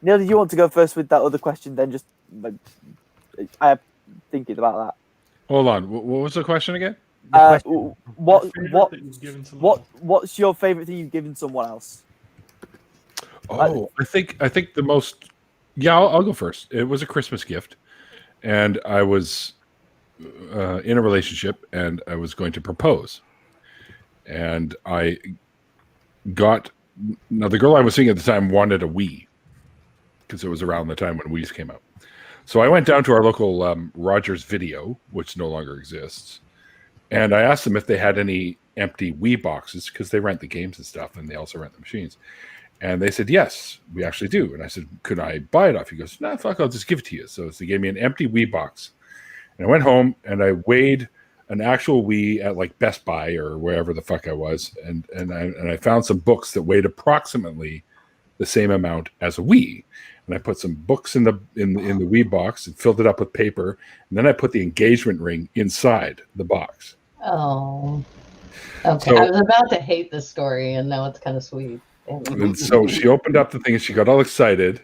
Neil, did you want to go first with that other question? Then just, I am thinking about that. Hold on. What was the question again? What's your favorite thing you've given someone else? Oh, I think the most. Yeah, I'll go first. It was a Christmas gift, and I was in a relationship, and I was going to propose, and I got. Now, the girl I was seeing at the time wanted a Wii, because it was around the time when Wii's came out. So I went down to our local Rogers Video, which no longer exists, and I asked them if they had any empty Wii boxes, because they rent the games and stuff, and they also rent the machines. And they said, yes, we actually do. And I said, could I buy it off? He goes, no, fuck, I'll just give it to you. So they gave me an empty Wii box. And I went home and I weighed an actual Wii at like Best Buy or wherever the fuck I was. And I found some books that weighed approximately the same amount as a Wii. And I put some books in the Wii box and filled it up with paper. And then I put the engagement ring inside the box. Oh, okay. So, I was about to hate this story, and now it's kind of sweet. And so she opened up the thing and she got all excited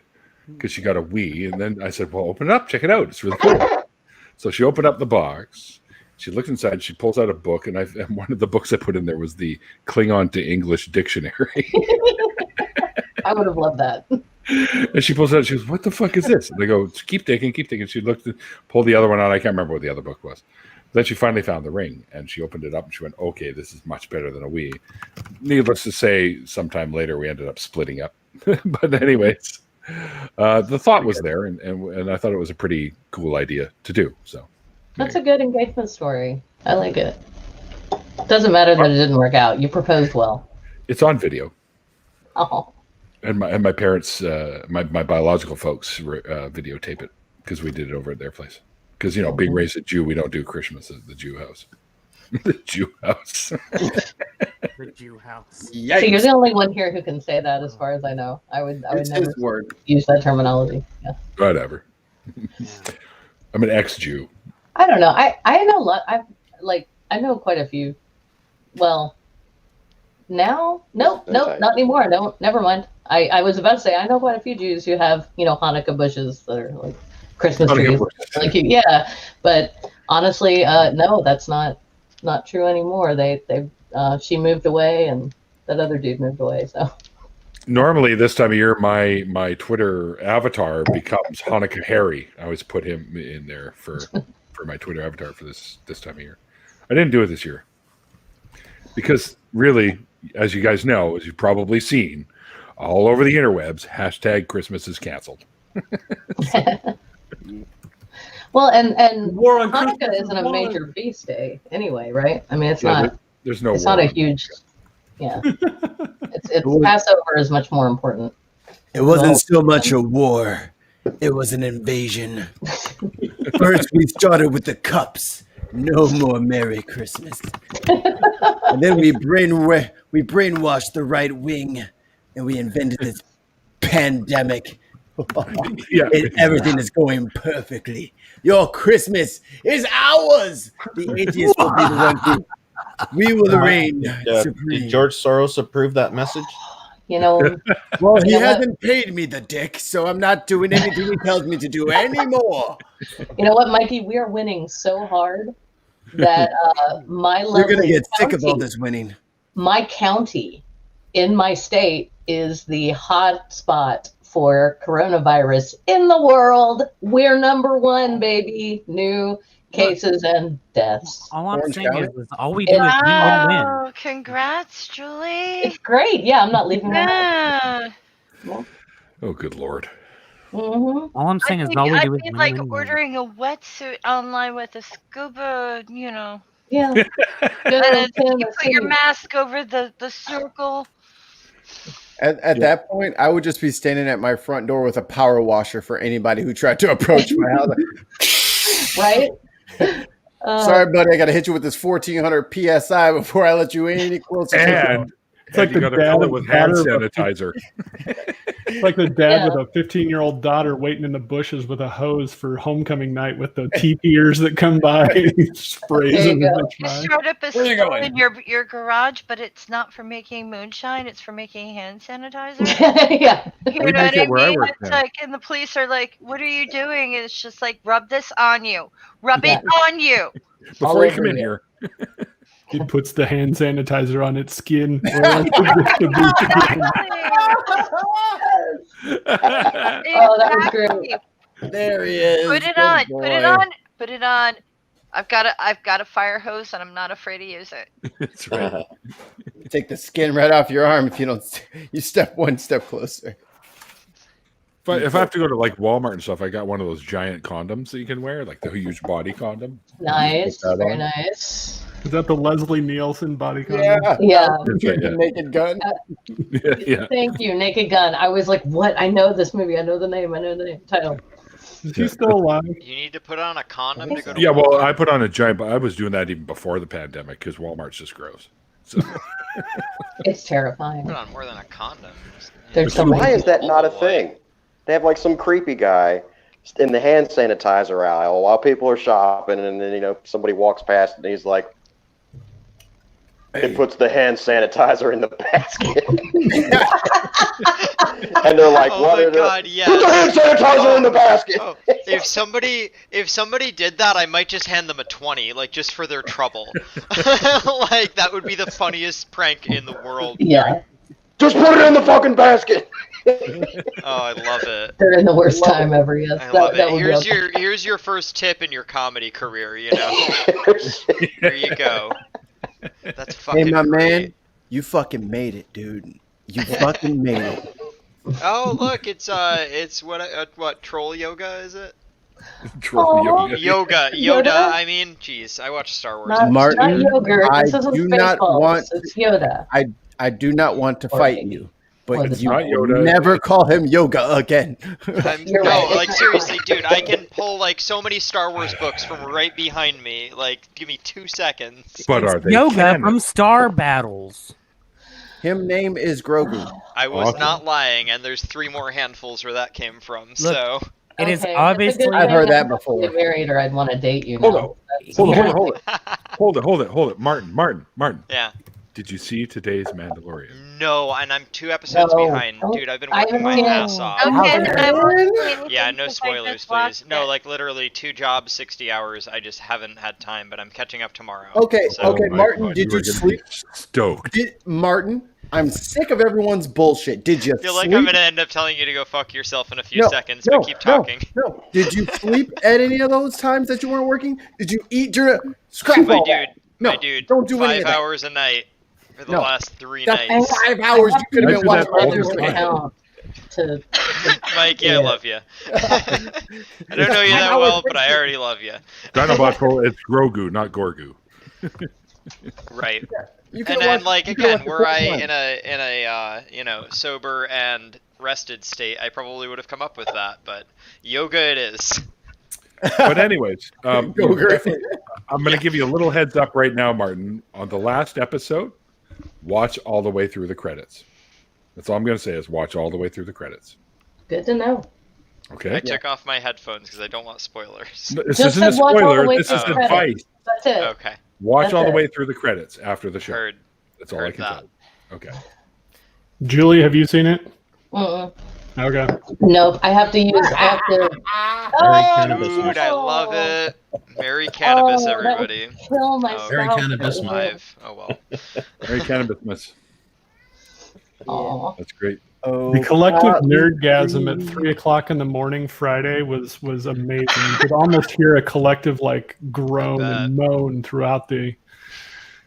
because she got a Wii. And then I said, well, open it up, check it out. It's really cool. So she opened up the box. She looked inside. She pulls out a book. And one of the books I put in there was the Klingon to English dictionary. I would have loved that. And she pulls it out. She goes, what the fuck is this? And I go, keep taking. She looked, pulled the other one out. I can't remember what the other book was. Then she finally found the ring, and she opened it up, and she went, "Okay, this is much better than a Wii." Needless to say, sometime later we ended up splitting up. But anyways, the thought was there, and I thought it was a pretty cool idea to do. So That's a good engagement story. I like it. Doesn't matter that it didn't work out. You proposed well. it's on video, Oh, and my parents, my biological folks, videotape it because we did it over at their place. Because being raised a Jew, we don't do Christmas at the Jew house. The Jew house. The Jew house. so you're the only one here who can say that, as far as I know. I would It's never his word. use that terminology. Yeah. Whatever. I'm an ex-Jew. I don't know. I know a lot. I know quite a few. Well, now, nope, not anymore. Never mind. I was about to say I know quite a few Jews who have Hanukkah bushes that are like Christmas trees. Like yeah, but honestly, no, that's not true anymore. She moved away, and that other dude moved away. So Normally, this time of year, my Twitter avatar becomes Hanukkah Harry. I always put him in there for my Twitter avatar for this time of year. I didn't do it this year because really, as you guys know, as you've probably seen all over the interwebs, hashtag Christmas is canceled. well, and War on Hanukkah Christmas isn't a is major feast day anyway, right? I mean, it's Yeah, not. There's no. It's war not a on it. huge. Yeah, it's Passover is much more important. It wasn't so much a war; it was an invasion. First, we started with the cups. No more Merry Christmas. And then we brainwashed the right wing, and we invented this pandemic. Yeah. And everything is going perfectly. Your Christmas is ours. The atheists will be the one who we will reign supreme. Did George Soros approve that message? Well, he hasn't paid me the dick, so I'm not doing anything he tells me to do anymore. You know what, Mikey? We are winning so hard that my lovely You're gonna get sick of all county- this winning. My county in my state is the hot spot for coronavirus in the world. We're number one, baby. New cases and deaths. All I'm saying is all we do is win, win, win. Wow, congrats, Julie. It's great. Yeah, I'm not leaving Yeah. Oh, good Lord. Mm-hmm. All I'm saying is all we do is I'd be win, like win, win. ordering a wetsuit online with a scuba, Yeah. and then you put your mask over the circle. At that point, I would just be standing at my front door with a power washer for anybody who tried to approach my house. Right? Sorry, buddy, I got to hit you with this 1400 psi before I let you any closer. And It's like you the got to dad fill it and with hand daughter of a- sanitizer. It's like the dad with a 15-year-old daughter waiting in the bushes with a hose for homecoming night with the teepeers that come by. He sprays There them you as go. they You try. start up a Where you store going? in your garage, but it's not for making moonshine; it's for making hand sanitizer. Yeah. You We know make what I it where I mean? work It's now. like, and the police are like, "What are you doing?" And it's just like, "Rub this on you. Rub it on you." Before you All come in over here, He puts the hand sanitizer on its skin. Or on Oh, that was great. There he is. Put it Good on. boy. Put it on. Put it on. I've got a fire hose, and I'm not afraid to use it. that's right. You take the skin right off your arm if you don't. You step one step closer. If I have to go to like Walmart and stuff, I got one of those giant condoms that you can wear, like the huge body condom. Nice. Put that Very on. nice. Is that the Leslie Nielsen body condom? Yeah. Yeah. That's right, yeah. Naked gun. Yeah. Thank you, Naked Gun. I was like, what? I know this movie. I know the name. I know the name. Title. Is he still alive? You need to put on a condom to go to Yeah, well, Walmart. I put on a giant, but I was doing that even before the pandemic because Walmart's just gross. So It's terrifying. Put on more than a condom. There's so Why many. is that not a thing? They have like some creepy guy in the hand sanitizer aisle while people are shopping, and then somebody walks past and he's like, he puts the hand sanitizer in the basket, and they're like, Oh "What? my God, yes. Put the hand sanitizer in the basket." Oh, if somebody did that, I might just hand them a 20, like just for their trouble. Like that would be the funniest prank in the world. Yeah. Just put it in the fucking basket. Oh, I love it. During the worst time ever, yes. I love that it. would be okay. Here's your first tip in your comedy career. You know, there you go. That's fucking Hey, my great. man, you fucking made it, dude. You fucking made it. Oh, look, it's what troll yoga is it? Troll yoga. Yoga, Yoda? Yoda. I mean, jeez, I watch Star Wars. Not, Martin, not yogurt. I This isn't do not Spaceballs. want. It's Yoda. I do not want to fight you, but it's you not Yoda. never call him Yoga again. You're No, right. like seriously, dude, I can pull like so many Star Wars books from right behind me. Like, give me 2 seconds. But are they Yoga canon? from Star Battles. Him name is Grogu. I was Awesome. not lying, and there's 3 more handfuls where that came from. Look, So It is Okay, obviously. it's a good I've thing heard I'm that not before. Get married, or I'd want to date you. Hold now. on. That's- Hold it. Martin. yeah. Did you see today's Mandalorian? No, and I'm 2 episodes No. behind, dude. I've been I working my haven't ass seen- off. Okay, then I won't say anything Yeah, no because I spoilers, just please. watched No, it. like literally 2 jobs, 60 hours. I just haven't had time, but I'm catching up tomorrow. Okay, So- okay, Oh my Martin, God, did you you are gonna sleep? be stoked. Martin, I'm sick of everyone's bullshit. Did you I feel sleep? like I'm gonna end up telling you to go fuck yourself in a few No, seconds, no, but keep talking. No. Did you sleep at any of those times that you weren't working? Did you eat during? Scrap My all dude, that. No, my dude, don't do any 5 of that. hours a night for the No. last 3 That's nights. 5 hours you could have I been do watching that all the others time. account. To Mikey, I love you. I don't know you that well, but I already love you. Dinobot troll, it's Grogu, not Gorgu. Right. You And could've then, watched- like, you could've again, watched the were first I one. in a you know, sober and rested state, I probably would have come up with that. But yoga it is. But anyways, Go, Gert. definitely- I'm going to give you a little heads up right now, Martin. On the last episode, watch all the way through the credits. That's all I'm going to say is watch all the way through the credits. Good to know. Okay? I took off my headphones because I don't want spoilers. This Just isn't a said watch all the spoiler. way This through is the credits. advice. That's it. Okay. Watch That's all the it. way through the credits after the show. Heard. That's all I Heard can that. tell you. Okay. Julie, have you seen it? Mm-mm. Okay. Nope. I have to use. I have to. Dude, I love it. Merry cannabis, Oh, that would everybody. kill my Oh, spouse. cannabis, Live. Oh well. Merry Cannabis Miss. Aw. That's great. Oh, The collective God. nerdgasm at 3:00 in the morning Friday was amazing. You could almost hear a collective like groan and moan throughout the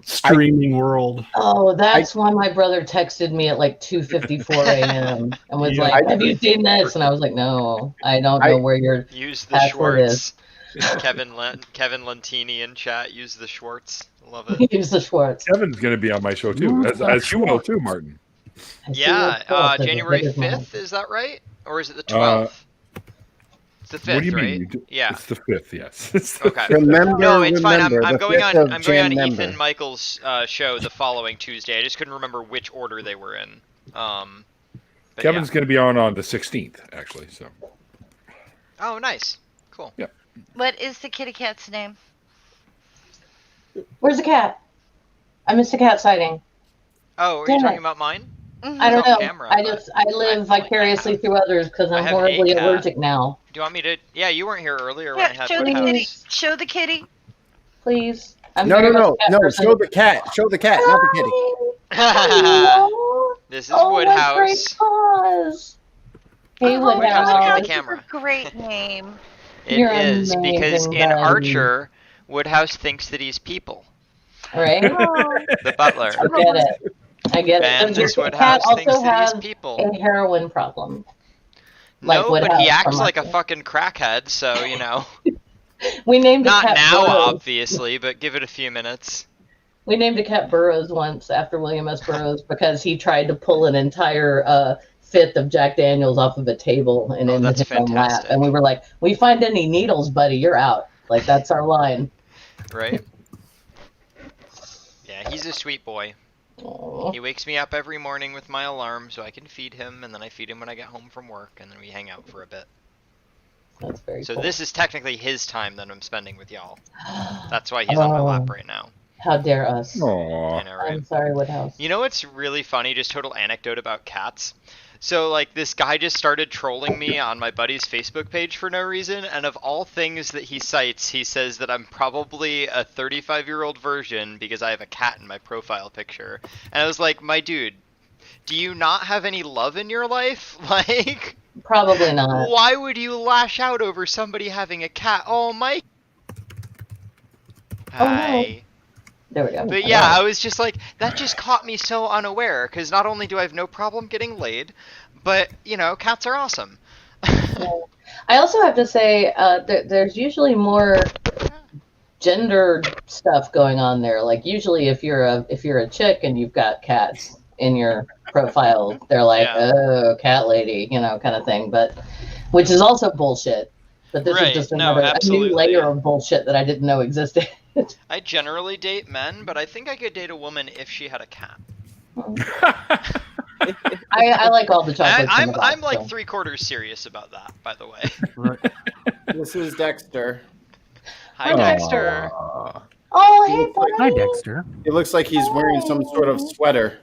streaming world. Oh, that's why my brother texted me at like 2:54 a.m. and was Yeah. like, "Have you seen this?" And I was like, "No, I don't know where your Use the password is." Schwartz. Kevin Lentini in chat. Use the Schwartz. Love it. Use the Schwartz. Kevin's going to be on my show too, as you will too, Martin. Yeah, Schwartz is January as big as mine. 5th. Is that right? Or is it the 12th? It's the 5th, What do you right? mean? Yeah. It's the 5th, yes. It's the Okay. 5th. Remember, No, it's fine. I'm the going 5th on. of I'm going on Jan Ethan member. Michael's show the following Tuesday. I just couldn't remember which order they were in. But Kevin's yeah. going to be on the 16th, actually. So Oh, nice. Cool. yeah. What is the kitty cat's name? Where's the cat? I missed a cat sighting. Oh, are Damn you it. talking about mine? I don't It's on know. camera, I but just I live vicariously through others because I I'm have a horribly cat. allergic now. Do you want me to? Yeah, you weren't here earlier when I Yeah, had show the cats. kitty. Show the kitty. Please. I'm No, very no, much no, a cat no. person. Show the cat. Show the cat, not the kitty. Hello. This is Oh, my great Woodhouse. paws. Hey, Oh, Woodhouse, look at the Woodhouse. camera. Great name. It You're is because amazing, in buddy. Archer, Woodhouse thinks that he's people. Right? The butler. I get it. I get it. And So this your Woodhouse cat thinks also that he's has people. a heroin problem. Like No, but he Woodhouse acts from like a Archer. fucking crackhead, so you know. We named a Not cat now, Burroughs. obviously, but give it a few minutes. We named a cat Burroughs once after William S. Burroughs because he tried to pull an entire fifth of Jack Daniels off of a table and into that's his own lap. fantastic. And we were like, "We find any needles, buddy, you're out." Like that's our line. Right? Yeah, he's a sweet boy. Aw. He wakes me up every morning with my alarm so I can feed him, and then I feed him when I get home from work, and then we hang out for a bit. That's very So cool. this is technically his time that I'm spending with y'all. That's why he's on my lap right now. How dare us? Aww. I know, right? I'm sorry, Woodhouse. You know what's really funny? Just total anecdote about cats. So like this guy just started trolling me on my buddy's Facebook page for no reason, and of all things that he cites, he says that I'm probably a 35-year-old version because I have a cat in my profile picture. And I was like, my dude, Do you not have any love in your life? Like, Probably not. why would you lash out over somebody having a cat? Oh, Mike. Oh, no. Hi. There we go. But yeah, I was just like, that just caught me so unaware, because not only do I have no problem getting laid, but, you know, cats are awesome. I also have to say, there's usually more gender stuff going on there. Like usually, if you're a chick and you've got cats in your profile, they're like, "Oh, cat lady," you know, kind of thing. But which is also bullshit. But this is just a new layer of bullshit that I didn't know existed. I generally date men, but I think I could date a woman if she had a cat. I like all the chocolates. I'm like 3/4 serious about that, by the way. This is Dexter. Hi, Dexter. Oh, hey, buddy. Hi, Dexter. It looks like he's wearing some sort of sweater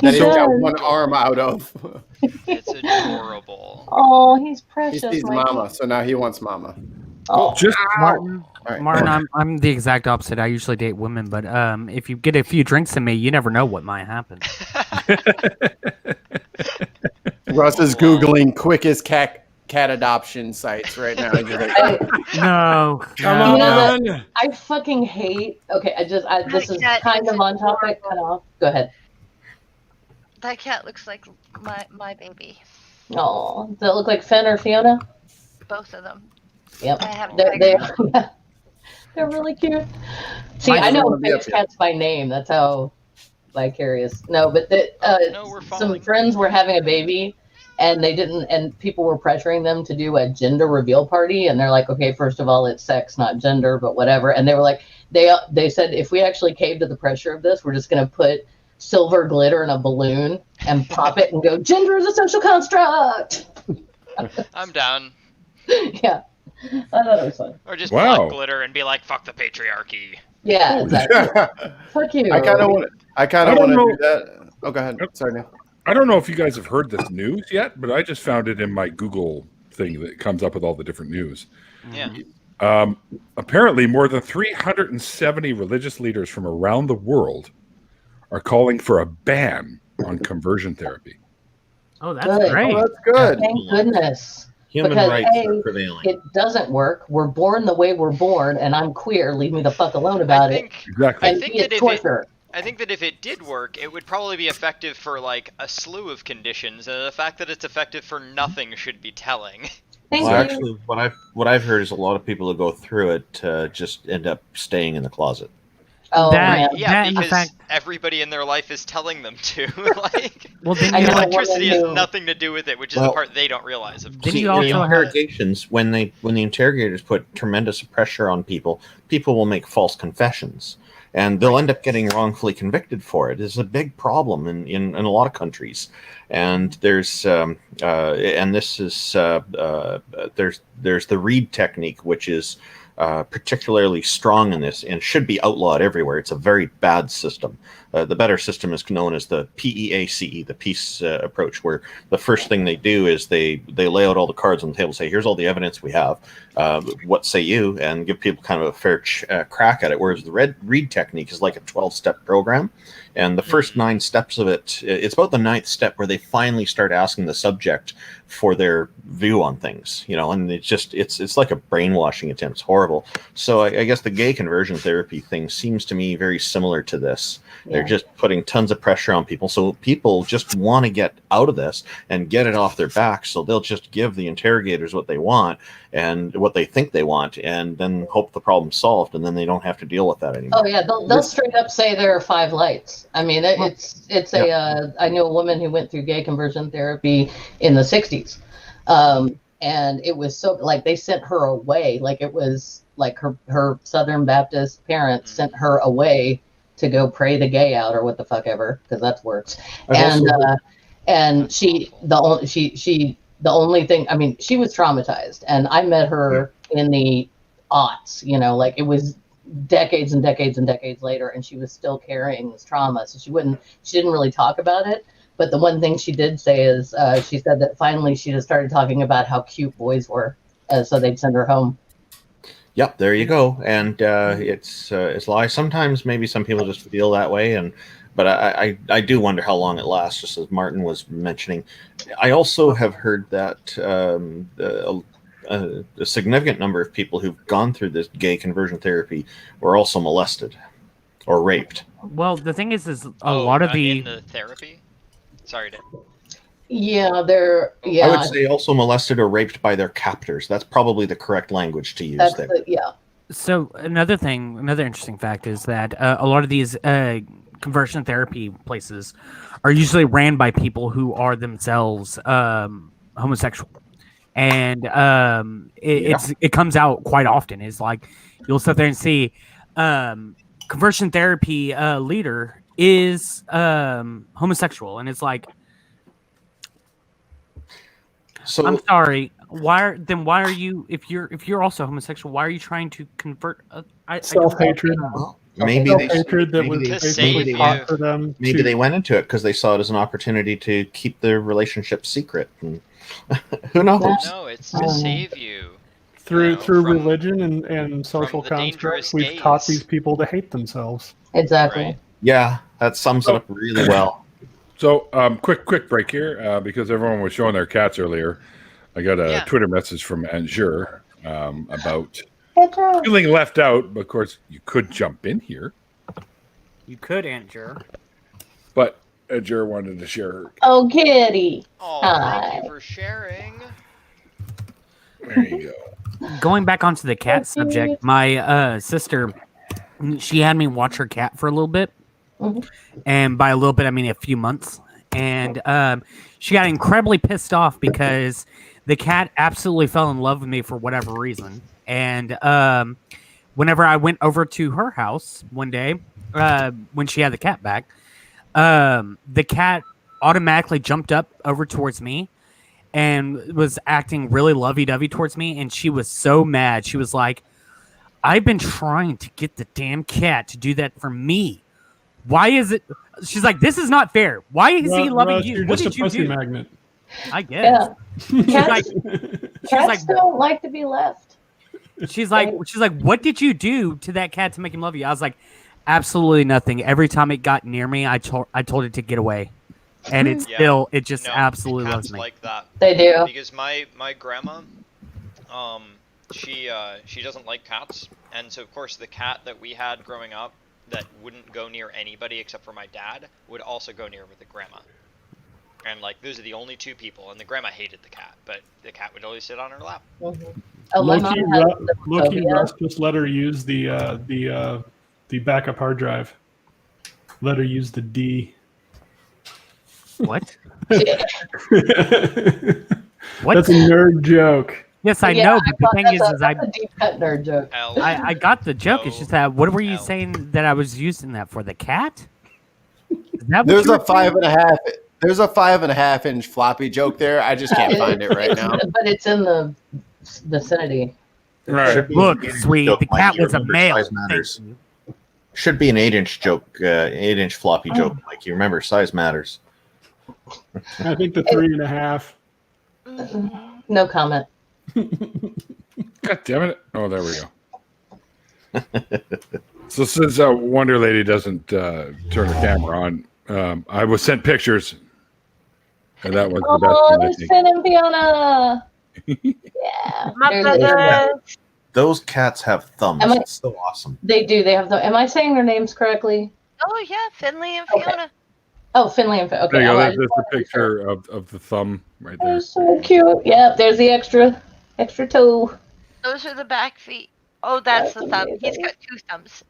that he's got one arm out of. It's adorable. Oh, he's He precious. sees Mikey. mama, so now he wants mama. Oh, Just Martin. Right. Martin, I'm the exact opposite. I usually date women, but if you get a few drinks in me, you never know what might happen. Russ is Googling quickest cat adoption sites right now. He's like, No. Come You know on. that I fucking hate. Okay, this is cat kind is of on topic. Kind of off. Go ahead. That cat looks like my baby. Oh, does it look like Finn or Fiona? Both of them. Yep. I have They're really cute. See, Mine's I know gonna be up Finn's here. cats by name. That's how vicarious. No, but some friends were having a baby, and they didn't, and people were pressuring them to do a gender reveal party, and they're like, okay, first of all, it's sex, not gender, but whatever. And they were like, they said, if we actually cave to the pressure of this, we're just gonna put silver glitter in a balloon and pop it and go, gender is a social construct. I'm down. Yeah. I thought it was fun. Or just Wow. black glitter and be like, fuck the patriarchy. Yeah, exactly. Fuck you. I kind of want I to don't know. do that. Oh, go ahead. Sorry, Neil. I don't know if you guys have heard this news yet, but I just found it in my Google thing that comes up with all the different news. Yeah. Apparently, more than 370 religious leaders from around the world are calling for a ban on conversion therapy. Oh, that's Good. great. Oh, that's good. Thank goodness. Human Because rights A, are prevailing. it doesn't work. We're born the way we're born, and I'm queer. Leave me the fuck alone about it. Exactly. And B, it's torture. I think that if it did work, it would probably be effective for like a slew of conditions, and the fact that it's effective for nothing should be telling. Thank Well, you. actually, what I've heard is a lot of people who go through it just end up staying in the closet. Oh, That- man. Yeah, That and the because fact- everybody in their life is telling them to. Like, Well, then I you know a electricity woman has who- nothing to do with it, which is the Well- part they don't realize. Of Then course. you In also the have- interrogations, when the interrogators put tremendous pressure on people, people will make false confessions, and they'll end up getting wrongfully convicted for it. It's a big problem in a lot of countries, and there's and this is there's the Reed technique, which is particularly strong in this and should be outlawed everywhere. It's a very bad system. The better system is known as the PEACE, the peace approach, where the first thing they do is they lay out all the cards on the table, say, here's all the evidence we have. What say you? And give people kind of a fair crack at it. Whereas the Reed technique is like a 12-step program. And the first 9 steps of it, it's about the 9th step where they finally start asking the subject for their view on things, and it's like a brainwashing attempt. It's horrible. So I guess the gay conversion therapy thing seems to me very similar to this. Yeah. They're just putting tons of pressure on people. So people just want to get out of this and get it off their back. So they'll just give the interrogators what they want and what they think they want, and then hope the problem's solved, and then they don't have to deal with that anymore. Oh yeah, they'll straight up say there are 5 lights. I mean, it's I knew a woman who went through gay conversion therapy in the 60s, and it was so like they sent her away. Like it was like her Southern Baptist parents sent her away to go pray the gay out or what the fuck ever, because that's works. And the only thing, I mean, she was traumatized, and I met her in the aughts, like it was decades and decades and decades later, and she was still carrying this trauma. So she didn't really talk about it. But the one thing she did say is she said that finally she just started talking about how cute boys were, so they'd send her home. Yep, there you go. And it's lie. Sometimes maybe some people just feel that way, and but I do wonder how long it lasts, just as Martin was mentioning. I also have heard that a significant number of people who've gone through this gay conversion therapy were also molested or raped. Well, the thing is a lot of in the therapy. Sorry to. Yeah, they're I would say also molested or raped by their captors. That's probably the correct language to use That's there. So another interesting fact is that a lot of these conversion therapy places are usually ran by people who are themselves homosexual, and it comes out quite often. It's like you'll sit there and see conversion therapy leader is homosexual, and it's like, so I'm sorry. Why are you if you're also homosexual? Why are you trying to convert? Self-hatred. Maybe Self-hatred that was basically taught for them. Maybe they went into it because they saw it as an opportunity to keep their relationship secret. And who knows? No, it's to save you. Through religion and social constructs, we've taught these people to hate themselves. Exactly. Yeah, that sums it up really well. So, quick break here because everyone was showing their cats earlier. I got a Twitter message from Anjur about feeling left out. But of course, you could jump in here. You could, Anjur. But Anjur wanted to share her. Oh, kitty. Oh, Hi. thank you for sharing. There you go. Going back onto the cat subject, my sister, she had me watch her cat for a little bit. And by a little bit, I mean a few months. And she got incredibly pissed off because the cat absolutely fell in love with me for whatever reason. And whenever I went over to her house one day, when she had the cat back, the cat automatically jumped up over towards me and was acting really lovey-dovey towards me. And she was so mad. She was like, I've been trying to get the damn cat to do that for me. Why is it? She's like, this is not fair. Why is he loving you? You're What just did a you pussy do? magnet. I guess. Cats, She's cats like, don't like to be left. she's like, what did you do to that cat to make him love you? I was like, absolutely nothing. Every time it got near me, I told it to get away, and it just absolutely loves me. Like that. They do. Because my grandma, she doesn't like cats, and so of course the cat that we had growing up that wouldn't go near anybody except for my dad would also go near with the grandma. And like those are the only two people, and the grandma hated the cat, but the cat would always sit on her lap. Loki Russ just let her use the backup hard drive. Let her use the D. What? What? That's a nerd joke. Yes, I know, but the thing is that's a deep cut nerd joke. I got the joke. It's just that what were you saying that I was using that for? The cat? Is that what There's you a were saying? 5.5. There's a 5.5 inch floppy joke there. I just can't find it right now. But it's in the vicinity. Right. Look, sweet. The cat was a male. Size matters. Should be an 8-inch joke, 8-inch floppy joke. Like you remember, size matters. I think the 3.5. No comment. God damn it. Oh, there we go. So since Wonder Lady doesn't turn her camera on, I was sent pictures. And that was the best one, I there's think. Finn and Fiona. Yeah. My There's- brother. Those cats have thumbs. Am I- It's so awesome. They do. They have the. Am I saying their names correctly? Oh yeah, Finley and Fiona. Oh, Finley and Fiona. Okay. There you go. I There's the picture of the thumb right there. They're so cute. Yeah, there's the extra toe. Those are the back feet. Oh, that's the thumb. He's got two thumbs.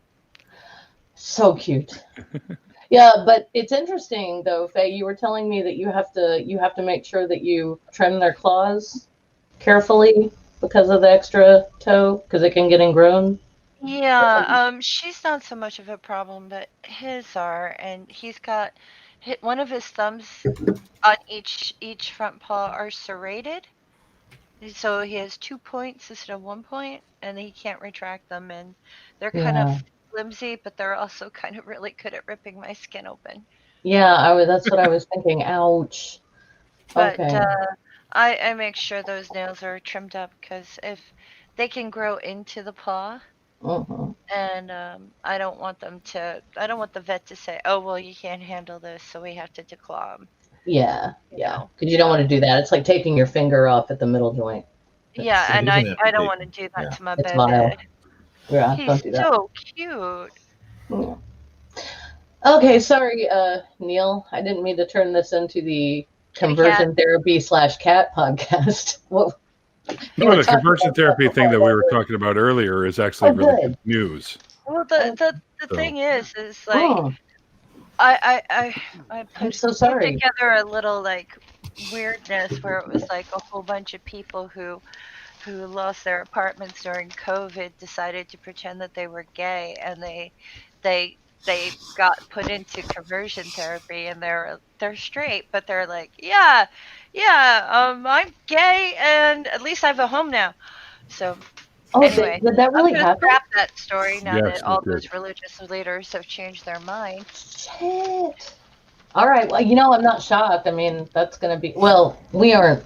So cute. Yeah, but it's interesting though, Faye. You were telling me that you have to make sure that you trim their claws carefully because of the extra toe, because it can get ingrown. Yeah, she's not so much of a problem, but his are, and he's got one of his thumbs on each front paw are serrated, so he has 2 points instead of 1 point, and he can't retract them, and they're kind Yeah. of flimsy, but they're also kind of really good at ripping my skin open. Yeah, that's what I was thinking. Ouch. But Okay. I make sure those nails are trimmed up because if they can grow into the paw, And I don't want the vet to say, oh, well, you can't handle this, so we have to declaw. Yeah, because you don't want to do that. It's like taking your finger off at the middle joint. Yeah, and I don't want to do that to my It's baby. vile. Yeah, He's don't do that. so cute. Yeah. Okay, sorry, Neil. I didn't mean to turn this into the conversion therapy / cat podcast. What? No, the conversion therapy thing that we were talking about earlier is actually really good news. Well, the thing is like, I put together a little like weirdness where it was like a whole bunch of people who lost their apartments during COVID decided to pretend that they were gay, and they got put into conversion therapy, and they're straight, but they're like, I'm gay, and at least I have a home now. So anyway, did that really I'm gonna happen? scrap that story now Yes, that all it did. those religious leaders have changed their mind. Shit. All right. Well, I'm not shocked. I mean, that's going to be. Well, we aren't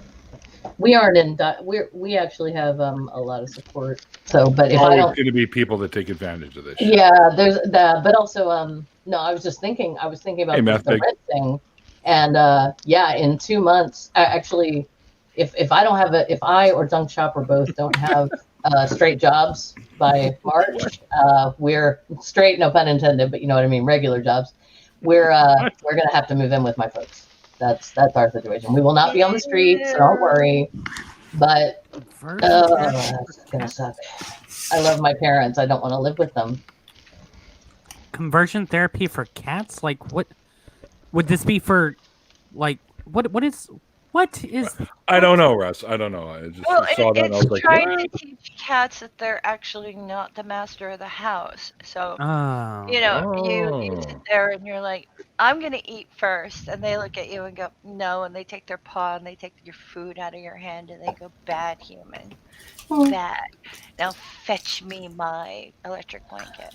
in. We actually have a lot of support. So, but if I Always don't, going to be people that take advantage of this. yeah, there's that. But also, no, I was thinking about Hey, the rent thing, and in 2 months, actually, if I don't have if I or Dunk Shop or both don't have straight jobs by March, we're straight, no pun intended, but you know what I mean, regular jobs. We're gonna have to move in with my folks. That's our situation. We will not be on the streets, so don't worry. But that's gonna suck. I love my parents. I don't want to live with them. Conversion therapy for cats? Like, what would this be for? Like, what is? I don't know, Russ. I don't know. I just saw that and I was It's like, trying what? to teach cats that they're actually not the master of the house. So, Oh. you sit there and you're like, I'm going to eat first. And they look at you and go, no. And they take their paw and they take your food out of your hand and they go, bad human. Bad. Now fetch me my electric blanket.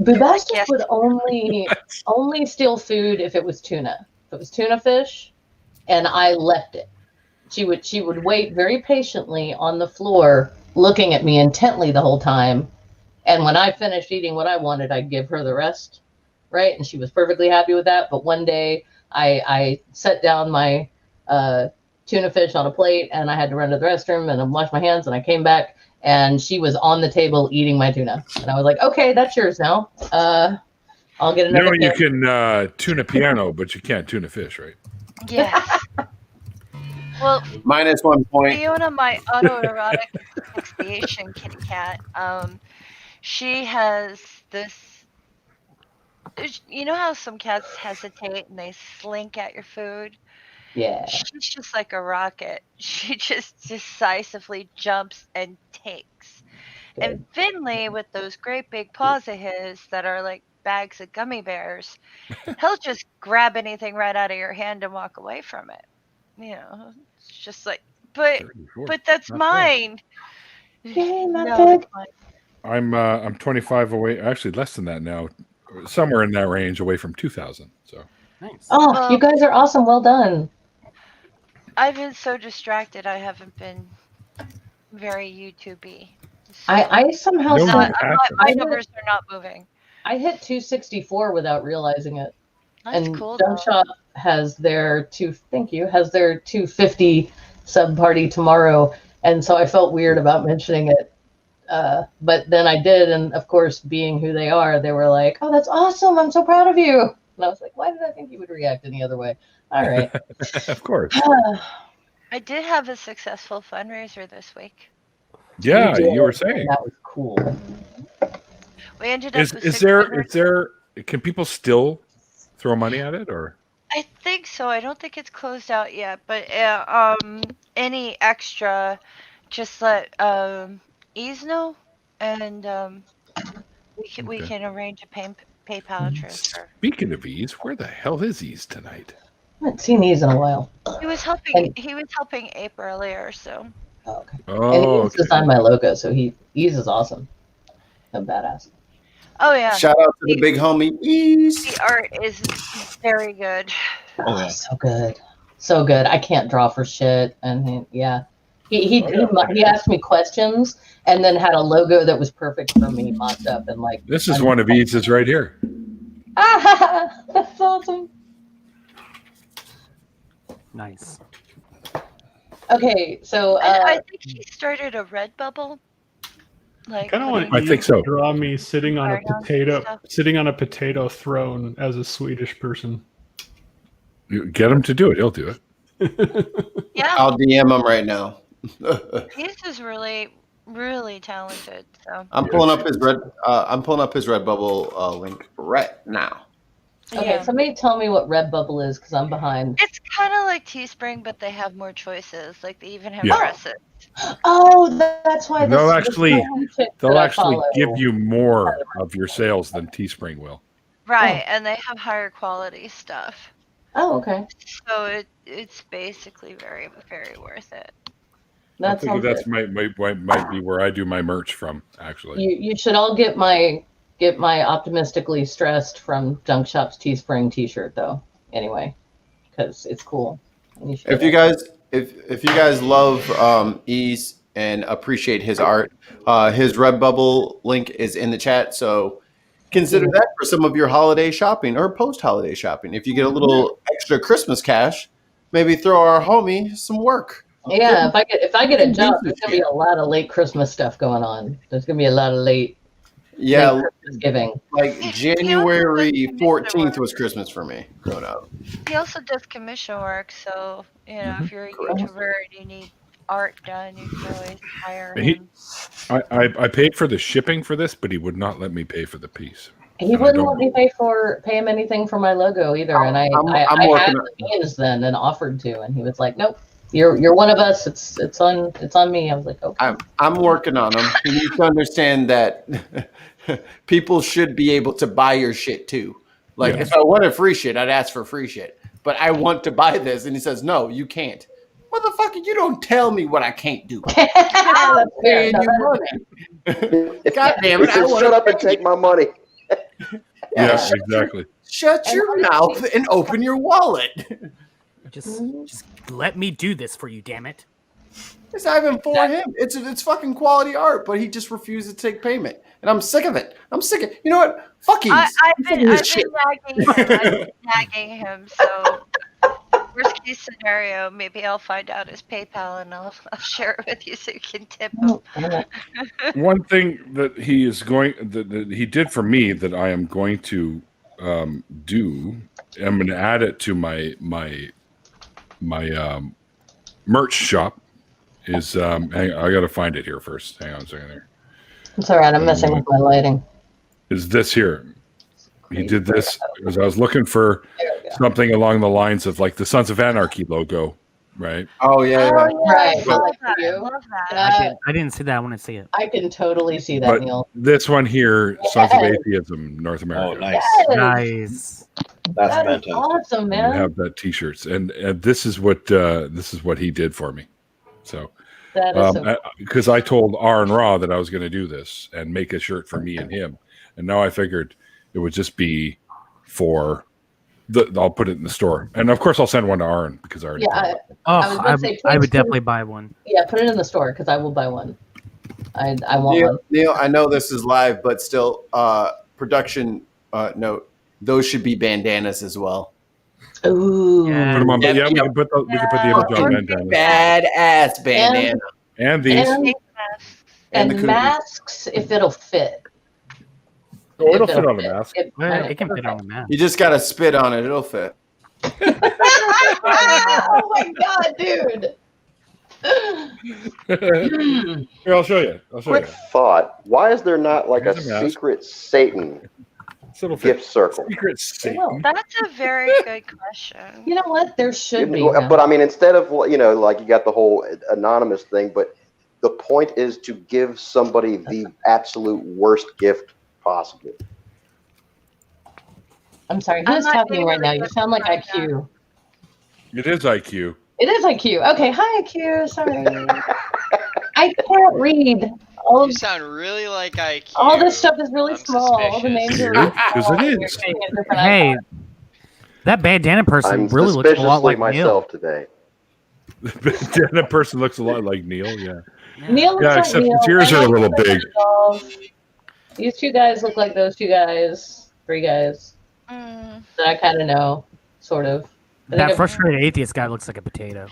Bubastic would only steal food if it was tuna. If it was tuna fish, and I left it, she would wait very patiently on the floor, looking at me intently the whole time. And when I finished eating what I wanted, I'd give her the rest, right? And she was perfectly happy with that. But one day, I set down my tuna fish on a plate, and I had to run to the restroom and wash my hands. And I came back, and she was on the table eating my tuna. And I was like, "Okay, that's yours now. I'll get another." You can tune a piano, but you can't tune a fish, right? Yes. Well, -1 point. Fiona, my autoerotic asphyxiation kitty cat, she has this. You know how some cats hesitate and they slink at your food? Yeah. She's just like a rocket. She just decisively jumps and takes. And Finley, with those great big paws of his that are like bags of gummy bears, he'll just grab anything right out of your hand and walk away from it. It's just like, but that's mine. Yay, not No, big. it's mine. I'm 25 away, actually less than that now, somewhere in that range away from 2,000. So nice. Oh, you guys are awesome. Well done. I've been so distracted. I haven't been very YouTube-y. I somehow my numbers are not moving. I hit 264 without realizing it. That's and cool, Jump though. Shop has their 250 sub party tomorrow, and so I felt weird about mentioning it. But then I did, and of course, being who they are, they were like, "Oh, that's awesome! I'm so proud of you." And I was like, "Why did I think you would react any other way?" All right. Of course. I did have a successful fundraiser this week. Yeah, you were saying. That was cool. We ended up with Is there can people still throw money at it, or? I think so. I don't think it's closed out yet, but any extra, just let Ease know, and we can arrange a PayPal transfer. Speaking of Ease, where the hell is Ease tonight? I haven't seen these in a while. He was helping. He was helping Ape earlier, so. Oh, okay. Oh, And he okay. designed my logo, so Ease is awesome. So badass. Oh yeah. Shout out to the big homie Ease. The art is very good. Oh, so good. So good. I can't draw for shit. And yeah. He asked me questions and then had a logo that was perfect for me mocked up and like. This is one of Eads' right here. That's awesome. Nice. Okay, so I think he started a Redbubble. Like, Kind of want I think so. to draw me sitting on a Stuff. potato throne as a Swedish person. You get him to do it. He'll do it. Yeah. I'll DM him right now. He's just really, really talented. So I'm pulling up his Redbubble link right now. Okay, Yeah. somebody tell me what Redbubble is because I'm behind. It's kind of like Teespring, but they have more choices. Like they even have Yeah. dresses. Oh, that's why They'll this actually chick they'll that I actually follow. give you more of your sales than Teespring will. Right, and they have higher quality stuff. Oh, okay. So it's basically very, very worth it. I That think sounds that's good. might be where I do my merch from, actually. You should all get my optimistically stressed from Junk Shop's Teespring T-shirt though. Anyway, because it's cool. And you should If get you it. guys if you guys love Ease and appreciate his art, his Redbubble link is in the chat. So consider that for some of your holiday shopping or post-holiday shopping. If you get a little extra Christmas cash, maybe throw our homie some work. Yeah, if I get a job, Give there's gonna be a lot of late Christmas stuff going on. There's gonna be a lot of late Christmas giving. Like January 14th was Christmas for me growing up. He also does commission work, so if you're a YouTuber and you need art done, you can always hire him. I paid for the shipping for this, but he would not let me pay for the piece. He wouldn't let me pay him anything for my logo either, and I had the means then and offered to, and he was like, "Nope, you're one of us. It's on me." I was like, "Okay." I'm working on him. You need to understand that people should be able to buy your shit too. Like if I wanted free shit, I'd ask for free shit. But I want to buy this, and he says, "No, you can't." Motherfucker, you don't tell me what I can't do. I'm paying you money. God damn it! He said, shut up and take my money. Yeah, exactly. Shut your mouth and open your wallet. Just let me do this for you, damn it. It's not even for him. It's fucking quality art, but he just refuses to take payment, and I'm sick of it. You know what? Fuck you. I've been nagging him. So worst case scenario, maybe I'll find out his PayPal and I'll share it with you so you can tip him. One thing that he did for me that I am going to do, I'm going to add it to my merch shop. Is I got to find it here first. Hang on a second there. It's all right. I'm messing with my lighting. Is this here? He did this because I was looking for something along the lines of like the Sons of Anarchy logo, right? Oh yeah, right. I didn't see that. I want to see it. I can totally see that, But Neil. this one here, Sons of Atheism, North America. Oh, nice. Nice. That's That is fantastic. awesome, We man. have that T-shirts, and this is what he did for me. So, That is so cool. because I told Aaron Raw that I was going to do this and make a shirt for me and him, and now I figured it would just be for I'll put it in the store, and of course I'll send one to Aaron because I already. Yeah, I was gonna say, would please definitely buy one. Yeah, put it in the store because I will buy one. I want one. Neil, I know this is live, but still, production note: those should be bandanas as well. Ooh, Put them on, we can put the image on bandana. Badass bandana. And these. And the and koozies. masks if it'll fit. Oh, it'll If fit on a mask. It can fit on a mask. You just gotta spit on it; it'll fit. Oh my god, dude! Here, I'll show you. Quick thought: why is there not like Here's a a mask. secret Satan gift circle? Secret Satan. That's a very good question. You know what? There should be. But I mean, instead of like you got the whole anonymous thing, but the point is to give somebody the absolute worst gift possible. I'm sorry, who's talking right now? You sound like IQ. It is IQ. It is IQ. Okay, hi IQ. Sorry, I can't read. You sound really like IQ. All this stuff is really small. All the names are really Because small. it is. Hey, that bandana person I'm really looks a lot suspiciously like Neil. myself today. That person looks a lot like Neil. Yeah. Neil looks Yeah, like except Neil. his ears and are a I little look like big. myself. These two guys look like those two guys, three guys that I kind of know, sort of. I think That I've- frustrated atheist guy looks like a potato.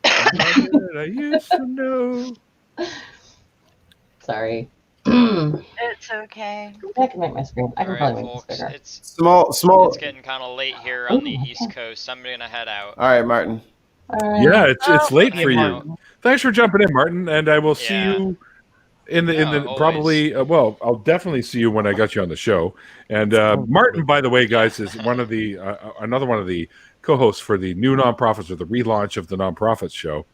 I used to know. Sorry. It's okay. I can make my screen. I can All right, probably make folks. this bigger. It's Small. It's getting kind of late here on the East Coast. I'm gonna head out. All right, Martin. Yeah, it's late for Hanging you. out. Thanks for jumping in, Martin, and I will see you in the always. probably. Well, I'll definitely see you when I got you on the show. And Martin, by the way, guys, is one of the another one of the co-hosts for the new nonprofits or the relaunch of the nonprofits show.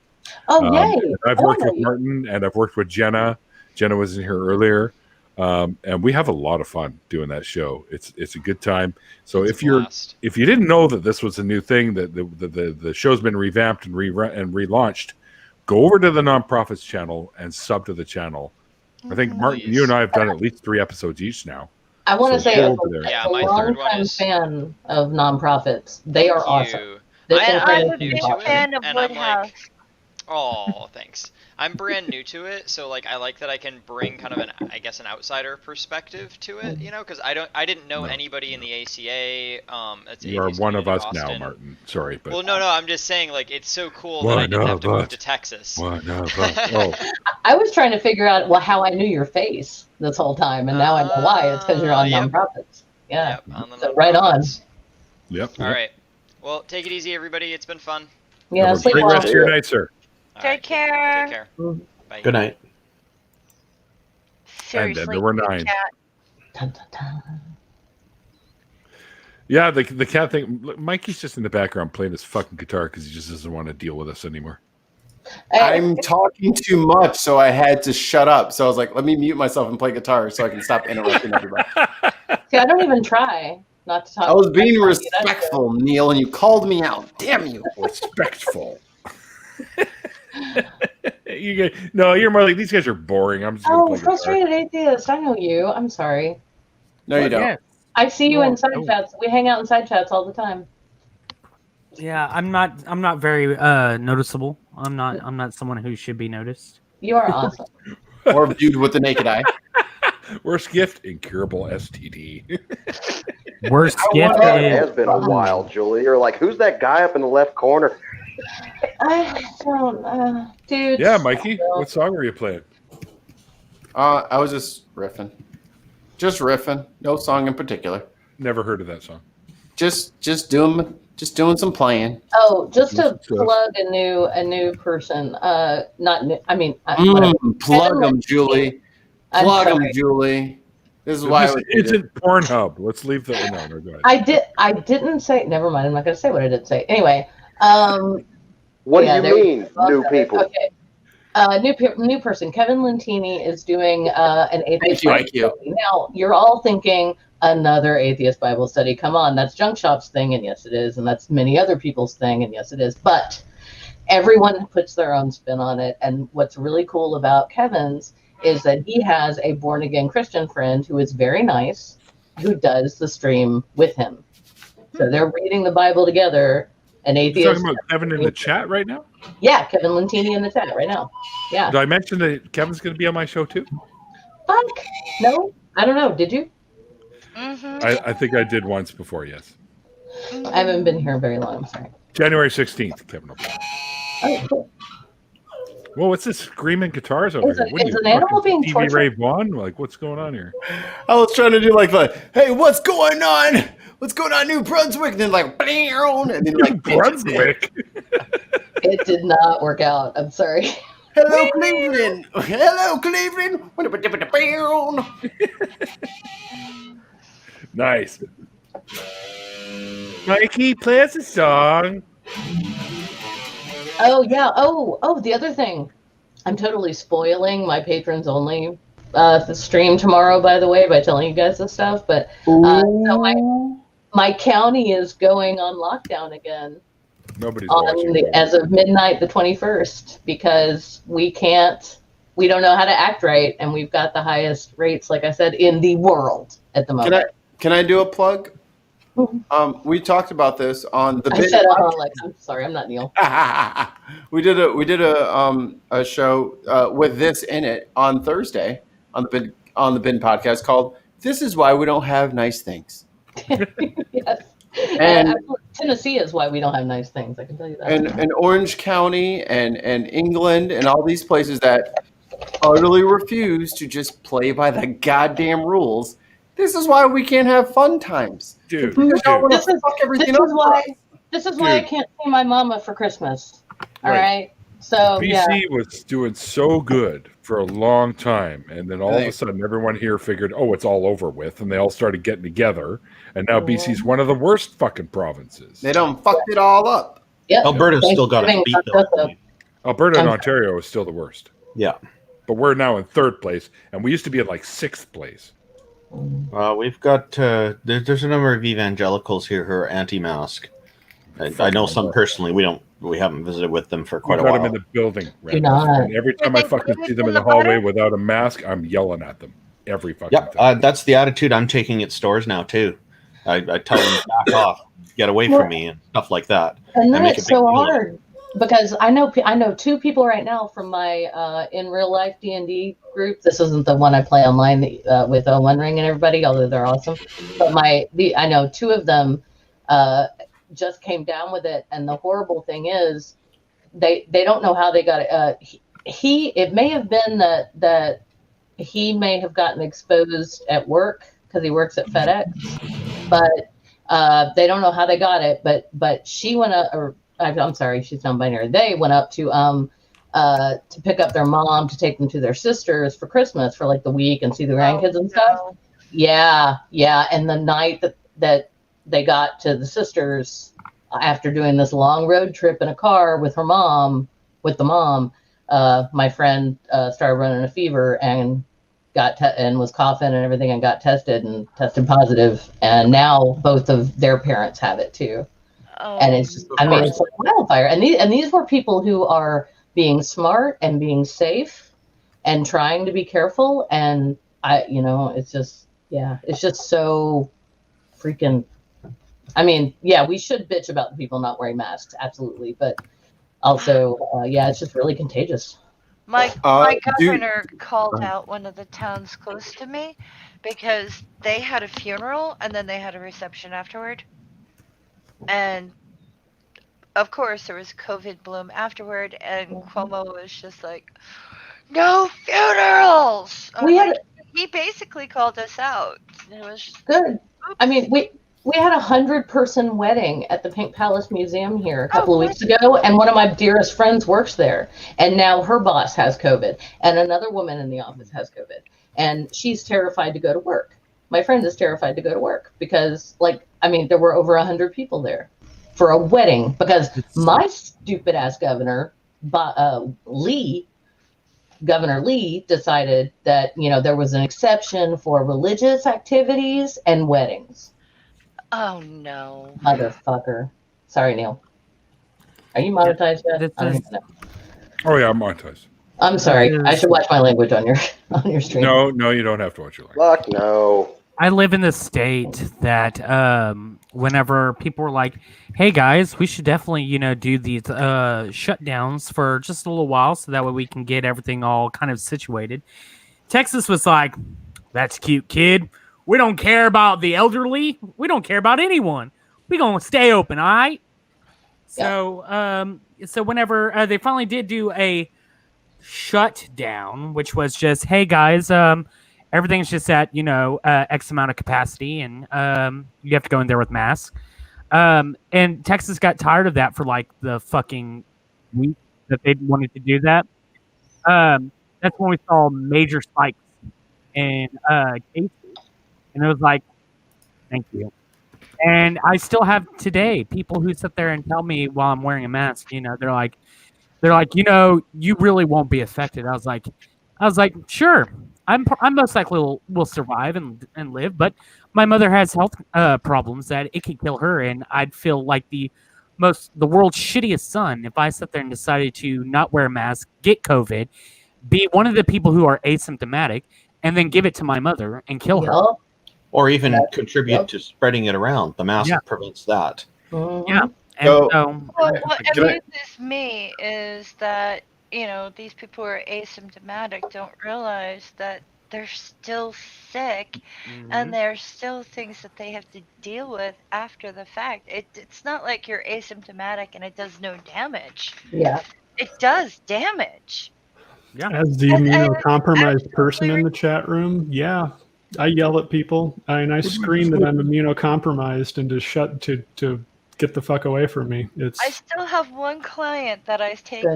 Oh, yay! I've Oh, worked no, with Martin and I've worked with Jenna. Jenna was in here earlier. And we have a lot of fun doing that show. It's a good time. So if you didn't know that this was a new thing, that the show's been revamped and relaunched, go over to the nonprofits channel and sub to the channel. I think Martin, you and I have done at least 3 episodes each now. I want to say, go as over there. a long-time fan of nonprofits, they are awesome. This I'm a information big is awesome. fan of And I'm Woodhouse. like, oh, thanks. I'm brand new to it, so like I like that I can bring kind of an outsider perspective to it, you know, because I didn't know anybody in the ACA. That's You are Atheist one of Community us now, Boston. Martin. Sorry, but Well, no, I'm just saying, like, it's so cool that One I didn't have to of move us. to Texas. One of us. Oh, I was trying to figure out how I knew your face this whole time, and now I know why. It's because you're on nonprofits. Yeah. So right on. Yep. All right. Well, take it easy, everybody. It's been fun. Yeah. Have a Sleep great well. rest of your night, sir. Take care. Take care. Bye. Good night. Seriously, And then there were good 9. cat. Yeah, the cat thing. Look, Mikey's just in the background playing his fucking guitar because he just doesn't want to deal with us anymore. I'm talking too much, so I had to shut up. So I was like, let me mute myself and play guitar so I can stop interrupting everybody. See, I don't even try not to talk. I was being That's fine. respectful, Neil, and you called me out. Damn you. Respectful. You're more like, these guys are boring. I'm just gonna Oh, play guitar. frustrated atheist. I know you. I'm sorry. No, you don't. I see you No, in side no. chats. We hang out in side chats all the time. Yeah, I'm not very noticeable. I'm not someone who should be noticed. You are awesome. Or viewed with the naked eye. Worst gift, incurable STD. Worst gift It has is been a while, Julie. You're like, who's that guy up in the left corner? I don't, dude. Yeah, Mikey, what song were you playing? I was just riffing. Just riffing. No song in particular. Never heard of that song. Just doing some playing. Oh, just to Stuff. plug a new person. Not new. I mean, whatever. Plug them, Julie. I'm Plug them, sorry. Julie. This is why This isn't Pornhub. Let's leave the no. Go ahead. I didn't say. Never mind. I'm not going to say what I did say. Anyway. What yeah, do you mean, new people? Okay. New person. Kevin Lentini is doing an atheist Bible Thank you. study. Now, you're all thinking another atheist Bible study. Come on, that's Junk Shop's thing, and yes, it is, and that's many other people's thing, and yes, it is. But everyone puts their own spin on it, and what's really cool about Kevin's is that he has a born-again Christian friend who is very nice, who does the stream with him. So they're reading the Bible together. An You atheist. talking about Kevin in the chat right now? Yeah, Kevin Lentini in the chat right now. Yeah. Did I mention that Kevin's going to be on my show too? Fuck. No, I don't know. Did you? I think I did once before. Yes. I haven't been here very long. I'm sorry. January 16th, Kevin. will be. Oh, cool. Well, what's this screaming guitars over Is here? it- What are is you, an animal fucking being Stevie tortured? Ray Vaughan? Like, what's going on here? I was trying to do like hey, what's going on? What's going on, New Brunswick? And then like, and then like Brunswick. It did not work out. I'm sorry. Hello, Cleveland. Hello, Cleveland. Nice. Mikey, play us a song. Oh yeah. Oh, the other thing. I'm totally spoiling my patrons only the stream tomorrow, by the way, by telling you guys this stuff. But so my county is going on lockdown again. Nobody's watching. As of midnight the 21st, because we don't know how to act right, and we've got the highest rates, like I said, in the world at the moment. Can I do a plug? We talked about this on the I Bin said podcast. Alex. I'm sorry, I'm not Neil. We did a show with this in it on Thursday on the Bin podcast called "This Is Why We Don't Have Nice Things." Yes. And Tennessee is why we don't have nice things. I can tell you that. and Orange County and England and all these places that utterly refuse to just play by the goddamn rules. This is why we can't have fun times, dude. Because y'all want This to is, fuck everything this up is for why. us. This is why I Dude. can't see my mama for Christmas. All Right. right. So BC yeah. was doing so good for a long time, and then all of a Right. sudden, everyone here figured, "Oh, it's all over with," and they all started getting together. And now BC's one of the worst fucking provinces. They done fucked it all up. Yep. Alberta's still got a Thanksgiving beat fucked though. us up. Alberta and Ontario is still the worst, Yeah. but we're now in third place, and we used to be in like sixth place. We've got there's a number of evangelicals here who are anti-mask. I know some personally. We haven't visited with them for quite We a got while. them in the building, Do Randolph, not. and every time I fucking see them in the hallway without a mask, I'm yelling at them every fucking Yep, time. that's the attitude I'm taking at stores now too. I tell them back off, get away from me, and stuff like that. And I then make a it's big so deal of it. hard because I know two people right now from my in real life D&D group. This isn't the one I play online with One Ring and everybody, although they're awesome. But I know two of them just came down with it, and the horrible thing is they don't know how they got it. It may have been that he may have gotten exposed at work because he works at FedEx, but they don't know how they got it. But she went up, or I'm sorry, she's non-binary. They went up to pick up their mom to take them to their sisters for Christmas for like the week and see the grandkids and stuff. Yeah. And the night that they got to the sisters after doing this long road trip in a car with the mom, my friend started running a fever and and was coughing and everything and got tested and tested positive. And now both of their parents have it too. And it's just, it's like wildfire. And these were people who are being smart and being safe and trying to be careful. And it's just so freaking. We should bitch about the people not wearing masks, absolutely, but also, it's just really contagious. My governor called out one of the towns close to me because they had a funeral and then they had a reception afterward. And of course, there was COVID bloom afterward, and Cuomo was just like, "No funerals." He basically called us out. It was good. I mean, we had 100-person wedding at the Pink Palace Museum here a couple of weeks ago, and one of my dearest friends works there, and now her boss has COVID, and another woman in the office has COVID, and she's terrified to go to work. My friend is terrified to go to work because, there were over 100 people there for a wedding because my stupid ass governor, Governor Lee, decided that there was an exception for religious activities and weddings. Oh no. Motherfucker. Sorry, Neil. Are you monetized yet? I don't even know. Oh yeah, I'm monetized. I'm sorry. I should watch my language on your stream. No, you don't have to watch your language. Fuck no. I live in the state that whenever people were like, "Hey guys, we should definitely do these shutdowns for just a little while, so that way we can get everything all kind of situated," Texas was like, "That's cute, kid. We don't care about the elderly. We don't care about anyone. We're gonna stay open, all right?" So, so whenever they finally did do a shutdown, which was just, "Hey guys, everything's just at X amount of capacity, and you have to go in there with masks." And Texas got tired of that for like the fucking week that they wanted to do that. That's when we saw major spikes in cases. And it was like, thank you. And I still have today people who sit there and tell me while I'm wearing a mask, they're like, you really won't be affected. I was like, sure, I'm most likely will survive and live, but my mother has health problems that it could kill her, and I'd feel like the world's shittiest son if I sat there and decided to not wear a mask, get COVID, be one of the people who are asymptomatic, and then give it to my mother and kill her. or even contribute to spreading it around. The mask prevents that. Yeah. And So- What Can I- amuses me is that, these people who are asymptomatic don't realize that they're still sick and there's still things that they have to deal with after the fact. It's not like you're asymptomatic and it does no damage. Yeah. It does damage. As the immunocompromised person in the chat room, yeah, I yell at people and I scream that I'm immunocompromised and to get the fuck away from me. It's I still have one client that I take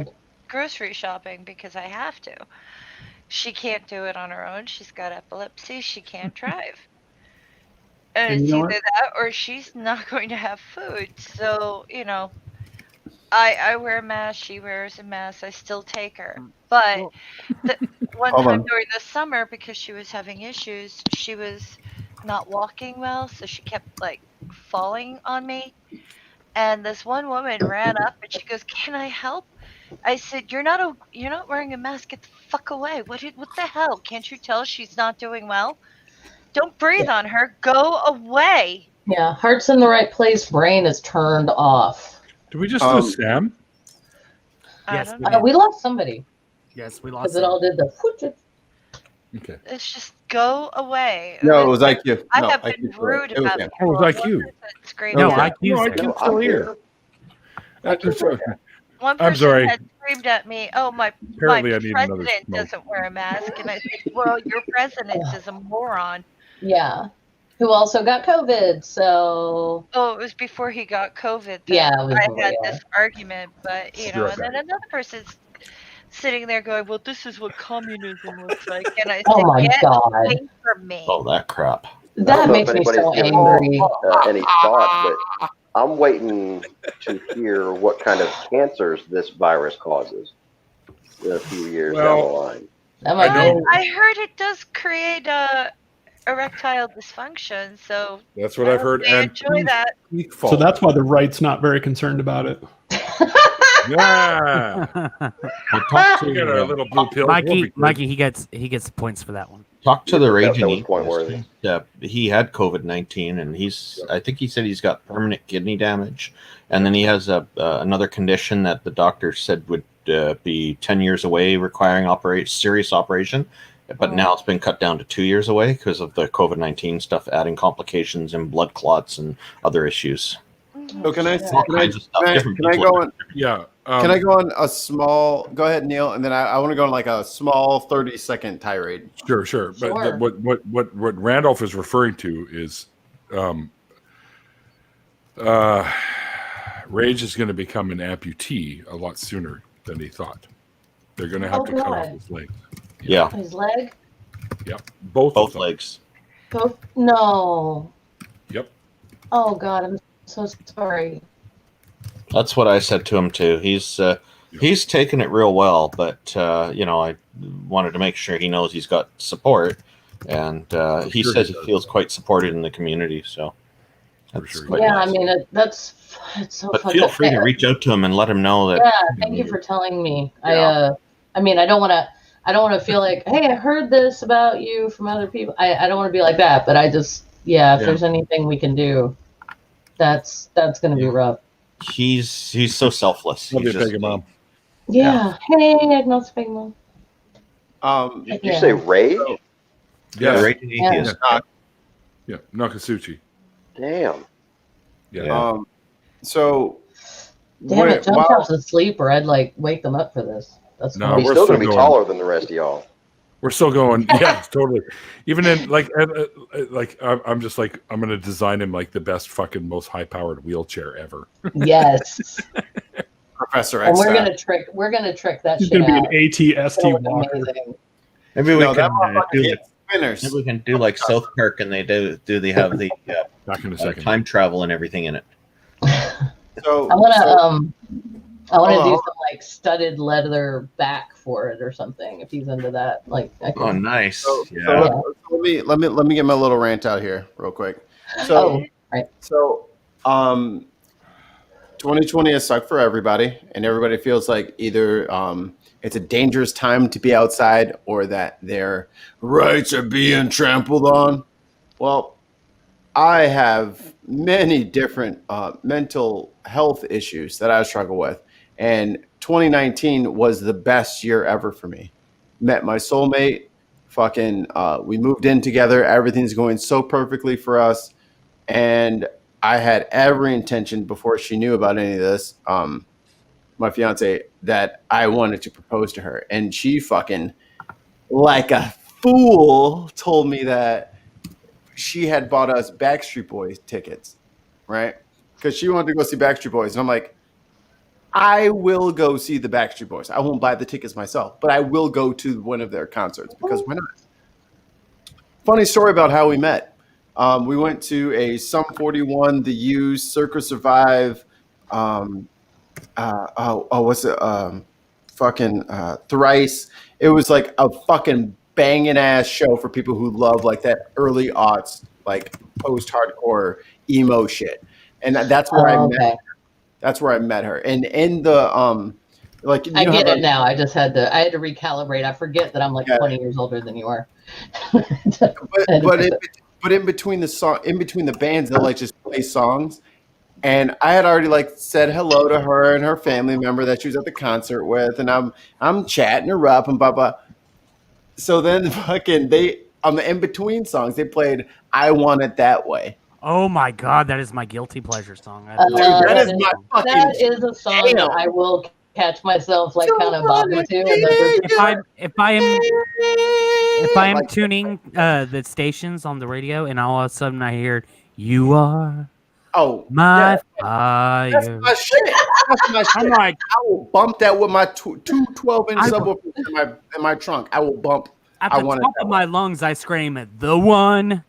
grocery shopping because I have to. She can't do it on her own. She's got epilepsy. She can't drive. And And it's you know either what? that or she's not going to have food. So, I wear a mask. She wears a mask. I still take her. But one Hold time on. during the summer, because she was having issues, she was not walking well. So she kept falling on me. And this one woman ran up and she goes, "Can I help?" I said, "You're not wearing a mask. Get the fuck away. What the hell? Can't you tell she's not doing well? Don't breathe on her. Go away." Yeah, heart's in the right place. Brain is turned off. Did we just lose Sam? Yes, We lost somebody Yes, we lost. because it all did the. Okay. It's just go away. No, it was IQ. I No, have IQ been was right. rude It was about him. people. Oh, it was IQ. One person screamed No, at me. IQ's still here. One I'm person sorry. had screamed at me, "Oh, my Apparently I need another president smoke. doesn't wear a mask." And I said, "Well, your president is a moron." Yeah, who also got COVID. So Oh, it was before he got COVID. That Yeah, it was I before, had yeah. this argument, but Be right and then back. another person's sitting there going, "Well, this is what communism looks like," and I said, Oh my "Get God. away from me." Oh, that crap. I don't that know if makes me anybody's so given angry. any thought, but I'm waiting to hear what kind of cancers this virus causes in a few years down the line. That might be. I heard it does create erectile dysfunction, so That's what I've heard. they And enjoy that. so that's why the right's not very concerned about it. Yeah. Talk You got a little blue pill. We'll be Mikey, good. he gets points for that one. Talk to the That raging was point worthy. atheist. He had COVID-19, and I think he said he's got permanent kidney damage, and then he has another condition that the doctor said would be 10 years away, requiring serious operation, but now it's been cut down to 2 years away because of the COVID-19 stuff, adding complications and blood clots and other issues. So can I All kinds of stuff. Different people go are on? Yeah. Can I go on a small? Go ahead, Neil, and then I want to go on like a small 30-second tirade. Sure. But what Randolph is referring to is, Rage is going to become an amputee a lot sooner than he thought. They're going to have to cut off God. his leg. Yeah. His leg? Yep. Both legs. Both? No. Yep. Oh God, I'm so sorry. That's what I said to him too. He's taken it real well, but I wanted to make sure he knows he's got support, and he sure says he he does. feels quite supported in the community. So that's quite Yeah, nice. I mean it's so. But fucking feel free to fair. reach out to him and let him know that. Yeah, thank you for telling me. Yeah. I mean, I don't want to feel like, hey, I heard this about you from other people. I don't want to be like that, but I just, if there's anything we can do, that's going to be rough. He's so selfless. Love He's you, just- Peggy Mom. Yeah. Hey, agnostic big mom. Did you say Ray? Yeah. Raging atheist. Yeah. Nakasuchi. Damn. Yeah. So. Damn it, John Charles asleep, or I'd wake them up for this. That's No, He's we're still going still to be going. taller than the rest of y'all. We're still going. Yeah, totally. Even in I'm just like, I'm going to design him like the best fucking most high powered wheelchair ever. Yes. Professor And X. we're gonna trick that He's shit gonna out. be an ATST So walker. amazing. Maybe we No, that can motherfucker do hits spinners. maybe we can do like South Park, and they have the Back in a second. time travel and everything in it. So I wanna Hold do on. some studded leather back for it or something if he's into that. I can, Oh, nice. So Yeah. let me get my little rant out here real quick. Oh, right. So 2020 has sucked for everybody, and everybody feels like either it's a dangerous time to be outside or that their rights are being trampled on. Well, I have many different mental health issues that I struggle with, and 2019 was the best year ever for me. Met my soulmate. Fucking, we moved in together. Everything's going so perfectly for us, and I had every intention before she knew about any of this. My fiance, that I wanted to propose to her, and she fucking like a fool told me that she had bought us Backstreet Boys tickets, right? Because she wanted to go see Backstreet Boys. And I'm like, I will go see the Backstreet Boys. I won't buy the tickets myself, but I will go to one of their concerts because why not? Funny story about how we met. We went to a Sum 41, The Used, Circle Survive, what's it? Fucking Thrice. It was like a fucking banging ass show for people who love like that early aughts, like post hardcore emo shit. And that's where I met her. That's where I met her. And in the like I get it now. I had to recalibrate. I forget that I'm like 20 years older than you are. but in between the bands, they'll like just play songs. And I had already like said hello to her and her family member that she was at the concert with, and I'm chatting her up and blah blah. So then fucking they on the in between songs they played "I Want It That Way." Oh my god, that is my guilty pleasure song. That is my fucking. That is a song that I will catch myself like kind of bobbing to. If I am tuning the stations on the radio and all of a sudden I hear "You Are." Oh, my fire. That's my shit. That's my shit. I'm like, I will bump that with my two 12-inch subwoofers in my trunk. I will bump. At the top of my lungs, I scream, "The one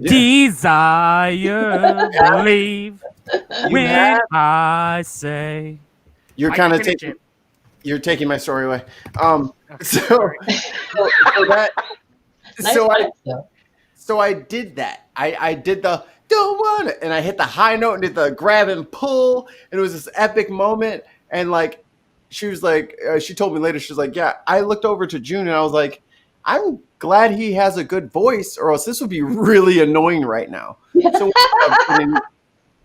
desire, believe when I say." You're kind of taking. You're taking my story away. So I did that. I did the. Don't want it. And I hit the high note and did the grab and pull. And it was this epic moment. And like, she was like, she told me later, she was like, yeah, I looked over to June and I was like, I'm glad he has a good voice or else this would be really annoying right now.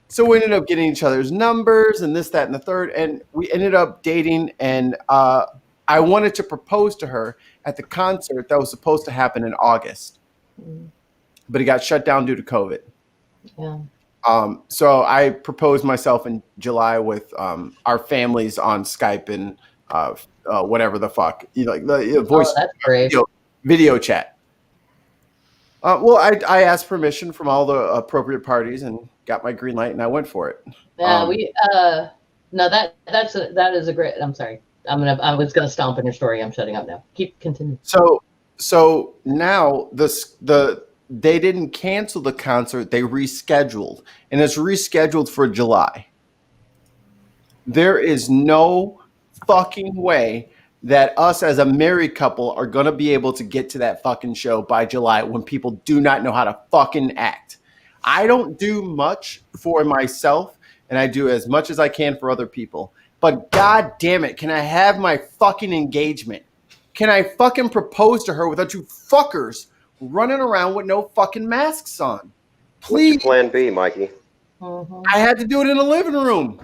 So we ended up getting each other's numbers and this, that, and the third. And we ended up dating. And I wanted to propose to her at the concert that was supposed to happen in August. But it got shut down due to COVID. Yeah. So I proposed myself in July with our families on Skype and whatever the fuck, like the voice that's great. Video chat. Well, I asked permission from all the appropriate parties and got my green light, and I went for it. Yeah, no, that is a great. I'm sorry. I was gonna stomp on your story. I'm shutting up now. Continue. So now they didn't cancel the concert, they rescheduled, and it's rescheduled for July. There is no fucking way that us as a married couple are going to be able to get to that fucking show by July when people do not know how to fucking act. I don't do much for myself, and I do as much as I can for other people. But god damn it, can I have my fucking engagement? Can I fucking propose to her without you fuckers running around with no fucking masks on? Please. What's your plan B, Mikey? I had to do it in the living room.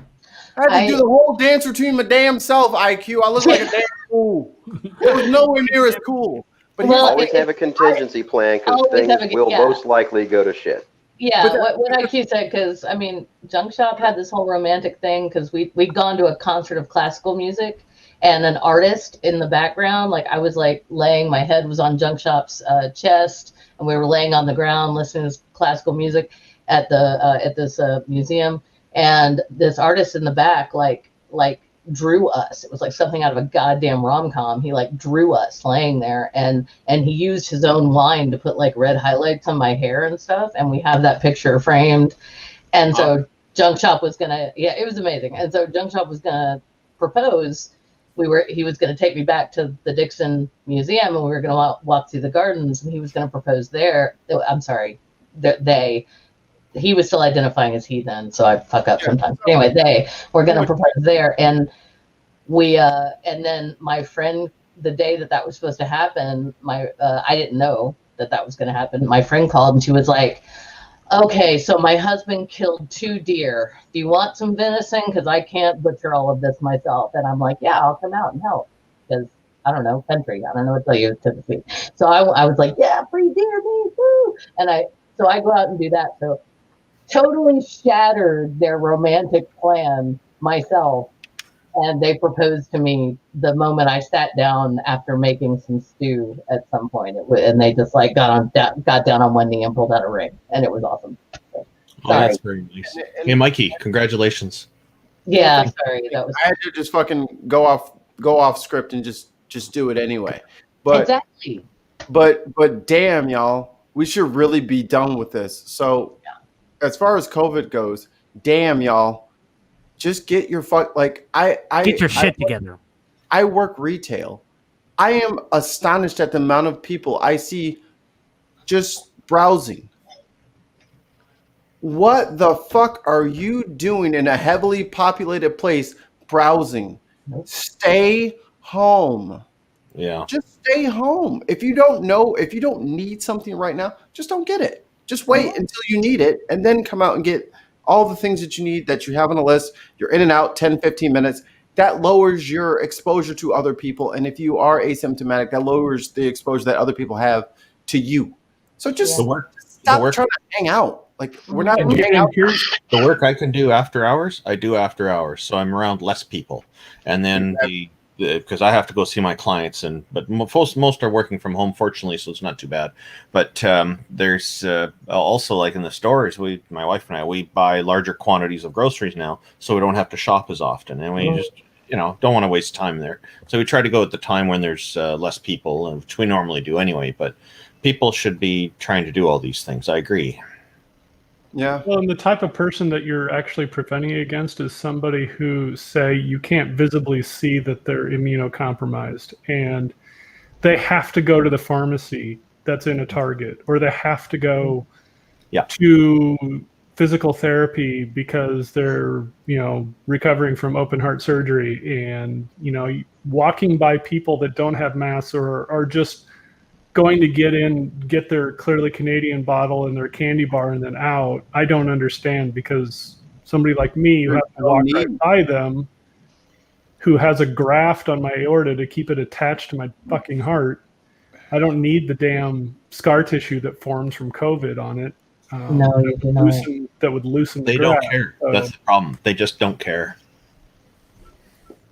I had to do the whole dance routine my damn self, IQ. I look like a damn fool. It was nowhere near as cool. But always have a contingency plan because things will most likely go to shit. Yeah, what IQ said, because I mean, Junk Shop had this whole romantic thing because we'd gone to a concert of classical music and an artist in the background. Like I was like my head was on Junk Shop's chest, and we were laying on the ground listening to classical music at this museum. And this artist in the back like drew us. It was like something out of a goddamn rom-com. He like drew us laying there, and he used his own line to put like red highlights on my hair and stuff. And we have that picture framed. And so Junk Shop was gonna, it was amazing. And so Junk Shop was gonna propose. He was gonna take me back to the Dixon Museum, and we were gonna walk through the gardens, and he was gonna propose there. I'm sorry, he was still identifying as he then, so I fuck up sometimes. Anyway, they were going to propose there, and and then my friend, the day that was supposed to happen, I didn't know that was going to happen. My friend called and she was like, Okay, so my husband killed 2 deer. Do you want some venison? Because I can't butcher all of this myself. And I'm like, yeah, I'll come out and help. Because I don't know, country. I don't know what to tell you typically. So I was like, yeah, free deer meat, woo! And I go out and do that. So totally shattered their romantic plan myself. And they proposed to me the moment I sat down after making some stew at some point. And they just like got down on one knee and pulled out a ring, and it was awesome. So, Oh, that's very nice. Hey, Mikey, congratulations. yeah, sorry, that was. I had to just fucking go off script and just do it anyway. But exactly. But damn, y'all, we should really be done with this. So, as far as COVID goes, damn, y'all. Just get your get your shit together. I work retail. I am astonished at the amount of people I see just browsing. What the fuck are you doing in a heavily populated place browsing? Stay home. Yeah. Just stay home. If you don't need something right now, just don't get it. Just wait until you need it and then come out and get all the things that you need that you have on a list. You're in and out 10, 15 minutes. That lowers your exposure to other people. And if you are asymptomatic, that lowers the exposure that other people have to you. So just stop trying to hang out. Like, we're not hanging out. The work I can do after hours, I do after hours. So I'm around less people. And then because I have to go see my clients, but most are working from home, fortunately, so it's not too bad. But there's also, like in the stores, my wife and I, we buy larger quantities of groceries now, so we don't have to shop as often, and we just don't want to waste time there. So we try to go at the time when there's less people, which we normally do anyway. But people should be trying to do all these things. I agree. Yeah. Well, and the type of person that you're actually preventing against is somebody who, say, you can't visibly see that they're immunocompromised, and they have to go to the pharmacy that's in a Target, or they have to go to physical therapy because they're, recovering from open heart surgery, and, walking by people that don't have masks or are just going to get their Clearly Canadian bottle and their candy bar and then out. I don't understand, because somebody like me who has to walk right by them, who has a graft on my aorta to keep it attached to my fucking heart, I don't need the damn scar tissue that forms from COVID on it. That would loosen the They graft. don't care. So, That's the problem. They just don't care.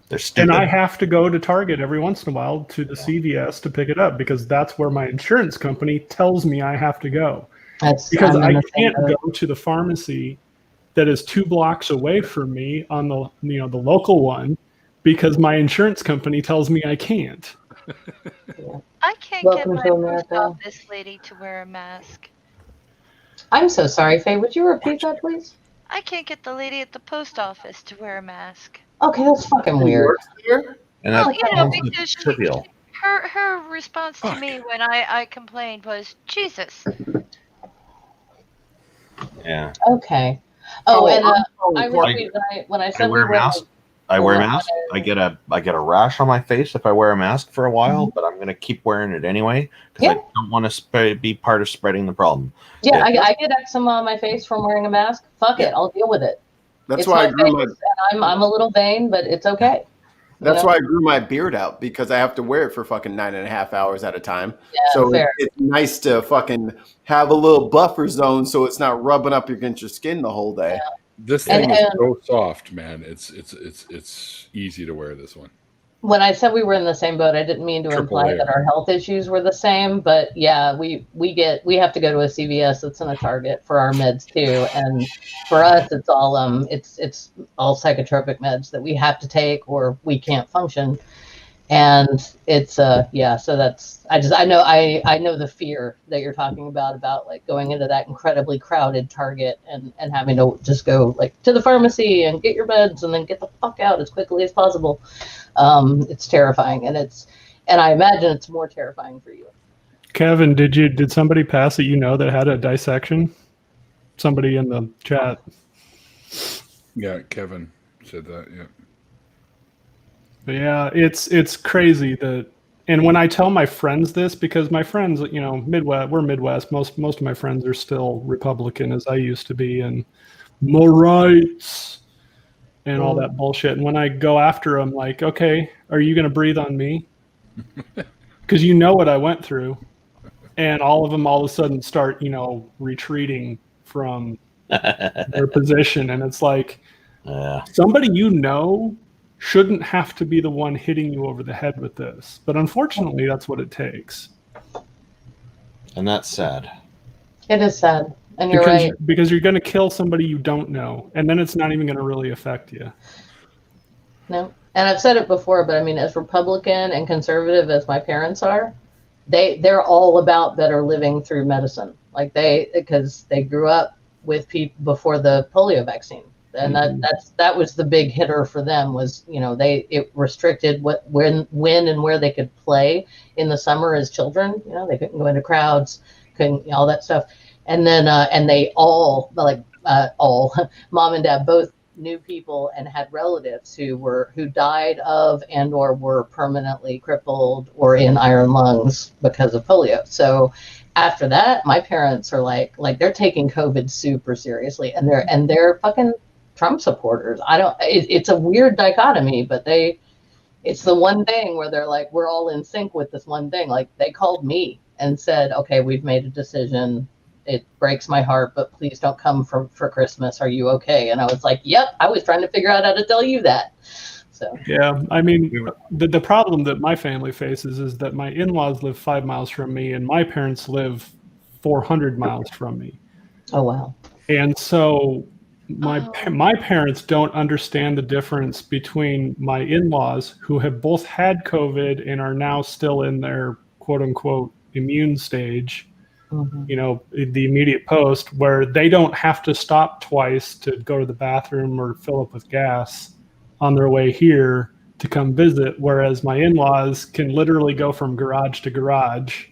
They're stupid. and I have to go to Target every once in a while to the CVS to pick it up, because that's where my insurance company tells me I have to go. Because I can't go to the pharmacy that is 2 blocks away from me on the the local one, because my insurance company tells me I can't. I can't Welcome get to my America. post office lady to wear a mask. I'm so sorry, Faye. Would you repeat that, please? I can't get the lady at the post office to wear a mask. Okay, that's fucking weird. And Well, that's because trivial. her response to me when I complained was, Jesus. Yeah. Okay. Oh, and I I- repeat when I I said wear we a were. mask. I wear a mask. I get a rash on my face if I wear a mask for a while, but I'm going to keep wearing it anyway because I don't want to be part of spreading the problem. Yeah, I get eczema on my face from wearing a mask. Fuck it, I'll deal with it. That's It's why I my grew my. face, and I'm a little vain, but it's okay. That's why I grew my beard out, because I have to wear it for fucking 9.5 hours at a time. Yeah, so fair. it's nice to fucking have a little buffer zone so it's not rubbing up against your skin the whole day. This thing is so soft, man. It's easy to wear this one. When I said we were in the same boat, I didn't mean to Triple imply layer. that our health issues were the same, but yeah, we have to go to a CVS that's in a Target for our meds too, and for us, it's all it's all psychotropic meds that we have to take or we can't function, and it's so that's I know the fear that you're talking about like going into that incredibly crowded Target and having to just go like to the pharmacy and get your meds and then get the fuck out as quickly as possible. It's terrifying, and I imagine it's more terrifying for you. Kevin, did somebody pass that that had a dissection? Somebody in the chat. Yeah, Kevin said that. Yeah. But yeah, it's crazy that And when I tell my friends this, because my friends, you know, we're Midwest. Most of my friends are still Republican, as I used to be, and more rights and all that bullshit. And when I go after them, like, okay, are you going to breathe on me? Because you know what I went through. And all of them all of a sudden start, you know, retreating from their position. And it's like, somebody you know shouldn't have to be the one hitting you over the head with this. But unfortunately, that's what it takes. And that's sad. It is sad. And you're because, right. Because you're going to kill somebody you don't know. And then it's not even going to really affect you. No. And I've said it before, but I mean, as Republican and conservative as my parents are, they're all about better living through medicine. Like because they grew up with people before the polio vaccine. And that was the big hitter for them was, you know, it restricted when and where they could play in the summer as children. You know, they couldn't go into crowds, couldn't, all that stuff. And then and they all mom and dad both knew people and had relatives who died of and or were permanently crippled or in iron lungs because of polio. So after that, my parents are like they're taking COVID super seriously, and they're fucking Trump supporters. It's a weird dichotomy, but it's the one thing where they're like, we're all in sync with this one thing. Like they called me and said, okay, we've made a decision. It breaks my heart, but please don't come for Christmas. Are you okay? And I was like, yep, I was trying to figure out how to tell you that. So yeah, I mean, the problem that my family faces is that my in-laws live 5 miles from me and my parents live 400 miles from me. Oh, wow. And so my parents don't understand the difference between my in-laws who have both had COVID and are now still in their quote unquote immune stage, you know, the immediate post, where they don't have to stop twice to go to the bathroom or fill up with gas on their way here to come visit. Whereas my in-laws can literally go from garage to garage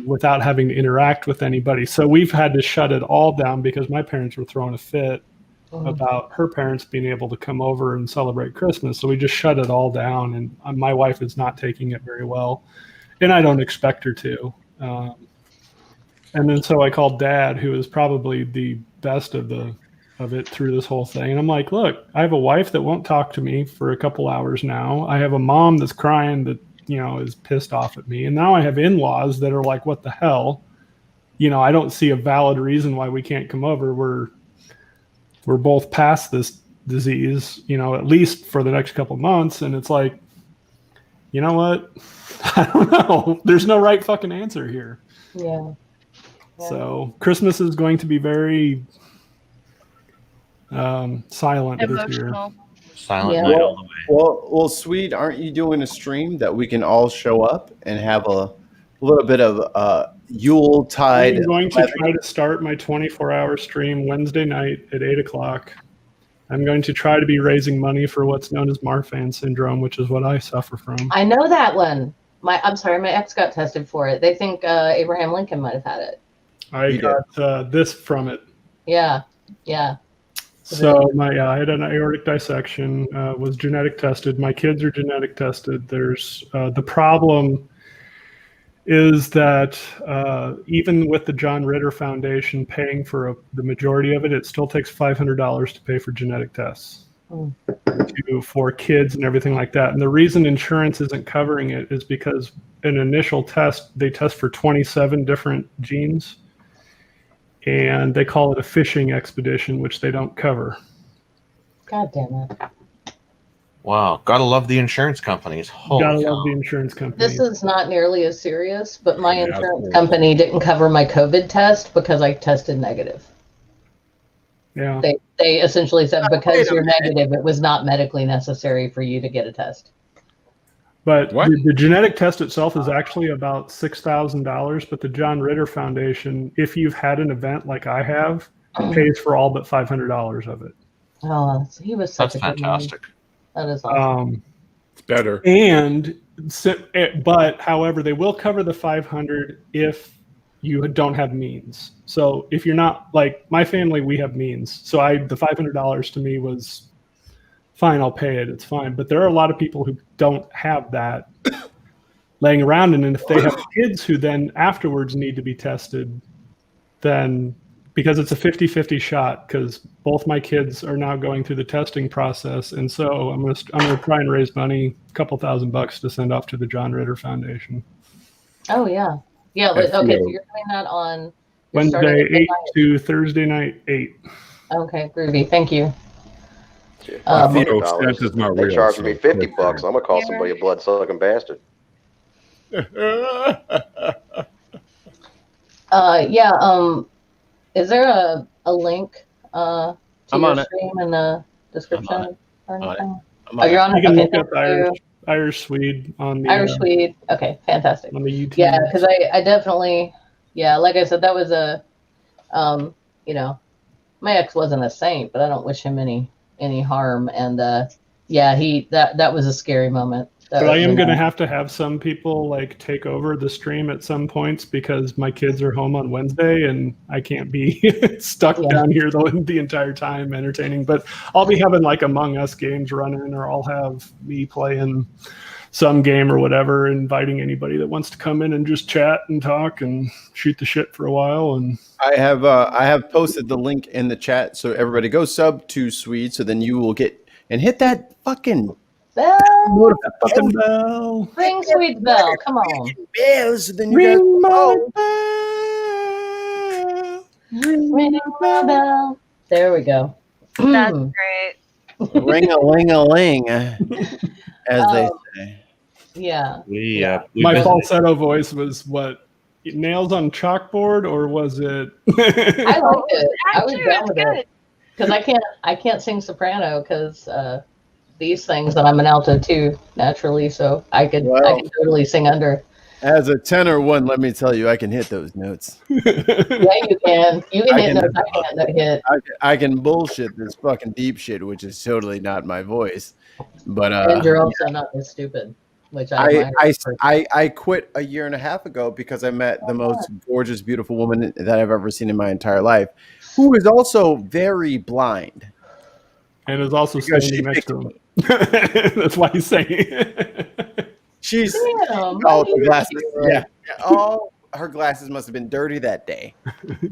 without having to interact with anybody. So we've had to shut it all down because my parents were throwing a fit about her parents being able to come over and celebrate Christmas. So we just shut it all down, and my wife is not taking it very well, and I don't expect her to. And then so I called Dad, who is probably the best of it through this whole thing. And I'm like, look, I have a wife that won't talk to me for a couple hours now. I have a mom that's crying that, you know, is pissed off at me. And now I have in-laws that are like, what the hell? You know, I don't see a valid reason why we can't come over. We're both past this disease, you know, at least for the next couple months. And it's like, you know what? I don't know. There's no right fucking answer here. Yeah. So Christmas is going to be very silent this year. Silent night all the way. Well, sweet, aren't you doing a stream that we can all show up and have a little bit of Yuletide? I'm going to try to start my 24-hour stream Wednesday night at 8 o'clock. I'm going to try to be raising money for what's known as Marfan syndrome, which is what I suffer from. I know that one. I'm sorry, my ex got tested for it. They think Abraham Lincoln might have had it. I got this from it. Yeah, yeah. So I had an aortic dissection, was genetic tested. My kids are genetic tested. There's the problem is that even with the John Ritter Foundation paying for the majority of it, it still takes $500 to pay for genetic tests for kids and everything like that. And the reason insurance isn't covering it is because an initial test, they test for 27 different genes. And they call it a fishing expedition, which they don't cover. God damn it. Wow. Gotta love the insurance companies. Gotta love the insurance companies. This is not nearly as serious, but my insurance company didn't cover my COVID test because I tested negative. Yeah. They essentially said because you're negative, it was not medically necessary for you to get a test. But the genetic test itself is actually about $6,000, but the John Ritter Foundation, if you've had an event like I have, pays for all but $500 of it. Oh, he was such That's a good fantastic. Man. That is awesome. It's better. But however, they will cover the $500 if you don't have means. So if you're not, like my family, we have means. So the $500 to me was fine, I'll pay it. It's fine. But there are a lot of people who don't have that. laying around. And then if they have kids who then afterwards need to be tested, then because it's a 50-50 shot, because both my kids are now going through the testing process, and so I'm gonna try and raise money, a couple $1,000 to send off to the John Ritter Foundation. Oh yeah, yeah. But, okay, so you're doing that on Wednesday 8 to Thursday night 8. Okay, groovy. Thank you. $100. not They real, charge so me $50. I'm gonna call somebody a blood-sucking bastard. Is there a link to I'm your on it. stream in the description or On it. anything? I'm Oh, on you're it. on You it. can Okay, look thank up you. Irish Swede on the Irish Swede. Okay, fantastic. on the YouTube. Yeah, because I definitely, like I said, that was a, my ex wasn't a saint, but I don't wish him any harm. And that was a scary moment. But I am going to have some people like take over the stream at some points because my kids are home on Wednesday and I can't be stuck down here the entire time entertaining. But I'll be having like Among Us games running, or I'll have me playing some game or whatever, inviting anybody that wants to come in and just chat and talk and shoot the shit for a while. And I have posted the link in the chat, so everybody go sub to Swede, so then you will get and hit that fucking bell. Fucking bell. Ring Swede's bell. Come on. Bells, so then you Ring my Ring my bell. There we go. That's great. ring a ling a ling, as they say. Yeah. My falsetto voice was what? Nails on chalkboard, or was it? I liked it. I was Actually, down it's with good. it because I can't sing soprano because these things, and I'm an alto too naturally, so I could totally sing under. As a tenor one, let me tell you, I can hit those notes. Yeah, you can. You can hit notes. I can't hit. I can bullshit this fucking deep shit, which is totally not my voice. But And you're also not as stupid, which I I quit a year and a half ago because I met the most gorgeous, beautiful woman that I've ever seen in my entire life, who is also very blind. And is also standing next to him. That's why he's saying it. She's Damn, the glasses. Yeah. Oh, her glasses must have been dirty that day.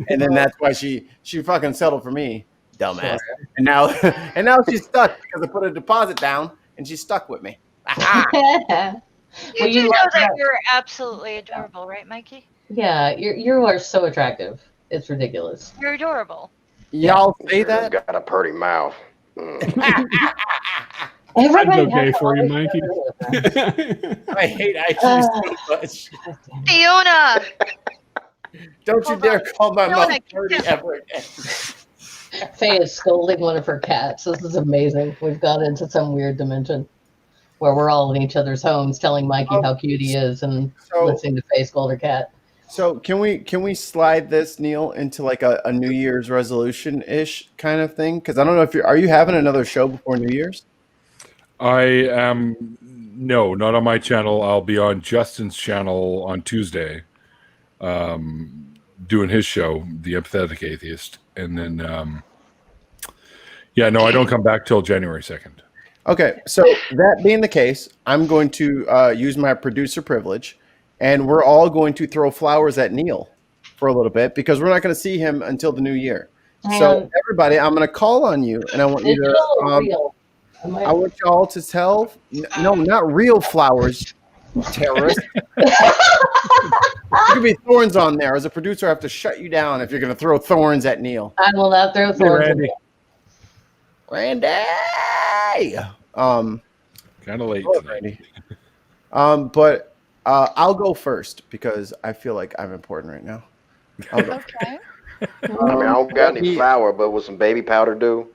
And then that's why she fucking settled for me, dumbass. Sure. And now she's stuck because I put a deposit down and she's stuck with me. You do know that you're absolutely adorable, right, Mikey? Yeah, you are so attractive. It's ridiculous. You're adorable. Y'all say that? Got a pretty mouth. Everybody okay for you, Mikey. I hate IQ so much. Fiona! Don't you dare call my mouth Fiona, dirty ever again. Faye is scolding one of her cats. This is amazing. We've got into some weird dimension where we're all in each other's homes telling Mikey how cute he is and listening to Faye scold her cat. So can we slide this, Neil, into like a New Year's resolution-ish kind of thing? Because I don't know if are you having another show before New Year's? I am no, not on my channel. I'll be on Justin's channel on Tuesday, doing his show, The Empathetic Atheist, and then I don't come back till January 2nd. Okay, so that being the case, I'm going to use my producer privilege, and we're all going to throw flowers at Neil for a little bit because we're not going to see him until the new year. So everybody, I'm going to call on you, and I want you to. I want y'all to tell. No, not real flowers, terrorist. There could be thorns on there. As a producer, I have to shut you down if you're going to throw thorns at Neil. I will not throw thorns at Neil. Randy. Kind of late tonight. But I'll go first because I feel like I'm important right now. Okay. I don't got any flour, but with some baby powder do.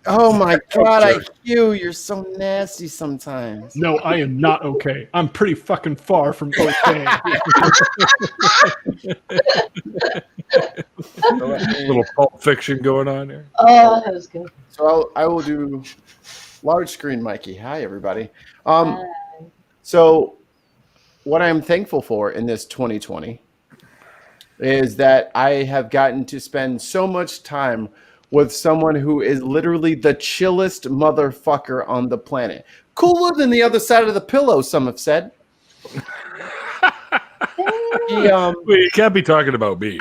Oh my God, IQ, you're so nasty sometimes. No, I am not okay. I'm pretty fucking far from okay. A little Pulp Fiction going on there. Oh, that was good. So I will do large screen, Mikey. Hi, everybody. So what I'm thankful for in this 2020 is that I have gotten to spend so much time with someone who is literally the chillest motherfucker on the planet. Cooler than the other side of the pillow, some have said. Wait, you can't be talking about me.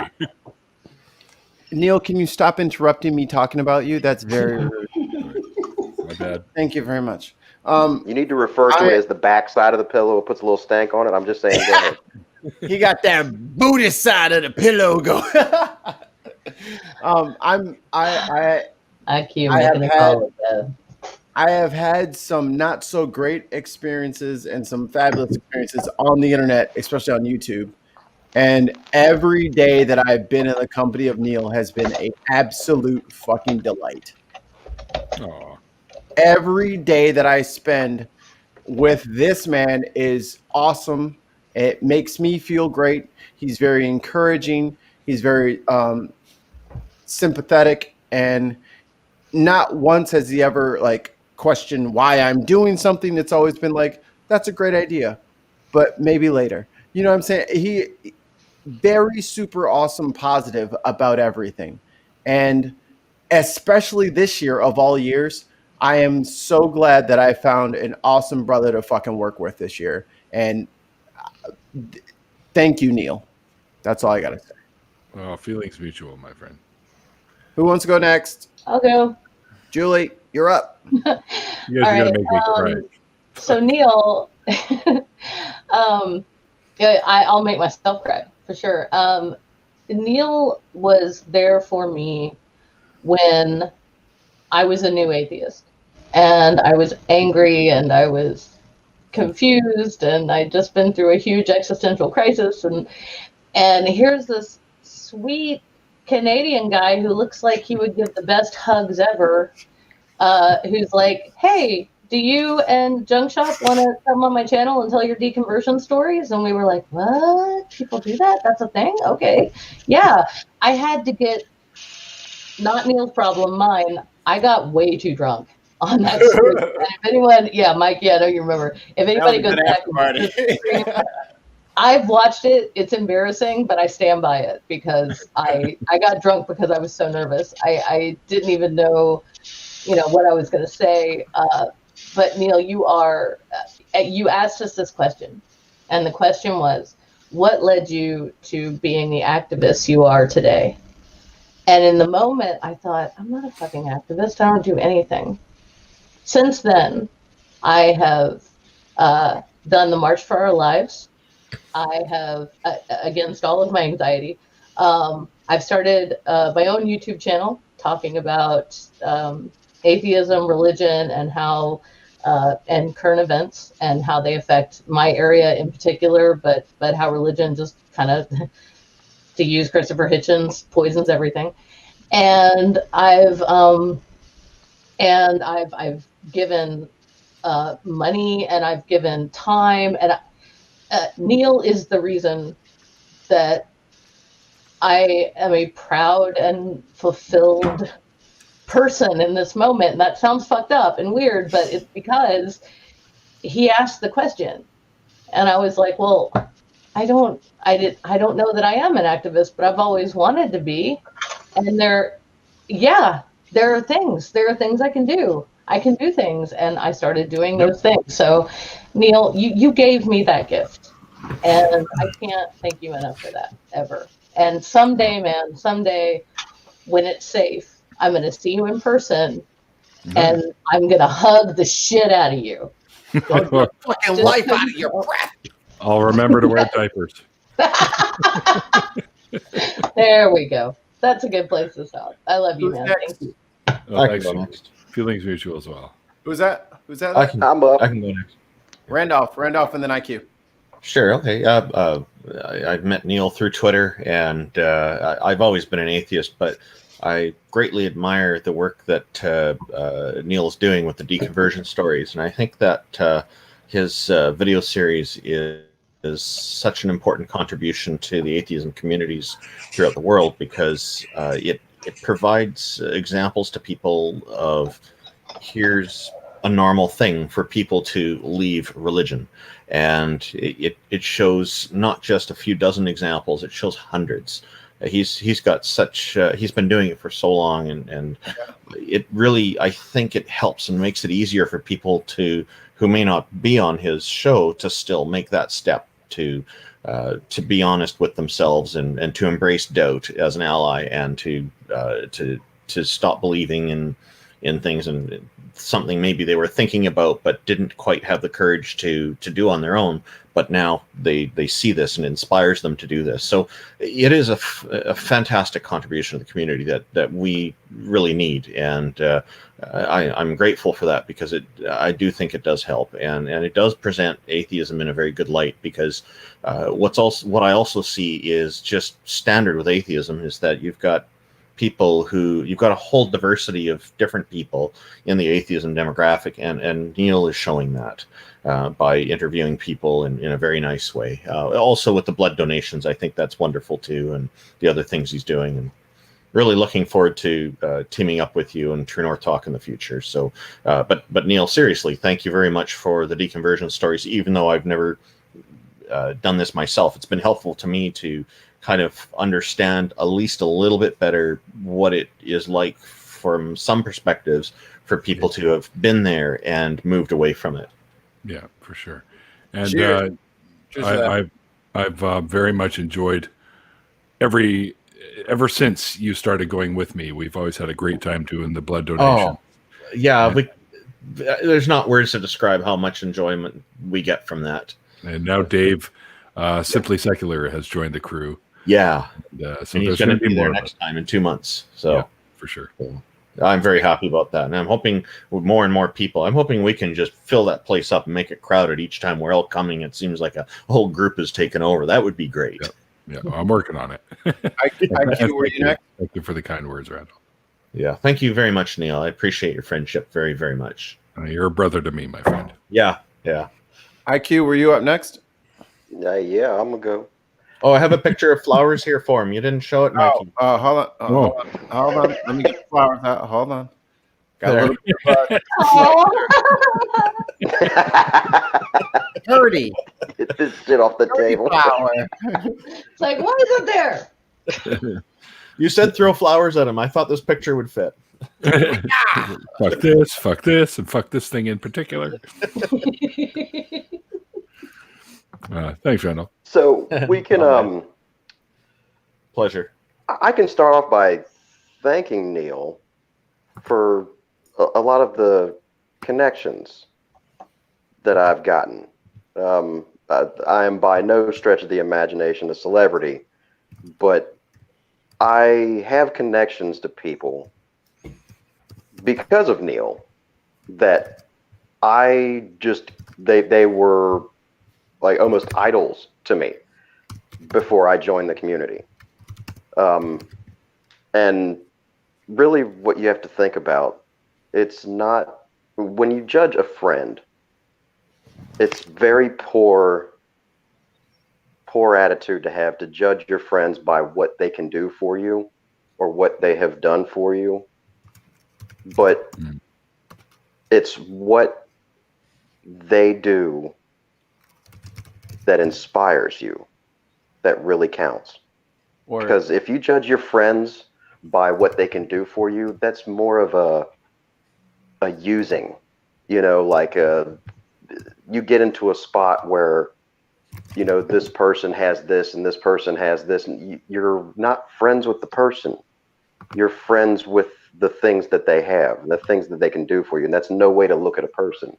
Neil, can you stop interrupting me talking about you? That's very rude. My bad. Thank you very much. You need to refer to it as the back side of the pillow. It puts a little stank on it. I'm just saying, go ahead. He got that booty side of the pillow going. I have had some not so great experiences and some fabulous experiences on the internet, especially on YouTube. And every day that I've been in the company of Neil has been an absolute fucking delight. Aww. Every day that I spend with this man is awesome. It makes me feel great. He's very encouraging. He's very sympathetic, and not once has he ever like questioned why I'm doing something. It's always been like, that's a great idea, but maybe later. You know what I'm saying? He very super awesome, positive about everything. And especially this year of all years, I am so glad that I found an awesome brother to fucking work with this year. And thank you, Neil. That's all I got to say. Well, feelings mutual, my friend. Who wants to go next? I'll go. Julie, you're up. You guys All are right, going to make me cry. So Neil, yeah, I'll make myself cry for sure. Neil was there for me when I was a new atheist, and I was angry, and I was confused, and I'd just been through a huge existential crisis, and here's this sweet Canadian guy who looks like he would give the best hugs ever, who's like, hey, do you and Junk Shop want to come on my channel and tell your deconversion stories? And we were like, what? People do that? That's a thing? Okay. Yeah. I had to get, not Neil's problem, mine. I got way too drunk on that stream. If anyone, yeah, Mike, yeah, I know you remember. If anybody goes back and stream, I've watched it. It's embarrassing, but I stand by it because I got drunk because I was so nervous. I didn't even know, what I was going to say. But Neil, you asked us this question, and the question was, what led you to being the activist you are today? And in the moment, I thought, I'm not a fucking activist. I don't do anything. Since then, I have done the March for Our Lives. I have, against all of my anxiety, I've started my own YouTube channel talking about atheism, religion, and how and current events and how they affect my area in particular, but how religion just kind of, to use Christopher Hitchens, poisons everything. And I've given money, and I've given time, and Neil is the reason that I am a proud and fulfilled person in this moment. And that sounds fucked up and weird, but it's because he asked the question, and I was like, well, I don't know that I am an activist, but I've always wanted to be. And there are things I can do. I can do things, and I started doing those things. So, Neil, you gave me that gift, and I can't thank you enough for that, ever. And someday, man, when it's safe, I'm going to see you in person, and I'm going to hug the shit out of you. Fucking life out of your breath. I'll remember to wear diapers. There we go. That's a good place to stop. I love you, man. Thank you. I can go next. Feelings mutual as well. Who's that? I'm up. I can go next. Randolph, and then IQ. Sure. Okay. I've met Neil through Twitter, and I've always been an atheist, but I greatly admire the work that Neil is doing with the deconversion stories, and I think that his video series is such an important contribution to the atheism communities throughout the world, because it provides examples to people of, here's a normal thing for people to leave religion. And it shows not just a few dozen examples, it shows hundreds. He's got such, he's been doing it for so long, and it really, I think it helps and makes it easier for people who may not be on his show to still make that step to to be honest with themselves and to embrace doubt as an ally, and to stop believing in things and something maybe they were thinking about but didn't quite have the courage to do on their own. But now they see this and it inspires them to do this. So it is a fantastic contribution to the community that we really need, and I'm grateful for that, because I do think it does help, and it does present atheism in a very good light. Because what I also see is just standard with atheism is that you've got a whole diversity of different people in the atheism demographic, and Neil is showing that by interviewing people in a very nice way. Also with the blood donations, I think that's wonderful too, and the other things he's doing, and really looking forward to teaming up with you and True North Talk in the future. So, but Neil, seriously, thank you very much for the deconversion stories. Even though I've never done this myself, it's been helpful to me to kind of understand at least a little bit better what it is like from some perspectives for people to have been there and moved away from it. Yeah, for sure. And I've very much enjoyed ever since you started going with me. We've always had a great time doing the blood donation. Oh, yeah. There's not words to describe how much enjoyment we get from that. And now Dave, Simply Secular, has joined the crew. Yeah. So and he's going to be there next time in 2 months. So yeah, for sure. So I'm very happy about that. And I'm hoping with more and more people, I'm hoping we can just fill that place up and make it crowded each time we're all coming. It seems like a whole group is taken over. That would be great. Yeah, I'm working on it. IQ, were you next? Thank you for the kind words, Randall. Yeah, thank you very much, Neil. I appreciate your friendship very, very much. You're a brother to me, my friend. Yeah. IQ, were you up next? Yeah, I'm gonna go. Oh, I have a picture of flowers here for him. You didn't show it, Mikey. Hold on. Let me get the flowers out. Hold on. Got a little bit of dirty. Get this shit off the table. It's like, why is it there? You said throw flowers at him. I thought this picture would fit. Fuck this, and fuck this thing in particular. Thanks, Randall. So we can pleasure. I can start off by thanking Neil for a lot of the connections that I've gotten. I am by no stretch of the imagination a celebrity, but I have connections to people because of Neil that they were like almost idols to me before I joined the community. And really what you have to think about, it's not, when you judge a friend, it's very poor attitude to have to judge your friends by what they can do for you or what they have done for you. But it's what they do that inspires you that really counts. Because if you judge your friends by what they can do for you, that's more of a using, like you get into a spot where, this person has this and this person has this, and you're not friends with the person. You're friends with the things that they have, the things that they can do for you. And that's no way to look at a person.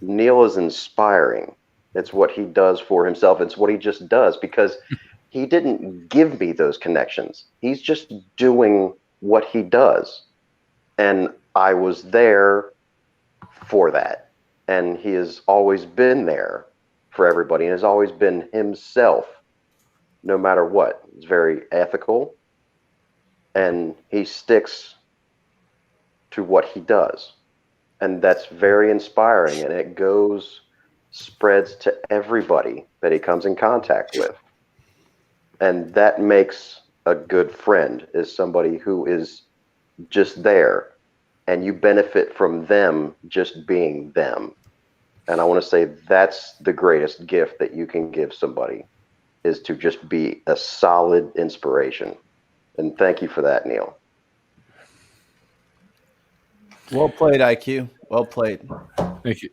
Neil is inspiring. It's what he does for himself. It's what he just does because he didn't give me those connections. He's just doing what he does. And I was there for that. And he has always been there for everybody and has always been himself, no matter what. He's very ethical and he sticks to what he does. And that's very inspiring, and it spreads to everybody that he comes in contact with. And that makes a good friend, is somebody who is just there and you benefit from them just being them. And I want to say that's the greatest gift that you can give somebody, is to just be a solid inspiration. And thank you for that, Neil. Well played, IQ. Well played. Thank you.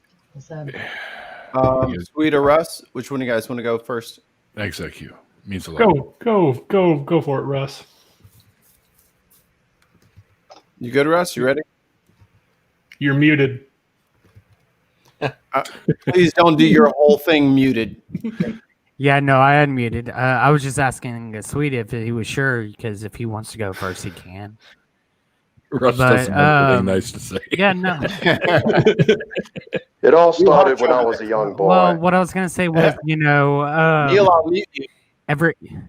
Sweet or Russ? Which one do you guys want to go first? XIQ means a lot. Go for it, Russ. You good, Russ? You ready? You're muted. Please don't do your whole thing muted. Yeah, no, I unmuted. I was just asking Sweet if he was sure, because if he wants to go first, he can. Russ doesn't have anything nice to say. Yeah, no. It all started when I was a young boy. Well, what I was gonna say was, Neil, I'll mute you. What I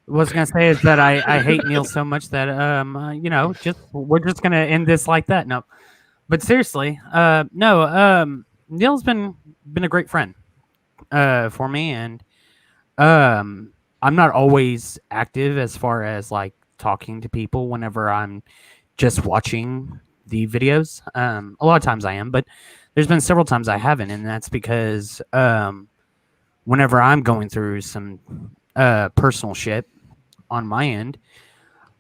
was gonna say is that I hate Neil so much that we're just gonna end this like that. No, but seriously, Neil's been a great friend for me, and I'm not always active as far as like talking to people whenever I'm just watching the videos. A lot of times I am, but there's been several times I haven't, and that's because whenever I'm going through some personal shit on my end,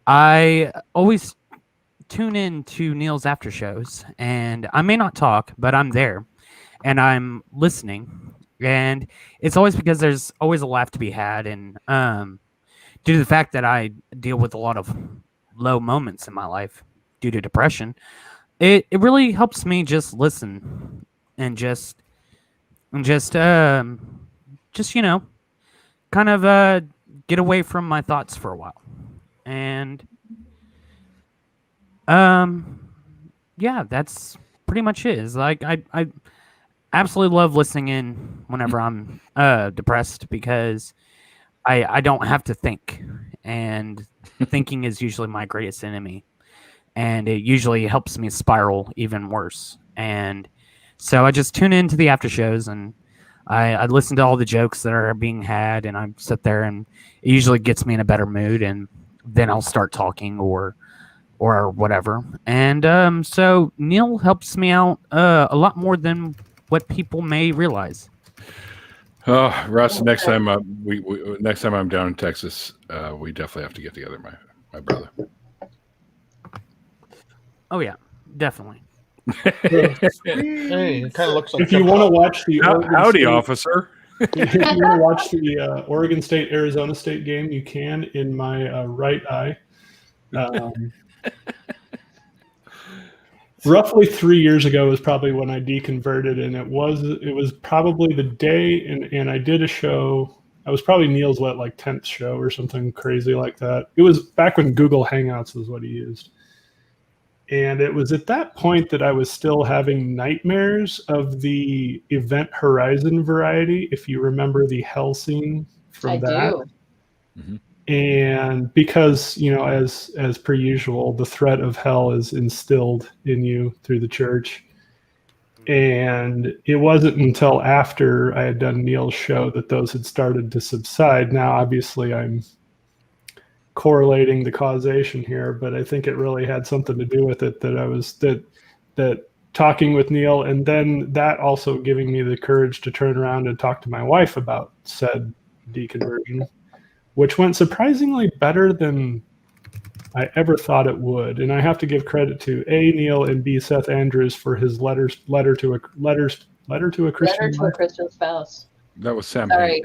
I always tune in to Neil's after shows, and I may not talk, but I'm there and I'm listening, and it's always because there's always a laugh to be had, and due to the fact that I deal with a lot of low moments in my life due to depression, it really helps me just listen and just kind of get away from my thoughts for a while. And yeah, that's pretty much it. It's like I absolutely love listening in whenever I'm depressed, because I don't have to think, and thinking is usually my greatest enemy, and it usually helps me spiral even worse. And so I just tune into the after shows, and I listen to all the jokes that are being had, and I sit there, and it usually gets me in a better mood, and then I'll start talking or whatever. And so Neil helps me out a lot more than what people may realize. Oh, Russ, next time next time I'm down in Texas, we definitely have to get together, my brother. Oh yeah, definitely. Hey, it kind of looks like. If you want to watch the howdy, officer. If you want to watch the Oregon State Arizona State game, you can in my right eye. Roughly 3 years ago was probably when I deconverted, and it was probably the day, and I did a show. I was probably Neil's 10th show or something crazy like that. It was back when Google Hangouts was what he used. And it was at that point that I was still having nightmares of the Event Horizon variety, if you remember the hell scene from that. I do. Mm-hmm. And because, as per usual, the threat of hell is instilled in you through the church. And it wasn't until after I had done Neil's show that those had started to subside. Now, obviously, I'm correlating the causation here, but I think it really had something to do with it that talking with Neil, and then that also giving me the courage to turn around and talk to my wife about said deconversion, which went surprisingly better than I ever thought it would. And I have to give credit to A, Neil, and B, Seth Andrews for his letter to a Christian spouse. That was Sam. Sorry,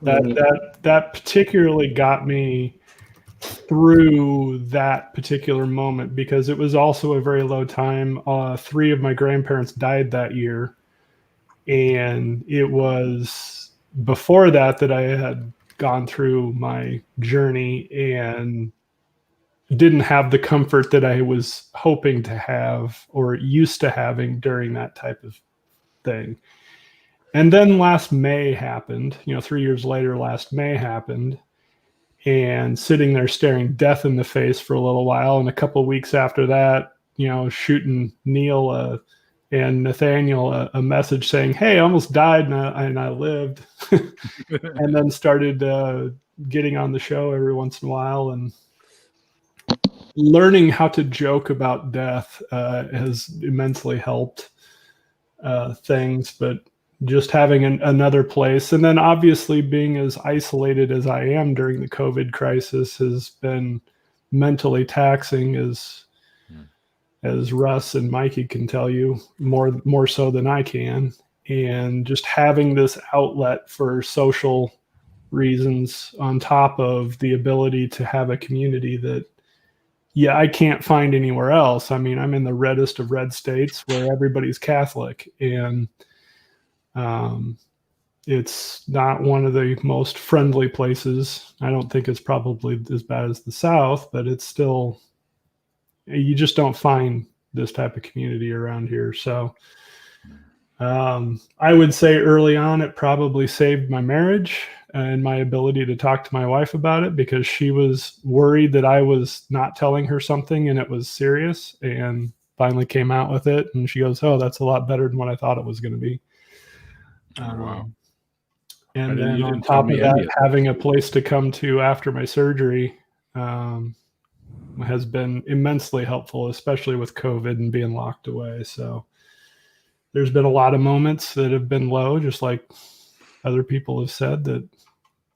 That particularly got me through that particular moment, because it was also a very low time. 3 of my grandparents died that year, and it was before that I had gone through my journey and didn't have the comfort that I was hoping to have or used to having during that type of thing. And then last May happened, 3 years later, last May happened, and sitting there staring death in the face for a little while. And a couple of weeks after that, shooting Neil and Nathaniel a message saying, "Hey, I almost died and I lived." And then started getting on the show every once in a while, and learning how to joke about death has immensely helped things. But just having another place, and then obviously being as isolated as I am during the COVID crisis has been mentally taxing, as as Russ and Mikey can tell you more so than I can. And just having this outlet for social reasons on top of the ability to have a community that, yeah, I can't find anywhere else. I mean, I'm in the reddest of red states where everybody's Catholic, and it's not one of the most friendly places. I don't think it's probably as bad as the South, but it's still, you just don't find this type of community around here. So I would say early on, it probably saved my marriage and my ability to talk to my wife about it, because she was worried that I was not telling her something and it was serious, and finally came out with it. And she goes, "Oh, that's a lot better than what I thought it was going to be." Wow. And then on top of that, having a place to come to after my surgery has been immensely helpful, especially with COVID and being locked away. So there's been a lot of moments that have been low, just like other people have said, that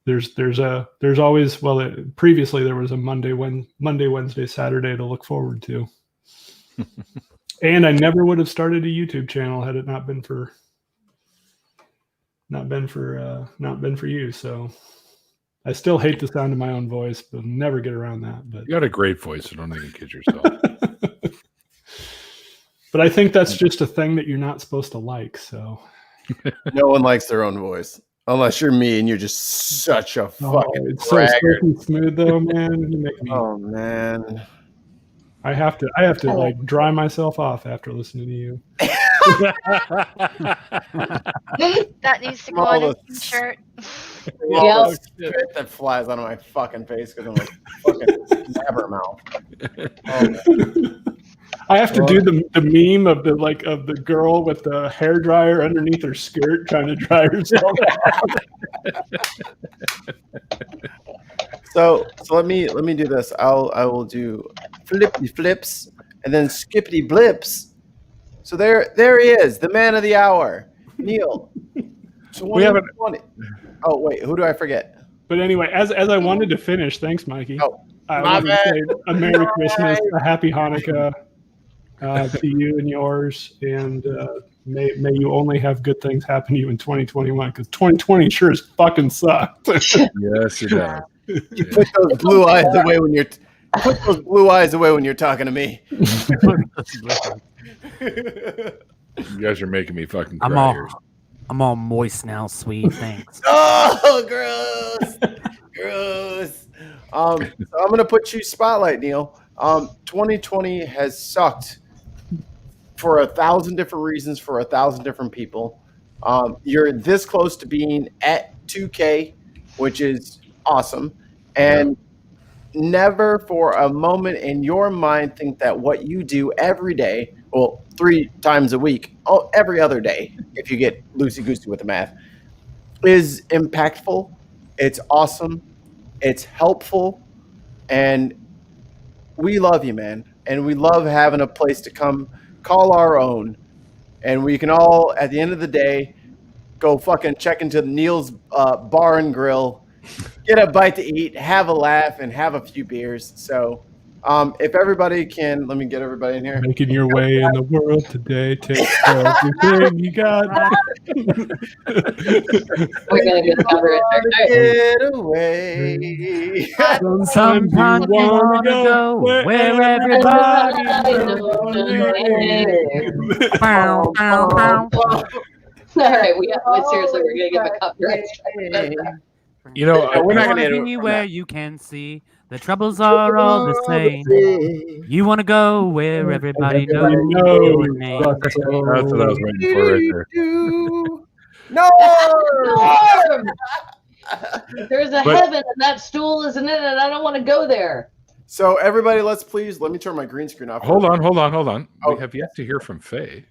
there's always, well, previously there was a Monday, Wednesday, Saturday to look forward to. And I never would have started a YouTube channel had it not been for you. So I still hate the sound of my own voice, but never get around that. But you got a great voice, so don't even kid yourself. But I think that's just a thing that you're not supposed to like. So no one likes their own voice unless you're me, and you're just such a fucking it's so silky smooth though, man. You make me. Oh man, I have to like dry myself off after listening to you. That needs to go on a t-shirt. Yeah, spit that flies out of my fucking face because I'm like fucking blabbermouth. I have to do the meme of the girl with the hair dryer underneath her skirt trying to dry herself out. So let me do this. I will do flippy flips and then skippity blips. So there he is, the man of the hour, Neil. We haven't. Oh wait, who do I forget? But anyway, as I wanted to finish, thanks, Mikey. I my wanted to say bad. a Merry Christmas, a Happy Hanukkah to you and yours, and may you only have good things happen to you in 2021, because 2020 sure as fucking sucked. Yes, it does. You put those blue eyes away when you're talking to me. You guys are making me fucking cry. I'm all moist now, sweet. Thanks. Oh, gross. Gross. So I'm gonna put you spotlight, Neil. 2020 has sucked for 1,000 different reasons for 1,000 different people. You're this close to being at 2K, which is awesome, and never for a moment in your mind think that what you do every day, well, 3 times a week, every other day, if you get loosey-goosey with the math, is impactful. It's awesome. It's helpful. And we love you, man. And we love having a place to come call our own. And we can all, at the end of the day, go fucking check into Neil's bar and grill, get a bite to eat, have a laugh, and have a few beers. So if everybody can, let me get everybody in here. Making your way in the world today, take everything you got. We're gonna get covered. Get away. Sometimes you wanna go where everybody All right, seriously, we're gonna give a copyright strike. You know, we're not going to anywhere you can see. The troubles are all the same. You want to go where everybody knows your name. That's what I was waiting for right there. Norm! There's a heaven, and that stool isn't in it, and I don't want to go there. So everybody, let me turn my green screen off. Hold on. We have yet to hear from Faye.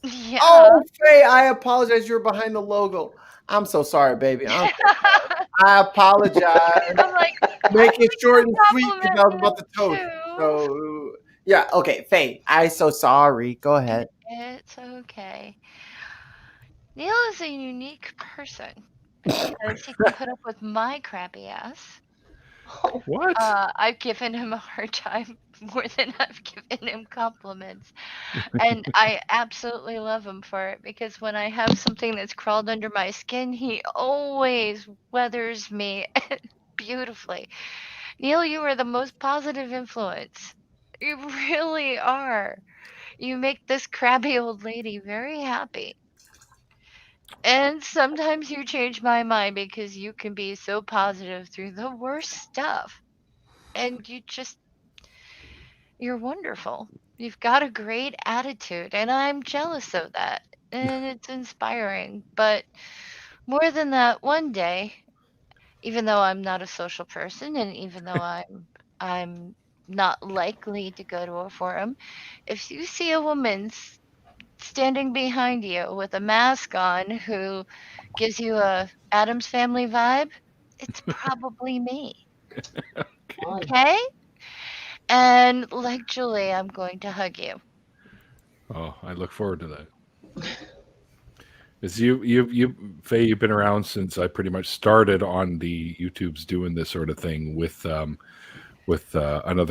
Yeah. Oh, Faye, I apologize. You're behind the logo. I'm so sorry, baby. I apologize. I'm like, make it short and sweet because I was about to toast. So yeah, okay, Faye. I'm so sorry. Go ahead. It's okay. Neil is a unique person because he can put up with my crappy ass, What? I've given him a hard time more than I've given him compliments. And I absolutely love him for it because when I have something that's crawled under my skin, he always weathers me beautifully. Neil, you are the most positive influence. You really are. You make this crabby old lady very happy. And sometimes you change my mind because you can be so positive through the worst stuff. And you're wonderful. You've got a great attitude, and I'm jealous of that. And it's inspiring. But more than that, one day, even though I'm not a social person and even though I'm not likely to go to a forum, if you see a woman standing behind you with a mask on who gives you a Adams Family vibe, it's probably me. Okay? And like Julie, I'm going to hug you. Oh, I look forward to that. Because Faye, you've been around since I pretty much started on the YouTubes doing this sort of thing with another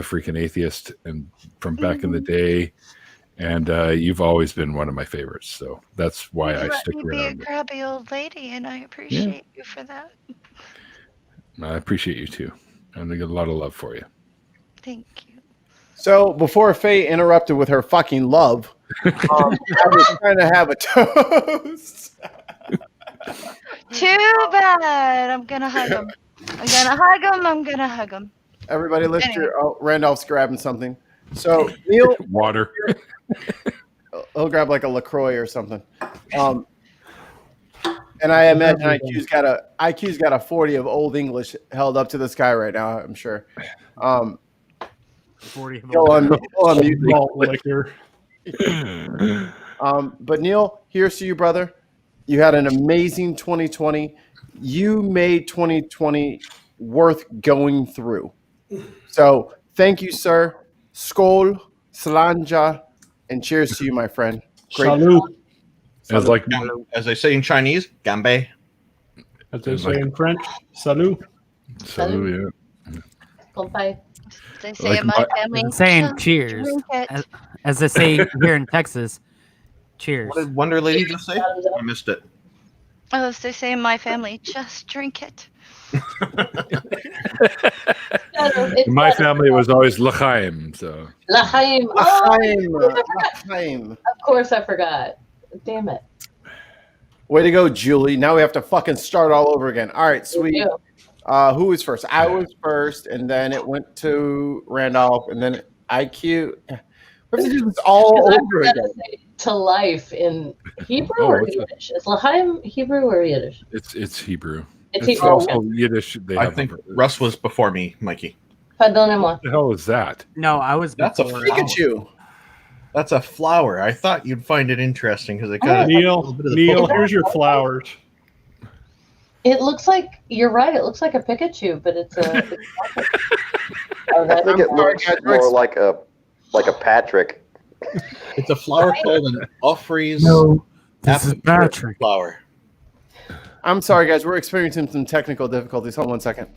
freaking atheist and from back in the day, and you've always been one of my favorites. So that's why I stick Let me be around. a crabby old lady, and I appreciate you for that. I appreciate you too, and I get a lot of love for you. Thank you. So before Faye interrupted with her fucking love, I was trying to have a toast. Too bad. I'm gonna hug him. I'm gonna hug him. Everybody lift your... Oh, Randolph's grabbing something. So Neil... Water. He'll grab like a LaCroix or something. And I imagine IQ's got a 40 of Old English held up to the sky right now, I'm sure. 40 of he'll unmute Malt liquor. But Neil, here's to you, brother. You had an amazing 2020. You made 2020 worth going through. So thank you, sir. Skål, Slanja, and cheers to you, my friend. Great. Salut. As they say in Chinese, gambe. As they say in French, salut. Salut, yeah. Goodbye. They say in my family. Saying "Just cheers. drink it." As they say here in Texas, cheers. What did Wonder Lady just say? I missed it. Oh, as they say in my family, just drink it. In my family, it was always l'chaim. So L'chaim. L'chaim. Of course, I forgot. Damn it. Way to go, Julie. Now we have to fucking start all over again. All right, sweet. Who was first? I was first, and then it went to Randolph, and then IQ. We have to do this all over again. To life in Hebrew or Yiddish? Is L'chaim Hebrew or Yiddish? It's Hebrew. It's It's Hebrew. also Yiddish. I think Russ was before me, Mikey. Pardonnez-moi. What the hell is that? No, I was. That's a before. Pikachu. That's a flower. I thought you'd find it interesting because it got Neil, here's your flowers. It looks like you're right. It looks like a Pikachu, but it's a. I think it looks more like a Patrick. It's a flower called an Offreys. No, this is Patrick. Flower. I'm sorry, guys. We're experiencing some technical difficulties. Hold on 1 second.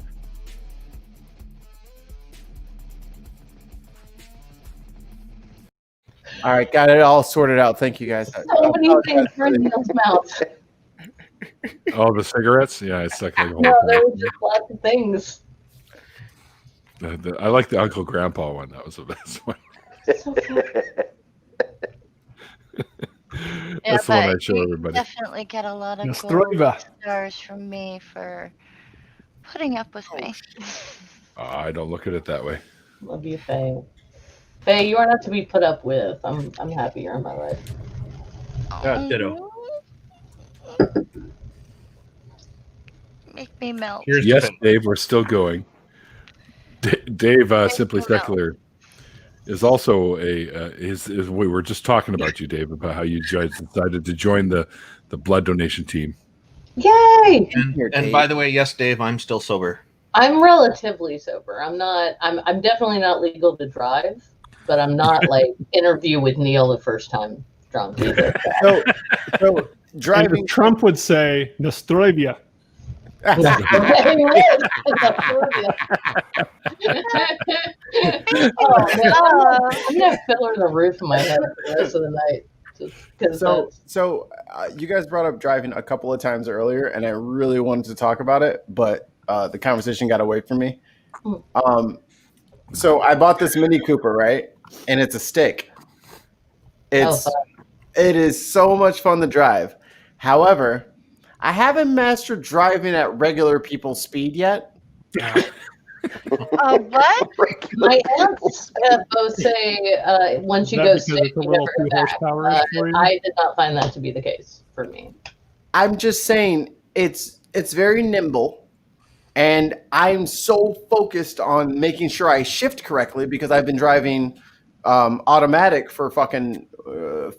All right, got it all sorted out. Thank you, guys. So many things were in Neil's mouth. Oh, the cigarettes? Yeah, it's like a whole No, there were just lots of things. I like the Uncle Grandpa one. That was the best one. That's the one I show everybody. Definitely get a lot of Nostroiva. gold stars from me for putting up with me. I don't look at it that way. Love you, Faye. Faye, you are not to be put up with. I'm happy you're in my life. Ditto. Make me melt. Yes, Dave, we're still going. Dave, Simply Secular, is also we were just talking about you, Dave, about how you guys decided to join the blood donation team. Yay! And by the way, yes, Dave, I'm still sober. I'm relatively sober. I'm not. I'm definitely not legal to drive, but I'm not like interview with Neil the first time drunk either. So driving. Trump would say Nostroivia. Oh man, I'm gonna filler the roof of my head for the rest of the night. Just So you guys brought up driving a couple of times earlier, and I really wanted to talk about it, but the conversation got away from me. So I bought this Mini Cooper, right? And it's a stick. It is so much fun to drive. However, I haven't mastered driving at regular people's speed yet. What? My aunts both say once you go stick, you never go back. I did not find that to be the case for me. I'm just saying it's very nimble, and I'm so focused on making sure I shift correctly because I've been driving automatic for fucking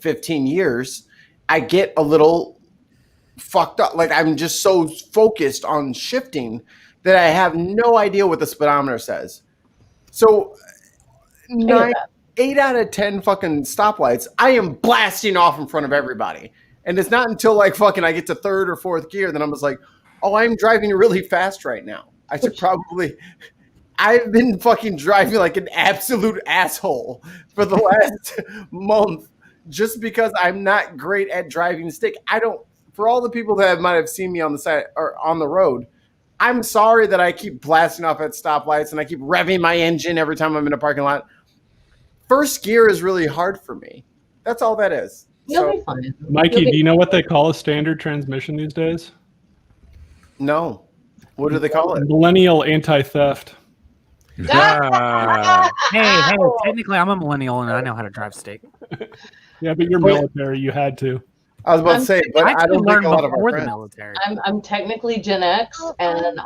15 years. I get a little fucked up. Like I'm just so focused on shifting that I have no idea what the speedometer says. So 8 out of 10 fucking stoplights, I am blasting off in front of everybody. And it's not until like fucking I get to third or fourth gear that I'm just like, oh, I'm driving really fast right now. I should probably... I've been fucking driving like an absolute asshole for the last month just because I'm not great at driving stick. For all the people that might have seen me on the side or on the road, I'm sorry that I keep blasting off at stoplights and I keep revving my engine every time I'm in a parking lot. First gear is really hard for me. That's all that is. You'll be fine. Mikey, do you know what they call a standard transmission these days? No. What do they call it? Millennial anti-theft. Hey, technically I'm a millennial and I know how to drive stick. Yeah, but you're military. You had to. I was about to say, but I don't think a lot of our the friends. military. I'm technically Gen X, and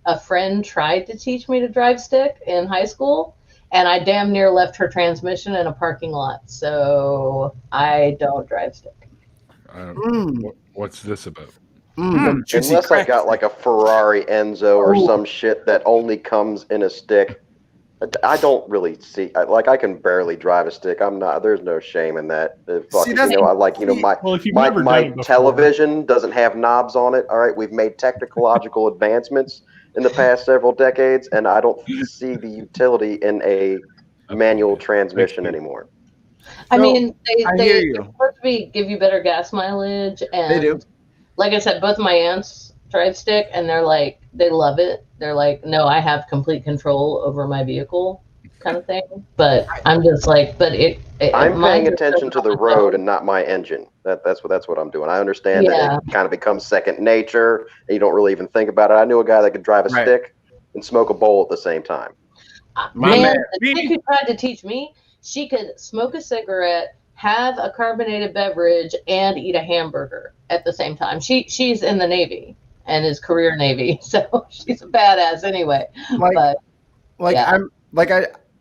a friend tried to teach me to drive stick in high school, and I damn near left her transmission in a parking lot. So I don't drive stick. What's this about? Unless I got like a Ferrari Enzo or some shit that only comes in a stick. I don't really see. I can barely drive a stick. There's no shame in that. My television doesn't have knobs on it. All right, we've made technological advancements in the past several decades, and I don't see the utility in a manual transmission anymore. I mean, they hear supposed to give you better gas mileage, and They do. Like I said, both my aunts drive stick, and they're like, they love it. They're like, no, I have complete control over my vehicle, kind of thing. But I'm just like, I'm paying attention to the road and not my engine. That's what I'm doing. I understand that it kind of becomes second nature, and you don't really even think about it. I knew a guy that could drive a stick and smoke a bowl at the same time. The chick who tried to teach me, she could smoke a cigarette, have a carbonated beverage, and eat a hamburger at the same time. She's in the Navy and is career Navy, so she's a badass anyway.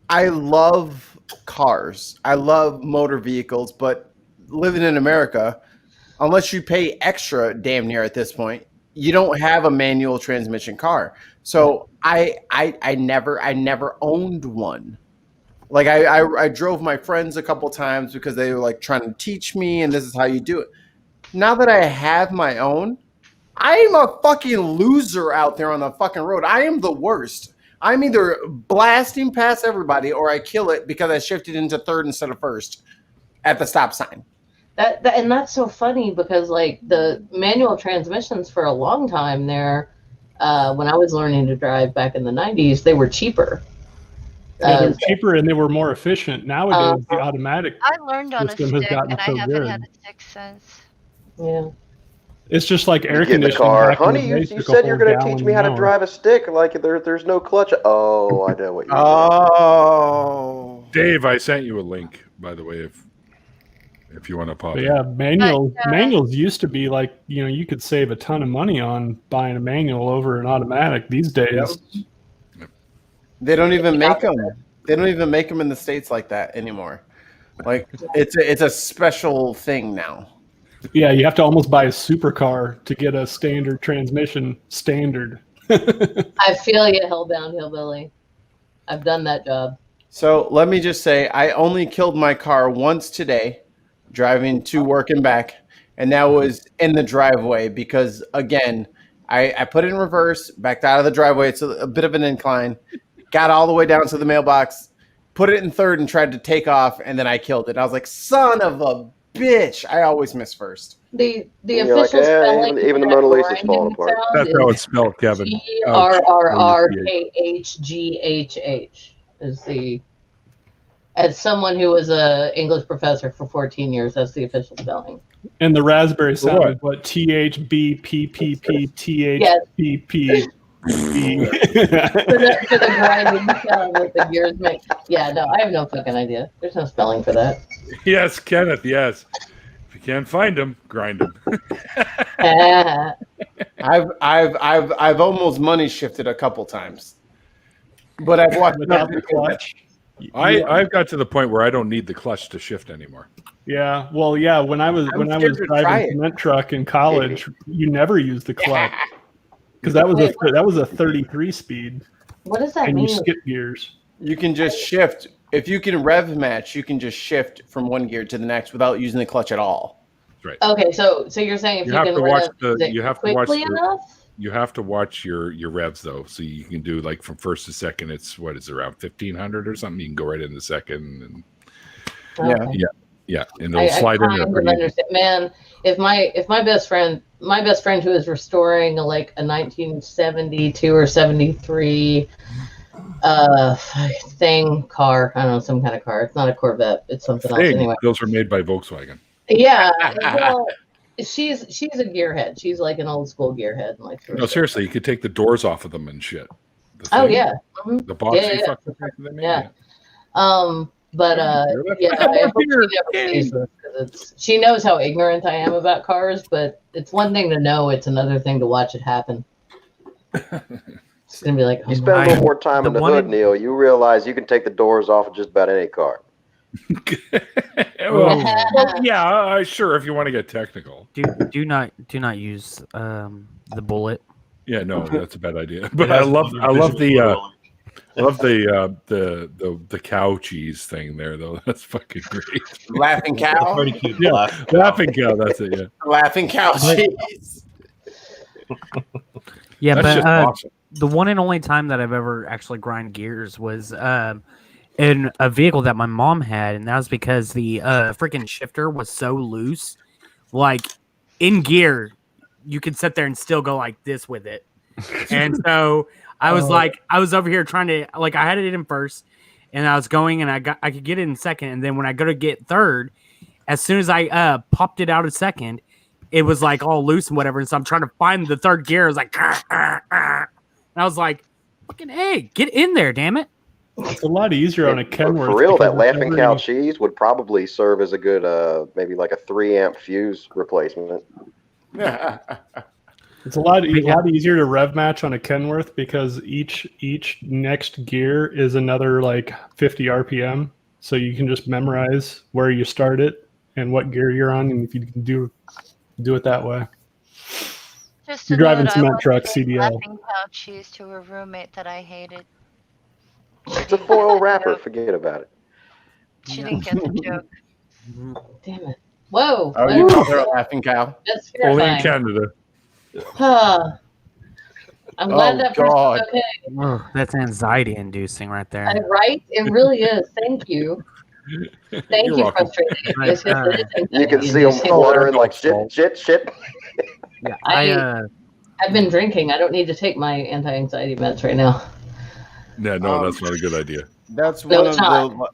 I love cars. I love motor vehicles, but living in America, unless you pay extra damn near at this point, you don't have a manual transmission car. So I never owned one. Like I drove my friends a couple times because they were like trying to teach me, and this is how you do it. Now that I have my own, I'm a fucking loser out there on the fucking road. I am the worst. I'm either blasting past everybody or I kill it because I shifted into third instead of first at the stop sign. And that's so funny because like the manual transmissions for a long time there, when I was learning to drive back in the 90s, they were cheaper. They were cheaper and they were more efficient. Nowadays, the automatic I learned on a system stick, has gotten and so I haven't good. had a stick since. Yeah. It's just like air You get in the conditioning. car, back in the honey. day You took a said you're whole going to gallon teach me how to more. drive a stick. Like there's no clutch. Oh, I know what you're doing. Oh, Dave, I sent you a link, by the way, if you want to pop But it. yeah, manuals used to be like, you could save a ton of money on buying a manual over an automatic. These days, they don't even make them. They don't even make them in the States like that anymore. Like it's a special thing now. yeah, you have to almost buy a supercar to get a standard transmission standard. I feel you, Hellbound Hillbilly. I've done that job. So let me just say, I only killed my car once today, driving to work and back, and that was in the driveway because, again, I put it in reverse, backed out of the driveway. It's a bit of an incline. Got all the way down to the mailbox, put it in third, and tried to take off, and then I killed it. I was like, son of a bitch. I always miss first. The And you're like, official yeah, spelling even the for that Mona Lisa's grinding falling apart. sound That's how is it's spelled, Kevin. GRRRKHGHH is the. As someone who was a English professor for 14 years, that's the official spelling. And the raspberry sound what? is what? THBPPP Yes. THPP. For the grinding sound that the gears make. Yeah, no, I have no fucking idea. There's no spelling for that. Yes, Kenneth. Yes. If you can't find them, grind them. I've almost money shifted a couple times, but I've watched Without the clutch. I've got to the point where I don't need the clutch to shift anymore. Yeah, well, yeah. When I was scared to try driving it. cement truck in college, you never used the clutch because that was a 33 speed, What does that and you mean? skip gears. You can just shift. If you can rev match, you can just shift from one gear to the next without using the clutch at all. Right. Okay, so you're saying if You you, have can to watch rev the. it You have to watch quickly the. enough? You have to watch your revs though, so you can do like from first to second. It's what is it, around 1500 or something. You can go right into second, and Okay. yeah, and it'll slide in there. kind of Pretty easy. understand. Man, if my best friend who is restoring like a 1972 or 73 car, I don't know, some kind of car. It's not a Corvette. It's something else. Anyway, Those were made by Volkswagen. yeah. Well, she's a gearhead. She's like an old school gearhead. Like No, seriously, you could take the doors off of them and shit. The oh thing, yeah. Mhm. the box Yeah, you yeah. fucking thing they made. Yeah. But yeah, I hope she never sees this 'cause she knows how ignorant I am about cars, but it's one thing to know, it's another thing to watch it happen. It's gonna be like, You spend a little more time in the one hood, in- Neil. You realize you can take the doors off of just about any car. Well, yeah, sure. If you want to get technical. Do not use the bullet. Yeah, no, that's a bad idea. But I love the cow cheese thing there though. That's fucking great. Laughing cow. Pretty cute. Yeah, laugh. laughing cow. That's it. Yeah, Laughing cow. Jeez. Yeah, that's but just awesome. the one and only time that I've ever actually grind gears was in a vehicle that my mom had, and that was because the freaking shifter was so loose. Like in gear, you could sit there and still go like this with it. And so I was I was over here trying to I had it in first, and I was going, and I could get it in second, and then when I go to get third, as soon as I popped it out of second, it was like all loose and whatever. And so I'm trying to find the third gear. I was like, and I was like, fucking hey, get in there, damn it. It's a lot easier on a Kenworth. For real, because that laughing every- cow cheese would probably serve as a good, maybe like a 3-amp fuse replacement. It's a lot easier to rev match on a Kenworth because each next gear is another like 50 RPM, so you can just memorize where you start it and what gear you're on, and if you can do it that way. Just You're to driving note, I cement once truck gave CDL. laughing cow cheese to a roommate that I hated. It's a foil wrapper. Forget about it. She didn't get the joke. damn it. Whoa. Oh, you called her a laughing cow? That's Only in terrifying. Canada. I'm glad Oh, that person's God. okay. Oh, that's anxiety inducing right there. Right? It really is. Thank you. Thank You're you, welcome. frustrated. It's just, it is You can see them anxiety-inducing. fluttering like shit. Yeah, I've been drinking. I don't need to take my anti-anxiety meds right now. No, that's not a good idea. That's No, one it's of not. the.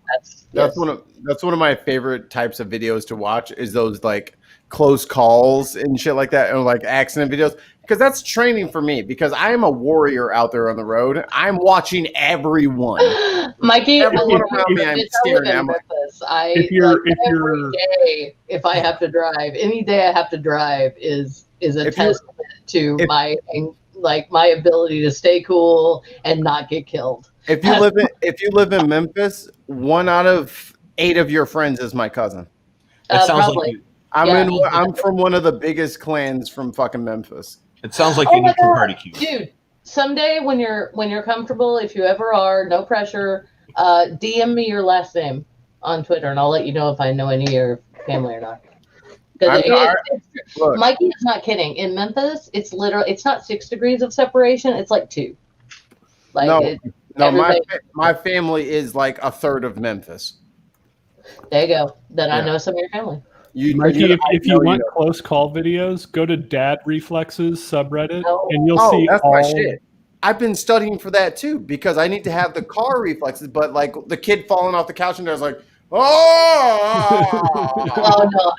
Yes. That's one of my favorite types of videos to watch. Is those like close calls and shit like that, or like accident videos. Because that's training for me. Because I am a warrior out there on the road. I'm watching everyone. Mikey, Everyone I around me, I'm staring at. I'm like, every day, if I have to drive, any day I have to drive is a If you're- testament to my ability to stay cool and not get killed. if you live in Memphis, 1 out of 8 of your friends is my cousin. It sounds probably. like you, I'm from one of the biggest clans from fucking Memphis. it sounds like Oh you my need some God, party cues. dude! Someday when you're comfortable, if you ever are, no pressure. DM me your last name on Twitter, and I'll let you know if I know any of your family or not. Look. Mikey is not kidding. In Memphis, it's not 6 degrees of separation. It's like 2. Like my family is like a third of Memphis. There you go. Then I know some of your family. Mikey, if you want close call videos, go to Dad Reflexes subreddit, and you'll see that's all. my shit. I've been studying for that too because I need to have the car reflexes, but like the kid falling off the couch and there's like, Oh no,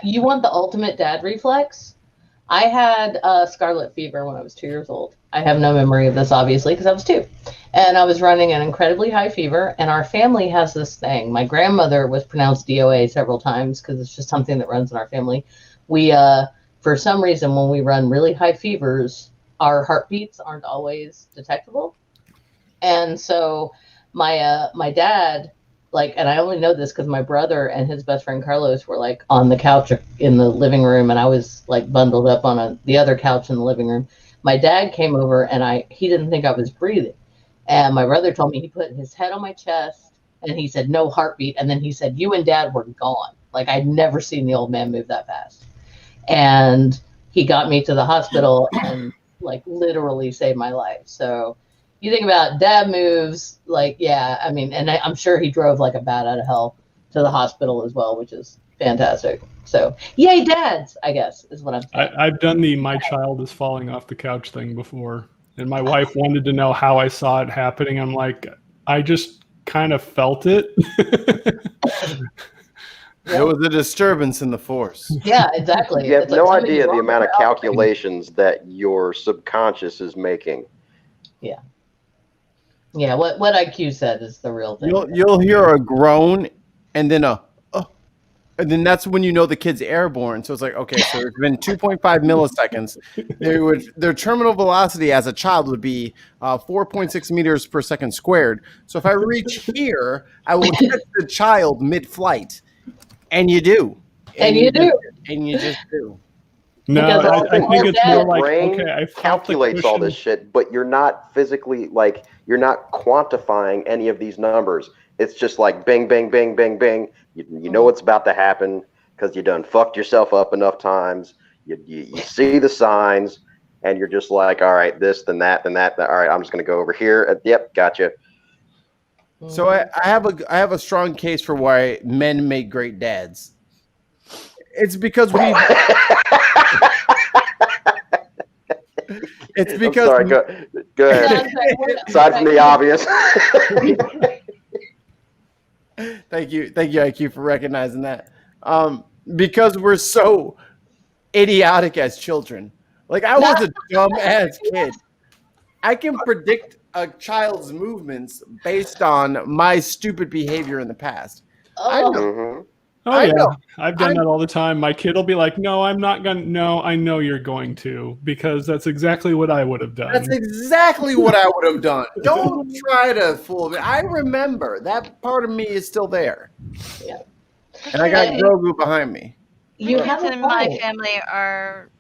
you want the ultimate dad reflex? I had scarlet fever when I was 2 years old. I have no memory of this, obviously, because I was 2. And I was running an incredibly high fever, and our family has this thing. My grandmother was pronounced DOA several times because it's just something that runs in our family. We, for some reason, when we run really high fevers, our heartbeats aren't always detectable. And so my dad, and I only know this because my brother and his best friend Carlos were like on the couch in the living room, and I was like bundled up on the other couch in the living room. My dad came over, and he didn't think I was breathing. And my brother told me he put his head on my chest, and he said, no heartbeat. And then he said, you and Dad were gone. Like, I'd never seen the old man move that fast. And he got me to the hospital and, literally saved my life. So you think about dad moves, and I'm sure he drove like a bat out of hell to the hospital as well, which is fantastic. So, yay, dads, I guess, is what I'm saying. I've done the my child is falling off the couch thing before. And my wife wanted to know how I saw it happening. I'm like, I just kind of felt it. There was a disturbance in the force. Yeah, exactly. You have no idea the amount of calculations that your subconscious is making. Yeah. Yeah, what IQ said is the real thing. You'll hear a groan and then and then that's when you know the kid's airborne. So it's like, okay, so it's been 2.5 milliseconds. Their terminal velocity as a child would be 4.6 meters per second squared. So if I reach here, I will catch the child mid-flight. And you do. And you do. And you just do. No, I think it's more like, brain okay, I calculates all this shit, but you're not physically, you're not quantifying any of these numbers. It's just like bing, bing, bing, bing, bing. You know what's about to happen because you done fucked yourself up enough times. You see the signs, and you're just like, all right, this, then that, then that. All right, I'm just going to go over here. Yep, gotcha. So I have a strong case for why men make great dads. It's because we. It's because. I'm sorry, go ahead. Aside from the obvious. Thank you, IQ, for recognizing that. Because we're so idiotic as children. Like, I was a dumb ass kid. I can predict a child's movements based on my stupid behavior in the past. I know. Oh, yeah. I've done that all the time. My kid will be like, no, I'm not going to. No, I know you're going to, because that's exactly what I would have done. That's exactly what I would have done. Don't try to fool me. I remember that part of me is still there. Yeah. And I got Grogu behind me. You have in my family are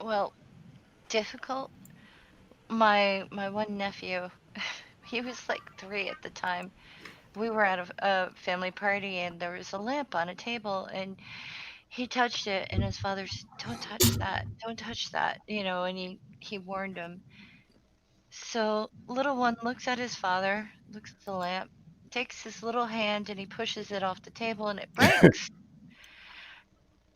well difficult. My one nephew, he was like 3 at the time. We were at a family party and there was a lamp on a table and he touched it and his father said, don't touch that, and he warned him. So little one looks at his father, looks at the lamp, takes his little hand and he pushes it off the table and it breaks.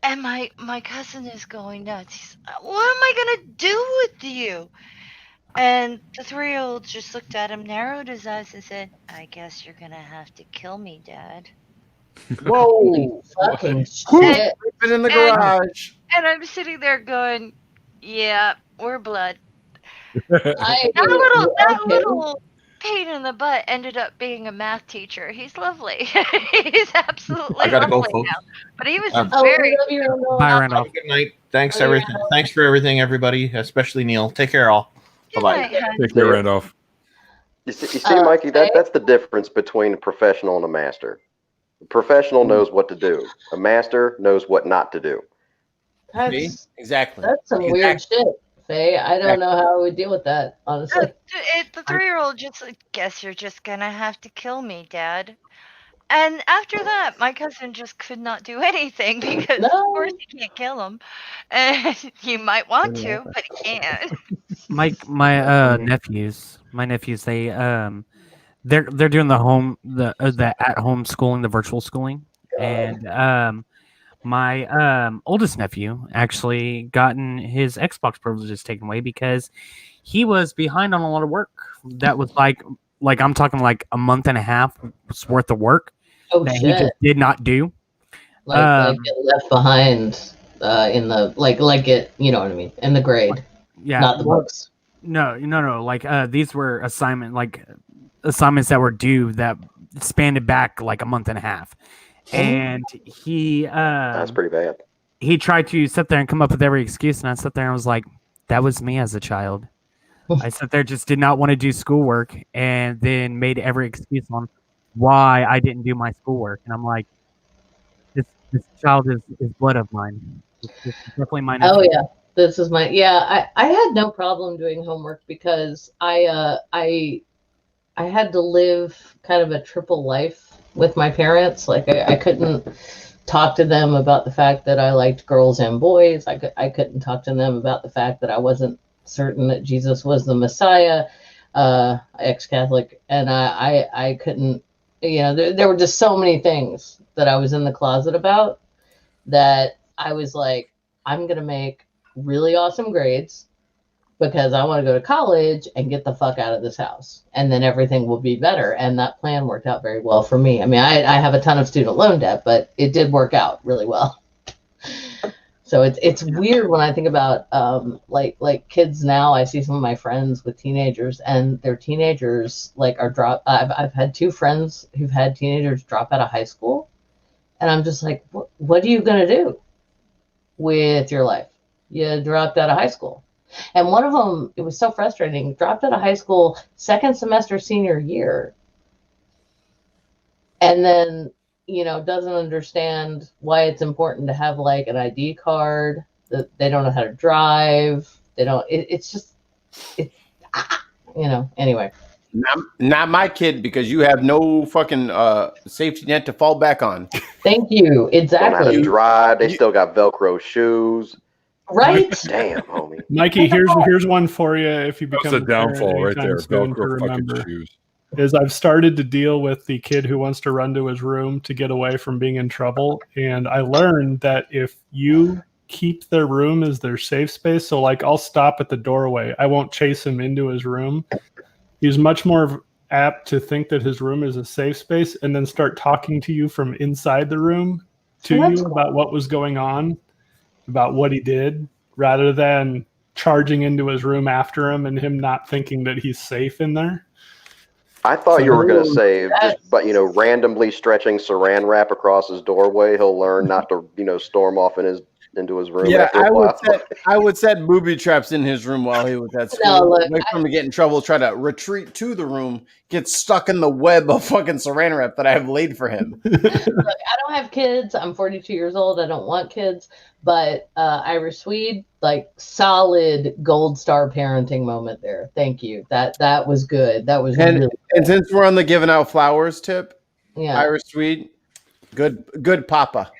And my cousin is going nuts. He's, what am I going to do with you? And the 3-year-old just looked at him, narrowed his eyes, and said, I guess you're going to have to kill me, Dad. Whoa. Fucking shit. Been in the garage. And I'm sitting there going, yeah, we're blood. That little pain in the butt ended up being a math teacher. He's lovely. He's absolutely I gotta go, lovely folks. now. But he was Very. Bye, Randolph. Good night. Thanks everything. Thanks for everything, everybody, especially Neil. Take care, all. Bye-bye. Take care, Randolph. You see, Mikey, that's the difference between a professional and a master. A professional knows what to do. A master knows what not to do. Exactly. That's some weird shit, Faye. I don't know how I would deal with that, honestly. The 3-year-old just like, guess you're just gonna have to kill me, Dad. And after that, my cousin just could not do anything because, of course, you can't kill him. And you might want to, but you can't. My nephews, they're doing the at home schooling, the virtual schooling, and my oldest nephew actually gotten his Xbox privileges taken away because he was behind on a lot of work that was like I'm talking like a month and a half worth of work that he just did not do. Like get left behind in the like it, you know what I mean, in the grade. Yeah, Not the books. No. Like these were assignments that were due that spanned back like a month and a half, and he That's pretty bad. He tried to sit there and come up with every excuse, and I sat there and was like, "That was me as a child." I sat there, just did not want to do schoolwork, and then made every excuse on why I didn't do my schoolwork, and I'm like, "This child is blood of mine. It's definitely mine." Oh yeah, this is my I had no problem doing homework because I had to live kind of a triple life with my parents. Like I couldn't talk to them about the fact that I liked girls and boys. I couldn't talk to them about the fact that I wasn't certain that Jesus was the Messiah, ex-Catholic, and I couldn't, there were just so many things that I was in the closet about that I was like, I'm going to make really awesome grades because I want to go to college and get the fuck out of this house. And then everything will be better. And that plan worked out very well for me. I mean, I have a ton of student loan debt, but it did work out really well. So it's weird when I think about like kids now. I see some of my friends with teenagers, and their teenagers I've had two friends who've had teenagers drop out of high school, and I'm just like, what are you gonna do with your life? You dropped out of high school, and one of them, it was so frustrating. Dropped out of high school second semester senior year, and then doesn't understand why it's important to have like an ID card, that they don't know how to drive. They don't, anyway. Not my kid, because you have no fucking safety net to fall back on. Thank you. Exactly. Don't have to drive. They still got Velcro shoes. Right? Damn, homie. Mikey, here's one for you if you become That's a downfall right there. Velcro Velcro fucking remember. shoes. Is I've started to deal with the kid who wants to run to his room to get away from being in trouble. And I learned that if you keep their room as their safe space, so like I'll stop at the doorway, I won't chase him into his room. He's much more apt to think that his room is a safe space and then start talking to you from inside the room to you about what was going on, about what he did, rather than charging into his room after him and him not thinking that he's safe in there. I thought you were going to say, randomly stretching saran wrap across his doorway, he'll learn not to, storm off into his room. Yeah, after a while. I would set booby traps in his room while he was at school. No, look, wait for him to get in trouble, try to retreat to the room, get stuck in the web of fucking saran wrap that I have laid for him. Look, I don't have kids. I'm 42 years old. I don't want kids. But Irish Swede, like solid gold star parenting moment there. Thank you. That was good. That was really good. And since we're on the giving out flowers tip, yeah, Irish Swede, good papa.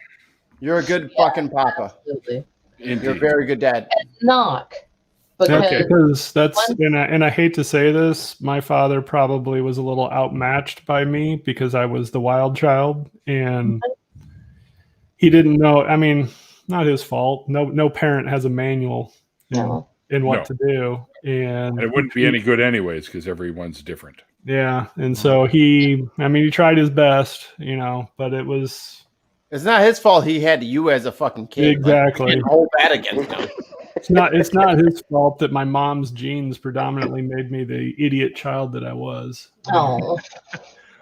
You're a good fucking papa. Absolutely. You're a very good dad. And knock. Because that's and I hate to say this, my father probably was a little outmatched by me because I was the wild child, and he didn't know. I mean, not his fault. No parent has a manual in what to do, and it wouldn't be any good anyways because everyone's different. Yeah, and so he tried his best, but it was. It's not his fault he had you as a fucking kid. Exactly. Like, hold that against him. It's not his fault that my mom's genes predominantly made me the idiot child that I was. Oh.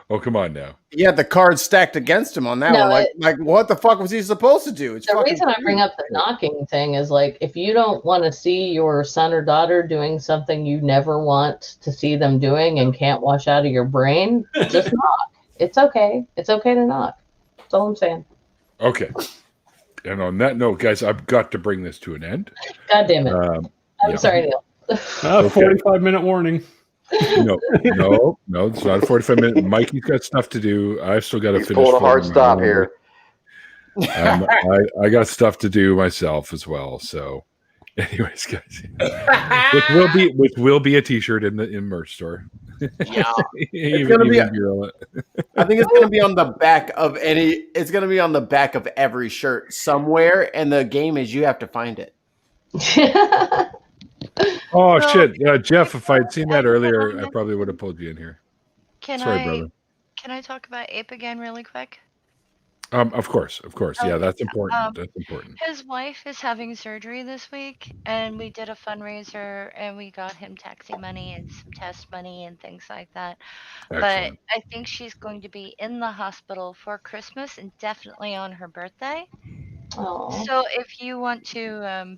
Oh, come on now. He had the cards stacked against him on that one. Like what the fuck was he supposed to do? The reason I bring up the knocking thing is like, if you don't want to see your son or daughter doing something you never want to see them doing and can't wash out of your brain, just knock. It's okay. It's okay to knock. That's all I'm saying. Okay. And on that note, guys, I've got to bring this to an end. God damn it. I'm sorry, Neil. 45-minute warning. No, it's not a 45-minute. Mikey's got stuff to do. I've still got to He's finish. pulling a hard filming my stop own. here. I got stuff to do myself as well. So, anyways, guys, which will be a T-shirt in the merch store. Yeah, Even gonna be. Bureau. I think it's gonna be on the back of any. It's gonna be on the back of every shirt somewhere, and the game is you have to find it. Oh shit, Jeff! If I'd seen that earlier, I probably would have pulled you in here. Sorry, brother. Can I talk about Ape again really quick? Of course. Yeah, Okay. that's important. That's important. His wife is having surgery this week, and we did a fundraiser, and we got him taxi money and some test money and things like that. But Excellent. I think she's going to be in the hospital for Christmas and definitely on her birthday. Oh. So if you want to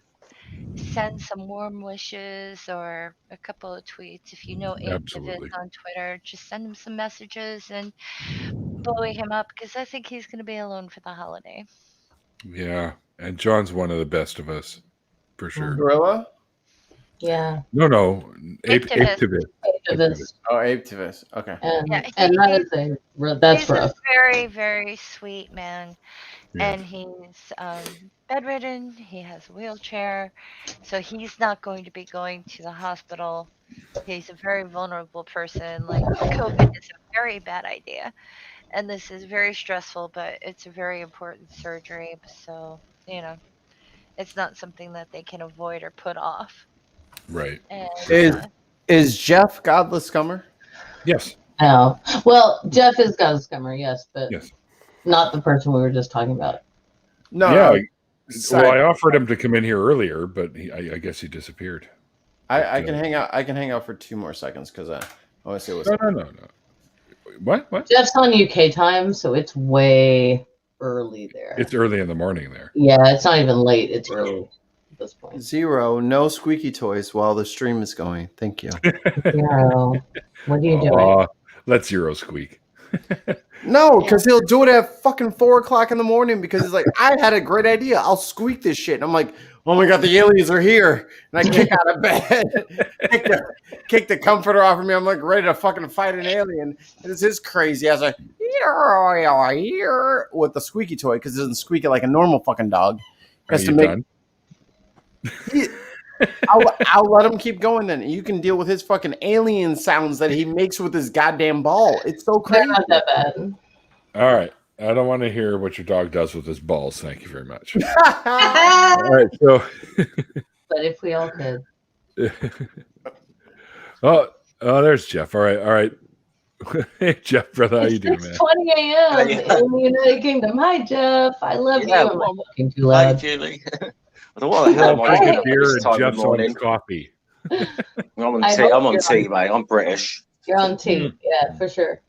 send some warm wishes or a couple of tweets, if you know Absolutely. Atheist on Twitter, just send him some messages and buoy him up, because I think he's going to be alone for the holiday. Yeah, and John's one of the best of us, for sure. Gorilla? Yeah. No, Apetivist. Apetivist. Oh, Apetivist. Okay. And, Yeah, and that is that's he's rough. a very, very sweet man. Yeah. And he's bedridden. He has a wheelchair. So he's not going to be going to the hospital. He's a very vulnerable person. Like, COVID is a very bad idea. And this is very stressful, but it's a very important surgery. So, it's not something that they can avoid or put off. Right. And, Is Jeff Godless Scummer? Yes. No. Well, Jeff is God's Scummer, yes, but Yes. not the person we were just talking about. No. Yeah. sorry. Well, I offered him to come in here earlier, but I guess he disappeared. I can hang out. I can hang out for 2 more seconds because I want to see what's. No. What? Jeff's on UK time, so it's way early there. It's early in the morning there. Yeah, it's not even late. It's early at this point. 0. No squeaky toys while the stream is going. Thank you. Zero. What are you doing? Let Zero squeak. No, because he'll do it at fucking 4 o'clock in the morning because he's like, I had a great idea. I'll squeak this shit. And I'm like, oh my God, the aliens are here. And I kick out of bed, kick the comforter off of me. I'm like ready to fucking fight an alien. And this is crazy. I was like, with the squeaky toy because it doesn't squeak it like a normal fucking dog. Are Has you to make. done? I'll let him keep going then. You can deal with his fucking alien sounds that he makes with his goddamn ball. It's so crazy. Not that bad. All right. I don't want to hear what your dog does with his balls. Thank you very much. All right. So. But if we all could. Oh, there's Jeff. All right. Hey, Jeff, brother, how you doing, man? It's 20 a.m. in the United Kingdom. Hi, Jeff. I love you. I'm not talking too loud. Hi, Julie. I don't know what the hell am I Drinking doing beer this and time of Jeff's on morning. his coffee. I'm on I tea, hope I'm on you're tea, on- mate. I'm British. You're on tea. Yeah, for sure.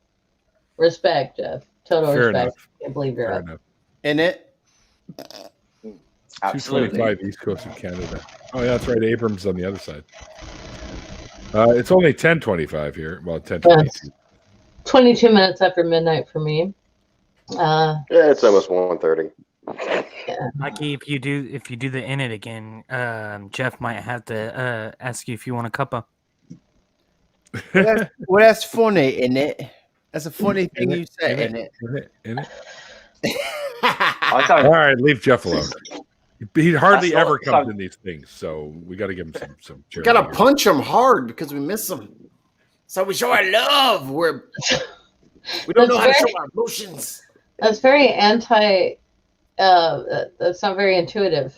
Respect, Jeff. Total Fair respect. enough. Can't believe you're Fair up. enough. In it. Absolutely. 225 East Coast of Canada. Oh, yeah, that's right. Abrams on the other side. It's only 10:25 here. Well, 10:22. Yes. 22 minutes after midnight for me. Yeah, it's almost 1:30. Mikey, if you do the in it again, Jeff might have to ask you if you want a cuppa. Well, that's funny, isn't it? That's a funny thing you say, isn't it? In it. I don't. All right, leave Jeff alone. He hardly That's ever not- comes in these things, so we got to give him some. We gotta punch him hard because we miss him. So we show our love. We don't know how to show our emotions. That's very anti. That's not very intuitive.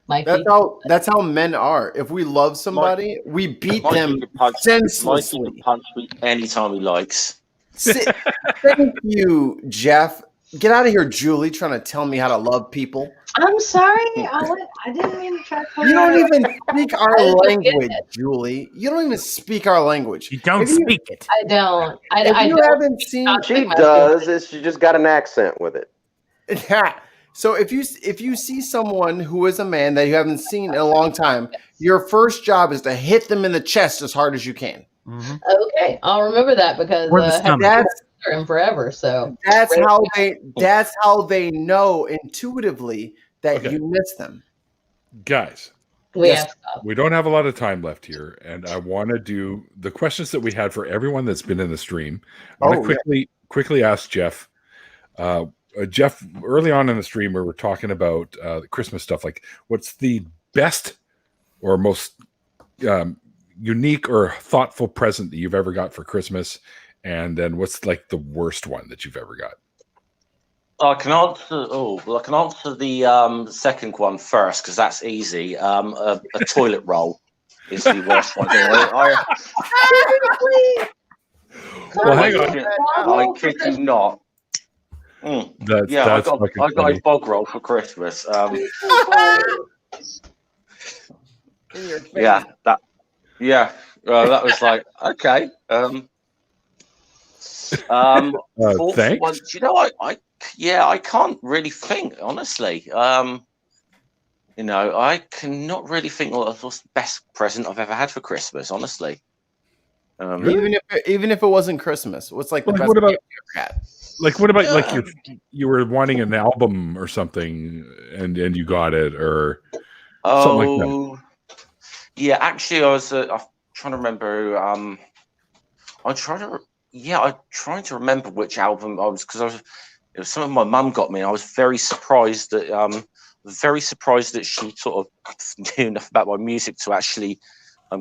Mikey. That's how men are. If we love somebody, we beat them senselessly. Mikey can punch me anytime he likes. Thank you, Jeff. Get out of here, Julie, trying to tell me how to love people. I'm sorry. I didn't mean to try to. You don't even speak our I don't get language, it. Julie. You don't even speak our language. You don't If speak it. I don't. If I you don't. haven't seen, She does. She just got an accent with it. Yeah. So if you see someone who is a man that you haven't seen in a long time, your first job is to hit them in the chest as hard as you can. Okay, I'll remember that because Or the stomach. that's him forever. So That's how they know intuitively that you miss them. Guys, We Yes. have stopped. We don't have a lot of time left here, and I want to do the questions that we had for everyone that's been in the stream. I want to quickly ask Jeff. Jeff, early on in the stream, we were talking about the Christmas stuff. Like, what's the best or most unique or thoughtful present that you've ever got for Christmas? And then what's like the worst one that you've ever got? I can answer. Oh, well, I can answer the second one first because that's easy. A toilet roll is the worst one. Well, hang on. I kid you not. That's I got funny. a bog roll for Christmas. Yeah, that was like okay. Fourth thanks. one, do you know, I can't really think honestly. I cannot really think what's the best present I've ever had for Christmas. Honestly, even if it wasn't Christmas, what's like the best what about gift you ever had? Like, what about like you were wanting an album or something, and you got it, or something like that? Yeah, actually, I was I'm trying to remember. I'm trying to remember which album I was, because it was something my mum got me, and I was very surprised that she sort of knew enough about my music to actually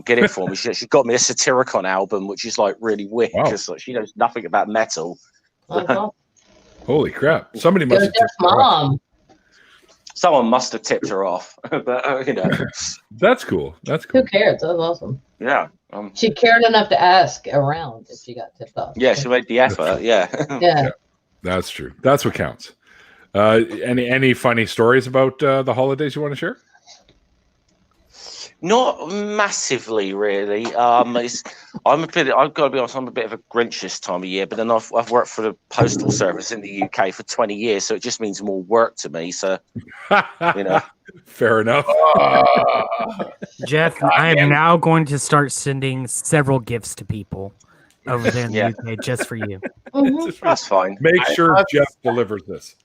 get it for me. She got me a Satyricon album, which is like really weird because she knows nothing about metal. Holy crap! Somebody must have tipped her off. Someone must have tipped her off, but That's cool. That's cool. Who cares? That was awesome. Yeah. She cared enough to ask around if she got tipped off. Yeah, she made the effort. Yeah. Yeah. That's true. That's what counts. Any funny stories about the holidays you want to share? Not massively, really. I've got to be honest, I'm a bit of a Grinch this time of year, but then I've worked for the postal service in the UK for 20 years, so it just means more work to me. So, Fair enough. Jeff, I am now going to start sending several gifts to people over there in the UK just for you. That's fine. Make sure Jeff delivers this.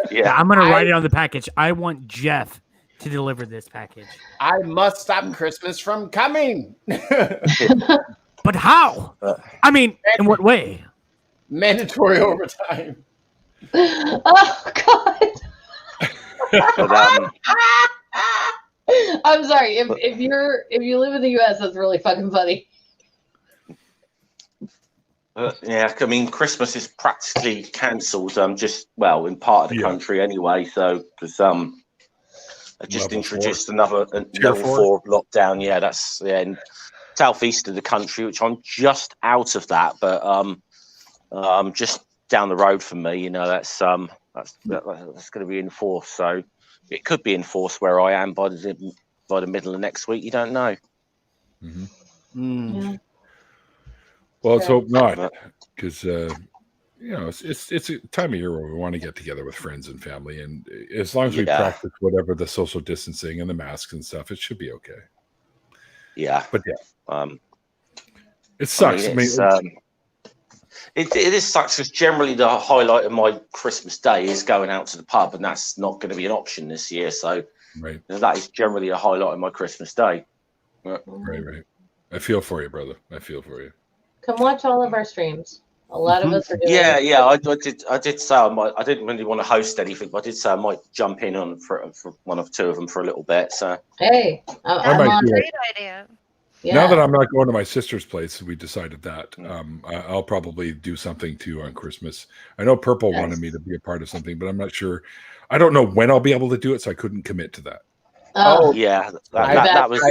Yeah, I'm going to write it on the package. I want Jeff to deliver this package. I must stop Christmas from coming. But how? I mean, in what way? Mandatory overtime. Oh God. I'm sorry. If you live in the US, that's really fucking funny. Yeah, I mean, Christmas is practically cancelled. In part of the country anyway. So because I just introduced another level 4 lockdown. Yeah, that's in southeast of the country, which I'm just out of that, but just down the road from me. That's going to be enforced. So it could be enforced where I am by the middle of next week. You don't know. Mm-hmm. Yeah. Well, let's hope not, because it's a time of year where we want to get together with friends and family, and as long as we practice whatever the social distancing and the masks and stuff, it should be okay. Yeah, but it sucks. It is sucks because generally the highlight of my Christmas day is going out to the pub, and that's not going to be an option this year. So that is generally a highlight of my Christmas day. Right. I feel for you, brother. I feel for you. Come watch all of our streams. A lot of us are doing I did say I didn't really want to host anything, but I did say I might jump in on for one of two of them for a little bit. So hey, I might do it. Great idea. Yeah. Now that I'm not going to my sister's place, we decided that I'll probably do something too on Christmas. I know Purple wanted me to be a part of something, but I'm not sure. I don't know when I'll be able to do it, so I couldn't commit to that. Yeah, that was.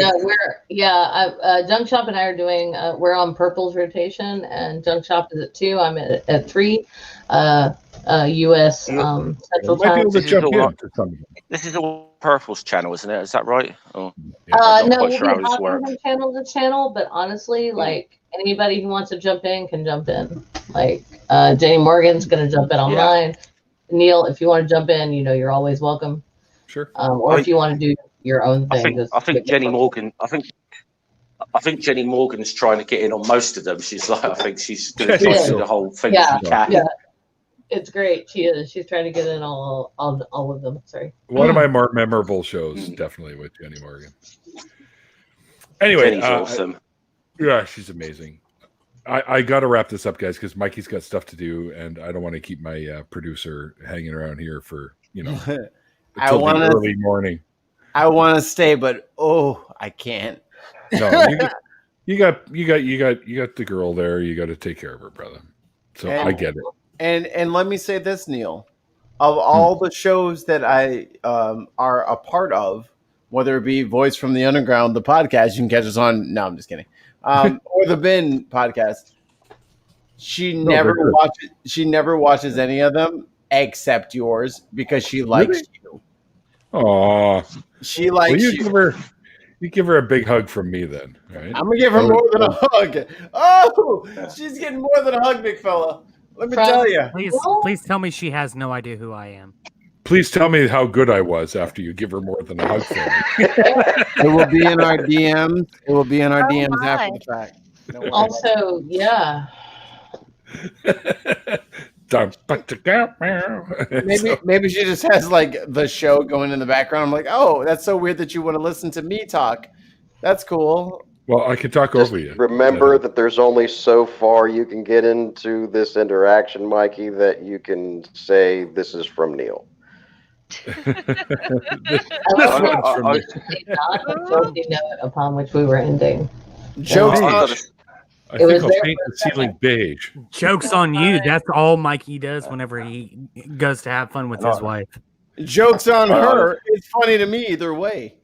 Junk Shop and I are doing. We're on Purple's rotation, and Junk Shop is at 2. I'm at 3. U.S. Central Time. This is all Purple's channel, isn't it? Is that right? No, we'll be hopping from channel to channel, but honestly, like anybody who wants to jump in can jump in. Like Jenny Morgan's going to jump in online. Yeah. Neil, if you want to jump in, you're always welcome. Sure. Or if you want to do your own thing. I think Jenny Morgan. I think Jenny Morgan's trying to get in on most of them. She's like, I think she's going to try to do the whole thing. Yeah. It's great. She is. She's trying to get in all of them. Sorry. One of my more memorable shows, definitely with Jenny Morgan. Anyway, Jenny's awesome. Yeah, she's amazing. I got to wrap this up, guys, because Mikey's got stuff to do, and I don't want to keep my producer hanging around here for until the early morning. I want to stay, but I can't. No, you got the girl there. You got to take care of her, brother. So I get it. And let me say this, Neil. Of all the shows that I are a part of, whether it be Voice from the Underground, the podcast, you can catch us on. No, I'm just kidding. Or the Bin podcast. She never watches any of them except yours because she likes you. Aw. She likes you. You give her a big hug from me then. Right? I'm gonna give her more than a hug. Oh, she's getting more than a hug, big fella. Let me tell you. Please tell me she has no idea who I am. Please tell me how good I was after you give her more than a hug from me. It will be in our DMs. It will be in our DMs after the fact. Also, yeah. Maybe she just has like the show going in the background. I'm like, oh, that's so weird that you want to listen to me talk. That's cool. Well, I can talk over you. Remember that there's only so far you can get into this interaction, Mikey, that you can say this is from Neil. Upon which we were ending. Jokes. I think I'll paint the ceiling beige. Joke's on you. That's all Mikey does whenever he goes to have fun with his wife. Joke's on her. It's funny to me either way.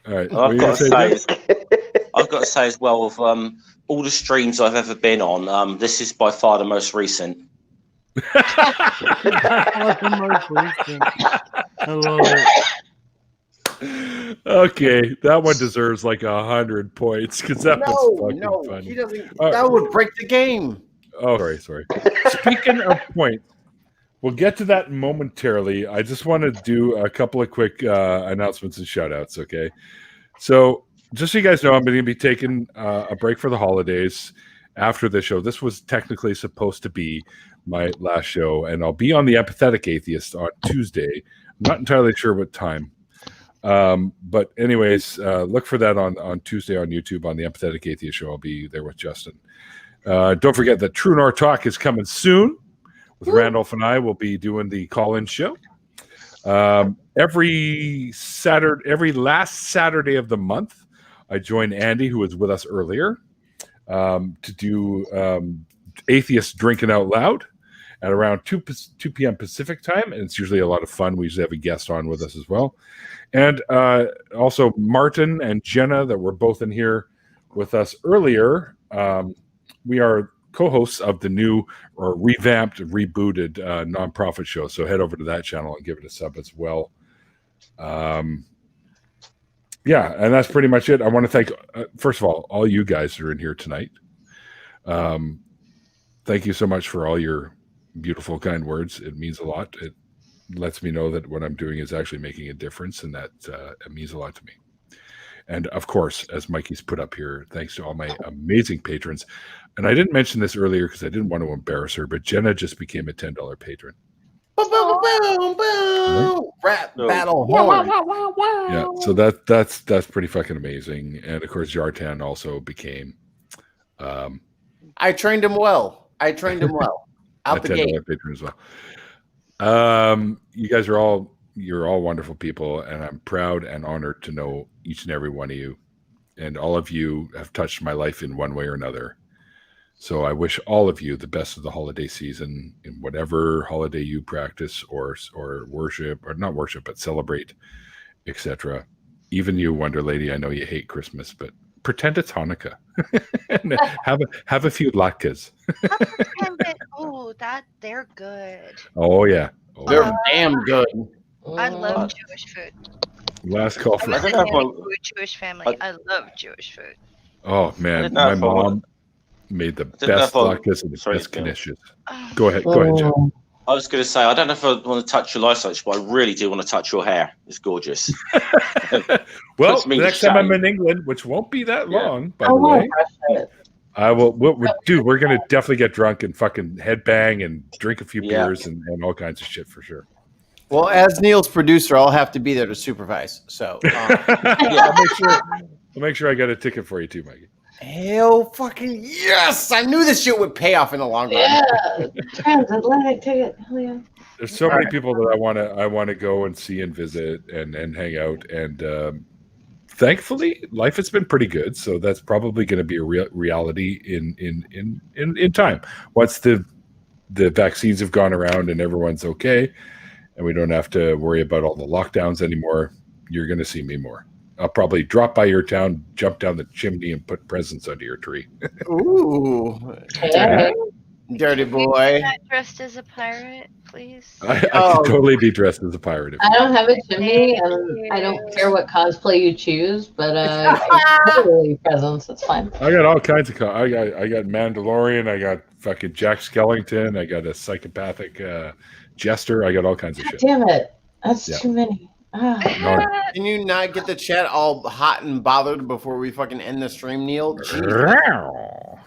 All right. I've got to say as well, of all the streams I've ever been on, this is by far the most recent. I love it. Okay, that one deserves like 100 points because that was fucking funny. He doesn't. That would break the game. Oh, sorry. Speaking of points, we'll get to that momentarily. I just want to do a couple of quick announcements and shout outs, okay? So, just so you guys know, I'm going to be taking a break for the holidays after this show. This was technically supposed to be my last show, and I'll be on the Empathetic Atheist on Tuesday. I'm not entirely sure what time. But anyways, look for that on Tuesday on YouTube on the Empathetic Atheist Show. I'll be there with Justin. Don't forget that True North Talk is coming soon. With Randolph and I will be doing the call-in show. Every last Saturday of the month, I join Andy, who was with us earlier, to do Atheist Drinking Out Loud at around 2 p.m. Pacific time. And it's usually a lot of fun. We usually have a guest on with us as well. And also Martin and Jenna that were both in here with us earlier. We are co-hosts of the new or revamped, rebooted nonprofit show. So head over to that channel and give it a sub as well. And that's pretty much it. I want to thank, first of all you guys that are in here tonight. Thank you so much for all your beautiful, kind words. It means a lot. It lets me know that what I'm doing is actually making a difference, and that it means a lot to me. And of course, as Mikey's put up here, thanks to all my amazing patrons. And I didn't mention this earlier because I didn't want to embarrass her, but Jenna just became a $10 patron. Boom, boom, boom, boom. Rap battle horn. Yeah, so that's pretty fucking amazing. And of course, Jartan also became. I trained him well. Out the gate. Patron as well. You guys are you're all wonderful people, and I'm proud and honored to know each and every one of you. And all of you have touched my life in one way or another. So I wish all of you the best of the holiday season in whatever holiday you practice or worship, or not worship, but celebrate, etc. Even you, Wonder Lady, I know you hate Christmas, but pretend it's Hanukkah. And have a few latkes. They're good. Oh yeah. They're damn good. I love Jewish food. Last call for Jewish family. I love Jewish food. Oh man, my mom made the best latkes and the best knishes. Go ahead, Jen. I was going to say, I don't know if I want to touch your life, but I really do want to touch your hair. It's gorgeous. Well, the next time I'm in England, which won't be that long, by the way, I will. We're going to definitely get drunk and fucking headbang and drink a few beers and all kinds of shit for sure. Well, as Neil's producer, I'll have to be there to supervise. So I'll make sure I got a ticket for you too, Mikey. Hell fucking yes! I knew this shit would pay off in the long run. Yeah, transatlantic ticket. Hell yeah. There's so many people that I want to go and see and visit and hang out, and thankfully life has been pretty good. So that's probably going to be a reality in time once the vaccines have gone around and everyone's okay, and we don't have to worry about all the lockdowns anymore. You're going to see me more. I'll probably drop by your town, jump down the chimney, and put presents under your tree. Ooh, dirty boy. Can you not dressed as a pirate, please? I could totally be dressed as a pirate. I don't have a chimney, and I don't care what cosplay you choose, but totally presents. It's fine. I got all kinds of. I got Mandalorian. I got fucking Jack Skellington. I got a psychopathic jester. I got all kinds of shit. Damn it, that's too many. Can you not get the chat all hot and bothered before we fucking end the stream, Neil?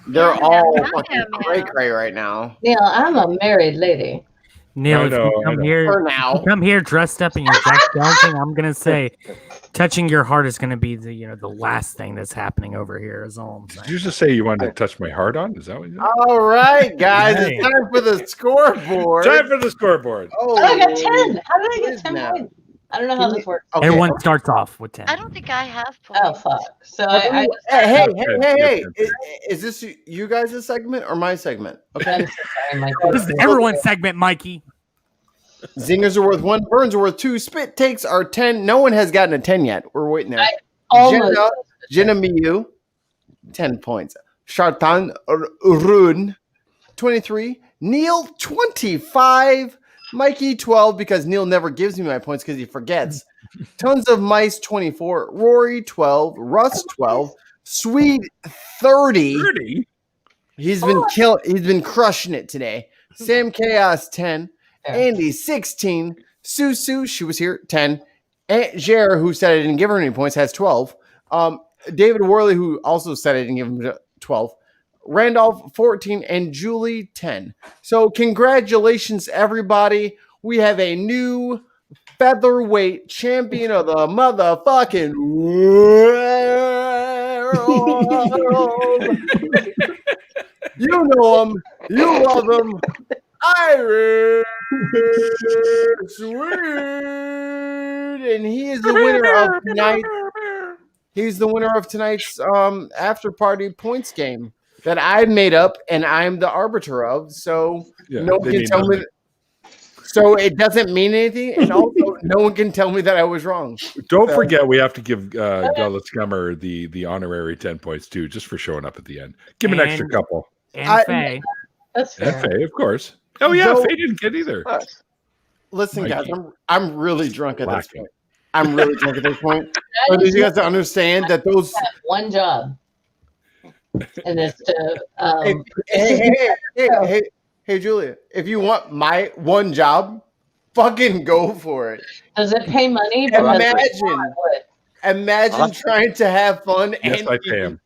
They're all fucking cray right now. Neil, I'm a married lady. Neil, if you come here, For now. if you come here dressed up in your Jack Skellington, I'm gonna say, touching your heart is gonna be the last thing that's happening over here. Is all I'm saying. Did you just say you wanted to touch my heart on? Is that what you said? All right, guys, Hey. it's time for the scoreboard. Time for the scoreboard. Oh, I got 10. How did I get 10 now. points? I don't know how this works. Okay. Everyone starts off with 10. I don't think I have points. Oh fuck! So Hey, I hey! Is this you guys' segment or my segment? Okay. I'm so sorry, Mike. This is everyone's segment, Mikey. Zingers are worth 1. Burns are worth 2. Spit takes are 10. No one has gotten a 10 yet. We're waiting there. almost Jenna Miyu, 10 points. Shartan Rune, 23. Neil, 25. Mikey, 12, because Neil never gives me my points because he forgets. Tons of Mice, 24. Rory, 12. Russ, 12. Swede, 30. 30? He's been crushing it today. Sam Chaos, 10. Andy, 16. Susu, she was here, 10. Aunt Jer, who said I didn't give her any points, has 12. David Worley, who also said I didn't give him 12. Randolph, 14. And Julie, 10. So congratulations, everybody. We have a new featherweight champion of the motherfucking world. You know him. You love him. Irish Sweet. And he is the winner of tonight. He's the winner of tonight's after party points game that I made up and I'm the arbiter of. So no one can tell me. So it doesn't mean anything, and also no one can tell me that I was wrong. Don't forget, we have to give Gullet Scummer the honorary 10 points too, just for showing up at the end. Give him an extra couple. And Faye. That's fair. And Faye, of course. Oh yeah, No. Faye didn't get either. Listen, guys, Mikey. I'm really drunk at this Lacking. point. I'm really drunk at this point. I need you guys to understand that those. One job, and it's to Hey, Julia, if you want my one job, fucking go for it. Does it pay money? Because Imagine trying to have fun Yes, and I pay him.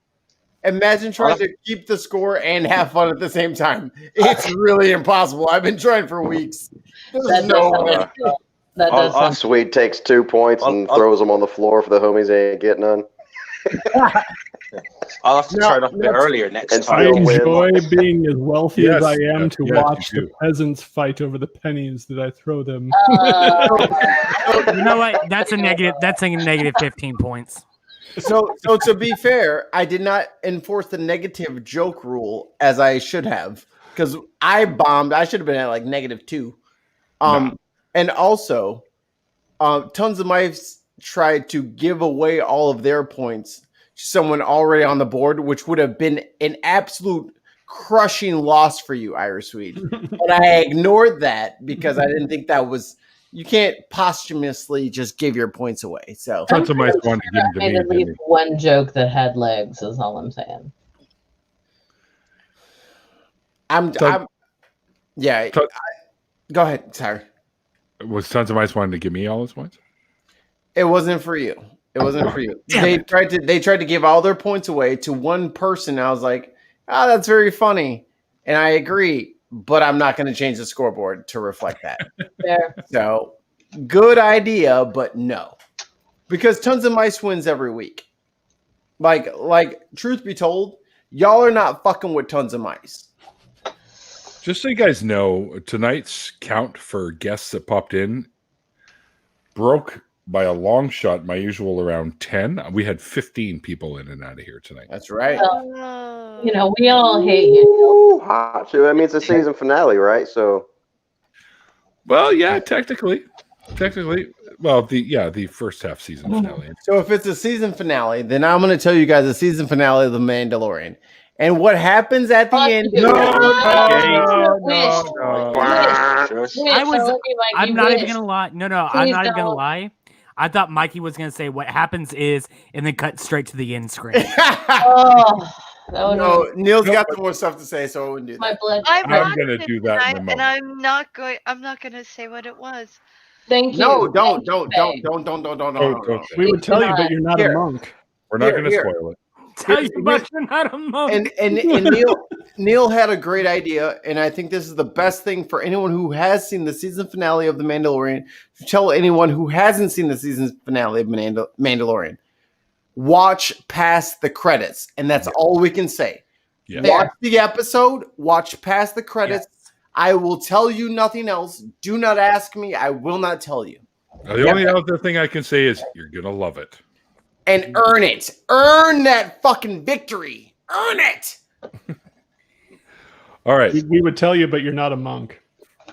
imagine trying to keep the score and have fun at the same time. It's really impossible. I've been trying for weeks. There's That no does way. sound like- that does sound- Sweet takes 2 points and throws them on the floor for the homies ain't getting none. I'll have to turn up a bit earlier next I time. enjoy being as wealthy as I am to yes, watch you the do. peasants fight over the pennies that I throw them. You know what? That's a negative. That's a negative 15 points. So to be fair, I did not enforce the negative joke rule as I should have because I bombed. I should have been at like -2. And also, tons of mice tried to give away all of their points to someone already on the board, which would have been an absolute crushing loss for you, Irish Swede. But I ignored that because I didn't think that was. You can't posthumously just give your points away. So Tons of mice wanted to give them to I made at me. least one joke that had legs. Is all I'm saying. Yeah. Go ahead. Sorry. Was Tons of Mice wanted to give me all his points? It wasn't for you. It wasn't for you. Damn They it. tried to give all their points away to one person. I was like, that's very funny. And I agree, but I'm not going to change the scoreboard to reflect that. Fair. So good idea, but no. Because Tons of Mice wins every week. Like, truth be told, y'all are not fucking with tons of mice. Just so you guys know, tonight's count for guests that popped in broke by a long shot my usual around 10. We had 15 people in and out of here tonight. That's right. Well, you know, we all hate you. Hot. So, I mean, it's a season finale, right? So, well, yeah, technically. Well, the first half season finale. So if it's a season finale, then I'm going to tell you guys the season finale of The Mandalorian. And what happens at the end? I'm not even gonna lie. No, I'm not even gonna lie. I thought Mikey was gonna say what happens is, and then cut straight to the end screen. No, Neil's got some more stuff to say, so I wouldn't do that. My blood. I'm gonna do that in a moment. And I'm not gonna say what it was. Thank you. No, don't. We would tell you, but you're not a monk. We're not going to spoil it. Tell you, but you're not a monk. And Neil had a great idea, and I think this is the best thing for anyone who has seen the season finale of The Mandalorian to tell anyone who hasn't seen the season finale of Mandalorian. Watch past the credits, and that's all we can say. Yeah. Watch the episode, watch past the credits. Yeah. I will tell you nothing else. Do not ask me. I will not tell you. Now, the only other thing I can say is you're going to love it. And earn it. Earn that fucking victory. Earn it. All right. We would tell you, but you're not a monk.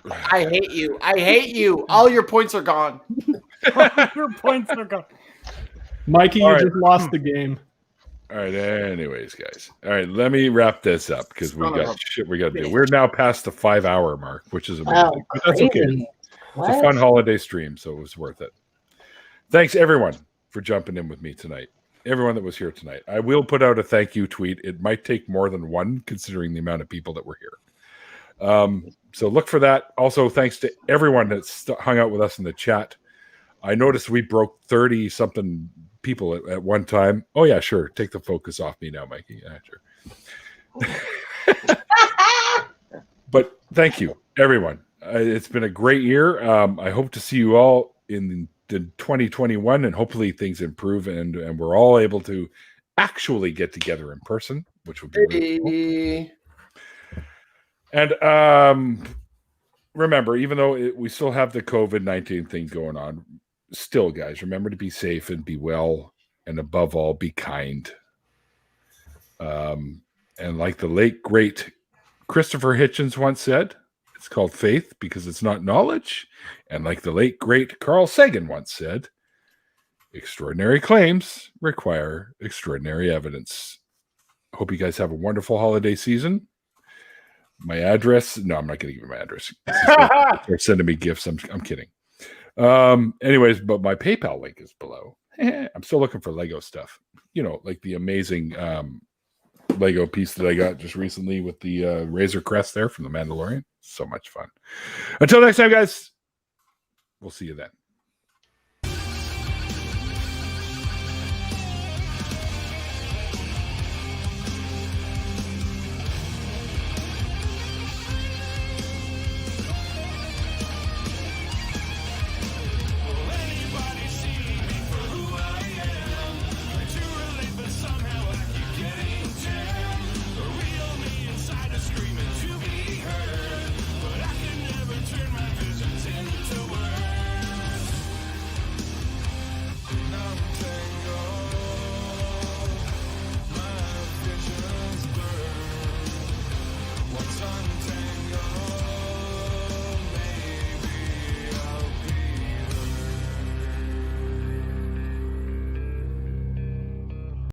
I hate you. I hate you. All your points are gone. Your points are gone. Mikey, you All right. just lost the game. All right. Anyways, guys. All right. Let me wrap this up because we got shit we got to do. We're now past the 5-hour mark, which is amazing. Wow, but that's okay. crazy. It's a fun holiday stream, so it was worth it. Thanks, everyone, for jumping in with me tonight. Everyone that was here tonight. I will put out a thank you tweet. It might take more than one, considering the amount of people that were here. So look for that. Also, thanks to everyone that's hung out with us in the chat. I noticed we broke 30-something people at one time. Oh, yeah, sure. Take the focus off me now, Mikey. Yeah, sure. But thank you, everyone. It's been a great year. I hope to see you all in 2021, and hopefully things improve and we're all able to actually get together in person, which would be really cool. And remember, even though we still have the COVID-19 thing going on, still, guys, remember to be safe and be well, and above all, be kind. And like the late great Christopher Hitchens once said, it's called faith because it's not knowledge. And like the late great Carl Sagan once said, extraordinary claims require extraordinary evidence. Hope you guys have a wonderful holiday season. My address, no, I'm not going to give you my address. They're sending me gifts. I'm kidding. Anyways, but my PayPal link is below. I'm still looking for Lego stuff. You know, like the amazing Lego piece that I got just recently with the Razor Crest there from The Mandalorian. So much fun. Until next time, guys. We'll see you then.